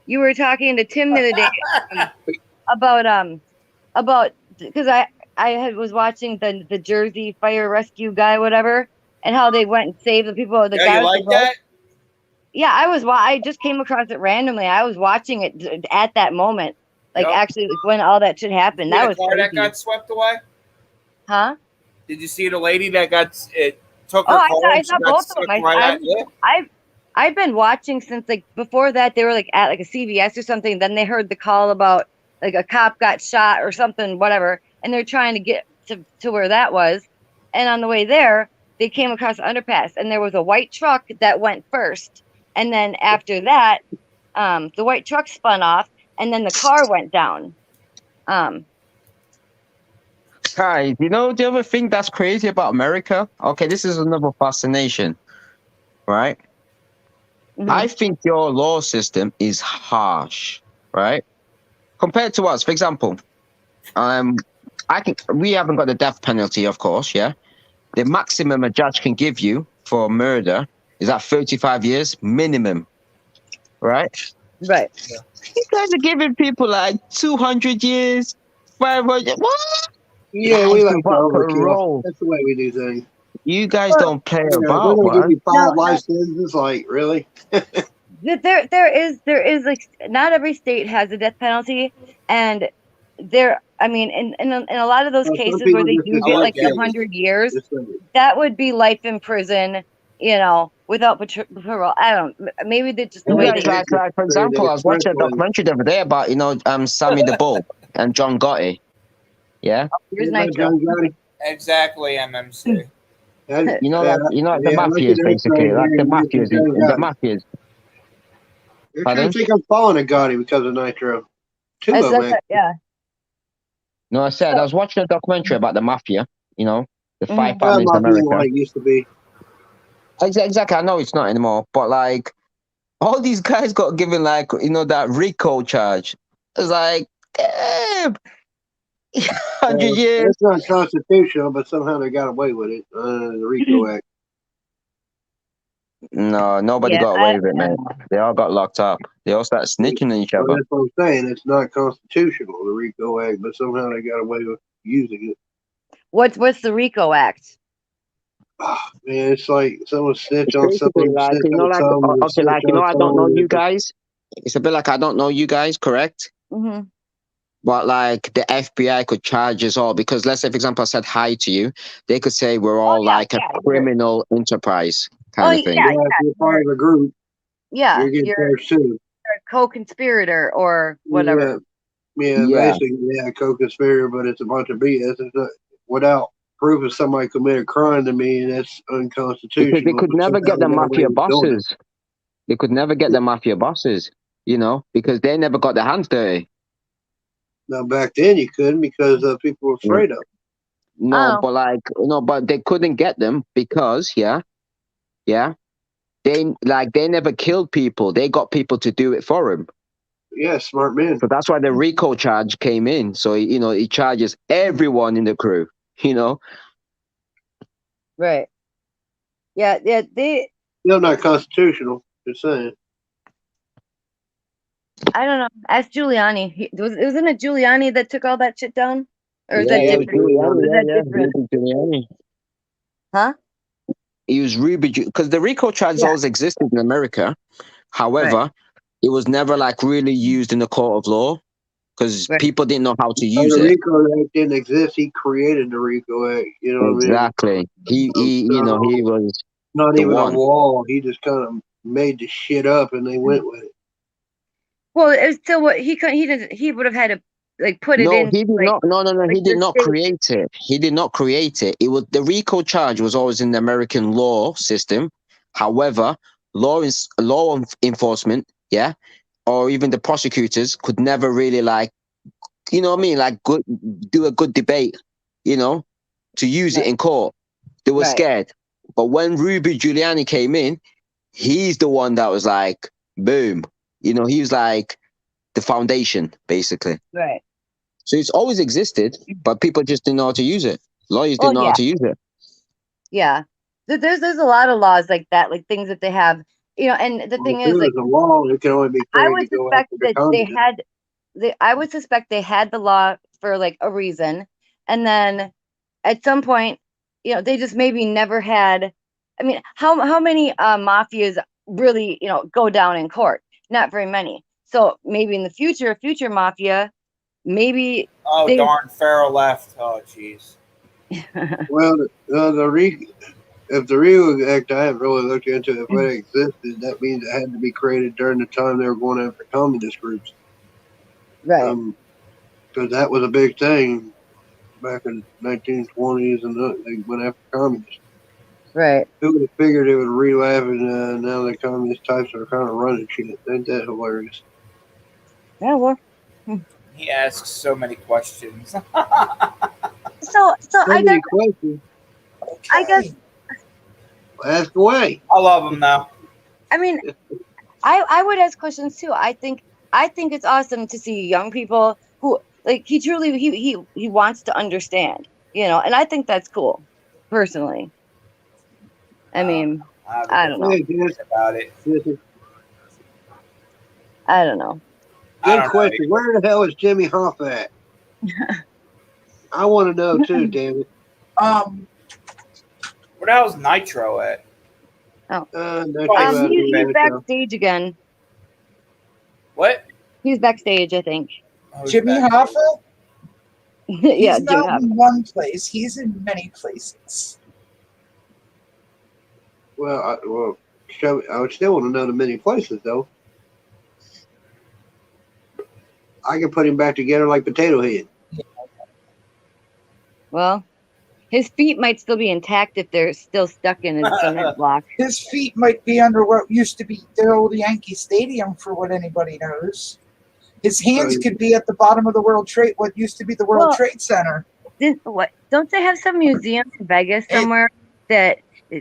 H: you were talking to Tim the other day about because I was watching the Jersey fire rescue guy whatever and how they went and saved the people. The
A: Yeah,
H: guy
A: you
H: with
A: like
H: the rope.
A: that?
H: Yeah, I just came across it randomly. I was watching it at that moment, like
A: Yep.
H: actually like, when all that shit happened.
A: See
H: That
A: the
H: was
A: car
H: crazy.
A: that got swept away?
H: Huh?
A: Did you see the lady that took her
H: Oh,
A: car
H: I
A: and she
H: saw
A: got
H: both of
A: sucked
H: them.
A: right at? Yeah.
H: I've been watching since like before that. They were like at like a CVS or something. Then they heard the call about like a cop got shot or something, whatever, and they're trying to get to where that was. And on the way there, they came across the underpass, and there was a white truck that went first, and then after that, the white truck spun off, and then the car went down.
I: Guys, the other thing that's crazy about America? Okay, this is another fascination, right?
H: Mhm.
I: I think your law system is harsh, right? Compared to us, for example, we haven't got the death penalty, of course, yeah. the maximum a judge can give you for murder is at 35 years minimum, right?
H: Right.
I: You guys are giving people like 200 years, 500. What?
J: Yeah, we
I: Life
J: like to
I: without
J: overkill.
I: parole.
J: That's the way we do things.
I: You guys
H: Well,
I: don't play
J: You know, they're
I: about,
J: gonna give
I: man.
J: you
H: no,
J: 5 life sentences. Like, really?
H: there is like not every state has a death penalty, and I mean, in a lot of those
J: Well, some
H: cases where
J: people
H: they
J: just
H: do
A: I
H: get
A: would
H: like
J: deserve
H: the
A: get
J: to.
H: 100 years,
J: Just say,
H: that would be life in prison, without parole. I don't. Maybe they're just the
I: You
H: way
I: guys,
H: they.
I: like for
J: say
I: example,
J: the
I: I was watching a
J: expressway.
I: documentary the other day about, Sammy the Bull and John Gotti. Yeah.
H: Here's
J: About
H: Nitro.
J: John Gotti.
A: exactly MMC.
I: Like the
J: Yeah, I like the
I: mafias,
J: nitro
I: basically. Like
J: here.
I: the
J: You mentioned
I: mafias.
J: John
I: The
J: Gotti.
I: mafias.
J: They're trying
I: Pardon?
J: to think I'm following a Gotti because of Nitro. Two
H: I
J: of them,
H: said that,
J: actually.
H: yeah.
I: No, I said I was watching a documentary about the mafia, the five
H: Mhm.
I: families in
J: Mafia ain't
I: America.
J: what it used to be.
I: Exactly. I know it's not anymore, but like all these guys got given like, that RICO charge. It's like, damn, 100 years.
J: It's not constitutional, but somehow they got away with it. The RICO Act.
I: No, nobody
H: Yeah,
I: got away with it, man. They all got locked up. They all started snitching on each
J: Well,
I: other.
J: that's what I'm saying. It's not constitutional, the RICO Act, but somehow they got away with using it.
H: what's the RICO Act?
J: Man, it's like someone snitch
I: It's
J: on
I: basically
J: someone,
I: like,
J: snitch on
I: like,
J: someone,
I: okay,
J: snitch
I: like,
J: on
I: I don't know
J: someone.
I: you guys. It's a bit like I don't know you guys, correct?
H: Mm-hmm.
I: But like the FBI could charge us all because let's say, for example, I said hi to you. They could say we're all like a criminal enterprise kind of thing.
J: Yeah, if you're part of a group, you're getting
H: you're
J: charged too.
H: a co-conspirator or whatever.
J: Yeah,
I: Yeah.
J: basically, co-conspirator, but it's a bunch of BS. It's not, without proof of somebody committed a crime to me, and that's unconstitutional.
I: Because they could
J: but
I: never
J: somehow
I: get the
J: they got away
I: mafia
J: with doing it.
I: bosses. They could never get the mafia bosses, because they never got their hands dirty.
J: Now, back then you couldn't because people were afraid of it.
I: No,
H: Oh.
I: but but they couldn't get them because, they never killed people. They got people to do it for them.
J: Yeah, smart men.
I: So that's why the RICO charge came in. So, he charges everyone in the crew,
H: Right. Yeah, they.
J: Still not constitutional. Just saying.
H: I don't know. Ask Giuliani. Wasn't it Giuliani that took all that shit down, or is that
J: Yeah,
H: different? Was that different?
I: Ruby Giuliani.
H: Huh?
I: He was Ruby, because the RICO charge always existed in America. However, it was never like really used in the court of law because people didn't know how to use
J: the
I: it.
J: RICO Act didn't exist. He created the RICO Act. You know what
I: Exactly.
J: I mean?
I: He was
J: not
I: the
J: even
I: one.
J: a law. He just kind of made the shit up, and they went with it.
H: Well, it was still what he couldn't. He didn't. He would have had to put it in.
I: No, he did not. No. He did not
H: state.
I: create it. He did not create it. It was the RICO charge was always in the American law system. However, law enforcement, or even the prosecutors could never really like do a good debate, to use it in court. They were scared. But when Ruby Giuliani came in, he's the one that was like, boom. He was like the foundation, basically.
H: Right.
I: So it's always existed, but people just didn't know how to use it. Lawyers didn't know how to use it.
H: Yeah. There's a lot of laws like that, like things that they have, and the thing is, like,
J: a law, it can only be
H: I
J: framed
H: would
J: to go
H: suspect
J: after the
H: that they
J: communists.
H: had, I would suspect they had the law for like a reason, and then at some point, they just maybe never had. I mean, how many mafias really, go down in court? Not very many. So maybe in the future, future mafia, maybe.
A: Oh, darn, Farrell left. Oh, jeez.
J: Well, if the RICO Act, I haven't really looked into it. If it existed, that means it had to be created during the time they were going after communist groups.
H: Right.
J: Because that was a big thing back in the 1920s, and they went after communists.
H: Right.
J: Who would have figured it would relapse, and now the communist types are kind of running shit. Ain't that hilarious?
H: Yeah, well.
A: He asks so many questions.
H: So I guess.
J: Questions.
H: I guess.
J: Ask away.
A: I love him though.
H: I mean, I would ask questions too. I think it's awesome to see young people who like he truly he wants to understand, and I think that's cool. personally. I mean,
A: I
H: don't know.
J: Hey, Jess,
A: about it.
H: I don't know.
A: I
J: Good
A: don't
J: question.
A: know.
J: Where the hell is Jimmy Hoffa at? I want to know too, damn it.
A: Where the hell's Nitro at?
H: He's backstage again.
A: What?
H: He's backstage, I think.
D: Jimmy Hoffa?
H: Yeah,
D: He's
H: Jimmy
D: not in one place. He's in many places.
J: Well, I would still want to know the many places though. I can put him back together like Potato Head.
H: Well, his feet might still be intact if they're still stuck in a cement block.
D: His feet might be under what used to be the old Yankee Stadium, for what anybody knows. His hands could be at the bottom of the what used to be the World Trade Center.
H: Don't they have some museum in Vegas somewhere that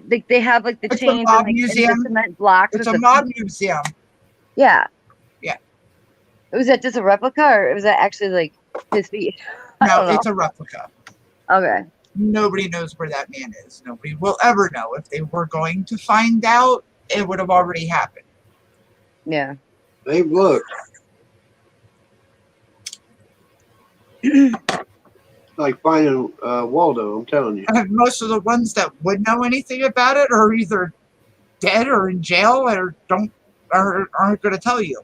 H: like they have like the chains and, like,
D: museum.
H: and the cement blocks?
D: It's a mob museum.
H: Yeah.
D: Yeah.
H: Was that just a replica, or was that actually like his feet?
D: No, it's a replica.
H: Okay.
D: Nobody knows where that man is. Nobody will ever know. If they were going to find out, it would have already happened.
H: Yeah.
J: Hey, look. Like finding Waldo, I'm telling you.
D: And most of the ones that would know anything about it are either dead or in jail or aren't going to tell you.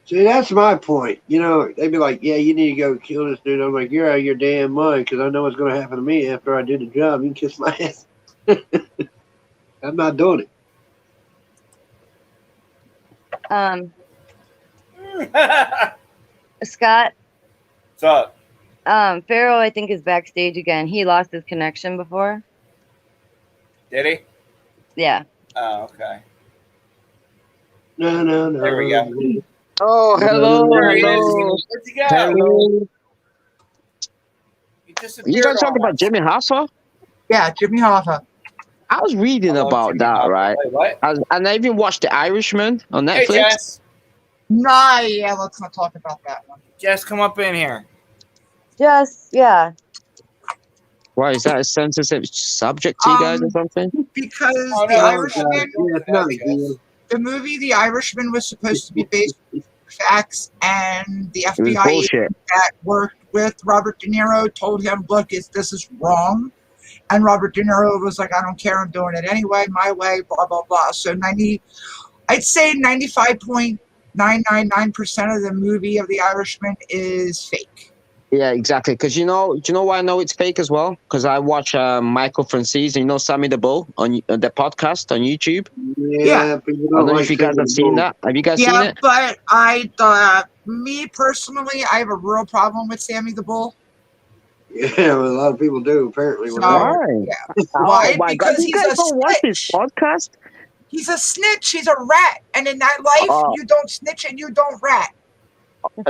J: See, that's my point. You know, they'd be like, yeah, you need to go kill this dude. I'm like, you're out of your damn mind because I know what's going to happen to me after I do the job. You can kiss my ass. I'm not doing
H: it. Scott?
A: What's up?
H: Pharaoh, I think, is backstage again. He lost his connection before.
A: Did he?
H: Yeah.
A: Oh, okay.
J: No.
A: There we go.
I: Oh, hello.
A: There he is.
I: Hello.
A: Where'd you go?
I: Hello.
A: You
I: guys talking about Jimmy Hoffa?
D: Yeah, Jimmy Hoffa.
I: I was reading about that, right?
A: Wait, what?
I: And I even watched The Irishman on Netflix.
A: Hey, Jess.
D: Nah, yeah, let's not talk about that one.
A: Jess, come up in here.
H: Jess, yeah.
I: Why, is that a sensitive subject to you guys or something?
D: Because
A: Oh,
D: The
A: no,
D: Irishman,
J: The
D: movie The Irishman was supposed to be based on facts, and the
I: It was
D: FBI
I: bullshit.
D: that worked with Robert De Niro told him, look, this is wrong. And Robert De Niro was like, I don't care, I'm doing it anyway, my way, blah, blah, blah. So I'd say 95.999% of the movie of The Irishman is fake.
I: Yeah, exactly. Because do you know why I know it's fake as well? Because I watch Michael Francis, and Sammy the Bull on the podcast on YouTube.
J: Yeah.
I: I don't know if you guys have seen that. Have you guys seen it?
D: But me personally, I have a real problem with Sammy the Bull.
J: Yeah, well, a lot of people do, apparently.
I: Why?
D: Yeah.
I: Oh,
D: Why?
I: my God.
D: Because
I: You guys don't watch this podcast?
D: He's a snitch. He's a rat. And in that life, you don't snitch and you don't rat.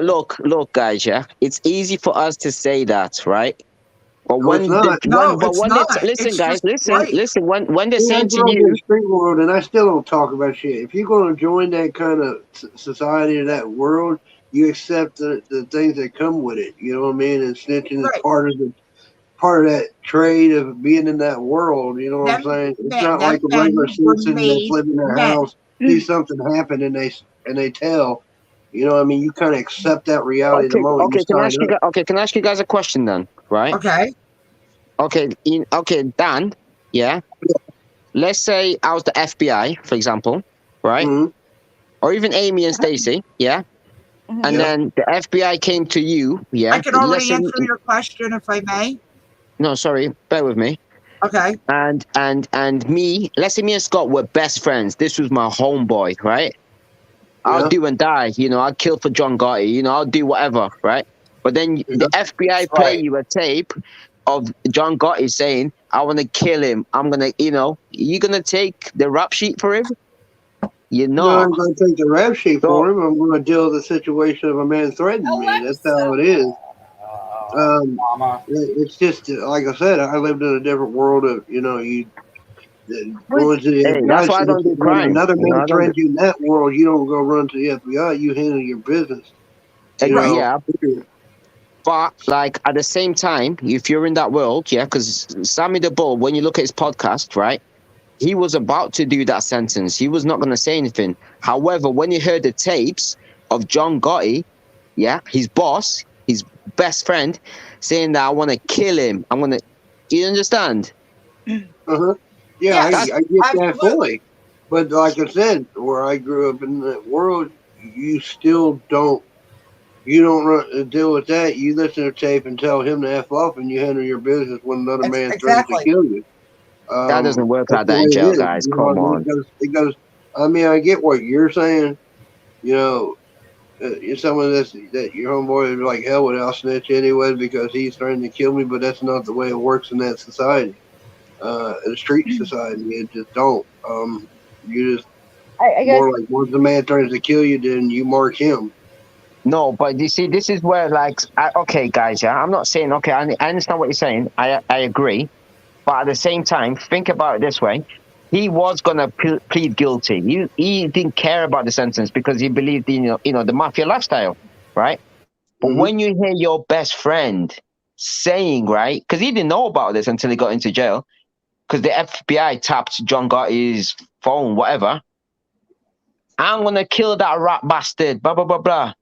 I: Look, guys, yeah. It's easy for us to say that, right? But
J: No, it's not.
I: Listen, guys, listen. When they're saying to
J: in
I: you,
J: the street world, and I still don't talk about shit. If you're going to join that kind of society or that world, you accept the things that come with it. You know what I mean? And snitching is part of that trade of being in that world. You know what I'm saying? It's not like a regular citizen that's living in their house, see something happen, and they tell. You know what I mean? You kind of accept that reality the moment you
I: can I ask you guys a question then, right? Okay, Dan, yeah? Let's say I was the FBI, for example, right?
J: Mm-hmm.
I: Or even Amy and Stacy, yeah?
H: Mm-hmm.
I: And then the FBI came to you, yeah?
D: I can already answer your question if I may.
I: No, sorry, bear with me.
D: Okay.
I: And me, let's say me and Scott were best friends. This was my homeboy, right? I'll do and die, I'll kill for John Gotti, I'll do whatever, right? But then the FBI play you a tape of John Gotti saying, I want to kill him. I'm going to, you going to take the rap sheet for him?
J: No, I'm going to take the rap sheet for him. I'm going to deal with the situation of a man threatening me. That's how it is. It's just, like I said, I lived in a different world of, going to the FBI.
I: That's why I don't do crime.
J: Another man threatens you in that world, you don't go run to the FBI. You handle your business.
I: But like at the same time, if you're in that world, yeah, because Sammy the Bull, when you look at his podcast, right, he was about to do that sentence. He was not going to say anything. However, when he heard the tapes of John Gotti, yeah, his boss, his best friend, saying that I want to kill him. I'm gonna. Do you understand?
J: Uh-huh. Yeah,
F: Yes,
J: I get that
F: absolutely.
J: fully. But like I said, where I grew up in the world, you still don't. You don't deal with that. You listen to tape and tell him to F off, and you handle your business when another man threatens to
F: Exactly.
J: kill you.
I: That doesn't work
J: That's
I: like
J: the
I: that
J: way
I: in
J: it
I: jail,
J: is.
I: guys.
J: You know what
I: Come
J: I mean?
I: on.
J: Because I mean, I get what you're saying. You know, you're someone that your homeboy is like, hell with, I'll snitch anyway because he's trying to kill me. But that's not the way it works in that society. In a street society, it just don't. You just
H: I guess
J: more like once the man tries to kill you, then you mark him.
I: No, but you see, this is where, like, okay, guys, yeah, I'm not saying, okay, I understand what you're saying. I agree. But at the same time, think about it this way. He was going to plead guilty. He didn't care about the sentence because he believed in, the mafia lifestyle, right? But
J: Mm-hmm.
I: when you hear your best friend saying, right, because he didn't know about this until he got into jail, because the FBI tapped John Gotti's phone, whatever. I'm going to kill that rat bastard, blah, blah, blah, blah.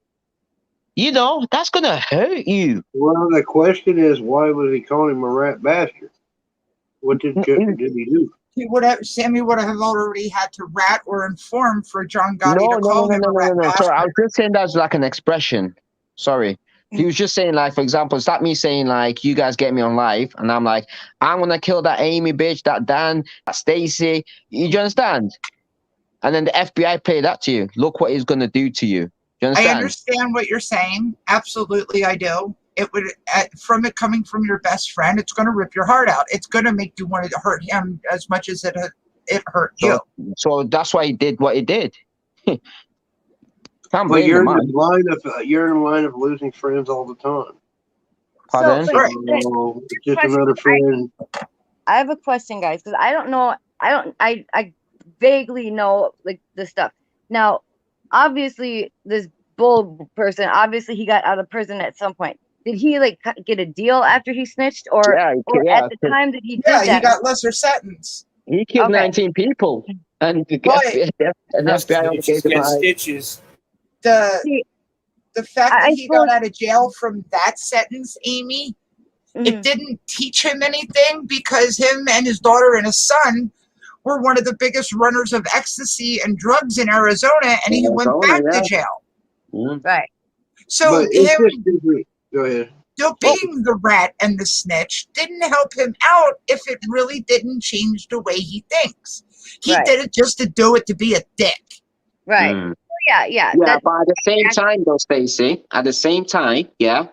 I: That's going to hurt you.
J: Well, the question is, why was he calling him a rat bastard? What did he do?
D: Sammy would have already had to rat or inform for John Gotti
I: No,
D: to
I: no, no,
D: call
I: no,
D: him
I: no,
D: a
I: no, no,
D: rat
I: no. Sorry, I
D: bastard.
I: was just saying that's like an expression. Sorry. He was just saying, like, for example, it's like me saying, like, you guys get me on live, and I'm like, I'm gonna kill that Amy bitch, that Dan, that Stacy. You understand? And then the FBI play that to you. Look what he's gonna do to you. You
D: I
I: understand?
D: understand what you're saying. Absolutely, I do. It would, from it coming from your best friend, it's going to rip your heart out. It's going to make you want to hurt him as much as it hurt you.
I: So that's why he did what he did. Can't
J: But
I: blame
J: you're
I: the
J: in
I: man.
J: the line of losing friends all the time.
I: Pardon?
H: so.
D: Right.
J: So it's just another friend.
H: I have a question, guys, because I don't know. I vaguely know like this stuff. Now, obviously, this bull person, obviously, he got out of prison at some point. Did he like get a deal after he snitched, or
I: Yeah,
H: at the time that he
D: Yeah,
H: did
D: he
H: that?
D: got lesser sentence.
I: he killed
H: Okay.
I: 19 people, and the
D: But
I: FBI only gave
A: Stitches
I: him
A: get
I: like,
A: stitches.
H: See,
D: The fact that
H: I
D: he got
H: suppose.
D: out of jail from that sentence, Amy, it
H: Mhm.
D: didn't teach him anything because him and his daughter and his son were one of the biggest runners of ecstasy and drugs in Arizona, and he went
I: Arizona,
D: back to
I: yeah.
D: jail.
H: Right.
D: So
J: But it's
D: him
J: just different. Go ahead.
D: still being the rat and the snitch didn't help him out if it really didn't change the way he thinks. He
H: Right.
D: did it just to do it to be a dick.
H: Right.
I: Mm.
H: Yeah.
I: Yeah,
H: That,
I: but at the same time, though, Stacey, at the same time, yeah,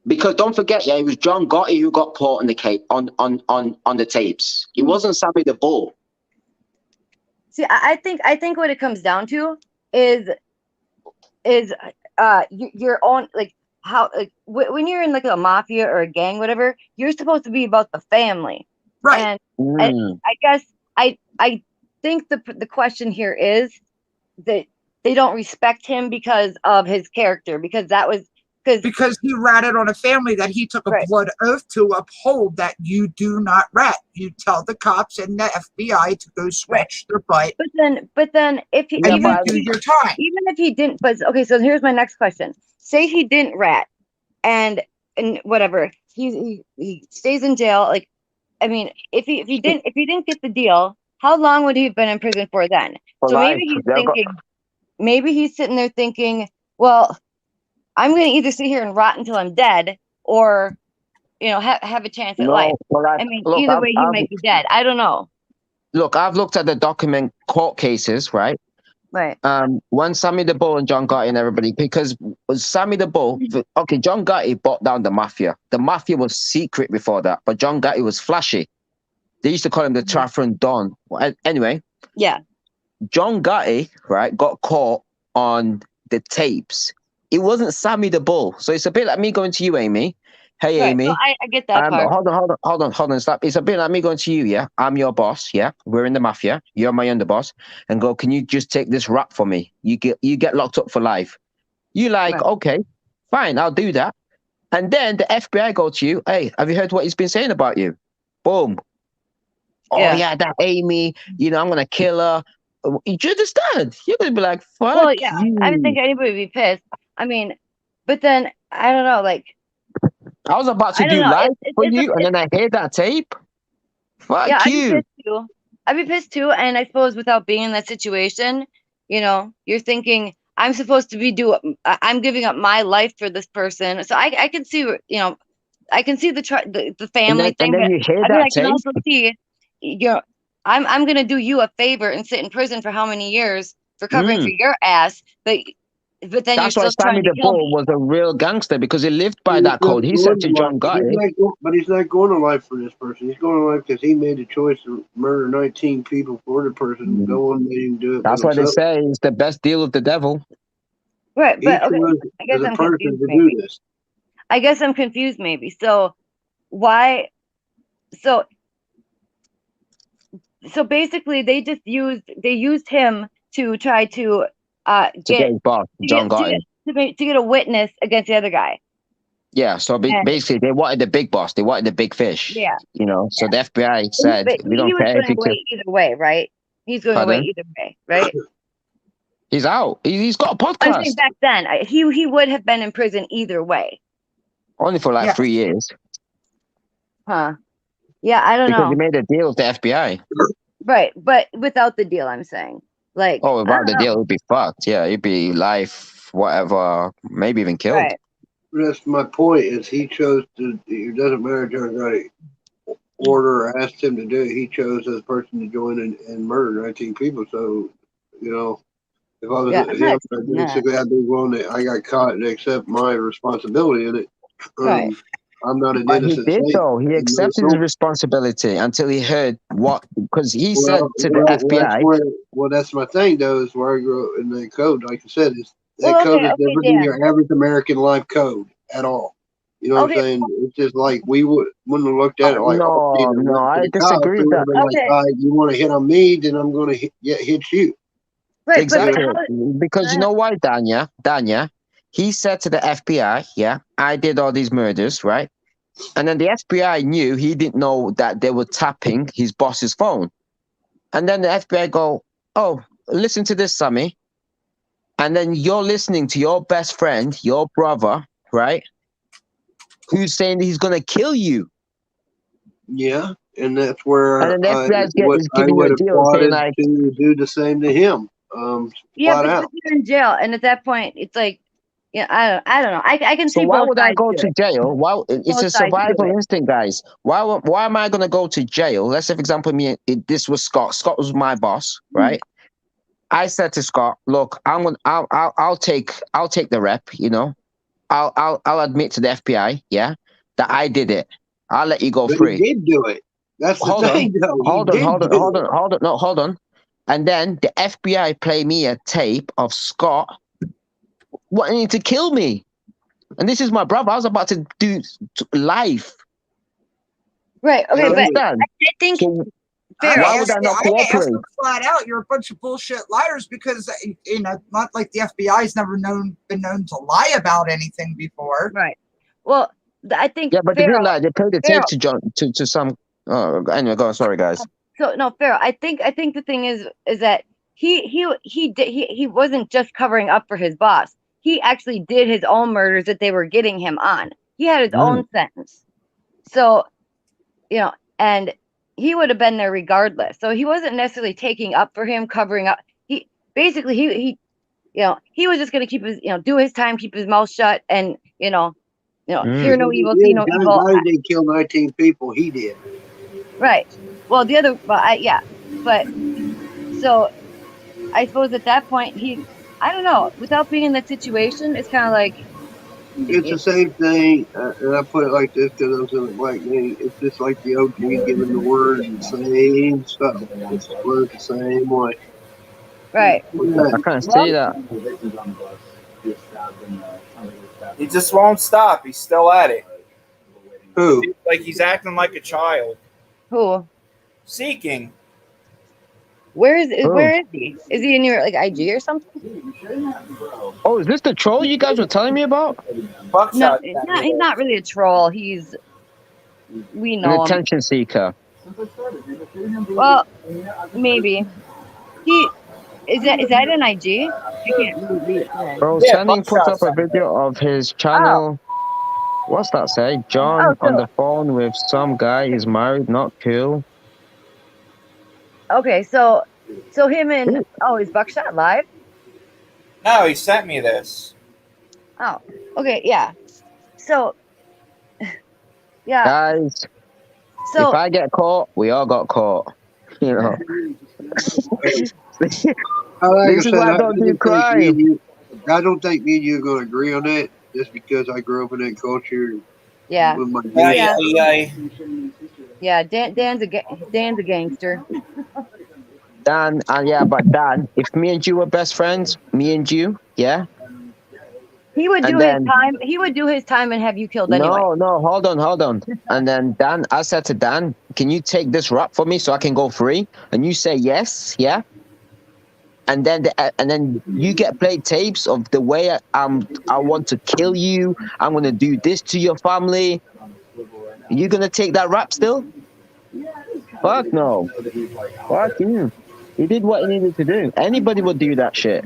I: because don't forget, yeah, it was John Gotti who got caught on the on the tapes. It wasn't Sammy the Bull.
H: see, I think what it comes down to is your own, like, how, like, when you're in like a mafia or a gang, whatever, you're supposed to be about the family.
D: Right.
H: And
I: Mm.
H: I guess I think the question here is that they don't respect him because of his character, because that was
D: Because he ratted on a family that he took a
H: Right.
D: blood oath to uphold, that you do not rat. You tell the cops and the FBI to go scratch their butt
H: but then if he,
I: Yeah,
D: and
H: even
D: you
H: if
D: do
H: he,
D: your time.
H: even if he didn't, but okay, so here's my next question. Say he didn't rat and whatever, he stays in jail. Like, I mean, if he didn't get the deal, how long would he have been in prison for then?
I: For
H: So
I: life.
H: maybe he's sitting there thinking, well, I'm going to either sit here and rot until I'm dead, or have a chance at life.
I: No, for life.
H: I mean,
I: Look,
H: either way, he might be dead. I don't know.
I: I've looked at the document court cases, right?
H: Right.
I: When Sammy the Bull and John Gotti and everybody, because Sammy the Bull, okay, John Gotti brought down the mafia. The mafia was secret before that, but John Gotti was flashy. They used to call him the Trafford Don. Anyway,
H: Yeah.
I: John Gotti, right, got caught on the tapes. It wasn't Sammy the Bull. So it's a bit like me going to you, Amy. Hey,
H: Right.
I: Amy.
H: So I get that part.
I: Hold on, stop. It's a bit like me going to you, yeah? I'm your boss, yeah? We're in the mafia. You're my underboss. And go, can you just take this rap for me? You get locked up for life. You like,
H: Right.
I: okay, fine, I'll do that. And then the FBI go to you, hey, have you heard what he's been saying about you? Boom. Oh
H: Yeah.
I: yeah, that Amy, I'm gonna kill her. Do you understand? You're gonna be like, fuck
H: Well, yeah. I didn't
I: you.
H: think anybody would be pissed. I mean, but then I don't know. Like,
I: I was about to
H: I don't
I: do
H: know.
I: live
H: It's
I: for
H: it's,
I: you, and
H: it's
I: then I hear that tape.
H: yeah.
I: Fuck
H: I'd be
I: you.
H: pissed too. I'd be pissed too. And I suppose without being in that situation, you're thinking I'm supposed to be I'm giving up my life for this person. So I can see, I can see the
I: And
H: family
I: then and
H: thing,
I: then
H: but
I: you hear
H: I mean,
I: that
H: I can
I: tape.
H: also see, I'm gonna do you a favor and sit in prison for how many years for covering for your ass, but then you're
I: That's why
H: still
I: Sammy
H: trying to
I: the
H: kill
I: Bull
H: me.
I: was a real gangster because he lived by
J: He's
I: that
J: not
I: code. He said
J: going
I: to
J: to life.
I: John Gotti,
J: But he's not going to life for this person. He's going to life because he made the choice to murder 19 people for the person. No one made him do it but
I: that's why they
J: himself.
I: say it's the best deal with the devil.
H: Right,
J: He
H: but okay,
J: chose
H: I guess
J: as a
H: I'm
J: person
H: confused
J: to do
H: maybe.
J: this.
H: I guess I'm confused maybe. So why? So basically, they used him to try to
I: To get
H: get
I: his boss,
H: to
I: John
H: get to
I: Gotti.
H: get to get a witness against the other guy.
I: Yeah, so
H: And
I: basically they wanted the big boss. They wanted the big fish.
H: yeah,
I: So the FBI
H: but
I: said, we
H: he
I: don't
H: was
I: care if
H: going
I: you kill.
H: away either way, right? He's going away
I: Pardon?
H: either way, right?
I: He's out. He's got a
H: I'm saying
I: podcast.
H: back then, he would have been in prison either way,
I: Only for like
D: Yeah.
I: 3 years.
H: huh? Yeah, I don't
I: Because he
H: know.
I: made a deal with the FBI.
H: Right, but without the deal, I'm saying, like,
I: Oh,
H: I
I: without
H: don't
I: the
H: know.
I: deal, he'd be fucked. Yeah, he'd be life, whatever, maybe even killed.
H: Right.
J: That's my point. Is he chose to? It doesn't matter. John Gotti order or asked him to do it. He chose as a person to join and murder 19 people. So, if I was
H: Yeah, I'm not
J: him,
H: accepting that.
J: basically I'd be willing to. I got caught and accept my responsibility in it.
H: Right.
J: I'm not an
I: But he
J: innocent
I: did
J: saint.
I: though. He accepted his responsibility until he heard because he said to the FBI.
J: That's my thing though. Is where I grew up in that code. Like I said, that
H: Well,
J: code
H: okay,
J: is
H: okay,
J: different than
H: Dan.
J: your average American life code at all. You know what I'm
H: Okay,
J: saying? It's just like we wouldn't have looked at it like, oh,
I: No,
J: either
I: no,
J: right to
I: I
J: the cops.
I: disagree
J: We
I: with
J: would
I: that.
J: have been like,
H: okay,
J: all right, you want to hit on me, then I'm going to hit you.
H: right, but
I: Exactly.
H: how?
I: Because you know why, Danya? He said to the FBI, yeah, I did all these murders, right? And then the FBI knew he didn't know that they were tapping his boss's phone. And then the FBI go, oh, listen to this, Sammy. And then you're listening to your best friend, your brother, right? Who's saying he's going to kill you.
J: Yeah, and that's where
I: And then the FBI is
J: I
I: giving you
J: would
I: a
J: have
I: deal saying
J: plotted
I: like,
J: to do the same to him.
H: Yeah,
J: Flat
H: but
J: out.
H: you're in jail, and at that point, it's like, yeah, I don't know. I can
I: so
H: see
I: why
H: both
I: would I
H: sides
I: go
H: do
I: to
H: it.
I: jail? Why? It's
H: Both
I: a
H: sides do
I: survival
H: it.
I: instinct, guys. Why am I going to go to jail? Let's say, for example, this was Scott. Scott was my boss, right? I said to Scott, "Look, I'll take the rep. I'll admit to the FBI, yeah, that I did it. I'll let you go
J: But he
I: free.
J: did do it. That's the
I: Hold on,
J: thing, though. He
I: hold on,
J: did
I: hold on,
J: do
I: hold
J: it.
I: on, hold on, no, hold on. And then the FBI play me a tape of Scott wanting to kill me. And this is my brother. I was about to do life.
H: Right. Okay,
I: You
H: but
I: understand?
H: I think
I: So
H: Pharaoh.
I: why would I not cooperate?
D: them flat out, you're a bunch of bullshit liars because not like the FBI's never been known to lie about anything before.
H: Right. Well, I think
I: Yeah, but they didn't
H: Pharaoh.
I: lie. They played the tape
H: Pharaoh.
I: to John to some. Anyway, go on. Sorry, guys.
H: So no, Pharaoh. I think the thing is that he wasn't just covering up for his boss. He actually did his own murders that they were getting him on. He had his own sentence. So, and he would have been there regardless. So he wasn't necessarily taking up for him, covering up. He basically he was just going to keep his do his time, keep his mouth shut, and hear no evil, see no evil.
J: John Gotti didn't kill 19 people. He did.
H: Right. Well, the other, but so I suppose at that point I don't know. Without being in that situation, it's kind of like
J: It's the same thing, and I put it like this because I was in the black gang. It's just like the OG giving the word the same stuff. It's worded the same way.
H: right.
I: I can't see that.
A: He just won't stop. He's still at it.
J: Who?
A: Like he's acting like a child.
H: Who?
A: Seeking.
H: Where
E: Oh.
H: is he? Is he in your like IG or something?
E: Oh, is this the troll you guys were telling me about?
H: No,
A: Buckshot.
H: he's not really a troll. We
E: An
H: know him.
E: attention seeker.
H: Well, maybe. He is that an IG? I can't really read it. Today.
E: Bro,
A: Yeah,
E: Channing put
A: Buckshot
E: up a
A: sent me
E: video of his
H: Oh,
E: channel. What's that say? John on the phone with some guy he's married, not cool.
H: okay. So him and is Buckshot live?
A: No, he sent me this.
H: Oh, okay, yeah. So, yeah.
E: Guys,
H: So
E: if I get caught, we all got caught. You know.
J: Like
E: This is why I don't do crime.
J: I don't think me and you are going to agree on that, just because I grew up in that culture.
H: yeah,
J: With my
H: yeah. Dan's a gangster.
E: Dan, but Dan, if me and you were best friends, me and you, yeah.
H: He would do
E: And then-
H: his time. He would do his time and have you killed anyway.
E: No, hold on. And then Dan, I said to Dan, can you take this rap for me so I can go free? And you say yes, yeah. And then you get played tapes of the way I want to kill you. I'm gonna do this to your family. You gonna take that rap still? Fuck no. Fuck you. He did what he needed to do. Anybody would do that shit.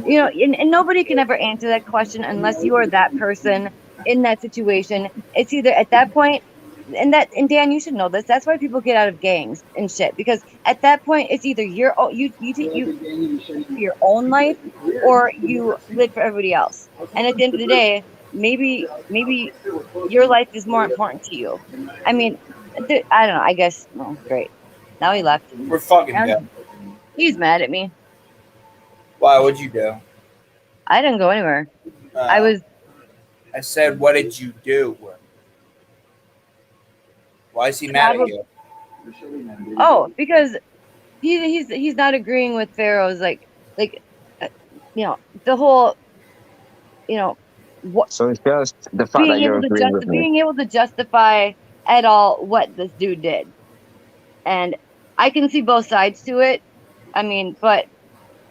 H: You know, and nobody can ever answer that question unless you are that person in that situation. It's either at that point, and Dan, you should know this. That's why people get out of gangs and shit, because at that point, it's either you your own life or you live for everybody else. And at the end of the day, maybe your life is more important to you. I mean, I don't know. I guess. Oh, great. Now he left.
A: We're fucking dead.
H: He's mad at me.
A: Why? What'd you do?
H: I didn't go anywhere. I
A: said, what did you do? Why is he mad at you?
H: Oh, because he's not agreeing with Pharaoh's you know, the whole, you know, what.
E: So it's just the fact that you're agreeing with me.
H: Being able to justify at all what this dude did, and I can see both sides to it. I mean, but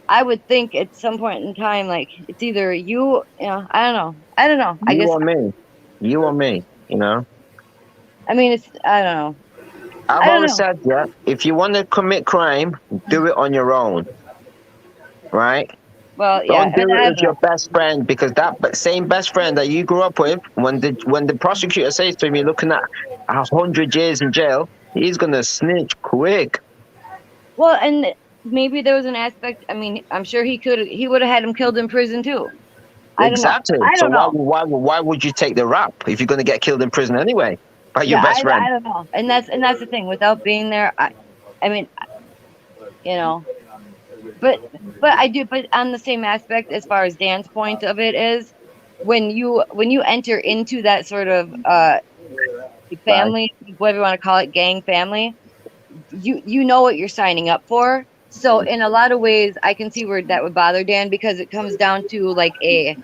H: I would think at some point in time, like, it's either you know, I don't know. I guess
E: You or me, you know.
H: I mean, I don't know.
E: I've always said, yeah, if you want to commit crime, do it on your own, right?
H: Well, yeah.
E: Don't do it with your best friend, because that same best friend that you grew up with, when the prosecutor says to him, you're looking at 100 years in jail, he's gonna snitch quick.
H: Well, and maybe there was an aspect. I mean, I'm sure he would have had him killed in prison too.
E: Exactly.
H: I don't know.
E: Why would you take the rap if you're gonna get killed in prison anyway by your best friend?
H: I don't know. And that's the thing. Without being there, I mean, you know, but I do. But on the same aspect, as far as Dan's point of it is, when you enter into that sort of family, whatever you want to call it, gang family, you know what you're signing up for. So in a lot of ways, I can see where that would bother Dan, because it comes down to like a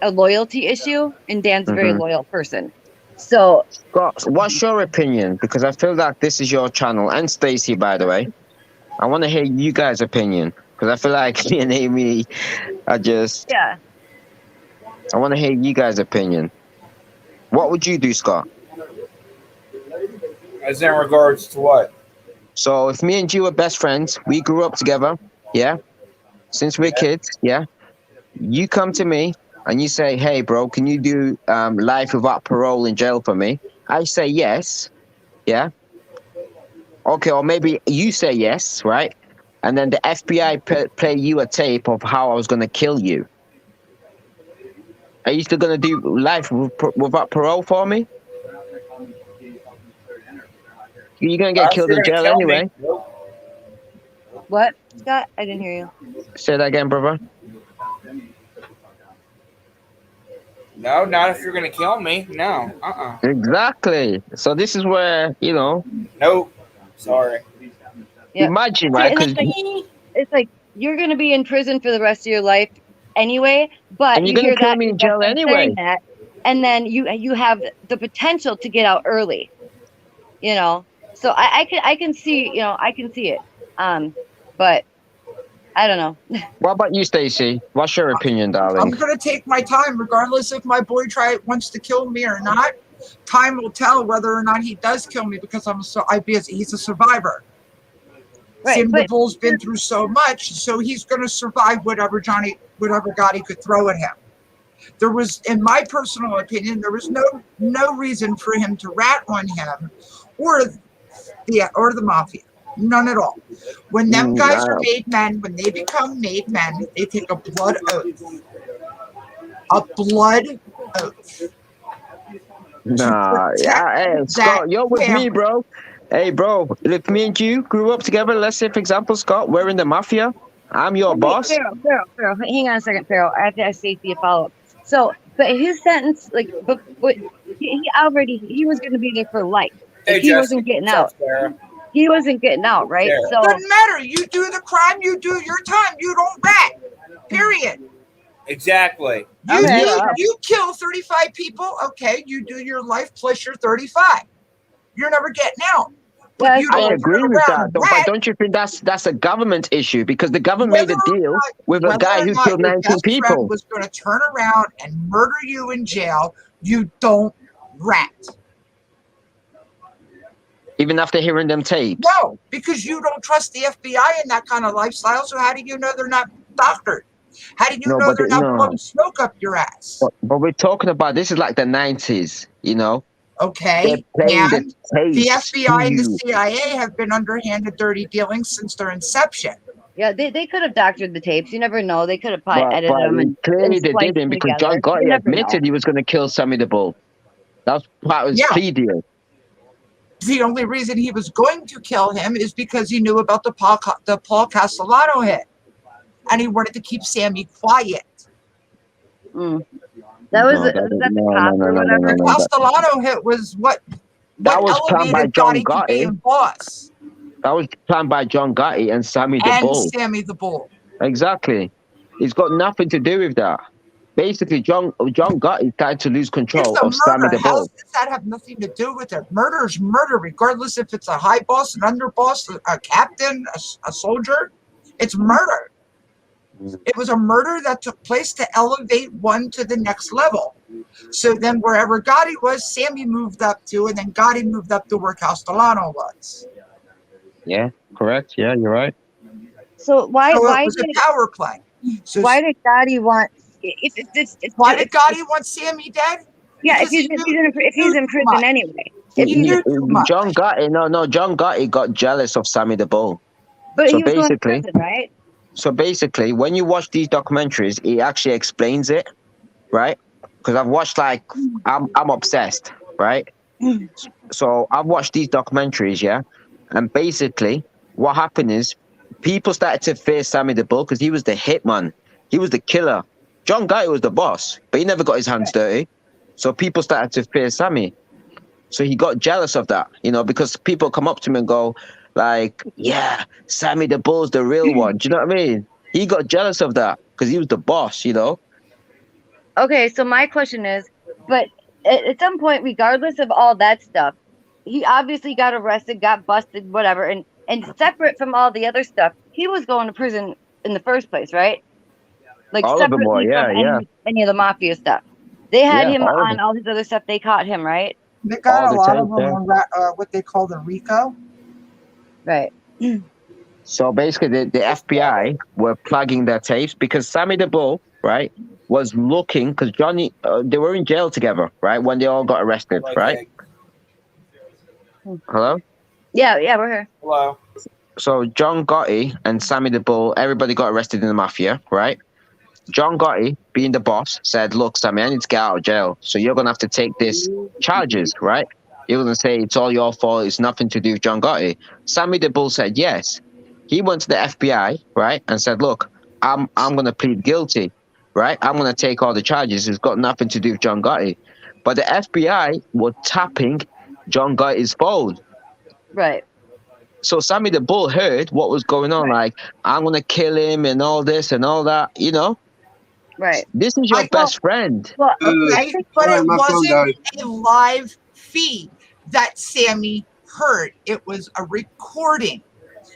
H: loyalty issue, and Dan's a very loyal person. So,
E: Scott, what's your opinion? Because I feel like this is your channel, and Stacy, by the way. I want to hear you guys' opinion, because I feel like me and Amy are just.
H: Yeah.
E: I want to hear you guys' opinion. What would you do, Scott?
A: As in regards to what?
E: So if me and you were best friends, we grew up together, yeah? Since we're kids, yeah? You come to me and you say, hey, bro, can you do life without parole in jail for me? I say yes, yeah? Okay, or maybe you say yes, right? And then the FBI play you a tape of how I was going to kill you. Are you still going to do life without parole for me? You're going to get killed in jail anyway.
H: What, Scott? I didn't hear you.
E: Say that again, brother.
A: No, not if you're going to kill me. No.
E: Exactly. So this is where, you know.
A: Nope. Sorry.
H: Yeah.
E: Imagine, right?
H: It's like you're going to be in prison for the rest of your life anyway, but
E: and you're going to kill me in jail anyway.
H: And then you have the potential to get out early, you know. So I can see, I can see it. But I don't know.
I: What about you, Stacy? What's your opinion, darling?
D: I'm gonna take my time, regardless if my boy wants to kill me or not. Time will tell whether or not he does kill me because he's a survivor.
H: Right,
D: Sammy the
H: but
D: Bull's been through so much, so he's gonna survive whatever God he could throw at him. There was, in my personal opinion, there was no reason for him to rat on him or the mafia. None at all. When them guys are made men, when they become made men, they take a blood oath. A blood oath.
I: Nah, yeah, hey, Scott, you're with me, bro. Hey, bro, if me and you grew up together, let's say, for example, Scott, we're in the mafia. I'm your boss.
H: Pharaoh, hang on a second, Pharaoh. I have to ask Stacey a follow up. So, but his sentence, like, but he was going to be there for life. Like, he wasn't getting out. He wasn't getting out, right?
D: So doesn't matter. You do the crime, you do your time. You don't rat. Period.
A: Exactly.
D: You kill 35 people. Okay, you do your life plus your 35. You're never getting out.
I: But I agree with that, but don't you think that's a government issue? Because the government made a deal with a guy who killed 19 people.
D: Was going to turn around and murder you in jail. You don't rat.
I: Even after hearing them tapes?
D: No, because you don't trust the FBI in that kind of lifestyle. So how do you know they're not doctored? How do you know they're not blowing smoke up your ass?
I: But we're talking about, this is like the 90s, you know?
D: Okay, and the FBI and the CIA have been underhanded dirty dealings since their inception.
H: Yeah, they could have doctored the tapes. You never know. They could have probably edited them. And
I: clearly they didn't, because John Gotti admitted he was going to kill Sammy the Bull. That was part of his plea deal.
D: The only reason he was going to kill him is because he knew about the Paul Castellano hit, and he wanted to keep Sammy quiet.
H: That was the cop or whatever.
D: The Castellano hit was what
I: was planned by John Gotti.
D: Boss.
I: That was planned by John Gotti and Sammy the Bull.
D: Sammy the Bull.
I: Exactly. It's got nothing to do with that. Basically, John Gotti tried to lose control of Sammy the Bull.
D: How does that have nothing to do with it? Murder is murder, regardless if it's a high boss, an underboss, a captain, a soldier. It's murder. It was a murder that took place to elevate one to the next level. So then wherever Gotti was, Sammy moved up to, and then Gotti moved up to where Castellano was.
I: Yeah, correct. Yeah, you're right.
H: So why
D: it was a power play. So
H: why did Gotti want?
D: Why did Gotti want Sammy dead?
H: Yeah, if he's in prison anyway.
I: John Gotti got jealous of Sammy the Bull.
H: But he was going to prison, right?
I: So basically, when you watch these documentaries, he actually explains it, right? Because I've watched, like, I'm obsessed, right? So I've watched these documentaries, yeah? And basically, what happened is people started to fear Sammy the Bull because he was the hitman. He was the killer. John Gotti was the boss, but he never got his hands dirty. So people started to fear Sammy. So he got jealous of that, you know, because people come up to him and go, like, yeah, Sammy the Bull's the real one. Do you know what I mean? He got jealous of that because he was the boss, you know?
H: Okay, so my question is, but at some point, regardless of all that stuff, he obviously got arrested, got busted, whatever, and separate from all the other stuff, he was going to prison in the first place, right? Like
I: all
H: separately
I: from
H: any of the mafia stuff. They had him on all this other stuff. They caught him, right?
D: They got a lot of them on what they call the RICO.
H: Right.
I: So basically, the FBI were plugging their tapes because Sammy the Bull, right, was looking, because Johnny, they were in jail together, right, when they all got arrested, right? Hello?
H: Yeah, we're here.
A: Hello.
I: So John Gotti and Sammy the Bull, everybody got arrested in the mafia, right? John Gotti, being the boss, said, look, Sammy, I need to get out of jail, so you're going to have to take these charges, right? You're going to say it's all your fault, it's nothing to do with John Gotti. Sammy the Bull said yes. He went to the FBI, right, and said, look, I'm going to plead guilty, right? I'm going to take all the charges. It's got nothing to do with John Gotti. But the FBI were tapping John Gotti's phone.
H: Right.
I: So Sammy the Bull heard what was going on, like, I'm going to kill him and all this and all that, you know?
H: Right.
I: This is your best friend.
H: Well,
D: but it wasn't a live feed that Sammy heard. It was a recording.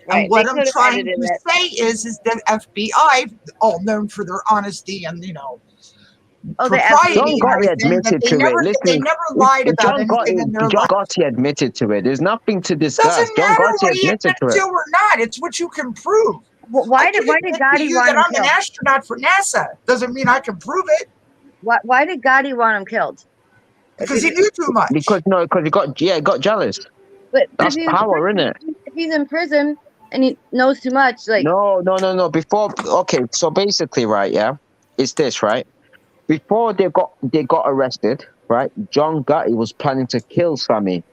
H: Right.
D: And what
H: They
D: I'm
H: could have
D: trying
H: edited
D: to
H: it.
D: say is that FBI, all known for their honesty and
H: Oh, they
D: propriety
H: absolutely
I: John
D: and
I: Gotti
D: everything, that
I: admitted to it.
D: they
I: Listen,
D: never lied
I: if
D: about anything in their life.
I: John Gotti admitted to it. There's nothing to discuss.
D: Doesn't
I: John
D: matter
I: Gotti
D: what he
I: admitted to
D: admits
I: it.
D: to or not. It's what you can prove.
H: Well,
D: I
H: why
D: can
H: did
D: admit to
H: Gotti
D: you
H: want
D: that
H: him
D: I'm an
H: killed?
D: astronaut for NASA. Doesn't mean I can prove it
H: Why did Gotti want him killed?
D: because he knew too much.
I: Because he got jealous.
H: But
I: That's power, isn't it?
H: if he's in prison and he knows too much, like
I: No. So basically, right, yeah, it's this, right? Before they got arrested, right? John Gotti was planning to kill Sammy.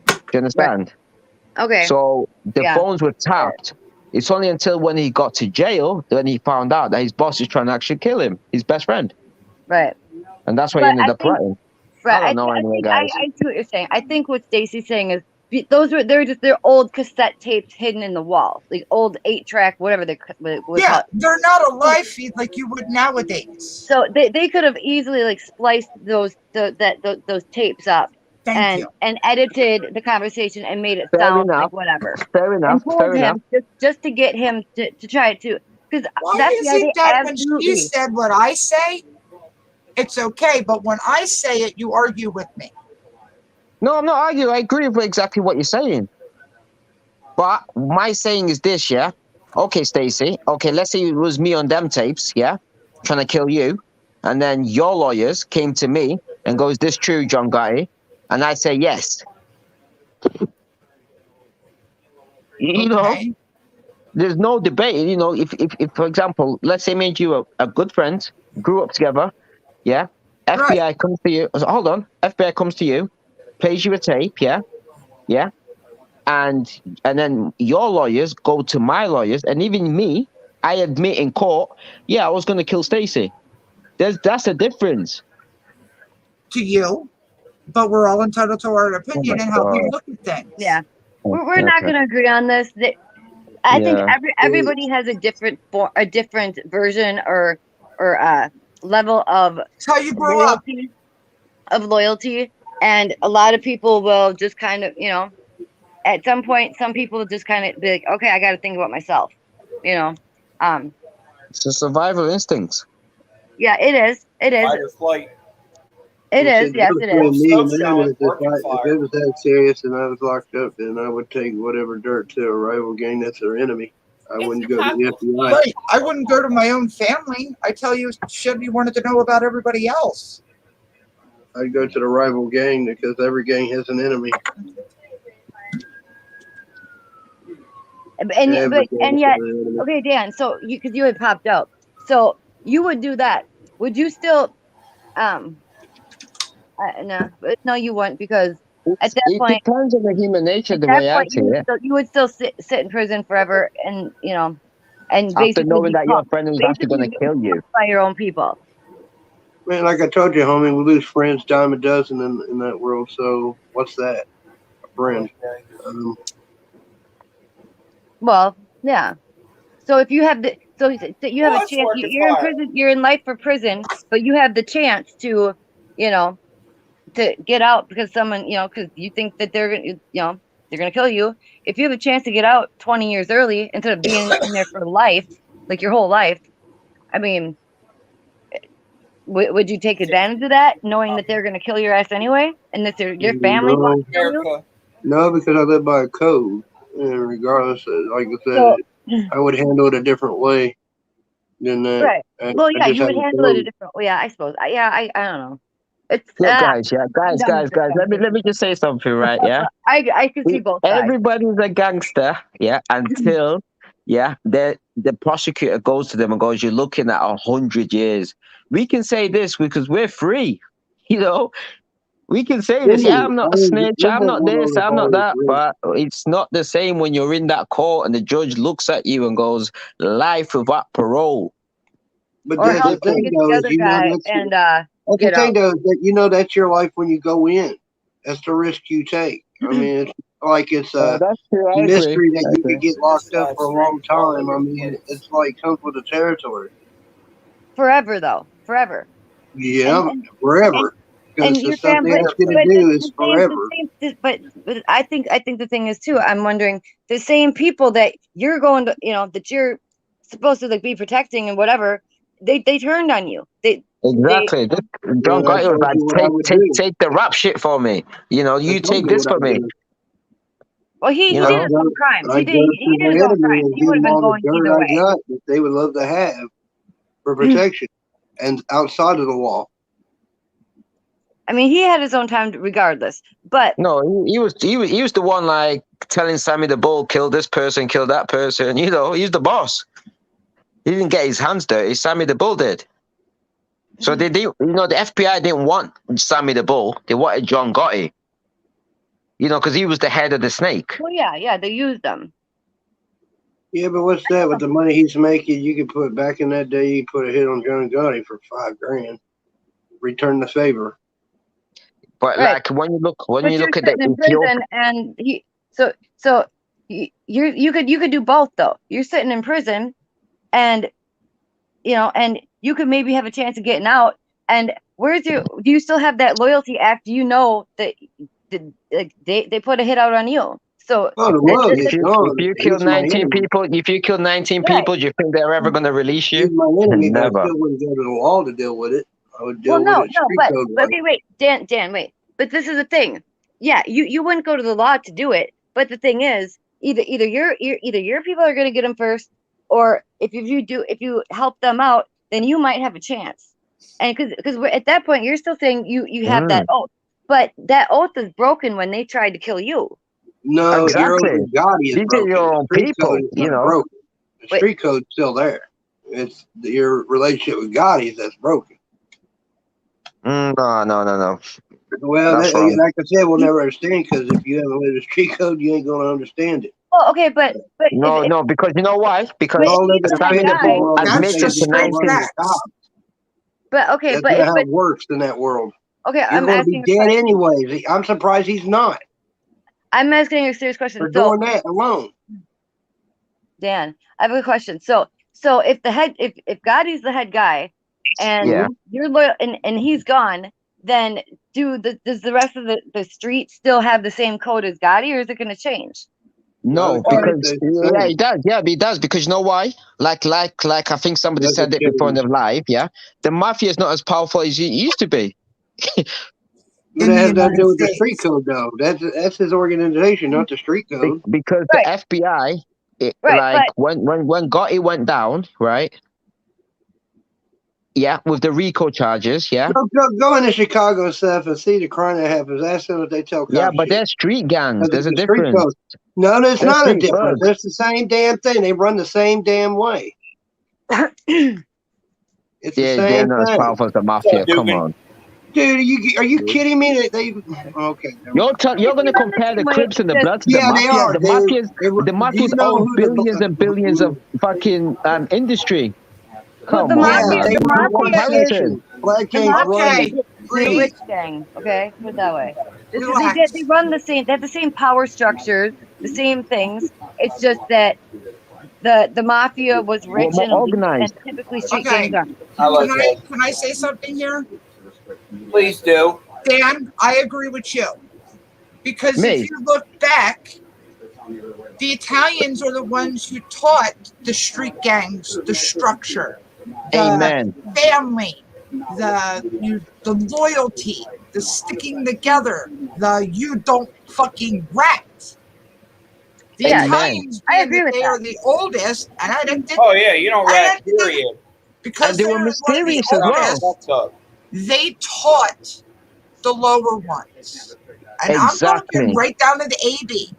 I: Do you understand?
H: okay,
I: So the
H: yeah,
I: phones were tapped. It's only until when he got to jail that he found out that his boss is trying to actually kill him, his best friend,
H: right.
I: and that's why he
H: But
I: ended
H: I
I: up
H: think
I: writing.
H: right.
I: I don't know anyway, guys.
H: I see what you're saying. I think what Stacy's saying is they're old cassette tapes hidden in the wall, like old 8-track, whatever they would call
D: Yeah,
H: it.
D: they're not a live feed like you would nowadays.
H: So they could have easily like spliced those tapes up
D: Thank you.
H: and edited the conversation and made it
I: Fair
H: sound
I: enough.
H: like whatever.
I: Fair enough.
H: And told
I: Fair enough.
H: him just to get him to try it too. Because
D: Why
H: that's
D: is
H: the idea.
D: it that when she
H: Absolutely.
D: said what I say, it's okay, but when I say it, you argue with me?
I: No, I'm not arguing. I agree with exactly what you're saying. But my saying is this, yeah? Okay, Stacey. Okay, let's say it was me on them tapes, yeah? Trying to kill you. And then your lawyers came to me and goes, this true, John Gotti? And I say yes. You know,
D: Okay.
I: there's no debate. You know, if for example, let's say me and you are good friends, grew up together, yeah? FBI comes to you. Hold on. FBI comes to you, plays you a tape, yeah? Yeah? And then your lawyers go to my lawyers, and even me, I admit in court, yeah, I was going to kill Stacey. That's a difference.
D: To you, but we're all entitled to our opinion and how we look at things.
H: Yeah. We're not going to agree on this. I think everybody has a different version or level of
D: It's how you grow up.
H: loyalty, and a lot of people will just kind of, at some point, some people just kind of be like, okay, I got to think about myself,
I: It's a survival instinct.
H: Yeah, it is. It is.
A: Fight or flight.
H: It is. Yes, it is.
J: Me,
A: Stove
J: man,
A: showers,
J: if
A: working
J: it
A: fire.
J: was that serious and I was locked up, then I would take whatever dirt to a rival gang that's their enemy. I wouldn't go to the FBI.
D: Right. I wouldn't go to my own family. I tell you shit you wanted to know about everybody else.
J: I'd go to the rival gang because every gang has an enemy.
H: And yet, okay, Dan. So because you had popped out, so you would do that. Would you still? No, you wouldn't, because at that point,
I: it depends on the human nature. The way I see it.
H: you would still sit in prison forever, and and
I: after
H: basically
I: knowing that your friend was actually going to kill you
H: by your own people.
J: Man, like I told you, homie, we lose friends dime a dozen in that world. So what's that? A friend.
H: Well, yeah. So if you have you have a chance. You're in prison. You're in life for prison, but you have the chance to, to get out because someone, because you think that they're gonna kill you. If you have a chance to get out 20 years early instead of being in there for life, like your whole life, I mean, would you take advantage of that, knowing that they're gonna kill your ass anyway, and that your family wants to kill you?
J: No, because I live by a code, and regardless, like I said, I would handle it a different way than that.
H: Right. Well, yeah, you would handle it a different way. Yeah, I suppose. I don't know. It's
I: look, guys. Let me just say something, right? Yeah.
H: I can see both sides.
I: Everybody's a gangster, yeah, until the prosecutor goes to them and goes, "You're looking at 100 years." We can say this because we're free, We can say this. Yeah, I'm not a snitch. I'm not this. I'm not that. But it's not the same when you're in that court and the judge looks at you and goes, "Life without parole."
J: But
H: or
J: the thing though is, the thing though is that that's your life when you go in. That's the risk you take. I mean, it's like it's a mystery that you could get locked up for a long time. I mean, it's like comes with the territory.
H: Forever though, forever.
J: Yeah, forever. Because
H: and
J: the
H: your
J: stuff they
H: family,
J: ask you to
H: but
J: do is forever.
H: but I think the thing is too, I'm wondering, the same people that you're going to, that you're supposed to like be protecting and whatever, they turned on you. They
E: Exactly. This John
J: And I
E: Gotti was
J: told
E: like,
J: you what I would do.
E: take the rap shit for me. You know,
J: I
E: you
J: told
E: take
J: you
E: this
J: what
E: for
J: I'd
E: me.
J: do.
H: well, he
E: You
H: did
E: know,
H: his own crimes. He
J: I'd
H: did
J: go
H: he,
J: to
H: he did
J: the
H: his own
J: enemy
H: crimes.
J: and
H: He
J: give
H: would have
J: them
H: been
J: all the
H: going
J: dirt
H: either
J: I
H: way.
J: got that they would love to have for protection and outside of the wall.
H: I mean, he had his own time regardless. But
E: no, he was the one like telling Sammy the Bull, kill this person, kill that person. You know, he's the boss. He didn't get his hands dirty. Sammy the Bull did. So they didn't, the FBI didn't want Sammy the Bull. They wanted John Gotti. You know, because he was the head of the snake.
H: well, yeah, they used them.
J: Yeah, but what's that? With the money he's making, you could put back in that day. You put a hit on John Gotti for $5,000. Return the favor.
E: But
H: Right.
E: like when you look
H: But you're
E: at the
H: sitting in prison, and you could do both though. You're sitting in prison, and and you could maybe have a chance of getting out. And do you still have that loyalty act? You know that they put a hit out on you. So
J: Oh, the loyalty's
E: if
J: gone.
E: you kill
J: He's my
E: 19
J: enemy.
E: people, do you think they're ever going to release
J: He's
E: you?
J: my enemy, but I
E: Never.
J: still wouldn't go to the wall to deal with it. I would
H: well,
J: deal with
H: no,
J: it street
H: but
J: code
H: but
J: wise.
H: okay, wait, Dan, wait. But this is the thing. Yeah, you wouldn't go to the law to do it. But the thing is, either your people are going to get them first, or if you help them out, then you might have a chance. And because at that point you're still saying you have that oath, but that oath is broken when they tried to kill you.
J: No, your oath
E: Exactly.
J: with Gotti is
E: These are
J: broken.
E: your
J: The
E: own
J: street
E: people,
J: code is
E: you
J: not
E: know.
J: broken. The
H: Wait.
J: street code's still there. It's your relationship with Gotti that's broken.
E: No.
J: Well,
E: That's wrong.
J: like I said, we'll never understand because if you haven't lived the street code, you ain't going to understand it.
H: Well, okay, but
E: No, because you know why? Because
J: We all live in a
E: Sammy the
J: fantasy
E: Bull
J: world.
D: That's
E: admitted
D: just
E: to
D: straight
E: 19.
D: facts.
H: but okay,
J: That's
H: but
J: not how it works in that world.
H: okay,
J: You're
H: I'm
J: going to be
H: asking.
J: dead anyways. I'm surprised he's not
H: I'm asking a serious question.
J: for
H: So,
J: doing that alone.
H: Dan, I have a question. So if if Gotti's the head guy, and
E: Yeah.
H: you're loyal, and he's gone, then does the rest of the street still have the same code as Gotti, or is it going to change?
E: No,
J: Or-
E: because yeah, it does. Yeah, it does. Because you know why? Like I think somebody
J: Doesn't
E: said it before in
J: change.
E: the live. Yeah, the mafia is not as powerful as it used to be.
J: But that has nothing to do with the street code, though. That's his organization, not the street code.
E: Because
H: Right.
E: the FBI,
H: Right,
E: like when Gotti went down, right? Yeah, with the RICO charges, yeah.
J: Go into Chicago and stuff and see the crime that happens. Ask them what they tell cops.
E: Yeah, but
J: shit.
E: they're street gangs. There's a
J: The street
E: difference.
J: code. No, there's
E: They're
J: not a
E: street
J: difference.
E: thugs.
J: It's the same damn thing. They run the same damn way. It's the
E: Yeah,
J: same
E: they're not as
J: thing.
E: powerful as the mafia. Come on.
J: Dude, are you kidding me? They okay.
E: You're going to compare the Crips and the Bloods to the
J: Yeah, they
E: mafia?
J: are.
E: The
J: Do
E: mafia's
J: you know
E: own
J: who
E: billions and billions of fucking industry.
H: Well,
E: Come
H: the
E: on,
H: mafia,
E: man.
J: they
H: the
J: run one
H: mafia is
J: section. Black
H: the
J: James
H: mafia
J: run
H: is the
J: three.
H: rich gang. Okay, put it that way.
D: Relax.
H: They run the same. They have the same power structures, the same things. It's just that the mafia was rich
E: more
H: and elite,
E: organized.
H: and typically street
D: Okay.
H: gangs aren't.
A: I like that.
D: Can I say something here?
A: Please do.
D: Dan, I agree with you. Because
E: Me.
D: if you look back, the Italians are the ones who taught the street gangs the structure, the
E: Amen.
D: family, the loyalty, the sticking together, the you don't fucking rat. The
H: Yeah,
D: Italians,
H: I
D: being
H: agree
D: that
H: with
D: they
H: that.
D: are the oldest, and I didn't
A: Oh yeah, you don't rat. Period.
D: because
E: And they were
D: they're one of the
E: mysterious as well.
D: oldest,
A: That's up.
D: they taught the lower ones. And I'm
E: Exactly.
D: talking right down to the AB.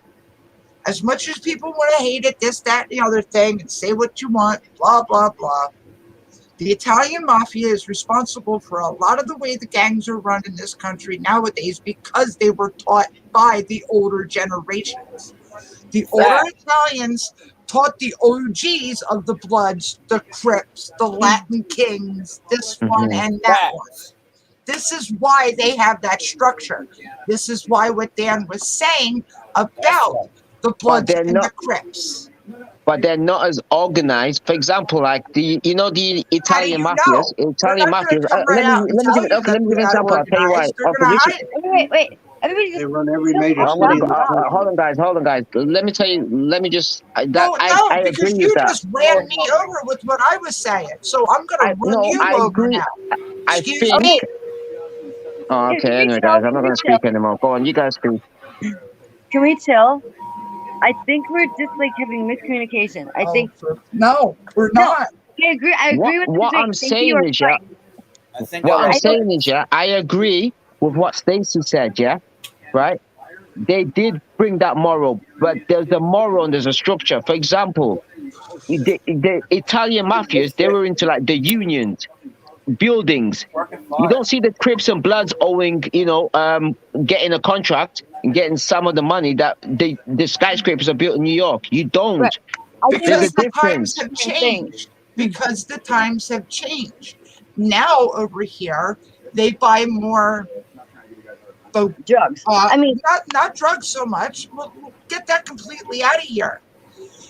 D: As much as people want to hate it, this, that, and the other thing, and say what you want, blah, blah, blah. The Italian mafia is responsible for a lot of the way the gangs are run in this country nowadays because they were taught by the older generations. The older Italians taught the OGs of the Bloods, the Crips, the Latin Kings, this one and that one. This is why they have that structure. This is why what Dan was saying about the Bloods and the Crips.
I: but they're not as organized. For example, like the the
D: How do
I: Italian
D: you
I: mafias.
D: know? They're
I: Italian
D: not going
I: mafias.
D: to come right
I: Let me
D: out and
I: let me give
D: tell
I: it.
D: you
I: Okay,
D: that
I: let me give you an
D: they're
I: example. I'll tell you why.
D: organized. They're
I: Okay,
D: going to
I: listen.
D: hide it.
H: Wait. Everybody just
J: They run every
H: chill
J: major
H: the
I: I'm
J: city
I: gonna
H: fuck
J: in
I: go.
J: this
H: out.
J: country.
I: Hold on, guys. Let me tell you. Let me just.
D: Well, no,
I: I agree
D: because
I: with
D: you
I: that.
D: just ran me over with what I was saying. So I'm going to run
I: No,
D: you
I: I
D: over
I: agree.
D: now.
I: I
D: Excuse
I: think.
D: me?
H: Okay,
I: Oh,
H: can
I: okay.
H: we
I: Anyway,
H: chill?
I: guys, I'm not
H: Can we
I: gonna
H: chill?
I: speak anymore. Go on, you guys speak.
H: Can we chill? I think we're just like having miscommunication. I
D: Oh,
H: think
D: no, we're
H: no.
D: not.
H: I agree. I agree with
I: What
H: the
I: I'm
H: Thank you.
I: saying is, yeah.
H: Fine.
A: I think
I: What
A: I'll
I: I'm
H: I
A: let
H: don't.
I: saying is, yeah. I agree with what Stacey said, yeah. Right? They did bring that moral, but there's a moral and there's a structure. For example, the Italian mafias, they were into like the unions, buildings. You don't see the Crips and Bloods owing, getting a contract and getting some of the money that the skyscrapers are built in New York. You
H: Right.
I: don't.
H: I think
I: There's a
D: Because
H: it's
D: the times
I: difference.
D: have
H: different things.
D: changed. Because the times have changed. Now over here, they buy more.
H: Drugs. I mean,
D: Not drugs so much. We'll get that completely out of here.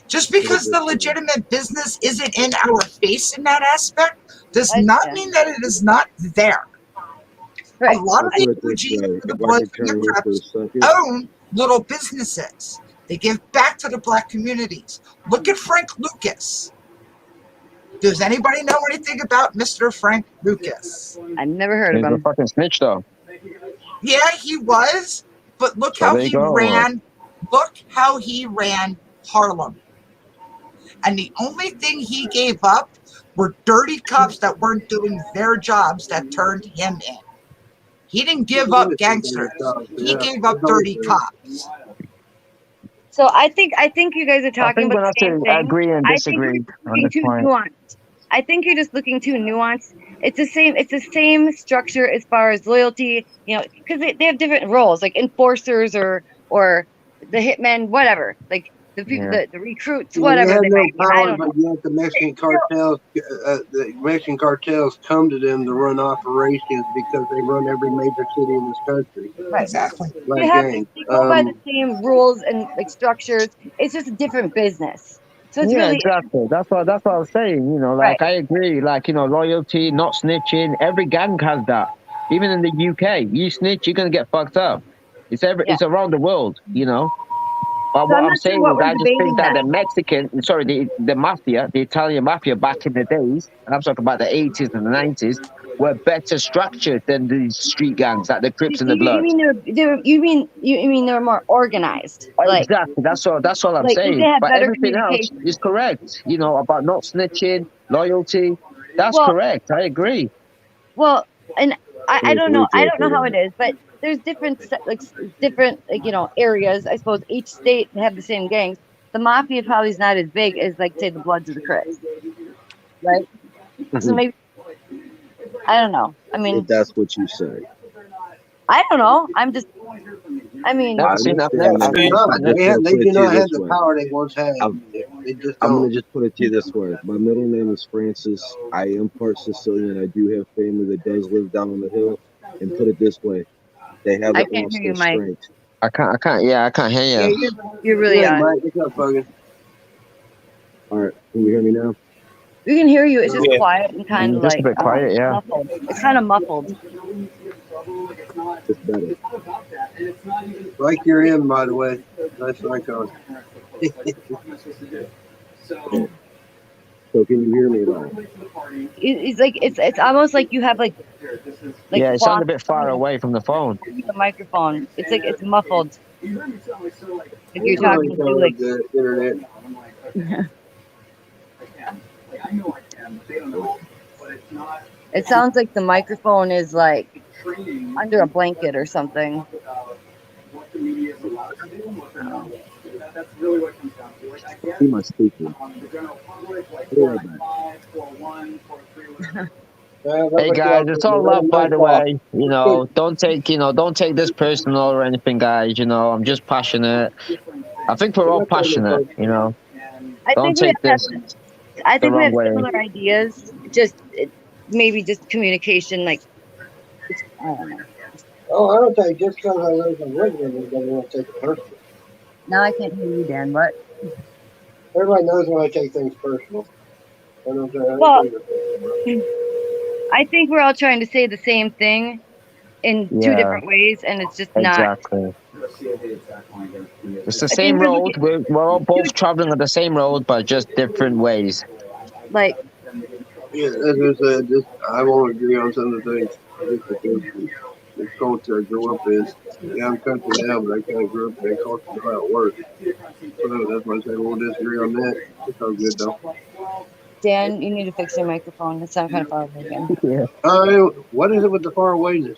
D: Just because the legitimate business isn't in our face in that aspect does not
H: yeah.
D: mean that it is not there.
H: Right.
D: A lot
E: I'll
D: of the
E: put it this
D: OGs
E: way:
D: for the
E: if I
D: Bloods
E: could
D: and the
E: turn here for a
D: Crips
E: second.
D: own little businesses. They give back to the black communities. Look at Frank Lucas. Does anybody know anything about Mr. Frank Lucas?
H: I've never heard of
I: He's a
H: them.
I: fucking snitch, though.
D: Yeah, he was, but look
I: So
D: how
I: there you
D: he
I: go.
D: ran. Look how he ran Harlem. And the only thing he gave up were dirty cops that weren't doing their jobs that turned him in. He didn't give up gangsters. He
J: Yeah,
D: gave up
J: it's always
D: dirty
J: been.
D: cops.
H: So I think you guys are
I: I
H: talking
I: think
H: about
I: we'll have
H: the same
I: to
H: thing.
I: agree and
H: I think
I: disagree
H: you're
I: on
H: looking
I: this
H: too
I: point.
H: nuanced. I think you're just looking too nuanced. It's the same. It's the same structure as far as loyalty. Because they have different roles, like enforcers or the hitmen, whatever. Like the people,
I: Yeah.
H: the recruits,
J: Yeah, they
H: whatever
J: have
H: they
J: no
H: may be. I
J: power,
H: don't
J: but
H: know.
J: yet the Mexican cartels come to them to run operations because they run every major city in this country.
H: Right.
D: Exactly.
H: They
J: Like
H: have
J: gang.
H: they go by the same rules and like structures. It's just a different business. So it's
I: Yeah,
H: really
I: exactly. That's what I was saying.
H: right.
I: Like I agree. Like loyalty, not snitching. Every gang has that. Even in the UK, you snitch, you're gonna get fucked up.
H: Yeah.
I: It's around the world. But
H: So
I: what
H: I'm
I: I'm
H: not sure
I: saying
H: what
I: is,
H: we're
I: I just think
H: debating
I: that
H: then.
I: the mafia, the Italian mafia back in the days, and I'm talking about the 80s and the 90s, were better structured than these street gangs, like the
H: You,
I: Crips and the
H: you
I: Bloods.
H: mean you mean they're more organized? Like
I: Exactly. That's all I'm
H: they
I: saying.
H: have
I: But
H: better
I: everything else
H: communication.
I: is correct. About not snitching, loyalty. That's
H: Well,
I: correct. I agree.
H: well, and I
E: It's
H: don't know. I
E: retail
H: don't
E: for
H: know how
E: that.
H: it is, but there's different areas. I suppose each state have the same gangs. The mafia probably is not as big as like say the Bloods or the Crips, right? So maybe I don't know. I
E: If
H: mean,
E: that's what you say.
H: I don't know. I mean,
I: Never
E: I
I: seen that.
E: understand
J: They
E: that.
J: do not.
E: I'm just
J: They
E: gonna
J: have. They
E: put it
J: do
E: to you
J: not have
E: this
J: the
E: way.
J: power they once had.
E: I'm,
J: They just
E: I'm
J: don't.
E: gonna just put it to you this way. My middle name is Francis. I am part Sicilian. I do have family that does live down on the hill. And put it this way, they
H: I
E: haven't
H: can't
E: lost
H: hear you,
E: their
H: Mike.
E: strength.
I: I can't. Yeah, I can't
H: Yeah,
I: hear you.
H: you're really
J: Hey, Mike, what's up, Bogan?
E: All right, can you hear me now?
H: We can hear you. It's just
A: Yeah.
H: quiet and kind of
I: Just a
H: like
I: bit quiet. Yeah.
H: muffled. It's kind of muffled.
E: It's better.
J: Like you're in, by the way. Nice icon.
E: So can you hear me at all?
H: It's like it's almost like you have like
I: Yeah, it sounds
H: cloth
I: a bit far away from the phone.
H: the microphone. It's like it's muffled. Like you're
J: What's wrong
H: talking
J: with
H: through like
J: the internet?
H: it sounds like the microphone is like under a blanket or something.
E: See my speaker. Be right back.
I: Hey guys, it's all love, by the way. Don't take this personal or anything, guys. I'm just passionate. I think we're all passionate.
H: I
I: Don't
H: think we
I: take
H: have
I: this
H: I
I: the
H: think we
I: wrong
H: have
I: way.
H: similar ideas. Just maybe just communication. Like I don't know.
J: Oh, I don't think just because I live in Richmond, it doesn't want to take it personal.
H: Now I can't hear you, Dan. What?
J: Everybody knows when I take things personal. I don't say
H: Well,
J: anything.
H: I think we're all trying to say the same thing in two
I: Yeah,
H: different ways, and it's just not.
I: exactly. It's the
H: I think
I: same
H: we're
I: road.
H: looking
I: We're all both traveling on the same road, but just different ways.
H: like
J: Yeah, as I said, just I won't agree on some of the things just because the culture I grew up in. Yeah, I'm country now, but I kind of grew up in that culture how it works. So that's why I say we'll disagree on that. It's all good though.
H: Dan, you need to fix your microphone. It sounds kind of far away again.
I: Yeah.
J: What is it with the far awayness?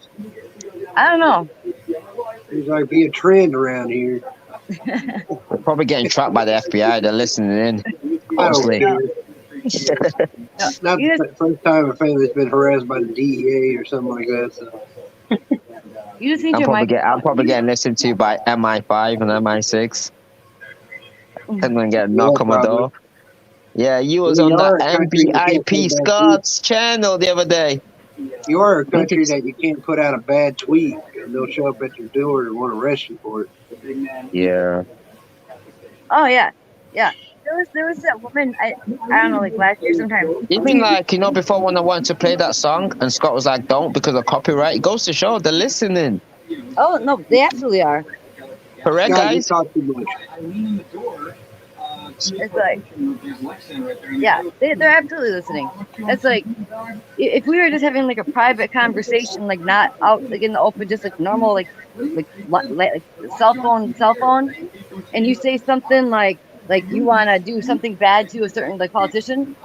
H: I don't know.
J: Seems like be a trend around here.
I: We're probably getting trapped by the FBI. They're listening in
J: I don't
I: closely.
J: care.
H: No,
J: Not
H: you
J: the first time a family's been harassed by the DEA or something like that. So.
H: just need your mic.
I: I'm probably getting listened to by MI5 and MI6. I'm gonna get a
J: Yeah,
I: knock on my
J: probably.
I: door. Yeah, you was
J: We
I: on the
J: are a country you can't put
I: MBIP
J: bad
I: Scott's channel the other day.
J: You are a country that you can't put out a bad tweet and they'll show up at your door and want to arrest you for it.
I: Yeah.
H: Oh yeah, yeah. There was that woman. I don't know, like last year sometime.
I: Even like, before when I wanted to play that song and Scott was like, don't because of copyright, it goes to show they're listening.
H: Oh no, they absolutely are.
I: Correct,
J: God, you
I: guys?
J: talk too much.
H: It's like, yeah, they're absolutely listening. It's like, if we were just having like a private conversation, like not out like in the open, just like normal, like cell phone, and you say something like you want to do something bad to a certain like politician,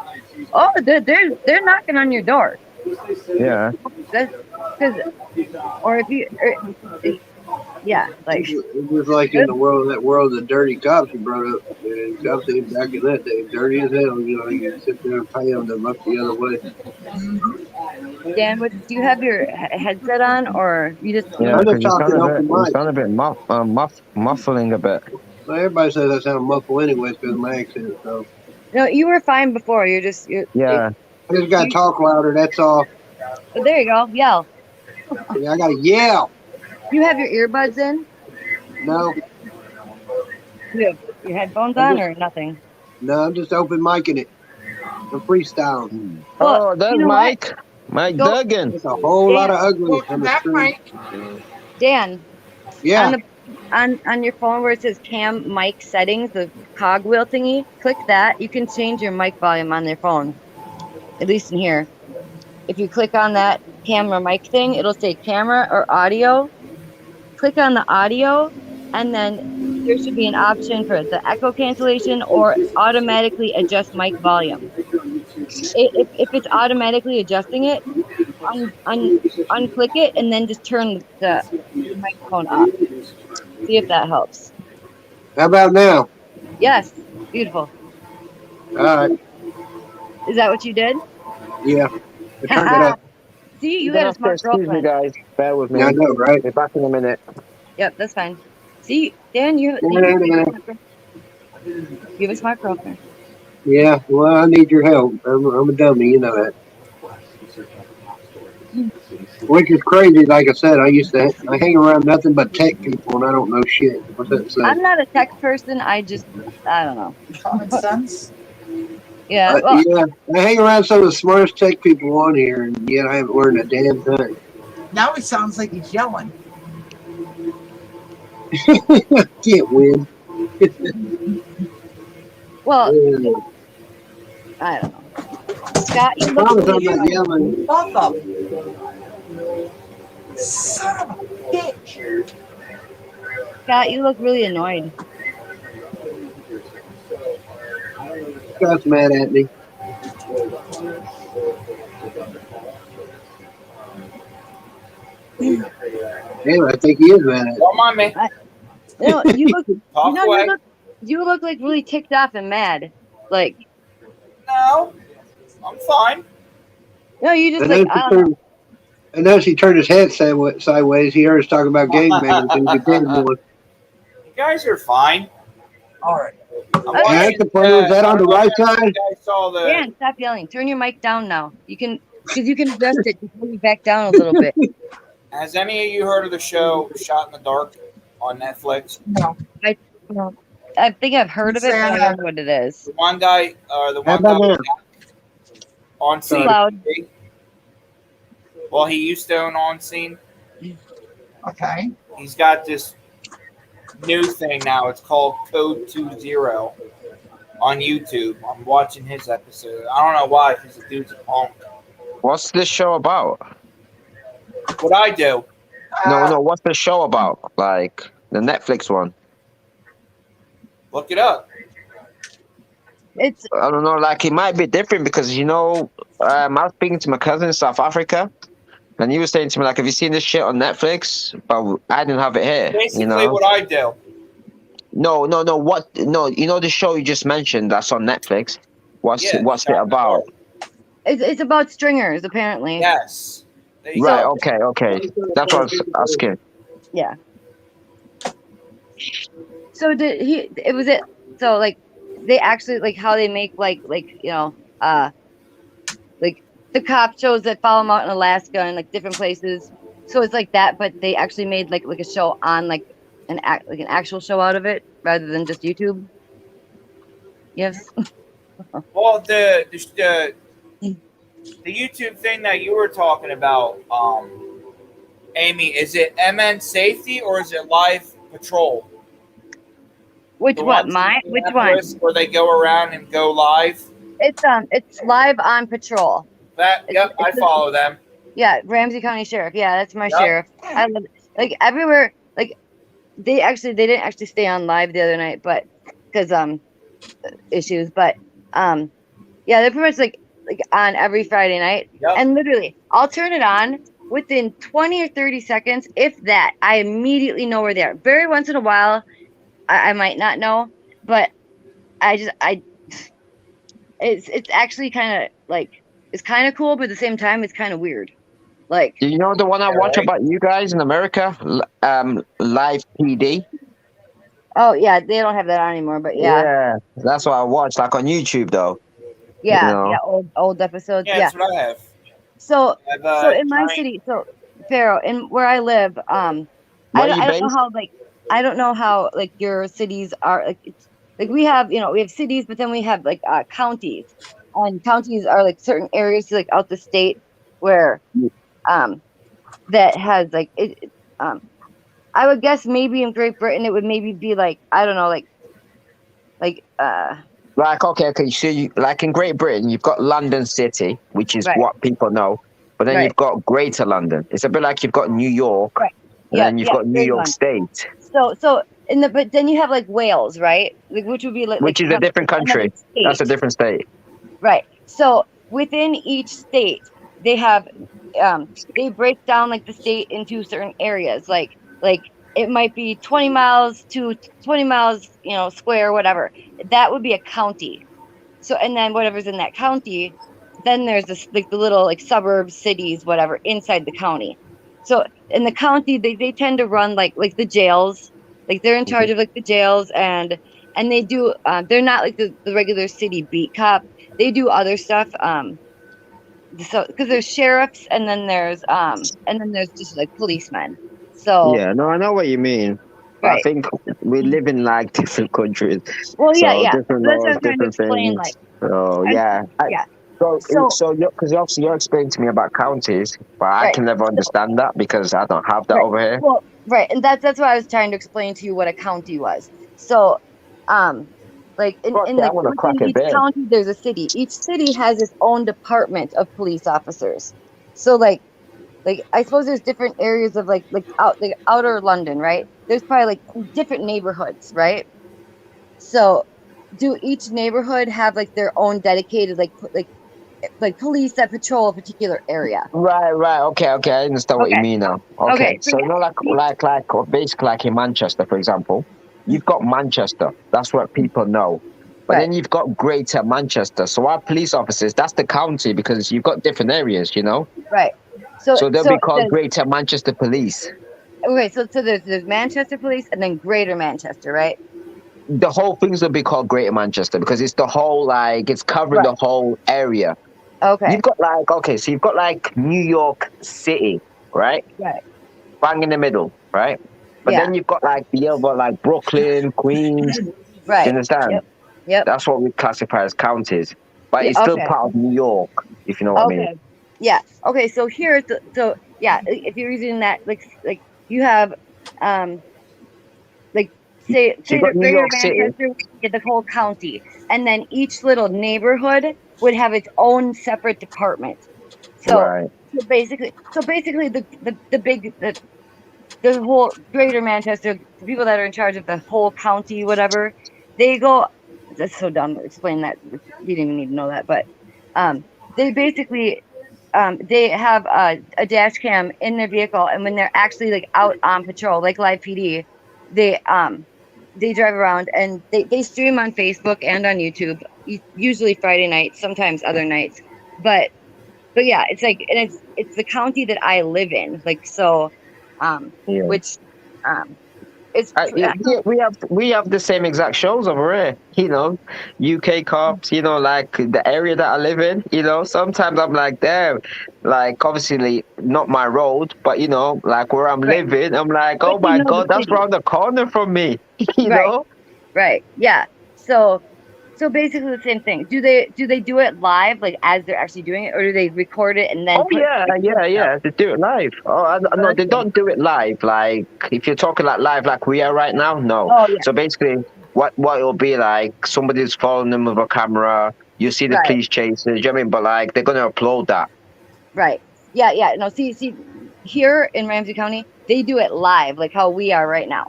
H: oh, they're knocking on your door.
I: Yeah.
H: That's because, or if you, yeah, like
J: It was like in the world, that world of the dirty cops you brought up. Man, cops ain't back in that day, dirty as hell. You sit there and pay them to look the other way.
H: Dan, do you have your headset on, or you just?
I: Yeah,
J: I'm
I: because
J: just talking open
I: you
J: mic.
I: sound a bit muffling a bit.
J: Well, everybody says I sound muffled anyways because of my accent. So
H: No, you were fine before. You're just.
I: Yeah.
J: I just got to talk louder. That's all.
H: Oh, there you go. Yell.
J: Yeah, I got to yell.
H: You have your earbuds in?
J: No,
H: You have your headphones on or nothing?
J: no, I'm just open micing it. I'm freestyling.
H: Well,
I: Oh, there's
H: you know
I: Mike. Mike
H: Go-
I: Duggan.
J: There's a whole lot of ugly
D: Welcome
J: on the
D: back,
J: street.
D: Mike.
H: Dan,
J: Yeah.
H: on your phone where it says cam mic settings, the cogwheel thingy, click that. You can change your mic volume on their phone, at least in here. If you click on that camera mic thing, it'll say camera or audio. Click on the audio, and then there should be an option for the echo cancellation or automatically adjust mic volume. If it's automatically adjusting it, unclick it and then just turn the microphone off. See if that helps.
J: How about now?
H: Yes, beautiful.
J: All right.
H: Is that what you did?
J: Yeah. I turned it up.
H: See, you got a smart
I: Excuse me,
H: girlfriend.
I: guys. Bear with me.
J: Yeah, I know, right?
I: Be back in a minute.
H: Yep, that's fine. See, Dan, you have a smart girlfriend.
J: Yeah, well, I need your help. I'm a dummy, you know that. Which is crazy. Like I said, I hang around nothing but tech people, and I don't know shit. What's that say?
H: I'm not a tech person. I don't know.
D: Common sense.
H: Yeah, well,
J: Yeah, I hang around some of the smartest tech people on here, and yet I haven't learned a damn thing.
D: Now he sounds like he's yelling.
J: Can't win.
H: well,
J: Yeah.
H: I don't know. Scott, you
J: I
H: look
J: promise I'm
H: really
J: not yelling.
D: Fuck up. Son of a bitch.
H: Scott, you look really annoyed.
J: Scott's mad at me. Anyway, I think he is mad at me.
A: Don't mind me.
H: No, you look.
A: Talk away.
H: You look like really ticked off and mad. Like,
A: No, I'm fine.
H: no, you just
J: And
H: like.
J: then
H: I don't know.
J: And as he turned his head sideways, he heard us talking about gangbangers and he did one.
A: You guys are fine.
D: All right.
A: I'm
H: Okay.
A: watching,
J: That's the plan. Is that on the right side?
A: You guys saw the.
H: Dan, stop yelling. Turn your mic down now. You can, because you can adjust it to pull you back down a little bit.
A: Has any of you heard of the show Shot in the Dark on Netflix?
D: No.
H: No. I think I've heard of it, but I
D: Santa.
H: don't know what it is.
A: The one guy, the
I: How
A: one guy
I: about
A: on
H: Too
A: scene.
H: loud.
A: Well, he used to own on scene.
D: Okay.
A: He's got this new thing now. It's called Code 20 on YouTube. I'm watching his episode. I don't know why, because the dude's a punk.
I: what's this show about?
A: What I do,
I: No, what's the show about? Like the Netflix one.
A: look it up.
H: It's
I: I don't know. Like it might be different because I was speaking to my cousin in South Africa, and he was saying to me like, "Have you seen this shit on Netflix?" But I didn't have it here.
A: Basically, what I do.
I: No. What? No, you know the show you just mentioned that's on Netflix. What's
A: Yeah,
I: it
A: Shot in the
I: about?
A: Dark.
H: it's about stringers apparently.
A: Yes. There you
I: Right.
A: go.
I: Okay. That's what I was asking.
H: Yeah. So did he? It was it. So like, they actually like how they make like like the cop shows that follow them out in Alaska and like different places. So it's like that, but they actually made like a show on like an actual show out of it rather than just YouTube. Yes.
A: Well, the YouTube thing that you were talking about, Amy, is it MN Safety or is it Live Patrol?
H: Which
A: The
H: what?
A: ones in
H: Mine? Which one?
A: Minneapolis where they go around and go live?
H: It's Live on Patrol.
A: Yep, I follow them.
H: Yeah, Ramsey County Sheriff. Yeah, that's my
A: Yep.
H: sheriff. I love it. Like everywhere. Like they didn't actually stay on live the other night, but because issues. But yeah, they're pretty much like on every Friday night,
A: Yep.
H: and literally I'll turn it on within 20 or 30 seconds, if that. I immediately know where they are. Very once in a while, I might not know, but it's actually kind of like it's kind of cool, but at the same time, it's kind of weird. Like,
I: Do you know the one I watch about you guys in America? Live PD.
H: oh yeah, they don't have that on anymore, but yeah,
I: That's what I watch, like on YouTube though.
H: yeah, old episodes,
A: Yeah,
H: yeah.
A: that's what I have.
H: So,
A: I have,
H: so in my
A: giant-
H: city, so Pharaoh, in where I live,
I: Where
H: I
I: you
H: don't know
I: based?
H: how I don't know how like your cities are like we have we have cities, but then we have like counties, and counties are like certain areas like out the state where that has like I would guess maybe in Great Britain it would maybe be like I don't know like
I: Like okay. So like in Great Britain, you've got London City, which is
H: Right.
I: what people know, but then
H: Right.
I: you've got Greater London. It's a bit like you've got New York,
H: Right.
I: and
H: Yeah,
I: then you've
H: yeah,
I: got New
H: Greater
I: York
H: London.
I: State,
H: so but then you have like Wales, right? Like, which would be like
I: which is a different
H: another
I: country. That's a
H: state.
I: different state.
H: Right. So within each state, they have they break down like the state into certain areas. Like it might be 20 miles to 20 miles, square, whatever. That would be a county. So and then whatever's in that county, then there's this like the little like suburbs, cities, whatever inside the county. So in the county, they tend to run like the jails. Like they're in charge of like the jails and they do they're not like the regular city beat cop. They do other stuff. So because there's sheriffs and then there's just like policemen. So
I: Yeah, no, I know what you mean. I
H: right.
I: think we live in like different countries,
H: Well,
I: so
H: yeah.
I: different
H: That's what
I: laws,
H: I'm trying to
I: different
H: explain.
I: things.
H: Like,
I: So
H: yeah. So
I: because obviously you're explaining to me about counties, but I
H: Right.
I: can never understand that because I don't have that
H: Right.
I: over here.
H: Well, right, and that's why I was trying to explain to you what a county was. So, like
I: Fuck
H: in
I: yeah, I
H: like
I: wanna crack
H: within
I: a
H: each
I: beer.
H: county, there's a city. Each city has its own department of police officers. So, like I suppose there's different areas of like outer London, right? There's probably like different neighborhoods, right? So, do each neighborhood have like their own dedicated like police that patrol a particular area?
I: Right. Okay. I understand what you
H: Okay.
I: mean now.
H: Okay,
I: Okay.
H: so
I: So
H: yeah.
I: like basically like in Manchester, for example, you've got Manchester. That's what people know. But
H: Right.
I: then you've got Greater Manchester. So our police officers, that's the county because you've got different areas,
H: Right. So
I: So they'll be called
H: there's-
I: Greater Manchester Police.
H: okay, so there's Manchester Police and then Greater Manchester, right?
I: The whole things will be called Greater Manchester because it's the whole it's covering the whole area.
H: Okay.
I: You've got so you've got like New York City, right?
H: Right.
I: Bang in the middle, right? But
H: Yeah.
I: then you've got like the other like Brooklyn, Queens, Do
H: Right.
I: you understand?
H: Yep. Yep.
I: That's what we classify as counties, but
H: Yeah,
I: it's still
H: okay.
I: part of New York, if you know what I mean.
H: Okay. Yeah. Okay. So here, so yeah, if you're using that, like you have, um, like
I: So you
H: say
I: got
H: the
I: New
H: greater
I: York City,
H: Manchester would get the whole county, and then each little neighborhood would have its own separate department. So
I: right?
H: basically the big the whole greater Manchester, the people that are in charge of the whole county, whatever, they go. That's so dumb to explain that. You didn't even need to know that, but they basically they have a dash cam in their vehicle, and when they're actually like out on patrol, like live PD, they drive around and they stream on Facebook and on YouTube, usually Friday nights, sometimes other nights, but yeah, it's like, and it's the county that I live in, like so,
I: Yeah.
H: which um it's
I: Yeah, we have the same exact shows over here. UK cops. Like the area that I live in. Sometimes I'm like, damn, like obviously not my road, but like where I'm
H: right,
I: living, I'm like,
H: but
I: oh
H: you
I: my
H: know the
I: god, that's
H: city,
I: around the corner from me. You
H: right,
I: know?
H: right, yeah. So basically the same thing. Do they do it live, like as they're actually doing it, or do they record it and then
I: Oh
H: put
I: yeah,
H: like
I: yeah,
H: clips out?
I: yeah. They do it live. Oh,
H: Oh,
I: no,
H: that's
I: they
H: good.
I: don't do it live. Like if you're talking like live, like we are right now, no.
H: Oh yeah,
I: So basically, what it'll be like, somebody's following them with a camera. You see the
H: right,
I: police chasing. Do you know what I mean? But like they're gonna upload that.
H: right. Yeah, yeah. No, see, here in Ramsey County, they do it live, like how we are right now.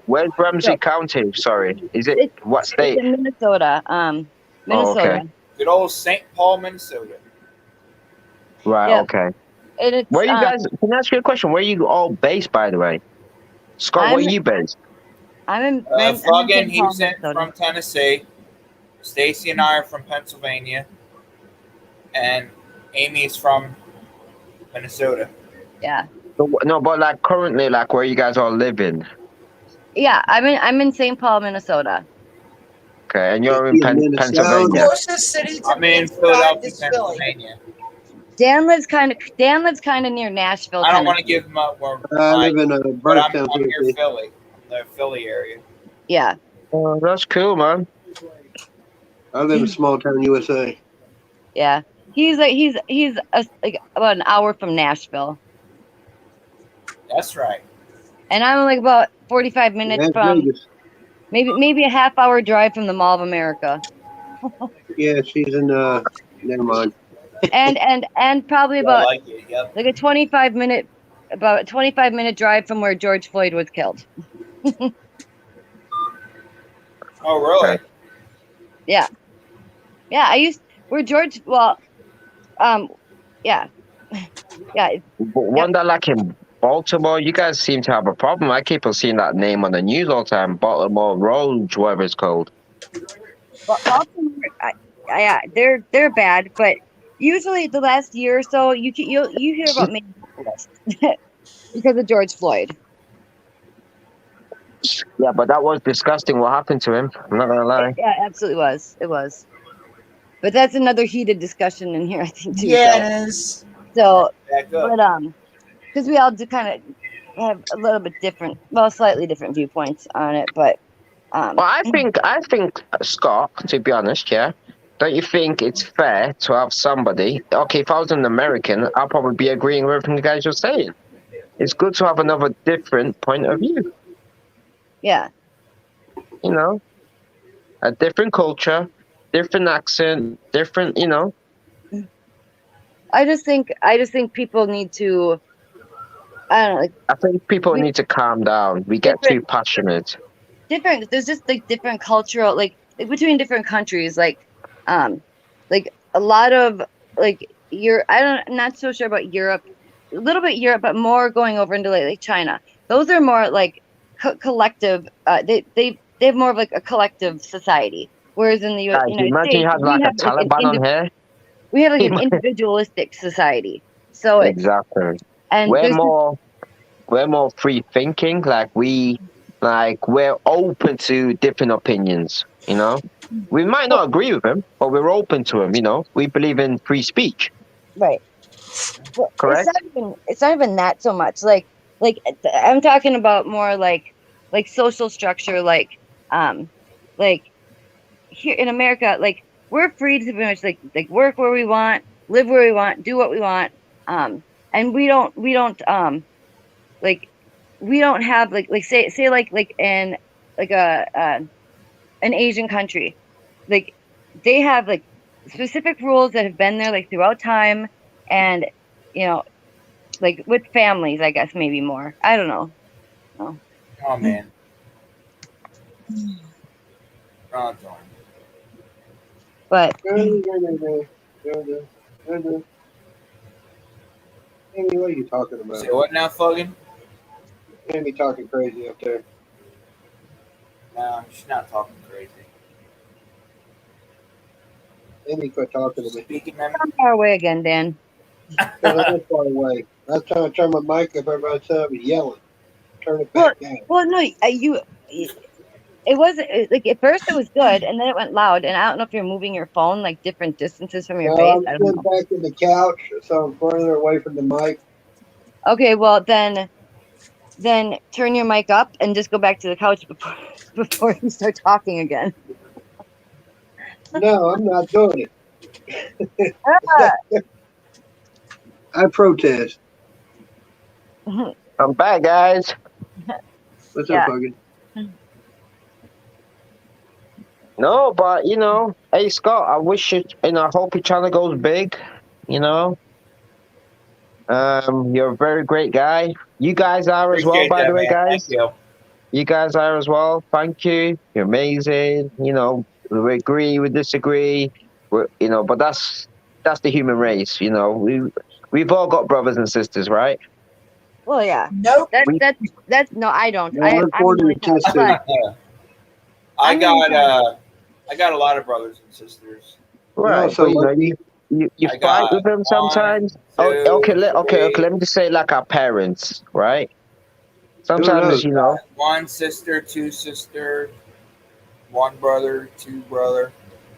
I: Where's Ramsey
H: So
I: County? Sorry, is it
H: it's
I: what
H: it's
I: state?
H: in Minnesota.
I: Oh,
H: Minnesota.
I: okay.
A: Good old St. Paul, Minnesota.
I: Right.
H: Yep.
I: Okay.
H: And it's
I: Where you guys? Can I ask you a question? Where you all based, by the way? Scott, where
H: I'm
I: you based?
H: I'm in
A: Fucking
H: St. Paul,
A: Houston
H: Minnesota.
A: from Tennessee. Stacy and I are from Pennsylvania. And Amy's from Minnesota.
H: Yeah.
I: No, but like currently, like where you guys all living?
H: Yeah, I'm in St. Paul, Minnesota.
I: Okay, and you're in
J: In Minnesota.
I: Pennsylvania.
D: Closest city to
A: I'm in
D: me
A: Philadelphia,
D: is Philly.
A: Pennsylvania.
H: Dan lives kind of near Nashville,
A: I don't want to
H: Tennessee.
A: give them up where
J: I
A: my,
J: live in
A: but I'm
J: Bardstown,
A: near
J: Tennessee.
A: Philly, the Philly area.
H: Yeah.
I: Oh, that's cool, man.
J: I live in small town USA.
H: Yeah. He's like about an hour from Nashville.
A: That's right.
H: And I'm like about 45 minutes
J: Las
H: from
J: Vegas.
H: maybe a half-hour drive from the Mall of America.
J: Yeah, she's in. Never mind.
H: And probably
A: I
H: about
A: like it. Yep.
H: like a 25-minute drive from where George Floyd was killed.
A: Oh, really?
I: Okay.
H: Yeah. Yeah, where George, well, yeah. Yeah,
I: But one that like in Baltimore, you guys seem to have a problem. I keep on seeing that name on the news all the time. Baltimore Road, whatever it's called.
H: Baltimore, yeah, they're bad, but usually the last year or so, you hear about Minneapolis because of George Floyd.
I: Yeah, but that was disgusting what happened to him. I'm not gonna lie.
H: Yeah, absolutely was. It was. But that's another heated discussion in here, I think, too.
D: Yeah, it is.
H: So,
A: Back up.
H: but because we all do kind of have a little bit different, well, slightly different viewpoints on it, but
I: Well, I think Scott, to be honest, yeah. Don't you think it's fair to have somebody? Okay, if I was an American, I'll probably be agreeing with everything you guys are saying. It's good to have another different point of view.
H: yeah,
I: You know, a different culture, different accent, different.
H: I just think people need to, I don't know, like
I: I think people
H: we
I: need to calm down. We get too passionate.
H: different. There's just like different cultural, like between different countries, like a lot of like I'm not so sure about Europe, a little bit Europe, but more going over into like China. Those are more like collective. They have more of like a collective society, whereas in the
I: Guys,
H: United
I: imagine you
H: States
I: had like a Taliban on here.
H: we have like an individualistic society. So it's
I: Exactly.
H: and
I: We're
H: there's
I: more free thinking. We're open to different opinions. We might not agree with them, but we're open to them. We believe in free speech.
H: right. Well,
I: Correct.
H: It's not even that so much. Like I'm talking about more like social structure, like like here in America, like we're free to pretty much like work where we want, live where we want, do what we want. And like we don't have like say like in like an Asian country, like they have like specific rules that have been there like throughout time, and you know, like with families, I guess maybe more. I don't know. No.
A: Oh man. Oh, darn.
H: But
J: Amy, what are you talking about?
A: Say what now, Fuggin?
J: Amy talking crazy up there.
A: No, she's not talking crazy.
J: Amy, quit talking to me.
A: Speaking them.
H: I'm far away again, Dan.
J: Because I'm far away. I was trying to turn my mic up, everybody said I was yelling. Turn it back down.
H: Well, no, it wasn't like at first it was good, and then it went loud. And I don't know if you're moving your phone like different distances from your face.
J: I'm
H: I don't
J: sitting
H: know.
J: back in the couch, so I'm further away from the mic.
H: Okay, well then turn your mic up and just go back to the couch before you start talking again.
J: No, I'm not doing it.
H: Ah.
J: I protest.
I: I'm back, guys.
J: What's
H: Yeah.
J: up, Fuggin?
I: No, but you know, hey Scott, I wish it. You know, I hope your channel goes big. You know, you're a very great guy. You guys are as well,
A: Appreciate
I: by
A: that,
I: the way,
A: man.
I: guys.
A: Thank you.
I: You guys are as well. Thank you. You're amazing. You know, we agree, we disagree. You know, but that's the human race. You know, we've all got brothers and sisters, right?
H: Well, yeah.
D: Nope.
H: That's no, I don't.
J: No, I'm
H: I'm
J: born in
H: really
J: a test
H: not.
J: tube.
H: But
A: I got a lot of brothers and sisters.
I: Right.
J: so
I: but, you know,
J: lucky.
I: you
A: I
I: fight
A: got
I: with them sometimes.
A: one, two,
I: Okay. Okay.
A: three.
I: Let me just say, like our parents, right?
J: knows?
I: Sometimes, you know.
A: One sister, two sister, one brother, two brother.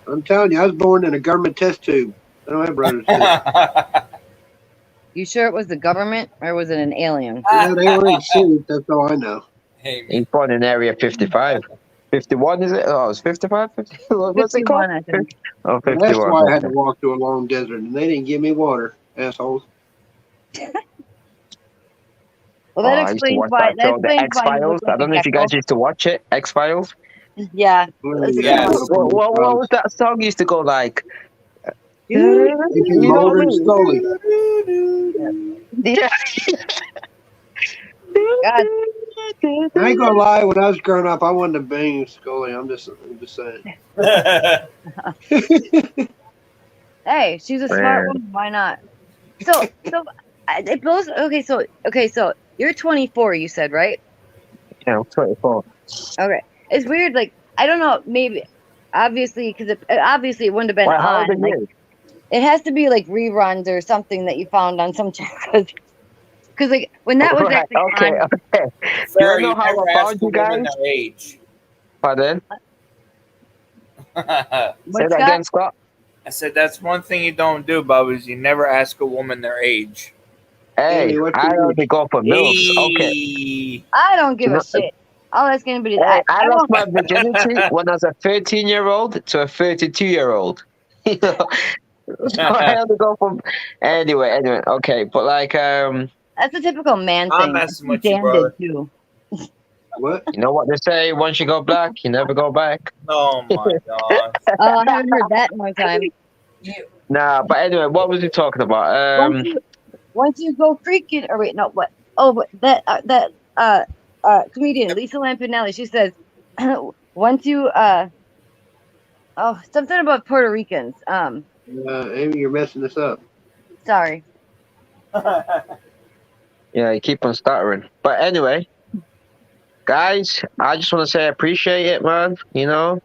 J: I'm telling you, I was born in a government test tube. I don't have brothers and sisters.
H: you sure it was the government or was it an alien?
J: Yeah, they were in suits, that's all I know.
A: Hey, man.
I: He's born in Area 55. 51, is it? Oh, it's 55? What's it called?
H: 51, I think.
I: Oh,
J: Well,
I: 51.
J: that's why I had to
I: okay.
J: walk through a long desert, and they didn't give me water, assholes.
H: Well,
I: Oh,
H: that
I: I used to
H: explains
I: watch
H: why.
I: that
H: That
I: show, The
H: explains
I: X
H: why you
I: Files.
H: look like
I: I don't
H: a
I: know if you
H: gecko.
I: guys used to watch it, X Files.
H: Yeah.
J: Well,
H: That's
A: Yes.
H: exactly
I: What was that song used to go like?
J: You can
I: You know
J: Mulder
I: what I
J: and
I: mean?
J: Scully.
I: Yeah.
H: God.
J: I ain't gonna lie, when I was growing up, I wanted to bang Scully. I'm just saying.
H: Hey, she's a smart
I: Man.
H: woman. Why not? So it blows. Okay, so you're 24. You said, right?
I: Yeah, I'm 24.
H: Okay. It's weird. Like I don't know. Maybe obviously because obviously it wouldn't have been
I: Wait, how old
H: on.
I: are
H: Like
I: you?
H: it has to be like reruns or something that you found on some channel. Because like when that was
I: Right,
H: actually
I: okay,
H: on.
I: okay. You
A: Sarah,
I: wanna know
A: you
I: how
A: never
I: I
A: ask
I: found
A: a
I: you
A: woman
I: guys?
A: their age.
I: Pardon? Say
H: What,
I: that
H: Scott?
I: again, Scott.
A: I said that's one thing you don't do, Bub, is you never ask a woman their age.
I: Hey,
J: Amy, what's
I: I
J: your
I: only
J: age?
I: go for milfs. Okay.
A: Hey.
H: I don't give
I: You
H: a
I: know,
H: shit. I'll ask anybody.
I: hey, I
H: I
I: lost
H: won't.
I: my virginity when I was a 13-year-old to a 32-year-old. You know, so I only go from anyway. Okay, but like
H: That's a typical man
A: I'm
H: thing.
A: messing with you,
H: Dan
A: brother.
H: did too.
J: What?
I: you know what they say: once you go black, you never go back.
A: Oh my god.
H: I haven't heard that in a long time.
I: Nah, but anyway, what was he talking about?
H: Once you go freaking, or wait, no, what? Oh, but that comedian Lisa Lampanelli. She says, once you oh, something about Puerto Ricans.
J: Amy, you're messing this up.
H: Sorry.
I: Yeah, you keep on stuttering. But anyway, guys, I just want to say I appreciate it, man. You know.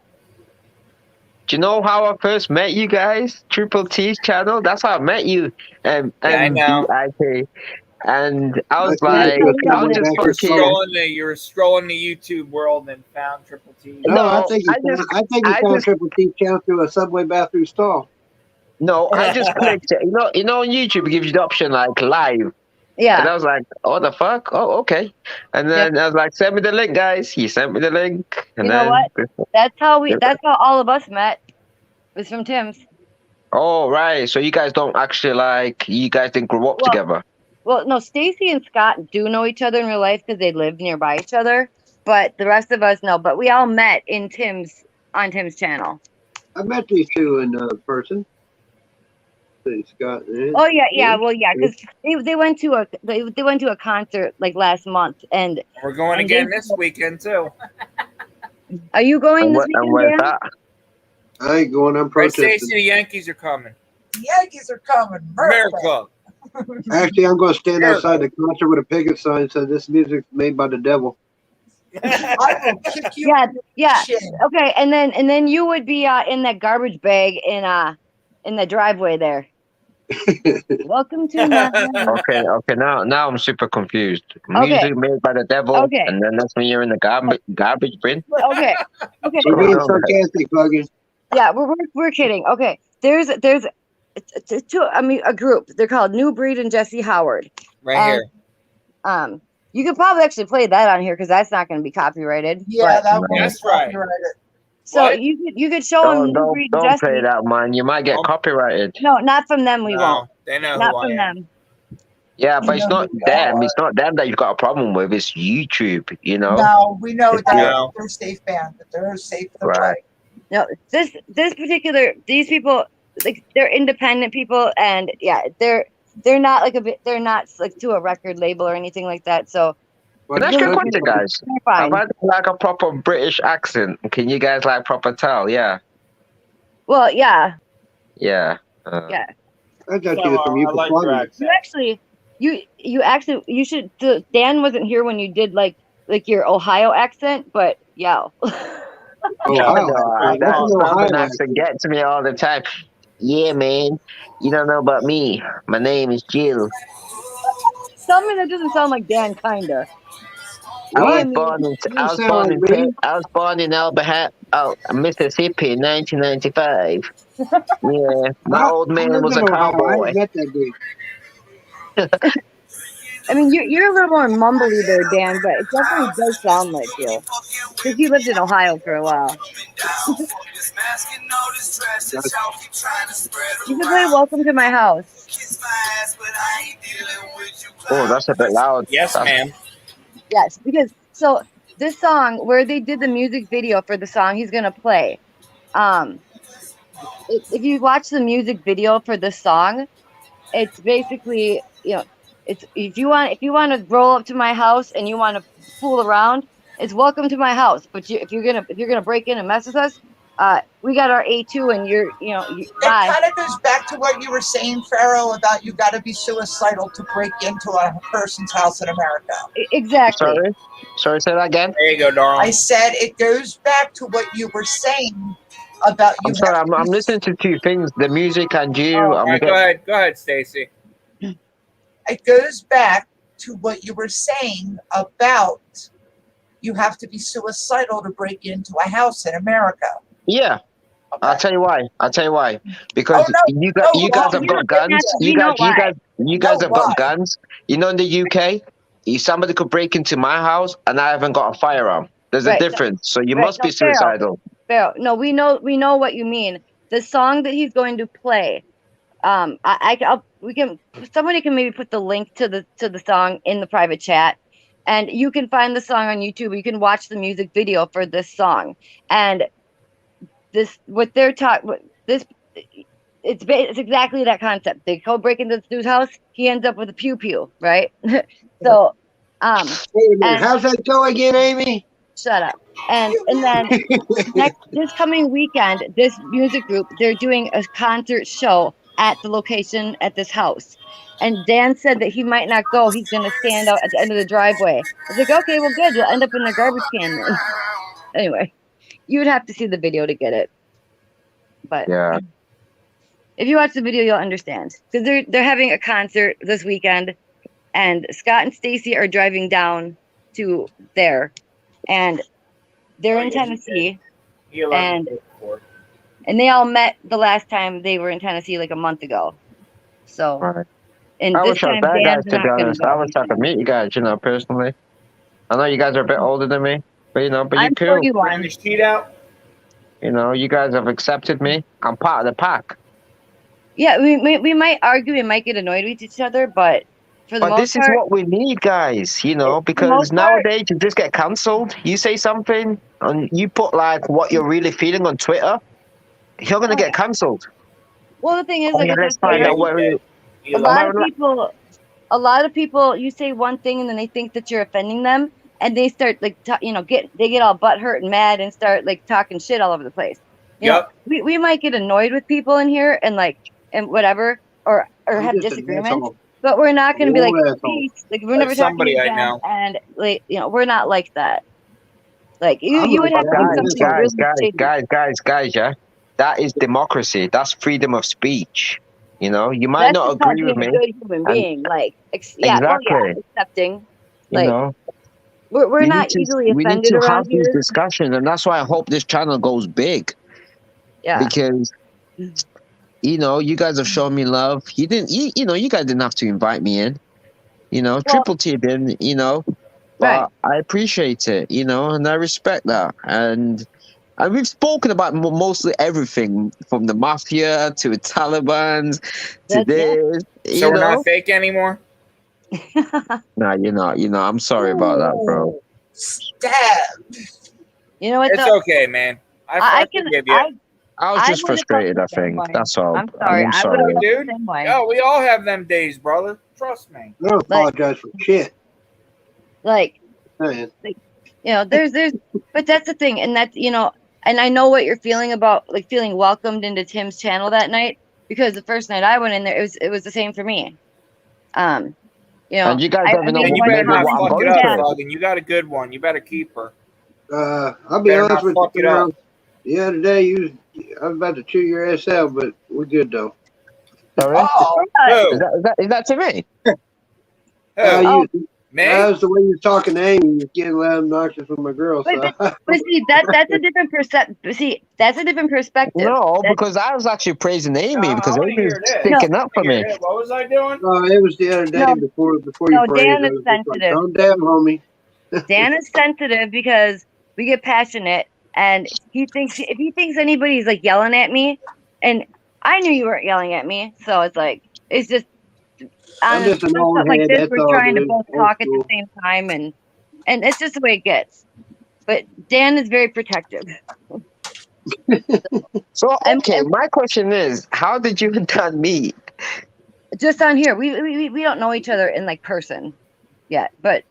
I: Do you know how I first met you guys? Triple T's channel. That's how I met you.
A: Yeah, I know.
I: MBIK. And I was
J: I think
H: That's
J: it's
I: like,
H: how
J: just
H: you
I: I
H: got
I: was
J: going
H: met.
I: just
J: back
A: You were
J: to school.
I: fucking.
A: you were strolling the YouTube world and found Triple T.
J: No, I
I: No,
J: think
I: I
J: he
I: I
J: found
I: just
J: Triple T channel through a subway bathroom stall.
I: no, I just clicked it. You know, on YouTube it gives you the option like live. And
H: Yeah.
I: I was like, "Oh, the fuck? Oh, okay." And then I was like, "Send me the link, guys." He sent me the link, and
H: You know
I: then
H: what? That's how all of us met. It was from Tim's.
I: oh right, so you guys don't actually like you guys didn't grow up
H: Well,
I: together.
H: well, no, Stacy and Scott do know each other in real life because they live nearby each other. But the rest of us no. But we all met in on Tim's channel.
J: I met these two in person. Scott and
H: Oh yeah, yeah.
J: Tim.
H: Well, yeah, because they went to a concert like last month, and
A: We're going
H: and
A: again this weekend too.
H: Are you going
I: And
H: this
I: and
H: weekend,
I: where's
H: Dan?
I: that?
J: I ain't going. I'm
A: Right,
J: protesting.
A: Stacey, the Yankees are coming.
D: The Yankees are coming.
A: America.
J: Actually, I'm going to stand
A: Here.
J: outside the concert with a picket sign that says this music's made by the devil.
D: I will kick you.
H: Yeah,
D: in the
H: yeah.
D: shin.
H: Okay, and then you would be in that garbage bag in the driveway there. Welcome to my house.
I: Okay. Now I'm super confused.
H: Okay.
I: Music made by the devil,
H: Okay.
I: and then that's when you're in the garbage bin.
H: Okay. Okay.
J: We're
I: What's
J: being
I: going on, guys?
J: sarcastic, Buggins.
H: Yeah, we're kidding. Okay. There's a group. They're called New Breed and Jesse Howard.
A: Right
H: And, you could probably actually play that on here because that's not going to be copyrighted.
D: Yeah,
H: but-
D: that one
A: That's
D: is
A: right.
D: copyrighted.
H: So
A: What?
H: you could show them New Breed and
I: Don't
H: Jesse.
I: play that, man. You might get
A: Oh.
I: copyrighted.
H: No, not from them. We
A: No,
H: won't.
A: they know
H: Not
A: who
H: from
A: I am.
H: them.
I: Yeah, but
D: You
I: it's
D: know
I: not
D: who you
I: them.
D: are.
I: It's not them that you've got a problem with. It's YouTube. You know.
D: No, we know that
A: No.
D: they're safe band, but they're safe to
I: Right.
D: play.
H: No, these people, like they're independent people, and yeah, they're not they're not like to a record label or anything like that. So
I: Can I ask you a question, guys?
H: they're fine.
I: I've had like a proper British accent. Can you guys like proper tell? Yeah.
H: Well, yeah,
I: Yeah.
H: yeah.
J: I thought
A: Yeah,
J: you was
A: well,
J: from
A: I like your
J: Yugoslavia.
A: accent.
H: You should. Dan wasn't here when you did like your Ohio accent, but yeah.
J: Ohio.
I: That
J: That's an Ohio
I: southern
J: accent.
I: accent gets me all the time. Yeah, man. You don't know about me. My name is Jill.
H: Tell me that doesn't sound like Dan, kinda.
I: I
J: What?
I: was born in
J: You don't sound like me.
I: Mississippi in 1995. Yeah, my old
J: I
I: man
J: lived
I: was
J: in
I: a
J: Ohio. I
I: cowboy.
J: ain't met that dude.
H: I mean, you're a little more mumbly there, Dan, but it definitely does sound like you. Because you lived in Ohio for a while. You can play Welcome to My House.
I: Oh, that's a bit loud.
A: Yes, ma'am.
H: Yes, because so this song where they did the music video for the song he's gonna play, if you watch the music video for this song, it's basically it's if you want to roll up to my house and you want to fool around, it's welcome to my house. But if you're gonna break in and mess with us, we got our A2 and
D: It
H: bye.
D: kind of goes back to what you were saying, Pharaoh, about you got to be suicidal to break into a person's house in America.
H: Exactly.
I: Sorry, say that again.
A: There you go, darling.
D: I said it goes back to what you were saying about you.
I: I'm sorry,
D: have to
I: I'm
D: be-
I: listening to two things: the music and you.
D: Oh,
A: All right, go ahead, Stacy.
D: It goes back to what you were saying about you have to be suicidal to break into a house in America.
I: Yeah.
D: Okay.
I: I'll tell you why. Because you guys have got guns. You guys have got guns. You know, in the UK, if somebody could break into my house and I haven't got a firearm. There's a difference. So you must be suicidal.
H: Pharaoh, no, we know what you mean. The song that he's going to play, somebody can maybe put the link to the song in the private chat, and you can find the song on YouTube. You can watch the music video for this song, and it's exactly that concept. They go break into this dude's house. He ends up with a pew pew, right? So,
J: Wait a minute. How's that go again, Amy?
H: shut up. And then this coming weekend, this music group, they're doing a concert show at the location at this house. And Dan said that he might not go. He's going to stand out at the end of the driveway. I was like, okay, well, good. You'll end up in the garbage can then. Anyway, you would have to see the video to get it. But
I: yeah,
H: if you watch the video, you'll understand. Because they're having a concert this weekend, and Scott and Stacy are driving down to there. And they're in Tennessee, and they all met the last time they were in Tennessee like a month ago. So And
E: I
H: this
E: wish I was
H: time,
E: that guys,
H: Dan's
E: to be
H: not going to
E: honest. I
H: go.
E: wish I could meet you guys, personally. I know you guys are a bit older than me, but but you're
H: I'm
E: cool.
H: 41.
A: Bring the sheet out.
E: You guys have accepted me. I'm part of the pack.
H: Yeah, we might argue, we might get annoyed with each other, but for the
E: But
H: most
E: this is
H: part,
E: what we need, guys,
H: for the
E: because
H: most part,
E: nowadays you just get cancelled. You say something and you put like what you're really feeling on Twitter, you're gonna
H: oh
E: get
H: yeah.
E: cancelled.
H: Well, the thing is,
E: Oh
H: like
E: yeah,
H: I said,
E: let's
H: so
E: find
A: Yeah,
E: out
A: you
E: where
A: did.
H: a
A: You
E: I'm
H: lot
A: lied.
H: of people, you say one thing and then they think that you're offending them, and they start like, they get all butthurt and mad and start like talking shit all over the place.
A: Yep.
H: We might get annoyed with people in here and whatever, or
J: I'm
H: have
J: just an
H: disagreements,
J: asshole.
H: but we're not going to be like,
J: Old asshole.
H: peace. Like we're
A: Like
H: never talking
A: somebody I
H: again,
A: know.
H: and like we're not like that. Like
J: I'm
H: you
J: like
H: would have to
J: that.
H: do
J: I'm an
H: something
J: asshole.
H: really shady.
E: guys, yeah. That is democracy. That's freedom of speech. You might
H: That's
E: not
H: just called
E: agree with
H: being a
E: me,
H: good human
E: and
H: being. Like, yeah, well, yeah,
E: exactly,
H: accepting.
E: you
H: Like,
E: know,
H: we're not easily
E: we need
H: offended
E: to
H: around
E: have these
H: here.
E: discussions, and that's why I hope this channel goes big
H: Yeah.
E: because you guys have shown me love. You didn't, you guys didn't have to invite me in.
H: Well,
E: Triple T didn't,
H: right.
E: but I appreciate it, and I respect that. And we've spoken about mostly everything from the mafia to the Taliban's to
H: That's yeah.
E: this,
A: So we're not fake anymore.
E: No, you're not. I'm sorry about that, bro.
D: Ooh, stab.
H: You know what
A: It's
H: though?
A: okay, man. I
H: I can
A: forgive you.
E: I was
H: I
E: just
H: would have felt
E: frustrated,
H: the
E: I
H: same
E: think.
H: way.
E: That's all.
H: I'm sorry.
E: I'm
H: I would have
E: sorry.
H: felt
A: Dude.
H: the same way.
A: Yo, we all have them days, brother. Trust me.
J: I don't apologize for shit.
H: Like,
J: Man.
H: there's but that's the thing, and that's and I know what you're feeling about like feeling welcomed into Tim's channel that night, because the first night I went in there, it was the same for me.
E: And you guys
H: I
E: don't even know
A: And you
H: one
A: better
E: maybe
A: not
E: what I'm
A: fuck it
E: going
A: up,
H: Yeah.
E: through.
A: Slug. And you got a good one. You better keep her.
J: I'll be
A: Better
J: honest
A: not
J: with
A: fuck
J: you,
A: it up.
J: the other day I was about to chew your ass out, but we're good though.
E: Sorry?
D: Oh,
A: Who?
E: Is that to me?
A: Who?
H: Oh,
A: Me?
J: That was the way you're talking to Amy. You're getting loud and obnoxious with my girl. So
H: but see that's a different that's a different perspective.
E: No,
H: That's,
E: because I was actually praising Amy because
A: I want to
E: Amy's
A: hear this.
E: sticking up
A: I
E: for
A: wanna hear
E: me.
A: this. What was I doing?
J: it was the other day
H: No,
J: before
H: no,
J: you prayed.
H: Dan
J: I
H: is
J: was just like,
H: sensitive.
J: calm down, homie.
H: Dan is sensitive because we get passionate, and if he thinks anybody's like yelling at me, and I knew you weren't yelling at me, so it's just
J: I'm
H: honest
J: just an
H: when
J: old
H: something like
J: head.
H: this,
J: That's
H: we're
J: all,
H: trying to
J: dude.
H: both
J: Old
H: talk at the
J: school.
H: same time, and it's just the way it gets. But Dan is very protective.
E: So,
H: And
E: okay, my question is, how did you and Dan meet?
H: just on here, we don't know each other in like person yet, but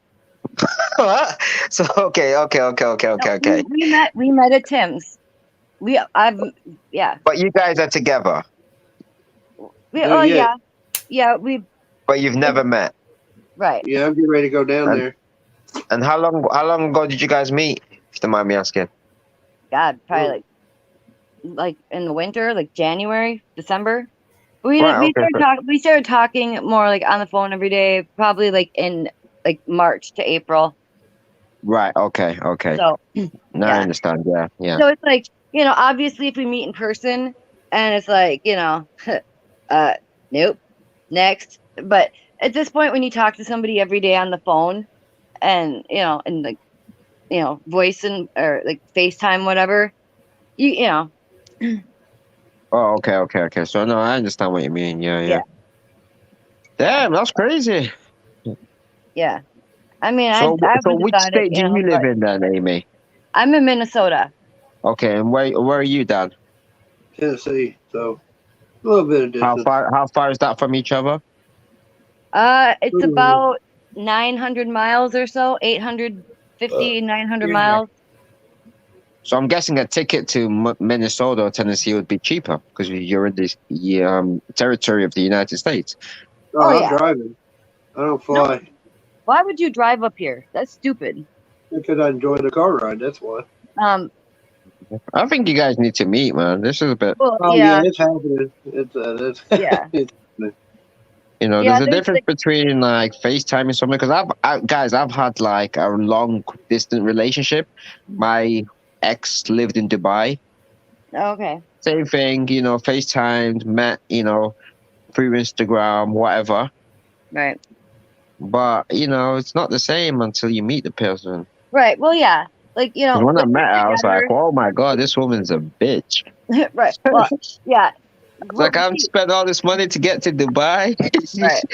E: So, okay.
H: no, we met at Tim's. Yeah.
E: But you guys are together,
J: Yeah.
H: Yeah,
E: but you've never met.
H: right.
J: Yeah, I'm getting ready to go down
E: And-
J: there.
E: And how long ago did you guys meet? If you don't mind me asking.
H: God, probably like in the winter, like January, December. We
E: Right, okay,
H: we started talking more like on the phone every day, probably like in like March to April.
E: Right. Okay.
H: So
E: Now I understand. Yeah.
H: so it's like, obviously if we meet in person and it's like, nope, next. But at this point when you talk to somebody every day on the phone and and like voice or like FaceTime, whatever, you know.
E: Oh, okay. So no, I understand what you mean. Yeah.
H: Yeah.
E: Damn, that's crazy.
H: Yeah. I mean,
E: So,
H: I
E: so
H: was
E: which
H: about it,
E: state do you live
H: but
E: in then, Amy?
H: I'm in Minnesota.
E: Okay, and where are you, Dan?
J: Tennessee. So a little bit of distance.
E: How far is that from each other?
H: It's about 900 miles or so, 850, 900 miles.
E: So I'm guessing a ticket to Minnesota or Tennessee would be cheaper because you're in this territory of the United States.
J: Oh, I'm
H: yeah.
J: driving. I don't fly.
H: No. Why would you drive up here? That's stupid.
J: Because I enjoy the car ride. That's why.
E: I think you guys need to meet, man. This is a bit.
H: Well,
J: Oh
H: yeah.
J: it's happening. It's
H: Yeah.
J: it's,
E: There's a difference between like FaceTime and something. Because I've had like a long distance relationship. My ex lived in Dubai.
H: Okay.
E: Same thing, FaceTime, met, through Instagram, whatever.
H: Right.
I: But you know, it's not the same until you meet the person.
H: Right. Well, yeah. Like,
I: 'Cause when I
H: when
I: met her, I
H: we're
I: was like, "Oh my god, this woman's a bitch."
H: together. Right. Well, yeah.
I: It's like I've
H: See,
I: spent all this money to get to Dubai.
H: right.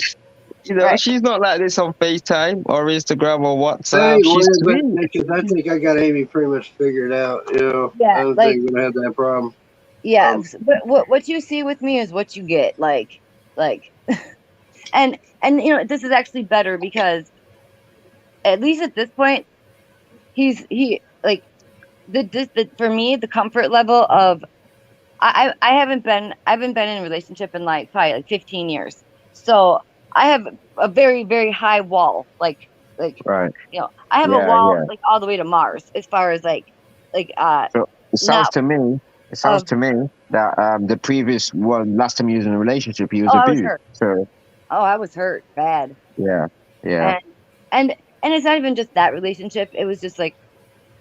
I: You know,
H: Right.
I: she's not like this on FaceTime or Instagram or
J: I
I: WhatsApp.
J: ain't
I: She's
J: worried about
I: sweet.
J: that because I think I got Amy pretty much figured out. You know, I
H: Yeah.
J: don't
H: Like,
J: think I'm gonna have that problem.
H: yeah. But what you see with me is what you get. Like, and this is actually better because at least at this point, he like the for me the comfort level of I haven't been in a relationship in like probably like 15 years. So I have a very, very high wall. Like
I: Right.
H: I have a
I: Yeah,
H: wall
I: yeah.
H: like all the way to Mars as far as like
I: So it sounds
H: not
I: to me, it sounds
H: of
I: to me that the previous one, last time he was in a relationship, he was
H: I was
I: abused.
H: hurt.
I: So
H: Oh, I was hurt bad.
I: yeah, yeah,
H: And and and it's not even just that relationship. It was just like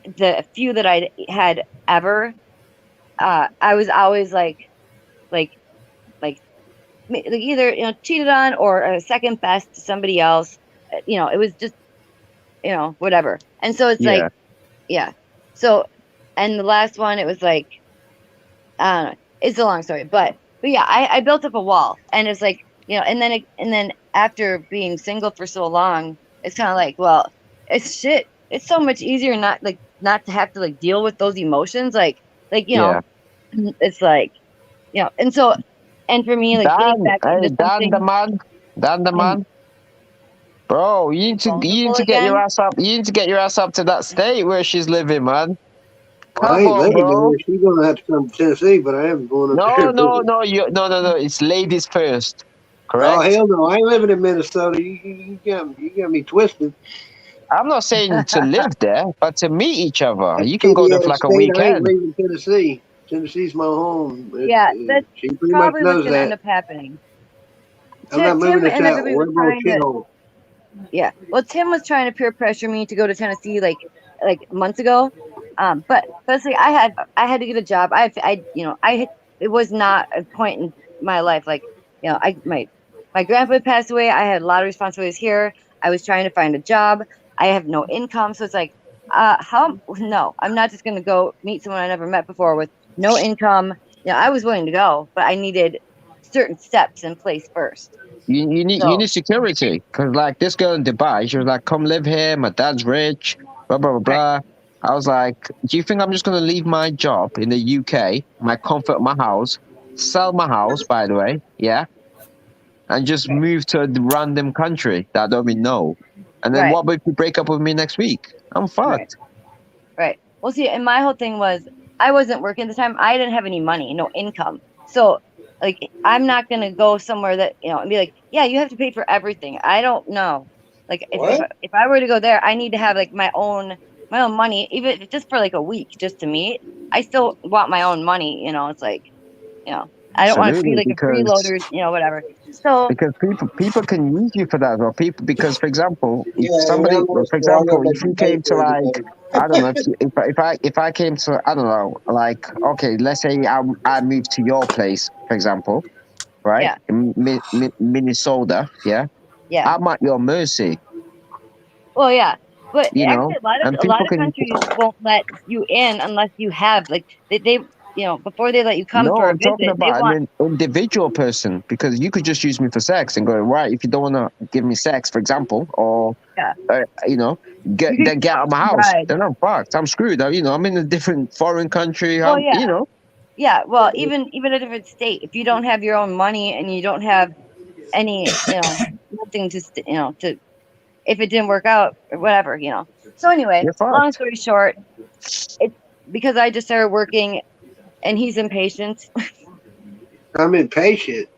H: the few that I had ever I was always like like like either cheated on or a second best to somebody else. It was just whatever. And so it's like
I: yeah.
H: yeah. So and the last one it was like I don't know. It's a long story, but yeah, I built up a wall, and it's like and then after being single for so long, it's kind of like well, it's shit. It's so much easier not to have to like deal with those emotions,
I: Yeah.
H: it's like and so and for me like getting
I: Dan,
H: back
I: hey,
H: into
I: Dan the
H: something
I: man, Dan the
H: and
I: man, bro. You need
H: vulnerable
I: to get your
H: again.
I: ass up. You need to get your ass up to that state where she's living, man.
J: Well, I
I: Come
J: ain't
I: on,
J: living
I: bro.
J: there. She's gonna have to come to Tennessee, but I am going up there
I: No,
J: to
I: no,
J: visit.
I: no. No. It's ladies first,
J: Oh
I: correct?
J: hell no! I ain't living in Minnesota. You got me twisted.
I: I'm not saying to live there, but to meet each other.
J: That's
I: You can go there for
J: Indiana
I: like a
J: State. I ain't
I: weekend.
J: leaving Tennessee. Tennessee's my home.
H: Yeah, that's
J: She pretty much
H: probably what's
J: knows
H: gonna end
J: that.
H: up happening.
J: I'm not moving
H: Tim
J: to
H: and
J: that
H: everybody was
J: liberal
H: trying to
J: shithole.
H: yeah. Well, Tim was trying to peer pressure me to go to Tennessee like months ago. But firstly, I had to get a job. It was not a point in my life like I my grandpa passed away. I had a lot of responsibilities here. I was trying to find a job. I have no income, so it's like how no, I'm not just gonna go meet someone I never met before with no income. I was willing to go, but I needed certain steps in place first.
I: You
H: So
I: need security because like this girl in Dubai, she was like, "Come live here. My dad's rich." Blah blah blah
H: right,
I: blah. I was like, "Do you think I'm just gonna leave my job in the UK, my comfort of my house, sell my house, by the way, yeah, and just move to a random country that I don't even know? And then
H: right.
I: what if you break up with me next week? I'm
H: Right.
I: fucked."
H: Right. Well, see, and my whole thing was I wasn't working at the time. I didn't have any money, no income. So, like, I'm not gonna go somewhere that and be like, yeah, you have to pay for everything. I don't know. Like, if I were to go there, I need to have like my own money, even if it's just for like a week, just to meet. I still want my own money. It's like, I don't want to be
I: Absolutely,
H: like a freeloader, whatever. So,
I: because people can use you for that, or people because, for example, if
J: Yeah,
I: somebody,
J: well,
I: for
J: well, I'm gonna
I: example,
J: make
I: if
J: you
I: you
J: pay
I: came to
J: for
I: like,
J: everything.
I: I don't know, if I came to, I don't know, like, okay, let's say I moved to your place, for example, right,
H: yeah,
I: in Minnesota, yeah,
H: yeah.
I: I'm at your mercy,
H: Well, yeah, but
I: you
H: actually,
I: know, and
H: a lot
I: people
H: of
I: can.
H: countries won't let you in unless you have like they before they let you come
I: No,
H: for a
I: I'm talking
H: visit, they
I: about
H: want
I: an individual person because you could just use me for sex and go right. If you don't want to give me sex, for example, or
H: yeah.
I: you know,
H: You could
I: get out of my house.
H: ride.
I: Then I'm fucked. I'm screwed. I'm in a different foreign country.
H: Well,
I: You
H: yeah,
I: know,
H: yeah. Well, even a different state, if you don't have your own money and you don't have any, nothing to to if it didn't work out or whatever. So anyway,
I: you're
H: long
I: fucked.
H: story short, it's because I just started working and he's impatient.
J: I'm impatient.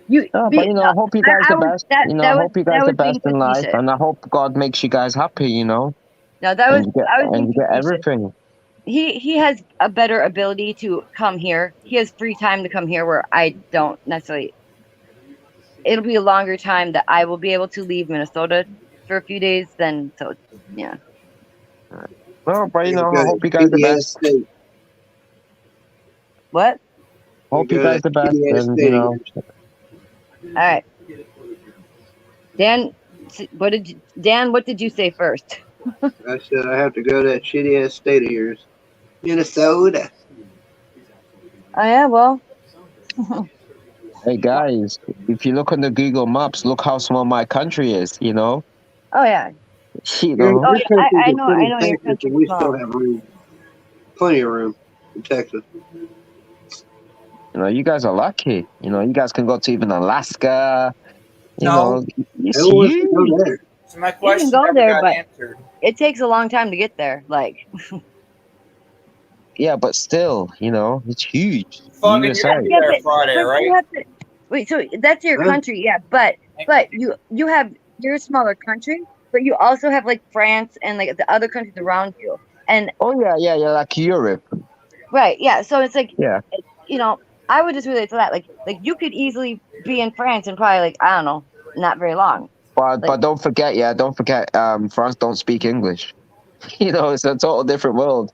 H: You
I: No, but
H: be
I: I hope you guys
H: I
I: the
H: was
I: best. I
H: that was
I: hope you guys the best
H: being
I: in life,
H: facetious.
I: and I hope God makes you guys happy.
H: No,
I: And you get
H: I was being facetious.
I: everything.
H: He has a better ability to come here. He has free time to come here where I don't necessarily. It'll be a longer time that I will be able to leave Minnesota for a few days. Then so yeah.
I: No, but
J: Yeah,
I: I
J: go
I: hope you guys the
J: PDS
I: best.
J: State.
H: What?
I: Hope you
J: go
I: guys
J: to
I: the best,
J: shitty ass
I: and
J: state of yours.
H: All right, Dan. Dan? What did you say first?
J: I said I have to go to that shitty ass state of yours, Minnesota.
H: Oh yeah, well,
I: hey guys, if you look on the Google Maps, look how small my country is.
H: oh yeah.
I: You
J: Your
I: know,
H: Oh
J: your
H: yeah.
J: country's
H: I
J: a
H: know.
J: pretty
H: I know your
J: Texas, and
H: country's
J: we still
H: small.
J: have room, plenty of room in Texas.
I: you guys are lucky. You guys can go to even Alaska.
D: No.
I: It's
J: Who wants to go
I: huge.
J: there?
A: So my
H: You can
A: question
H: go
A: never
H: there,
A: got
H: but
A: answered.
H: it takes a long time to get there. Like,
I: Yeah, but still, it's huge.
A: Fucking, you're
I: USA.
A: gonna be
H: yeah,
A: there Friday,
H: but you
A: right?
H: have to wait. So that's your
J: Huh?
H: country, yeah. But you have you're a smaller country, but you also have like France and like the other countries around you. And
I: Oh yeah, like Europe.
H: right, yeah. So it's like
I: Yeah,
H: you know, I would just relate to that. Like you could easily be in France and probably like I don't know, not very long.
I: but
H: Like,
I: don't forget, France don't speak English. It's a total different world.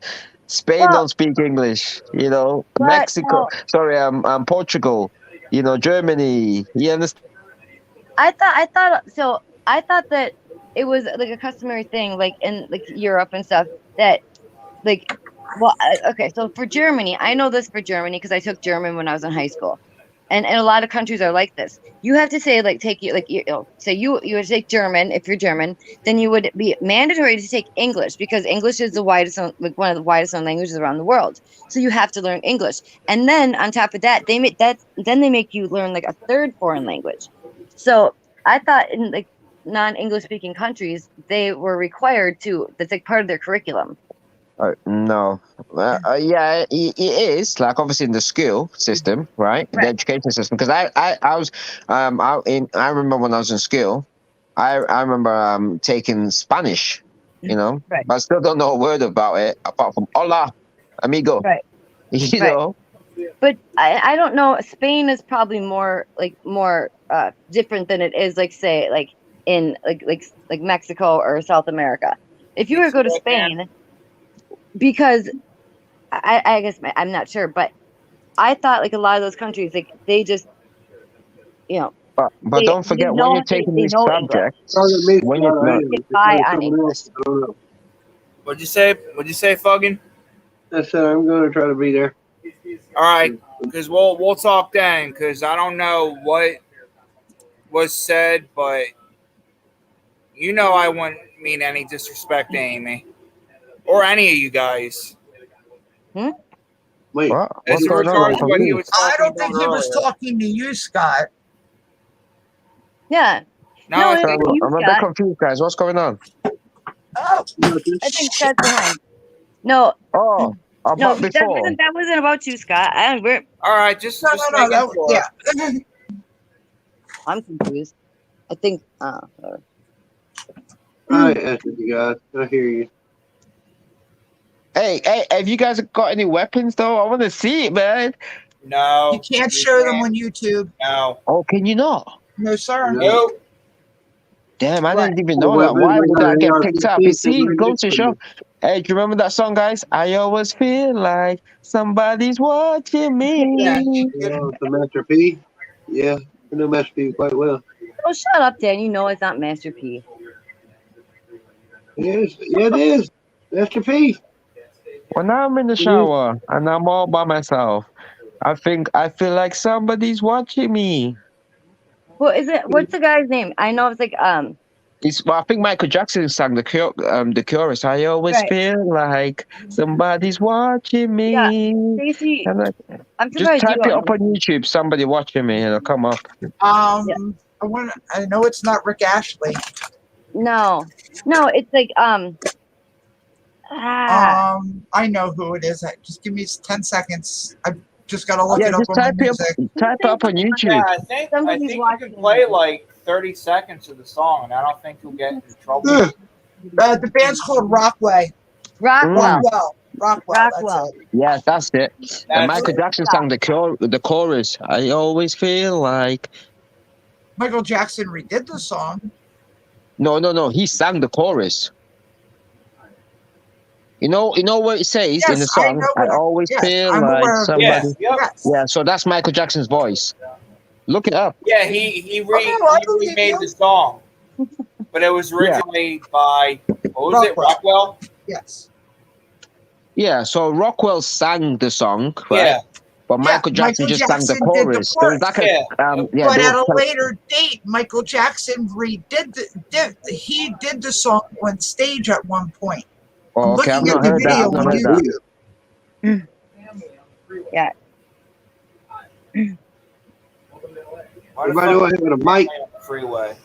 I: Spain
H: well,
I: don't speak English.
H: but
I: Mexico.
H: no,
I: Sorry, Portugal. Germany. You understand?
H: I thought that it was like a customary thing, like in like Europe and stuff that like okay, so for Germany, I know this for Germany because I took German when I was in high school, and a lot of countries are like this. You have to say like take you like say you would take German. If you're German, then you would be mandatory to take English because English is the widest like one of the widest known languages around the world. So you have to learn English, and then on top of that, they make you learn like a third foreign language. So I thought in like non-English speaking countries, they were required to. That's like part of their curriculum.
I: No. Yeah, it is like obviously in the school system, right? The
H: Right.
I: education system. Because I was I remember when I was in school, I remember taking Spanish,
H: Right.
I: but I still don't know a word about it apart from hola, amigo.
H: Right.
I: You
H: Right.
I: know.
H: But I don't know. Spain is probably more different than it is like say like in like Mexico or South America. If you were to go to Spain, because I guess I'm not sure, but I thought like a lot of those countries like they just you know
I: But don't forget when you're taking
H: they
I: these
H: know English.
I: subjects,
J: Talking to me,
I: when you
J: Scott. I
I: no,
J: am.
H: Get
J: If you're
H: by
J: talking to
H: on
J: someone
H: English.
J: else, I don't know.
A: What'd you say? What'd you say, Fuggin?
J: I said I'm going to try to be there.
A: All right, because we'll talk then. Because I don't know what was said, but I wouldn't mean any disrespect to Amy or any of you guys.
J: Wait,
A: As
I: what's
A: in
I: going on? I'm
A: regards to what he
I: confused.
A: was
D: I
A: talking
D: don't
A: about
D: think he was
A: earlier.
D: talking to you, Scott.
H: Yeah.
A: No,
H: No,
A: I
H: it
A: think
H: was you,
I: I'm a bit
H: Scott.
I: confused, guys. What's going on?
D: Oh,
H: I think Scott's behind. No,
I: Oh,
H: no,
I: about before.
H: that wasn't about you, Scott.
A: all right. Just
D: no,
A: making
D: no.
A: sure.
H: I'm confused. I think whatever.
J: I answered you guys. I hear you.
I: Hey, have you guys got any weapons though? I want to see it, man.
A: No,
D: you can't
A: we
D: show them
A: can't.
D: on YouTube.
A: No,
I: Oh, can you not?
D: No, sir.
J: No.
A: nope.
I: Damn, I
H: What?
I: didn't even
J: The
I: know that.
J: weapons
I: Why
J: I
I: would
J: got
I: that
J: an
I: get picked up?
J: AR-15
I: You
J: sitting
I: see,
J: right
I: go
J: next
I: to
J: to
I: show.
J: me.
I: Hey, do you remember that song, guys? I always feel like somebody's watching
D: Yeah.
I: me.
J: The Master P. Yeah, I know Master P quite well.
H: Oh, shut up, Dan. You know it's not Master P.
J: It is. Yeah, it is. Master P.
I: When I'm in the
J: It is.
I: shower and I'm all by myself, I feel like somebody's watching me.
H: What is it? What's the guy's name? I know it's like
I: I think Michael Jackson sang the chorus. I always
H: right.
I: feel like somebody's watching
H: Yeah.
I: me.
H: Stacy,
I: And
H: I'm
I: just
H: surprised you
I: type it
H: don't
I: up
H: know.
I: on YouTube. Somebody watching me, and it'll come up.
H: Yeah.
D: I know it's not Rick Ashley.
H: No. No, it's like
D: I know who it is. Just give me 10 seconds. I just gotta look
I: Yeah,
D: it up
I: just
D: on my
I: type it
D: music.
I: up. Type it up on
A: Yeah,
I: YouTube.
A: I think
H: somebody's
A: you
H: watching
A: can play
H: you.
A: like 30 seconds of the song, and I don't think you'll get in trouble.
J: Yeah.
D: The band's called Rockway.
H: Rockwell.
D: Rockwell. That's
H: Rockwell.
D: it.
I: Yeah, that's it. And
A: That's
I: Michael
A: it.
I: Jackson sang the chorus. I always feel like.
D: Michael Jackson redid the song.
I: No. He sang the chorus. You know what it says in the
D: Yes, I
I: song?
D: know
I: I
D: what.
I: always
D: Yes,
I: feel
D: I'm
I: like
D: aware of it.
A: Yeah,
I: somebody.
A: yep.
D: Yes.
I: Yeah, so that's Michael Jackson's voice. Look it up.
A: Yeah, he
D: Okay, well, I
A: he
D: believe
A: remade
D: you.
A: the song, but it was
I: Yeah.
A: originally by what was it?
D: Rockwell.
A: Rockwell.
D: Yes.
I: Yeah, so Rockwell sang the song, right?
A: Yeah,
I: But
D: Yeah,
I: Michael Jackson
D: Michael
I: just sang the
D: Jackson did the
I: chorus. There was
D: chorus.
I: like
A: yeah.
I: yeah,
D: But
I: there
D: at a
I: was,
D: later date, Michael Jackson he did the song on stage at one point. I'm
I: oh, okay, I've
D: looking at
I: not
D: the
I: heard that.
D: video
I: I've not
D: on
I: heard that.
D: YouTube.
H: Yeah.
A: Why the
J: Everybody
A: fuck
J: do I have a mic?
A: on the freeway?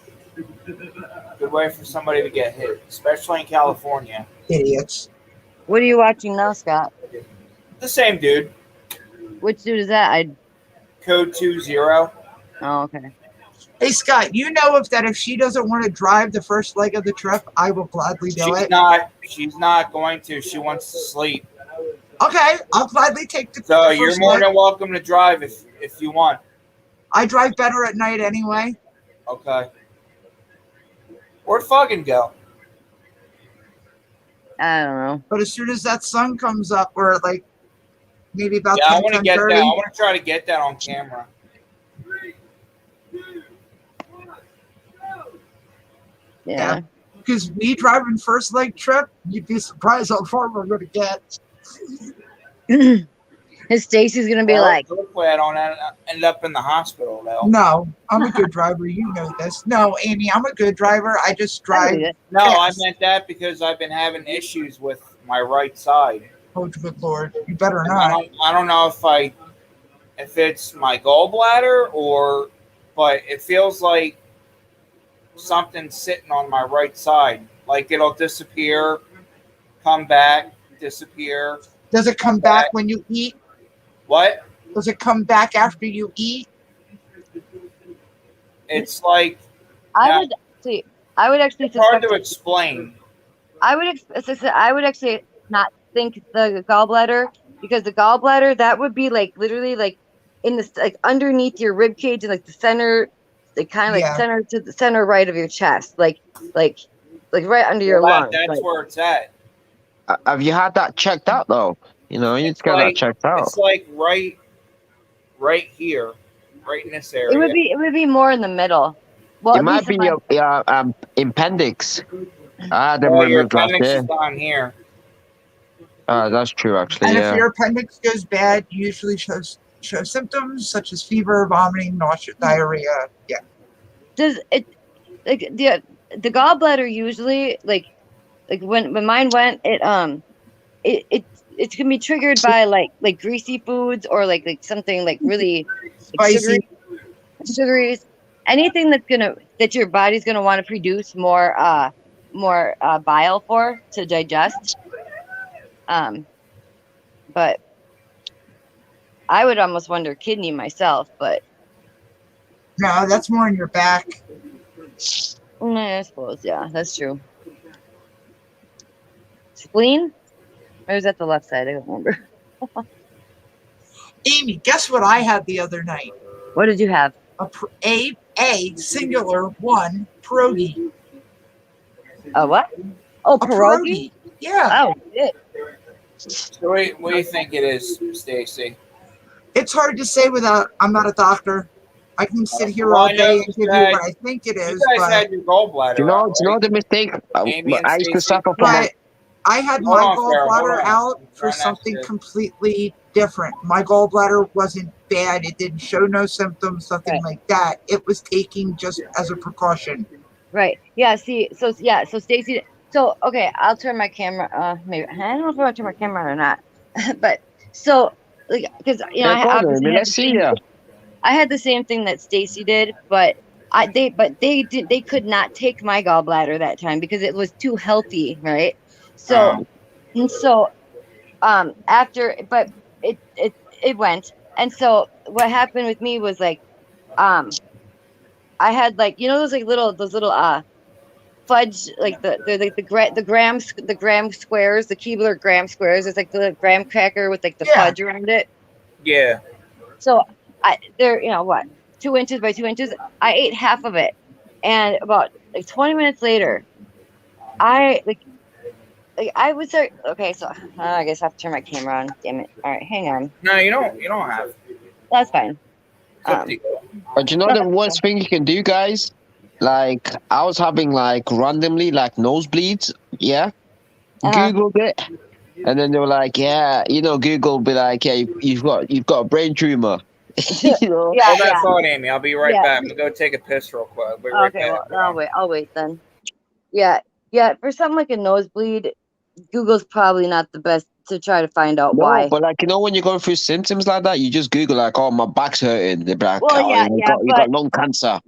A: Good way for somebody to get hit, especially in California.
D: Idiots.
H: What are you watching now, Scott?
A: The same dude.
H: Which dude is that?
A: Code 20.
H: Oh, okay.
D: Hey Scott, you know if she doesn't want to drive the first leg of the trip, I will gladly do it.
A: She's not going to. She wants to sleep.
D: Okay, I'll gladly take the
A: So
D: first
A: you're more
D: leg.
A: than welcome to drive if you want.
D: I drive better at night anyway.
A: Okay. Where'd fucking go?
H: I don't know.
D: But as soon as that sun comes up, or like maybe about
A: Yeah, I
D: 10,
A: want to get
D: 10:30,
A: that. I want to try to get that on camera.
H: Yeah.
D: because me driving first leg trip, you'd be surprised how far we're going to get.
H: His Stacy's gonna be like,
A: hopefully I don't end up in the hospital though.
D: No, I'm a good driver. You know this. No, Amy, I'm a good driver. I just
H: I
D: drive.
H: believe it.
A: No, I
D: fast.
A: meant that because I've been having issues with my right side.
D: Oh, good Lord. You better
A: And
D: not.
A: I don't know if it's my gallbladder but it feels like something's sitting on my right side. Like it'll disappear, come back, disappear.
D: Does it come back when you eat?
A: What?
D: Does it come back after you eat?
A: It's like
H: I would actually
A: it's hard
H: suspect.
A: to explain.
H: I would actually not think the gallbladder, because the gallbladder, that would be like literally like in the like underneath your rib cage and like the center, like kind of like
D: Yeah.
H: center to the center right of your chest, like right under your
A: Well,
H: lung.
A: that's
H: Like,
A: where it's at.
I: Have you had that checked out though? You know, you need to get that checked out.
A: It's like right here, right in this area.
H: it would be more in the middle. Well,
I: It
H: at
I: might
H: least
I: be
H: in my-
I: your appendix. I had them
A: Well, your
I: removed last
A: appendix
I: year.
A: is down here.
I: That's true, actually.
D: And
I: Yeah.
D: if your appendix goes bad, you usually show symptoms such as fever, vomiting, nausea, diarrhea. Yeah.
H: does it like the gallbladder usually like when mine went, it can be triggered by like greasy foods or like something like really like
D: Spicy.
H: sugary, anything that your body's gonna want to produce more bile for to digest. But I would almost wonder kidney myself, but
D: No, that's more in your back.
H: I suppose, yeah, that's true. Spleen? Or is that the left side? I don't remember.
D: Amy, guess what I had the other night?
H: What did you have?
D: A singular one pierogi.
H: A what? Oh,
D: A
H: pierogi?
D: Yeah.
H: Oh, shit.
A: So what do you think it is, Stacy?
D: It's hard to say I'm not a doctor. I can sit here
A: Well,
D: all
A: I know
D: day and
A: you
D: give you
A: had-
D: what I think it
A: You
D: is,
A: guys
D: but
A: had your gallbladder
I: Do you know?
A: out,
I: Do you know
A: right?
I: the mistake?
A: Amy and
I: I used to
A: Stacey?
I: suffer from.
D: but I had
A: Hold
D: my
A: on, Farrah, hold
D: gallbladder
A: on.
D: out
A: I'm
D: for
A: trying not
D: something
A: to-
D: completely different. My gallbladder wasn't bad. It didn't show no symptoms, nothing
H: Right.
D: like that. It was taking just as a precaution.
H: Right. Yeah, see, so Stacy, so okay, I'll turn my camera maybe I don't know if I want to turn my camera on or not. But so like because
I: Yeah,
H: I
I: go on,
H: obviously
I: Amy,
H: had
I: let's
H: the
I: see
H: same
I: ya.
H: I had the same thing that Stacy did, but they could not take my gallbladder that time because it was too healthy, right? So and so after but it went. And so what happened with me was like I had like those little fudge, like the graham squares, the Keebler graham squares. It's like the graham cracker with like the
D: Yeah.
H: fudge around it.
A: Yeah.
H: So they're 2 inches by 2 inches. I ate half of it, and about like 20 minutes later, I like I would say, okay, so I guess I have to turn my camera on. Damn it! All right, hang on.
A: No, you don't. You don't have.
H: That's fine.
A: It's up to you.
E: But you know
H: No,
E: the worst thing you can do, guys? Like, I was having, like, randomly, like, nosebleeds. Yeah. Googled it. And then they were like, yeah, Google will be like, yeah, you've got a brain tumor. You know?
H: Yeah,
A: Hold that
H: yeah.
A: thought, Amy. I'll be right
H: Yeah.
A: back. I'm gonna go take a piss real quick. I'll be right
H: Okay,
A: back.
H: well, I'll wait then. Yeah, for something like a nosebleed, Google's probably not the best to try to find out
E: No,
H: why.
E: but like, when you're going through symptoms like that, you just Google like, oh, my back's hurting. They'll be like,
H: Well,
E: oh,
H: yeah,
E: you got lung cancer.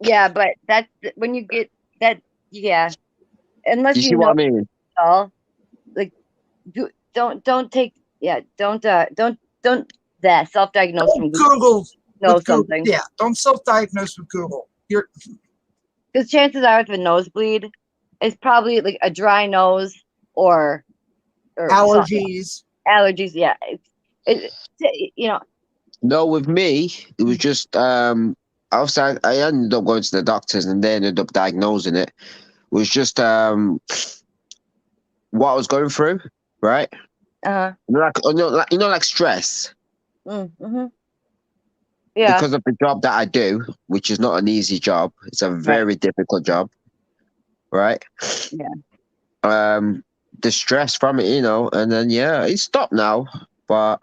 H: Yeah, but that's when you get that. Yeah, unless
E: You
H: you
E: see
H: know
E: what I mean?
H: all, like, don't take. Yeah, don't that self-diagnose from Google.
D: Google
H: Know
D: with Google.
H: something.
D: Yeah, don't self-diagnose with Google. You're
H: Because chances are, with a nosebleed, it's probably like a dry nose or
D: allergies.
H: Allergies. Yeah,
E: No, with me, it was just obviously I ended up going to the doctors and they ended up diagnosing it. It was just what I was going through, right? Like stress.
H: Mm-hmm. Yeah.
E: Because of the job that I do, which is not an easy job. It's a very difficult job, right?
H: Yeah.
E: The stress from it, and then it stopped now. But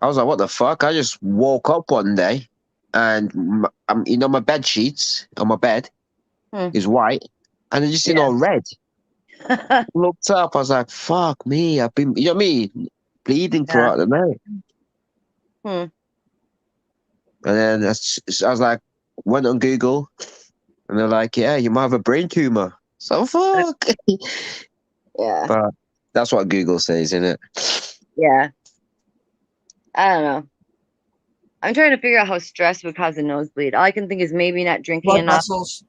E: I was like, what the fuck? I just woke up one day and my bed sheets on my bed is white and I just red. Looked up, I was like, fuck me, I've been, bleeding throughout the night. And then I was like, went on Google and they're like, yeah, you might have a brain tumor. So fuck.
H: Yeah.
E: But that's what Google says, isn't it?
H: Yeah. I don't know. I'm trying to figure out how stress would cause a nosebleed. All I can think is maybe not drinking
D: Blood
H: enough.
D: vessels.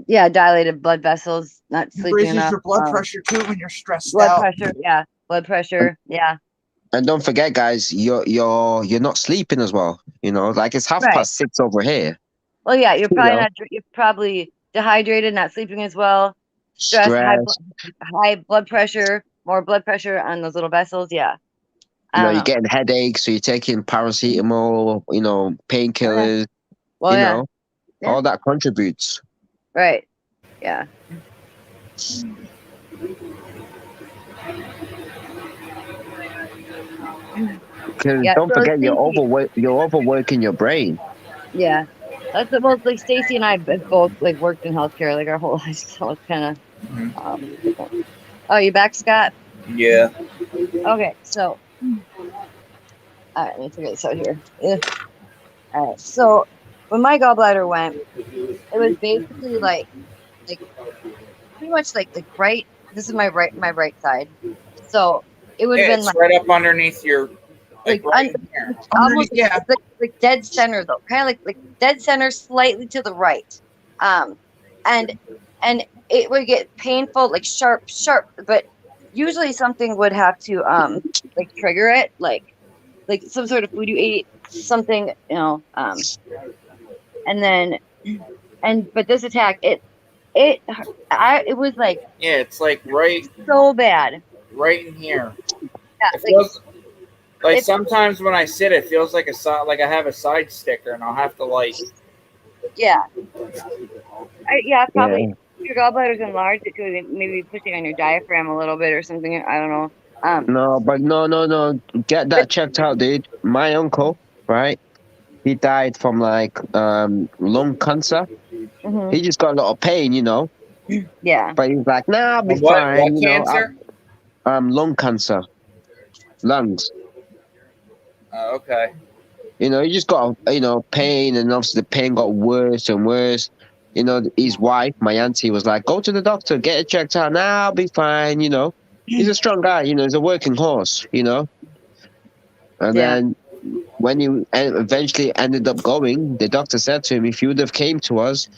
H: Yeah, dilated blood vessels, not sleeping
D: Raises
H: enough.
D: your blood pressure too when you're stressed
H: blood
D: out.
H: pressure, yeah. Blood pressure, yeah.
E: And don't forget, guys, you're not sleeping as well. Like it's 6:30 over here.
H: Well, yeah, you're probably dehydrated, not sleeping as well. Stress. High blood pressure, more blood pressure on those little vessels. Yeah.
E: You're getting headaches, so you're taking paracetamol, painkillers.
H: Well,
E: all that contributes.
H: Right. Yeah.
E: Because don't forget, you're overworking your brain.
H: Yeah. That's like Stacy and I have both worked in healthcare our whole lives, so it's kind of. Oh, you back, Scott?
A: Yeah.
H: Okay, so. All right, let me figure this out here. All right, so when my gallbladder went, it was basically pretty much right. This is my right side, so it would have been
A: right up underneath your right here.
H: almost like dead center though, kind of like dead center, slightly to the right, and it would get painful, sharp, but usually something would have to trigger it, like some sort of food you ate, something, but this attack, it was
A: it's right
H: so bad
A: right in here.
H: Yeah,
A: it feels sometimes when I sit, it feels like I have a side sticker, and I'll have to
H: probably your gallbladder's enlarged. It could maybe be pushing on your diaphragm a little bit or something. I don't know.
E: No. Get that checked out, dude. My uncle, right? He died from lung cancer.
H: Mm-hmm.
E: He just got a lot of pain,
H: Yeah.
E: But he's like, nah, I'll be fine.
A: What cancer?
E: Lung cancer. Lungs.
A: Oh, okay.
E: He just got pain, and obviously the pain got worse and worse. His wife, my auntie, was like, go to the doctor, get it checked out. Nah, I'll be fine. He's a strong guy. He's a working horse. And then when he eventually ended up going, the doctor said to him, if you would have came to us,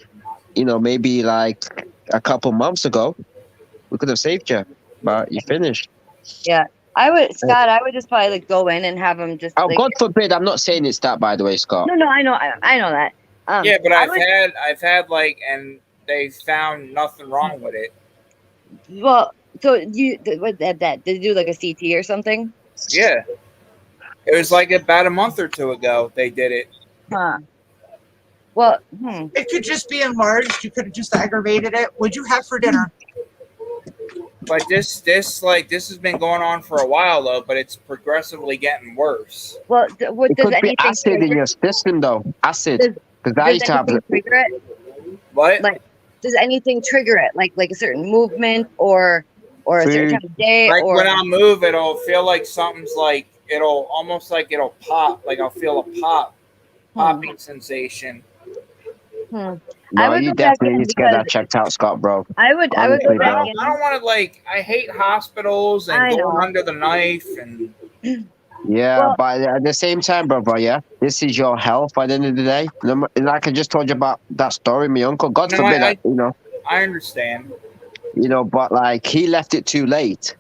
E: maybe a couple months ago, we could have saved you, but you finished.
H: Yeah. I would just probably go in and have him just.
E: Oh, God forbid! I'm not saying it's that, by the way, Scott.
H: No, I know that.
A: Yeah, but I've had and they found nothing wrong with it.
H: Well, so what that did you do like a CT or something?
A: Yeah, it was like about a month or two ago they did it.
H: Huh. Well,
D: It could just be enlarged. You could have just aggravated it. What'd you have for dinner?
A: But this has been going on for a while though, but it's progressively getting worse.
H: well, what
I: It
H: does
I: could be
H: anything
I: acid in
H: trigger?
I: your system, though. Acid.
H: Does,
I: Because I
H: does
I: used to have.
H: anything trigger it?
A: What?
H: Like, does anything trigger it? Like a certain movement or a certain
I: Food.
H: time of day
A: Like
H: or
A: when I move, it'll feel like something's like it'll almost like it'll pop. Like I'll feel a popping sensation.
H: I
I: No,
H: would
I: you
H: go back
I: definitely
H: in
I: need to get
H: because
I: that checked out, Scott, bro.
H: I would go
I: Honestly,
H: back
I: bro.
H: in.
A: I don't want to like. I hate hospitals and
H: I
A: going
H: know.
A: under the knife and.
I: Yeah,
H: Well,
I: but at the same time, brother, yeah, this is your health at the end of the day. Like I just told you about that story, my uncle. God
A: No,
I: forbid that,
A: I understand.
I: but like he left it too late.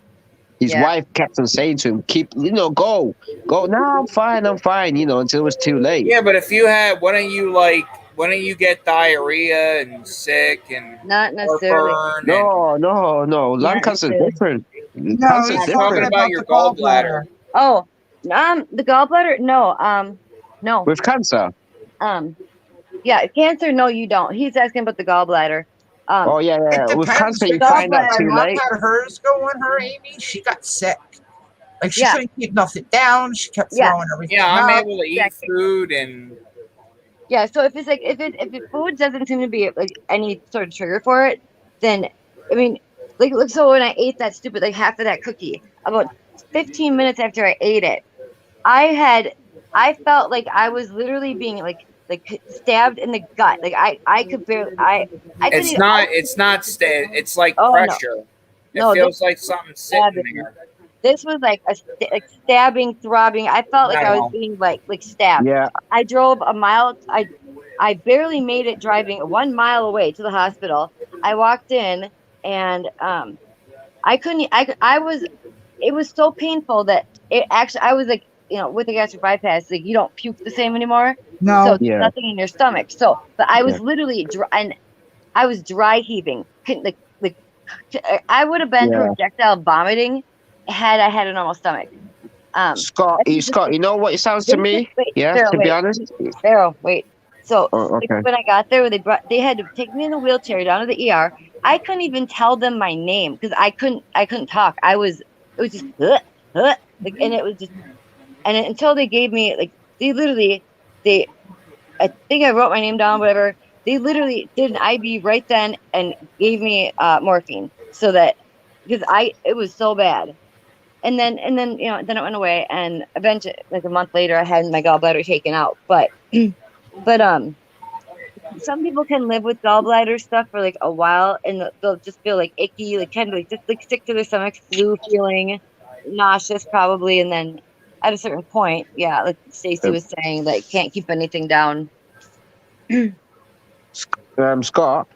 I: His
H: yeah.
I: wife kept on saying to him, "Keep, go." No, I'm fine, until it was too late.
A: Yeah, but if you had, why don't you get diarrhea and sick and
H: Not necessarily.
A: heartburn and
I: No. Lung
H: Not
I: cancer is
H: necessarily.
I: different.
D: No,
I: Cancer is
D: he's
A: I'm
D: talking
A: talking
I: different.
A: about
D: about
A: your
D: the gallbladder.
H: Oh, the gallbladder? No.
I: With cancer.
H: Yeah, cancer. No, you don't. He's asking about the gallbladder.
I: Oh yeah.
D: It
I: With
D: depends.
I: cancer, you
D: Because
I: find out
H: gallbladder-
D: my
I: too
D: mom
I: late.
D: had hers go on her, Amy. She got sick. Like she
H: Yeah.
D: couldn't keep nothing down. She kept
H: Yeah.
D: throwing everything
A: yeah, I'm
D: up.
A: able to eat
H: Exactly.
A: food and
H: Yeah, so if it's like if food doesn't seem to be like any sort of trigger for it, then I mean, like so when I ate that stupid like half of that cookie, about 15 minutes after I ate it, I felt like I was literally being like stabbed in the gut. Like I could barely I couldn't even,
A: it's not it's like
H: oh no
A: pressure. It
H: no this
A: feels like something's sitting
H: stabbing.
A: there.
H: This was like like stabbing, throbbing. I felt like I was
A: No.
H: being like stabbed.
I: Yeah.
H: I drove a mile. I barely made it driving 1 mile away to the hospital. I walked in and I couldn't. I was. It was so painful that it actually. I was like, with the gastric bypass, like you don't puke the same anymore.
D: No.
H: So
I: Yeah.
H: nothing in your stomach. So, but I was
I: Yeah.
H: literally dry, and I was dry heaving. Couldn't like I would have been
I: Yeah.
H: projectile vomiting had I had a normal stomach.
I: Scott, you know what it sounds to me?
H: Wait,
I: Yeah,
H: Pharaoh,
I: to be
H: wait,
I: honest.
H: Pharaoh, wait. So
I: Oh,
H: like,
I: okay.
H: when I got there, they had to take me in a wheelchair down to the ER. I couldn't even tell them my name because I couldn't talk. It was just like, and it was just, and until they gave me like I think I wrote my name down, whatever. They literally did an IV right then and gave me morphine so that because it was so bad. And then then it went away, and eventually like a month later I had my gallbladder taken out. But some people can live with gallbladder stuff for like a while and they'll just feel like icky, like kind of like just like sick to their stomach, flu feeling, nauseous probably, and then at a certain point, yeah, like Stacy was saying, like can't keep anything down.
I: Scott,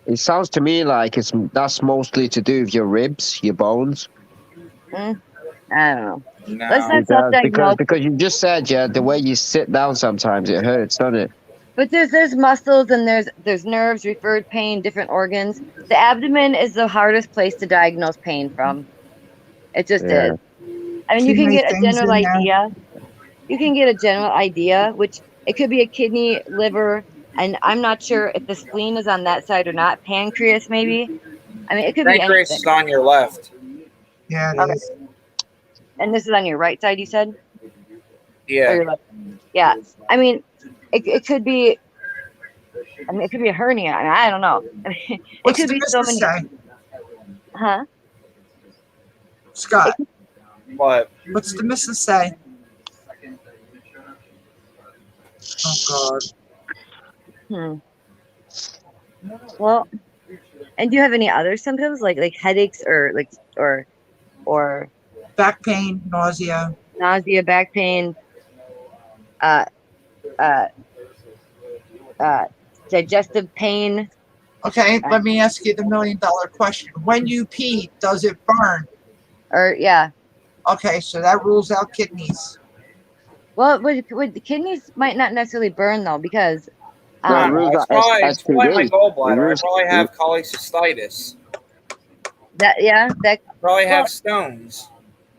I: it sounds to me like that's mostly to do with your ribs, your bones.
H: I don't know.
A: No.
H: Let's not
I: It does,
H: self-diagnose.
I: because you just said, yeah, the way you sit down sometimes it hurts, doesn't it?
H: But there's muscles and there's nerves, referred pain, different organs. The abdomen is the hardest place to diagnose pain from. It just
I: Yeah.
H: is. I mean, you
D: Too
H: can
D: many
H: get a
D: things
H: general
D: in there.
H: idea. You can get a general idea, which it could be a kidney, liver, and I'm not sure if the spleen is on that side or not. Pancreas, maybe. I mean, it could be
A: Pancreas
H: anything.
A: is on your left.
D: Yeah, it
H: Okay.
D: is.
H: And this is on your right side, you said? Or
A: Yeah.
H: your left? Yeah. I mean, it could be. I mean, it could be a hernia. I mean, I don't know. I mean, it
D: What's
H: could
D: the
H: be so
D: missus
H: many.
D: say?
H: Huh?
D: Scott,
A: What?
D: what's the missus say? Oh God.
H: Well, and do you have any other symptoms like headaches or or
D: Back pain, nausea.
H: nausea, back pain, uh, uh, digestive pain?
D: Okay, let me ask you the $1 million question. When you pee, does it burn?
H: Or yeah.
D: Okay, so that rules out kidneys.
H: Well, the kidneys might not necessarily burn though because
A: I don't know.
I: rules
A: It's
I: out
A: probably my
I: STD.
A: gallbladder. I
I: rules-
A: probably have cholecystitis.
H: that
A: Probably
H: well,
A: have stones.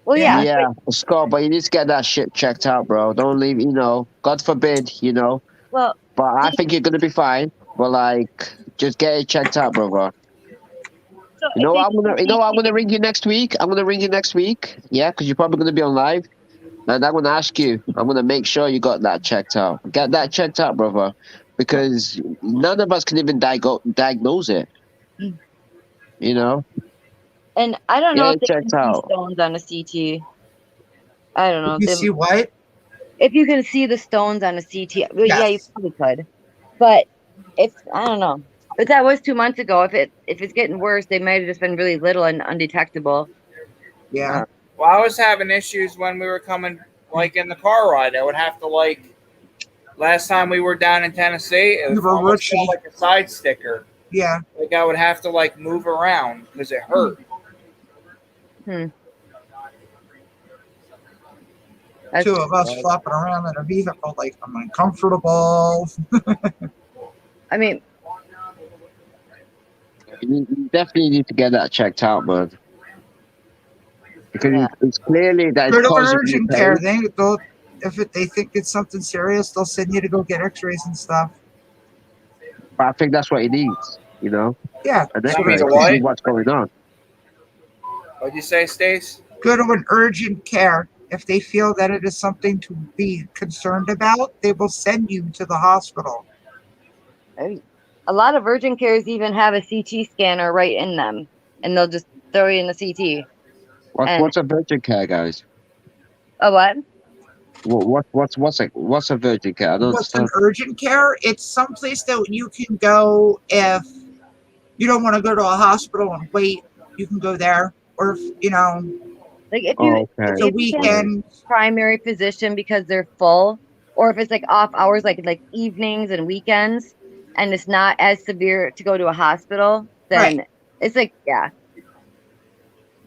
H: well, yeah.
I: Yeah, Scott, but you need to get that shit checked out, bro. Don't leave, God forbid,
H: Well,
I: But I think you're gonna be fine. But like, just get it checked out, brother.
H: so
I: You
H: if
I: know
H: they
I: what?
H: do the
I: I'm gonna
H: CT,
I: ring you next week. I'm gonna ring you next week. Yeah, because you're probably gonna be on live, and I'm gonna ask you. I'm gonna make sure you got that checked out. Get that checked out, brother, because none of us can even diagnose it. You know,
H: and I don't
I: get
H: know if
I: it
H: they can
I: checked
H: see
I: out.
H: stones on a CT. I don't know.
D: You see what?
H: If you can see the stones on a CT, well, yeah, you
D: Yes.
H: probably could. But if I don't know, but that was 2 months ago. If it's getting worse, they might have just been really little and undetectable.
D: Yeah.
A: Well, I was having issues when we were coming, like in the car ride. I would have to last time we were down in Tennessee, it
D: You
A: was
D: were
A: almost felt
D: rookie.
A: like a side sticker.
D: Yeah.
A: Like I would have to move around because it hurt.
H: Hmm. That's,
D: Two of us flopping around in a vehicle like I'm uncomfortable.
H: I mean,
I: You definitely need to get that checked out, man, because
H: yeah.
I: it's clearly that it's
D: Go to an
I: causing you
D: urgent care.
I: pain.
D: They'll if they think it's something serious, they'll send you to go get X-rays and stuff.
I: But I think that's what he needs.
D: Yeah,
I: An
D: that's
A: You
D: what
A: want me
D: I'm
I: X-ray
A: to
I: to see
D: saying.
A: what?
I: what's going on.
A: What'd you say, Stace?
D: Go to an urgent care. If they feel that it is something to be concerned about, they will send you to the hospital.
H: A lot of urgent cares even have a CT scanner right in them, and they'll just throw you in the CT. And
I: What's a virgin care, guys?
H: a what?
I: What's a virgin care? I don't
D: What's an
I: understand.
D: urgent care? It's someplace that you can go if you don't want to go to a hospital and wait. You can go there, or if
H: Like if you
I: Oh, okay.
D: it's a
H: if you can't
I: Right.
D: weekend.
H: primary physician because they're full, or if it's like off hours, like evenings and weekends, and it's not as severe to go to a hospital,
D: Right.
H: then it's like yeah.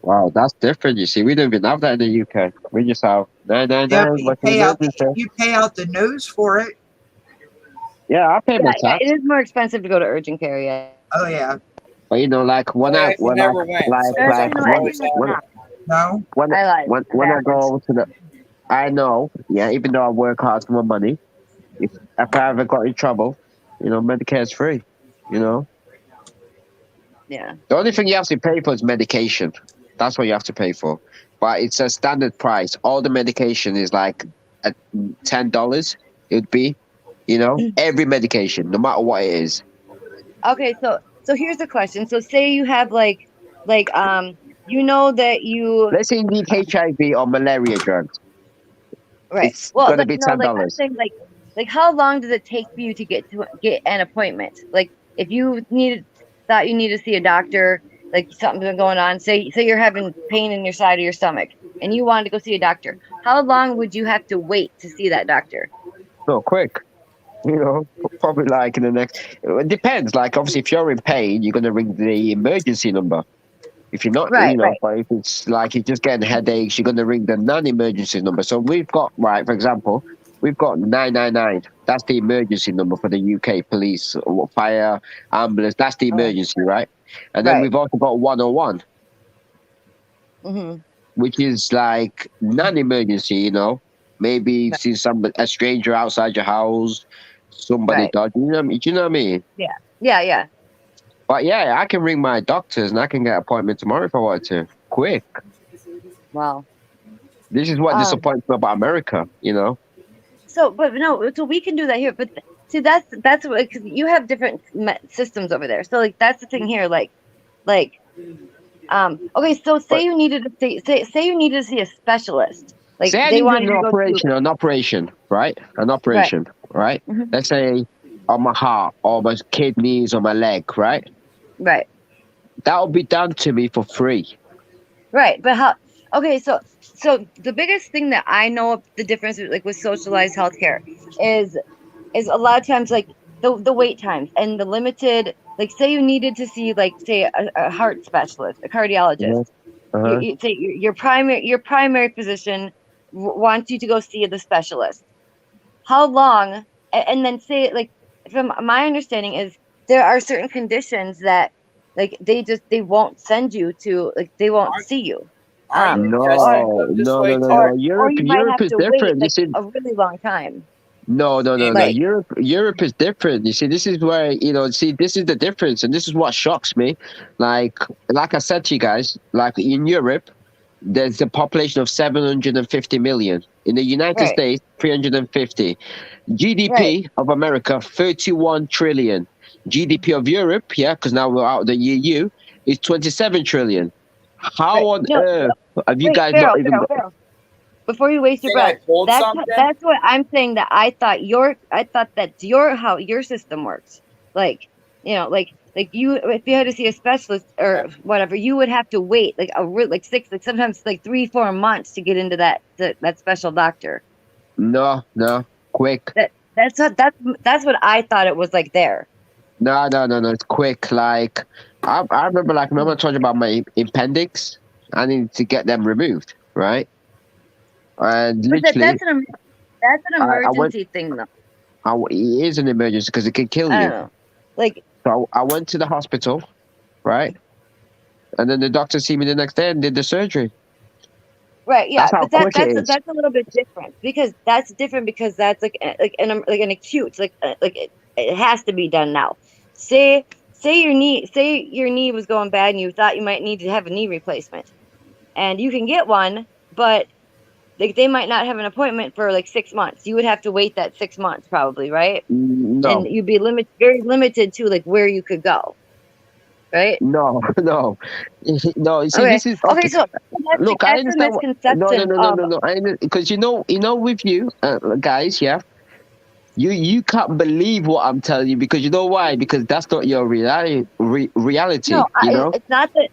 I: Wow, that's different. You see, we don't even have that in the UK. We just have
D: Yeah,
I: 999.
D: but
I: What's the emergency?
D: you pay out the nose for it.
I: Yeah, I pay my
H: Yeah,
I: tax.
H: it is more expensive to go to urgent care. Yeah,
D: Oh yeah.
I: But like when
A: I
I: I
A: never went, so
H: there's
I: like
H: no,
A: I
H: I
I: when
H: think
A: always
H: that's
A: had
I: when
A: it.
H: not.
D: No.
I: when
H: I lied.
I: when I go
H: Backwards.
I: over to I know, yeah, even though I work hard for my money, if I ever got in trouble, Medicare is free. You know,
H: Yeah.
I: the only thing you have to pay for is medication. That's what you have to pay for. But it's a standard price. All the medication is like at $10. It would be, every medication, no matter what it is.
H: Okay, so here's the question. So say you have like you know that you
I: Let's say you need HIV or malaria drugs.
H: right.
I: It's
H: Well,
I: gonna
H: like
I: be
H: no,
I: ten
H: like I'm
I: dollars.
H: saying like how long does it take for you to get an appointment? Like if you thought you need to see a doctor, like something's been going on, say you're having pain in your side of your stomach and you wanted to go see a doctor. How long would you have to wait to see that doctor?
I: So quick. Probably like in the next. It depends. Like obviously, if you're in pain, you're gonna ring the emergency number. If you're not,
H: Right, right.
I: but if it's like you're just getting headaches, you're gonna ring the non-emergency number. So we've got, right, for example, we've got 999. That's the emergency number for the UK police, or fire, ambulance. That's the emergency, right? And then
H: Right.
I: we've also got 101,
H: Mm-hmm.
I: which is like non-emergency. Maybe you
H: Right.
I: see a stranger outside your house, somebody
H: Right.
I: died. Do you know what I mean?
H: Yeah. Yeah, yeah.
I: But yeah, I can ring my doctors and I can get an appointment tomorrow if I wanted to. Quick.
H: Wow.
I: This is what
H: Um
I: disappoints me about America.
H: So, but no, so we can do that here. But see, that's what because you have different systems over there. So, like, that's the thing here. Like, okay. So, say
I: But
H: you needed to say you needed to see a specialist. Like,
I: say I
H: they
I: needed
H: wanted to go to
I: an operation, right? An
H: right.
I: operation, right?
H: Hmm.
I: Let's say on my heart or my kidneys or my leg, right?
H: Right.
I: That'll be done to me for free.
H: Right. But how? Okay. So the biggest thing that I know of the difference like with socialized healthcare is a lot of times like the wait times and the limited like say you needed to see like say a heart specialist, a cardiologist.
I: Uh-huh. Uh-huh.
H: You say your primary physician wants you to go see the specialist. How long? And then say like from my understanding is there are certain conditions that like they won't send you to, like, they won't see you.
A: Aren't you
H: Or
A: testing them this
E: No,
A: way
E: no, no,
A: too?
E: no.
H: or you might
E: Europe
H: have
E: is
H: to wait
E: different. You
H: like
E: see,
H: a really long time.
E: no, no, no, no.
H: Like,
E: Europe is different. You see, this is where, see, this is the difference, and this is what shocks me. Like I said to you guys, like in Europe, there's a population of 750 million. In the United
H: right,
E: States, 350.
H: right,
E: GDP of America, 31 trillion. GDP of Europe, yeah, because now we're out of the EU, is 27 trillion. How
H: right.
E: on
H: No,
E: earth have you
H: wait,
E: guys not even got?
H: Farrell. Before you waste your
A: Think I
H: breath,
A: pulled
H: that's
A: something?
H: what I'm saying. That I thought that's how your system works. Like, like you, if you had to see a specialist or whatever, you would have to wait like like six, like sometimes like 3-4 months to get into that special doctor.
E: No, no, quick.
H: That's what I thought it was like there.
E: No, no, no, no. It's quick. Like I remember, remember I told you about my appendix. I needed to get them removed, right? And
H: But
E: literally,
H: that's an
E: I went.
H: emergency thing though.
E: It is an emergency because it can kill
H: I
E: you.
H: don't know. Like,
E: So I went to the hospital, right? And then the doctor see me the next day and did the surgery.
H: right, yeah,
E: That's how
H: but
E: quick it is.
H: that's a little bit different because that's like an acute, like it has to be done now. Say your knee was going bad and you thought you might need to have a knee replacement, and you can get one, but like they might not have an appointment for like 6 months. You would have to wait that 6 months probably, right? And
E: No,
H: you'd be very limited to like where you could go, right?
E: no, no, no. You see,
H: Okay.
E: this is
H: Okay,
E: okay.
H: so
E: Look, I
H: that's the
E: understand what. No, no,
H: misconception
E: no, no,
H: of
E: no, no. Because with you guys, yeah, you can't believe what I'm telling you because you know why? Because that's not your reality.
H: no, it's not that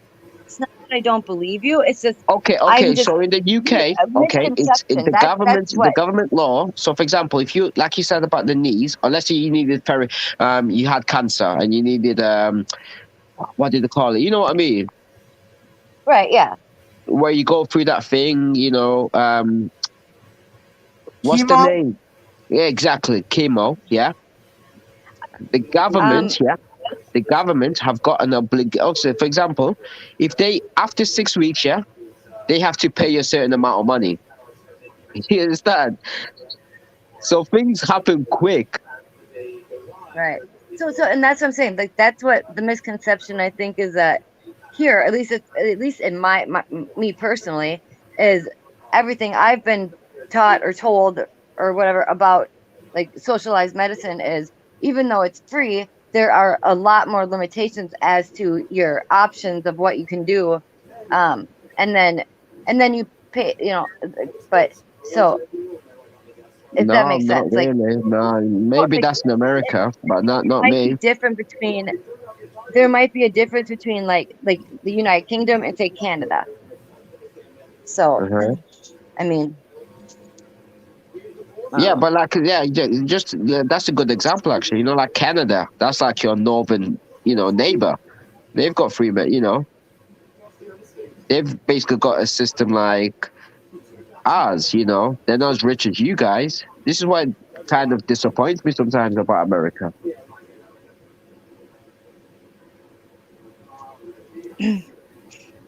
H: I don't believe you. It's just
E: Okay,
H: I'm
E: okay.
H: just
E: So in the UK,
H: a
E: okay, it's
H: misconception. That's
E: the
H: what.
E: government law. So for example, if you like you said about the knees, unless you needed you had cancer and you needed what did they call it? You know what I mean?
H: Right, yeah.
E: Where you go through that thing, what's the
D: Chemo.
E: name? Yeah, exactly, chemo. Yeah, the government.
H: Um,
E: Yeah, the government have got an obligation. Also, for example, if they after 6 weeks, yeah, they have to pay you a certain amount of money. You understand? So things happen quick.
H: right. And that's what I'm saying. Like that's what the misconception I think is that here, at least in me personally, is everything I've been taught or told or whatever about like socialized medicine is, even though it's free, there are a lot more limitations as to your options of what you can do. Um, and then you pay, but so if that
E: No,
H: makes
E: not
H: sense, like,
E: really. No,
H: well,
E: maybe
H: like
E: that's in America, but not
H: might be
E: me.
H: different between there might be a difference between like the United Kingdom and say Canada. So,
E: Uh-huh.
H: I mean,
E: Yeah, but that's a good example actually. Like Canada, that's like your northern, neighbor. They've got free, they've basically got a system like ours. They're not as rich as you guys. This is what kind of disappoints me sometimes about America.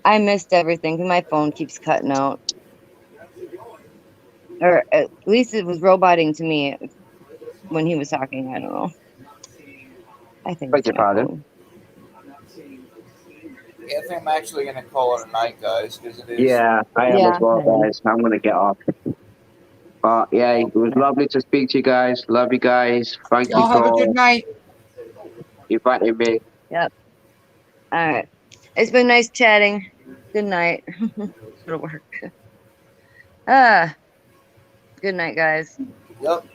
H: I missed everything 'cause my phone keeps cutting out. Or at least it was roboting to me when he was talking. I don't know. I think
E: Beg
H: it's
E: your
H: my
E: pardon.
H: phone.
A: Yeah, I think I'm actually going to call it a night, guys, because it is.
E: Yeah, I am as
H: Yeah.
E: well, guys. I'm gonna get off. But yeah, it was lovely to speak to you guys. Love you guys. Thank you
D: Y'all have a good
E: for
D: night.
E: inviting me.
H: Yep. All right. It's been nice chatting. Good night. Go to work. Ah. Good night, guys.
A: Yep.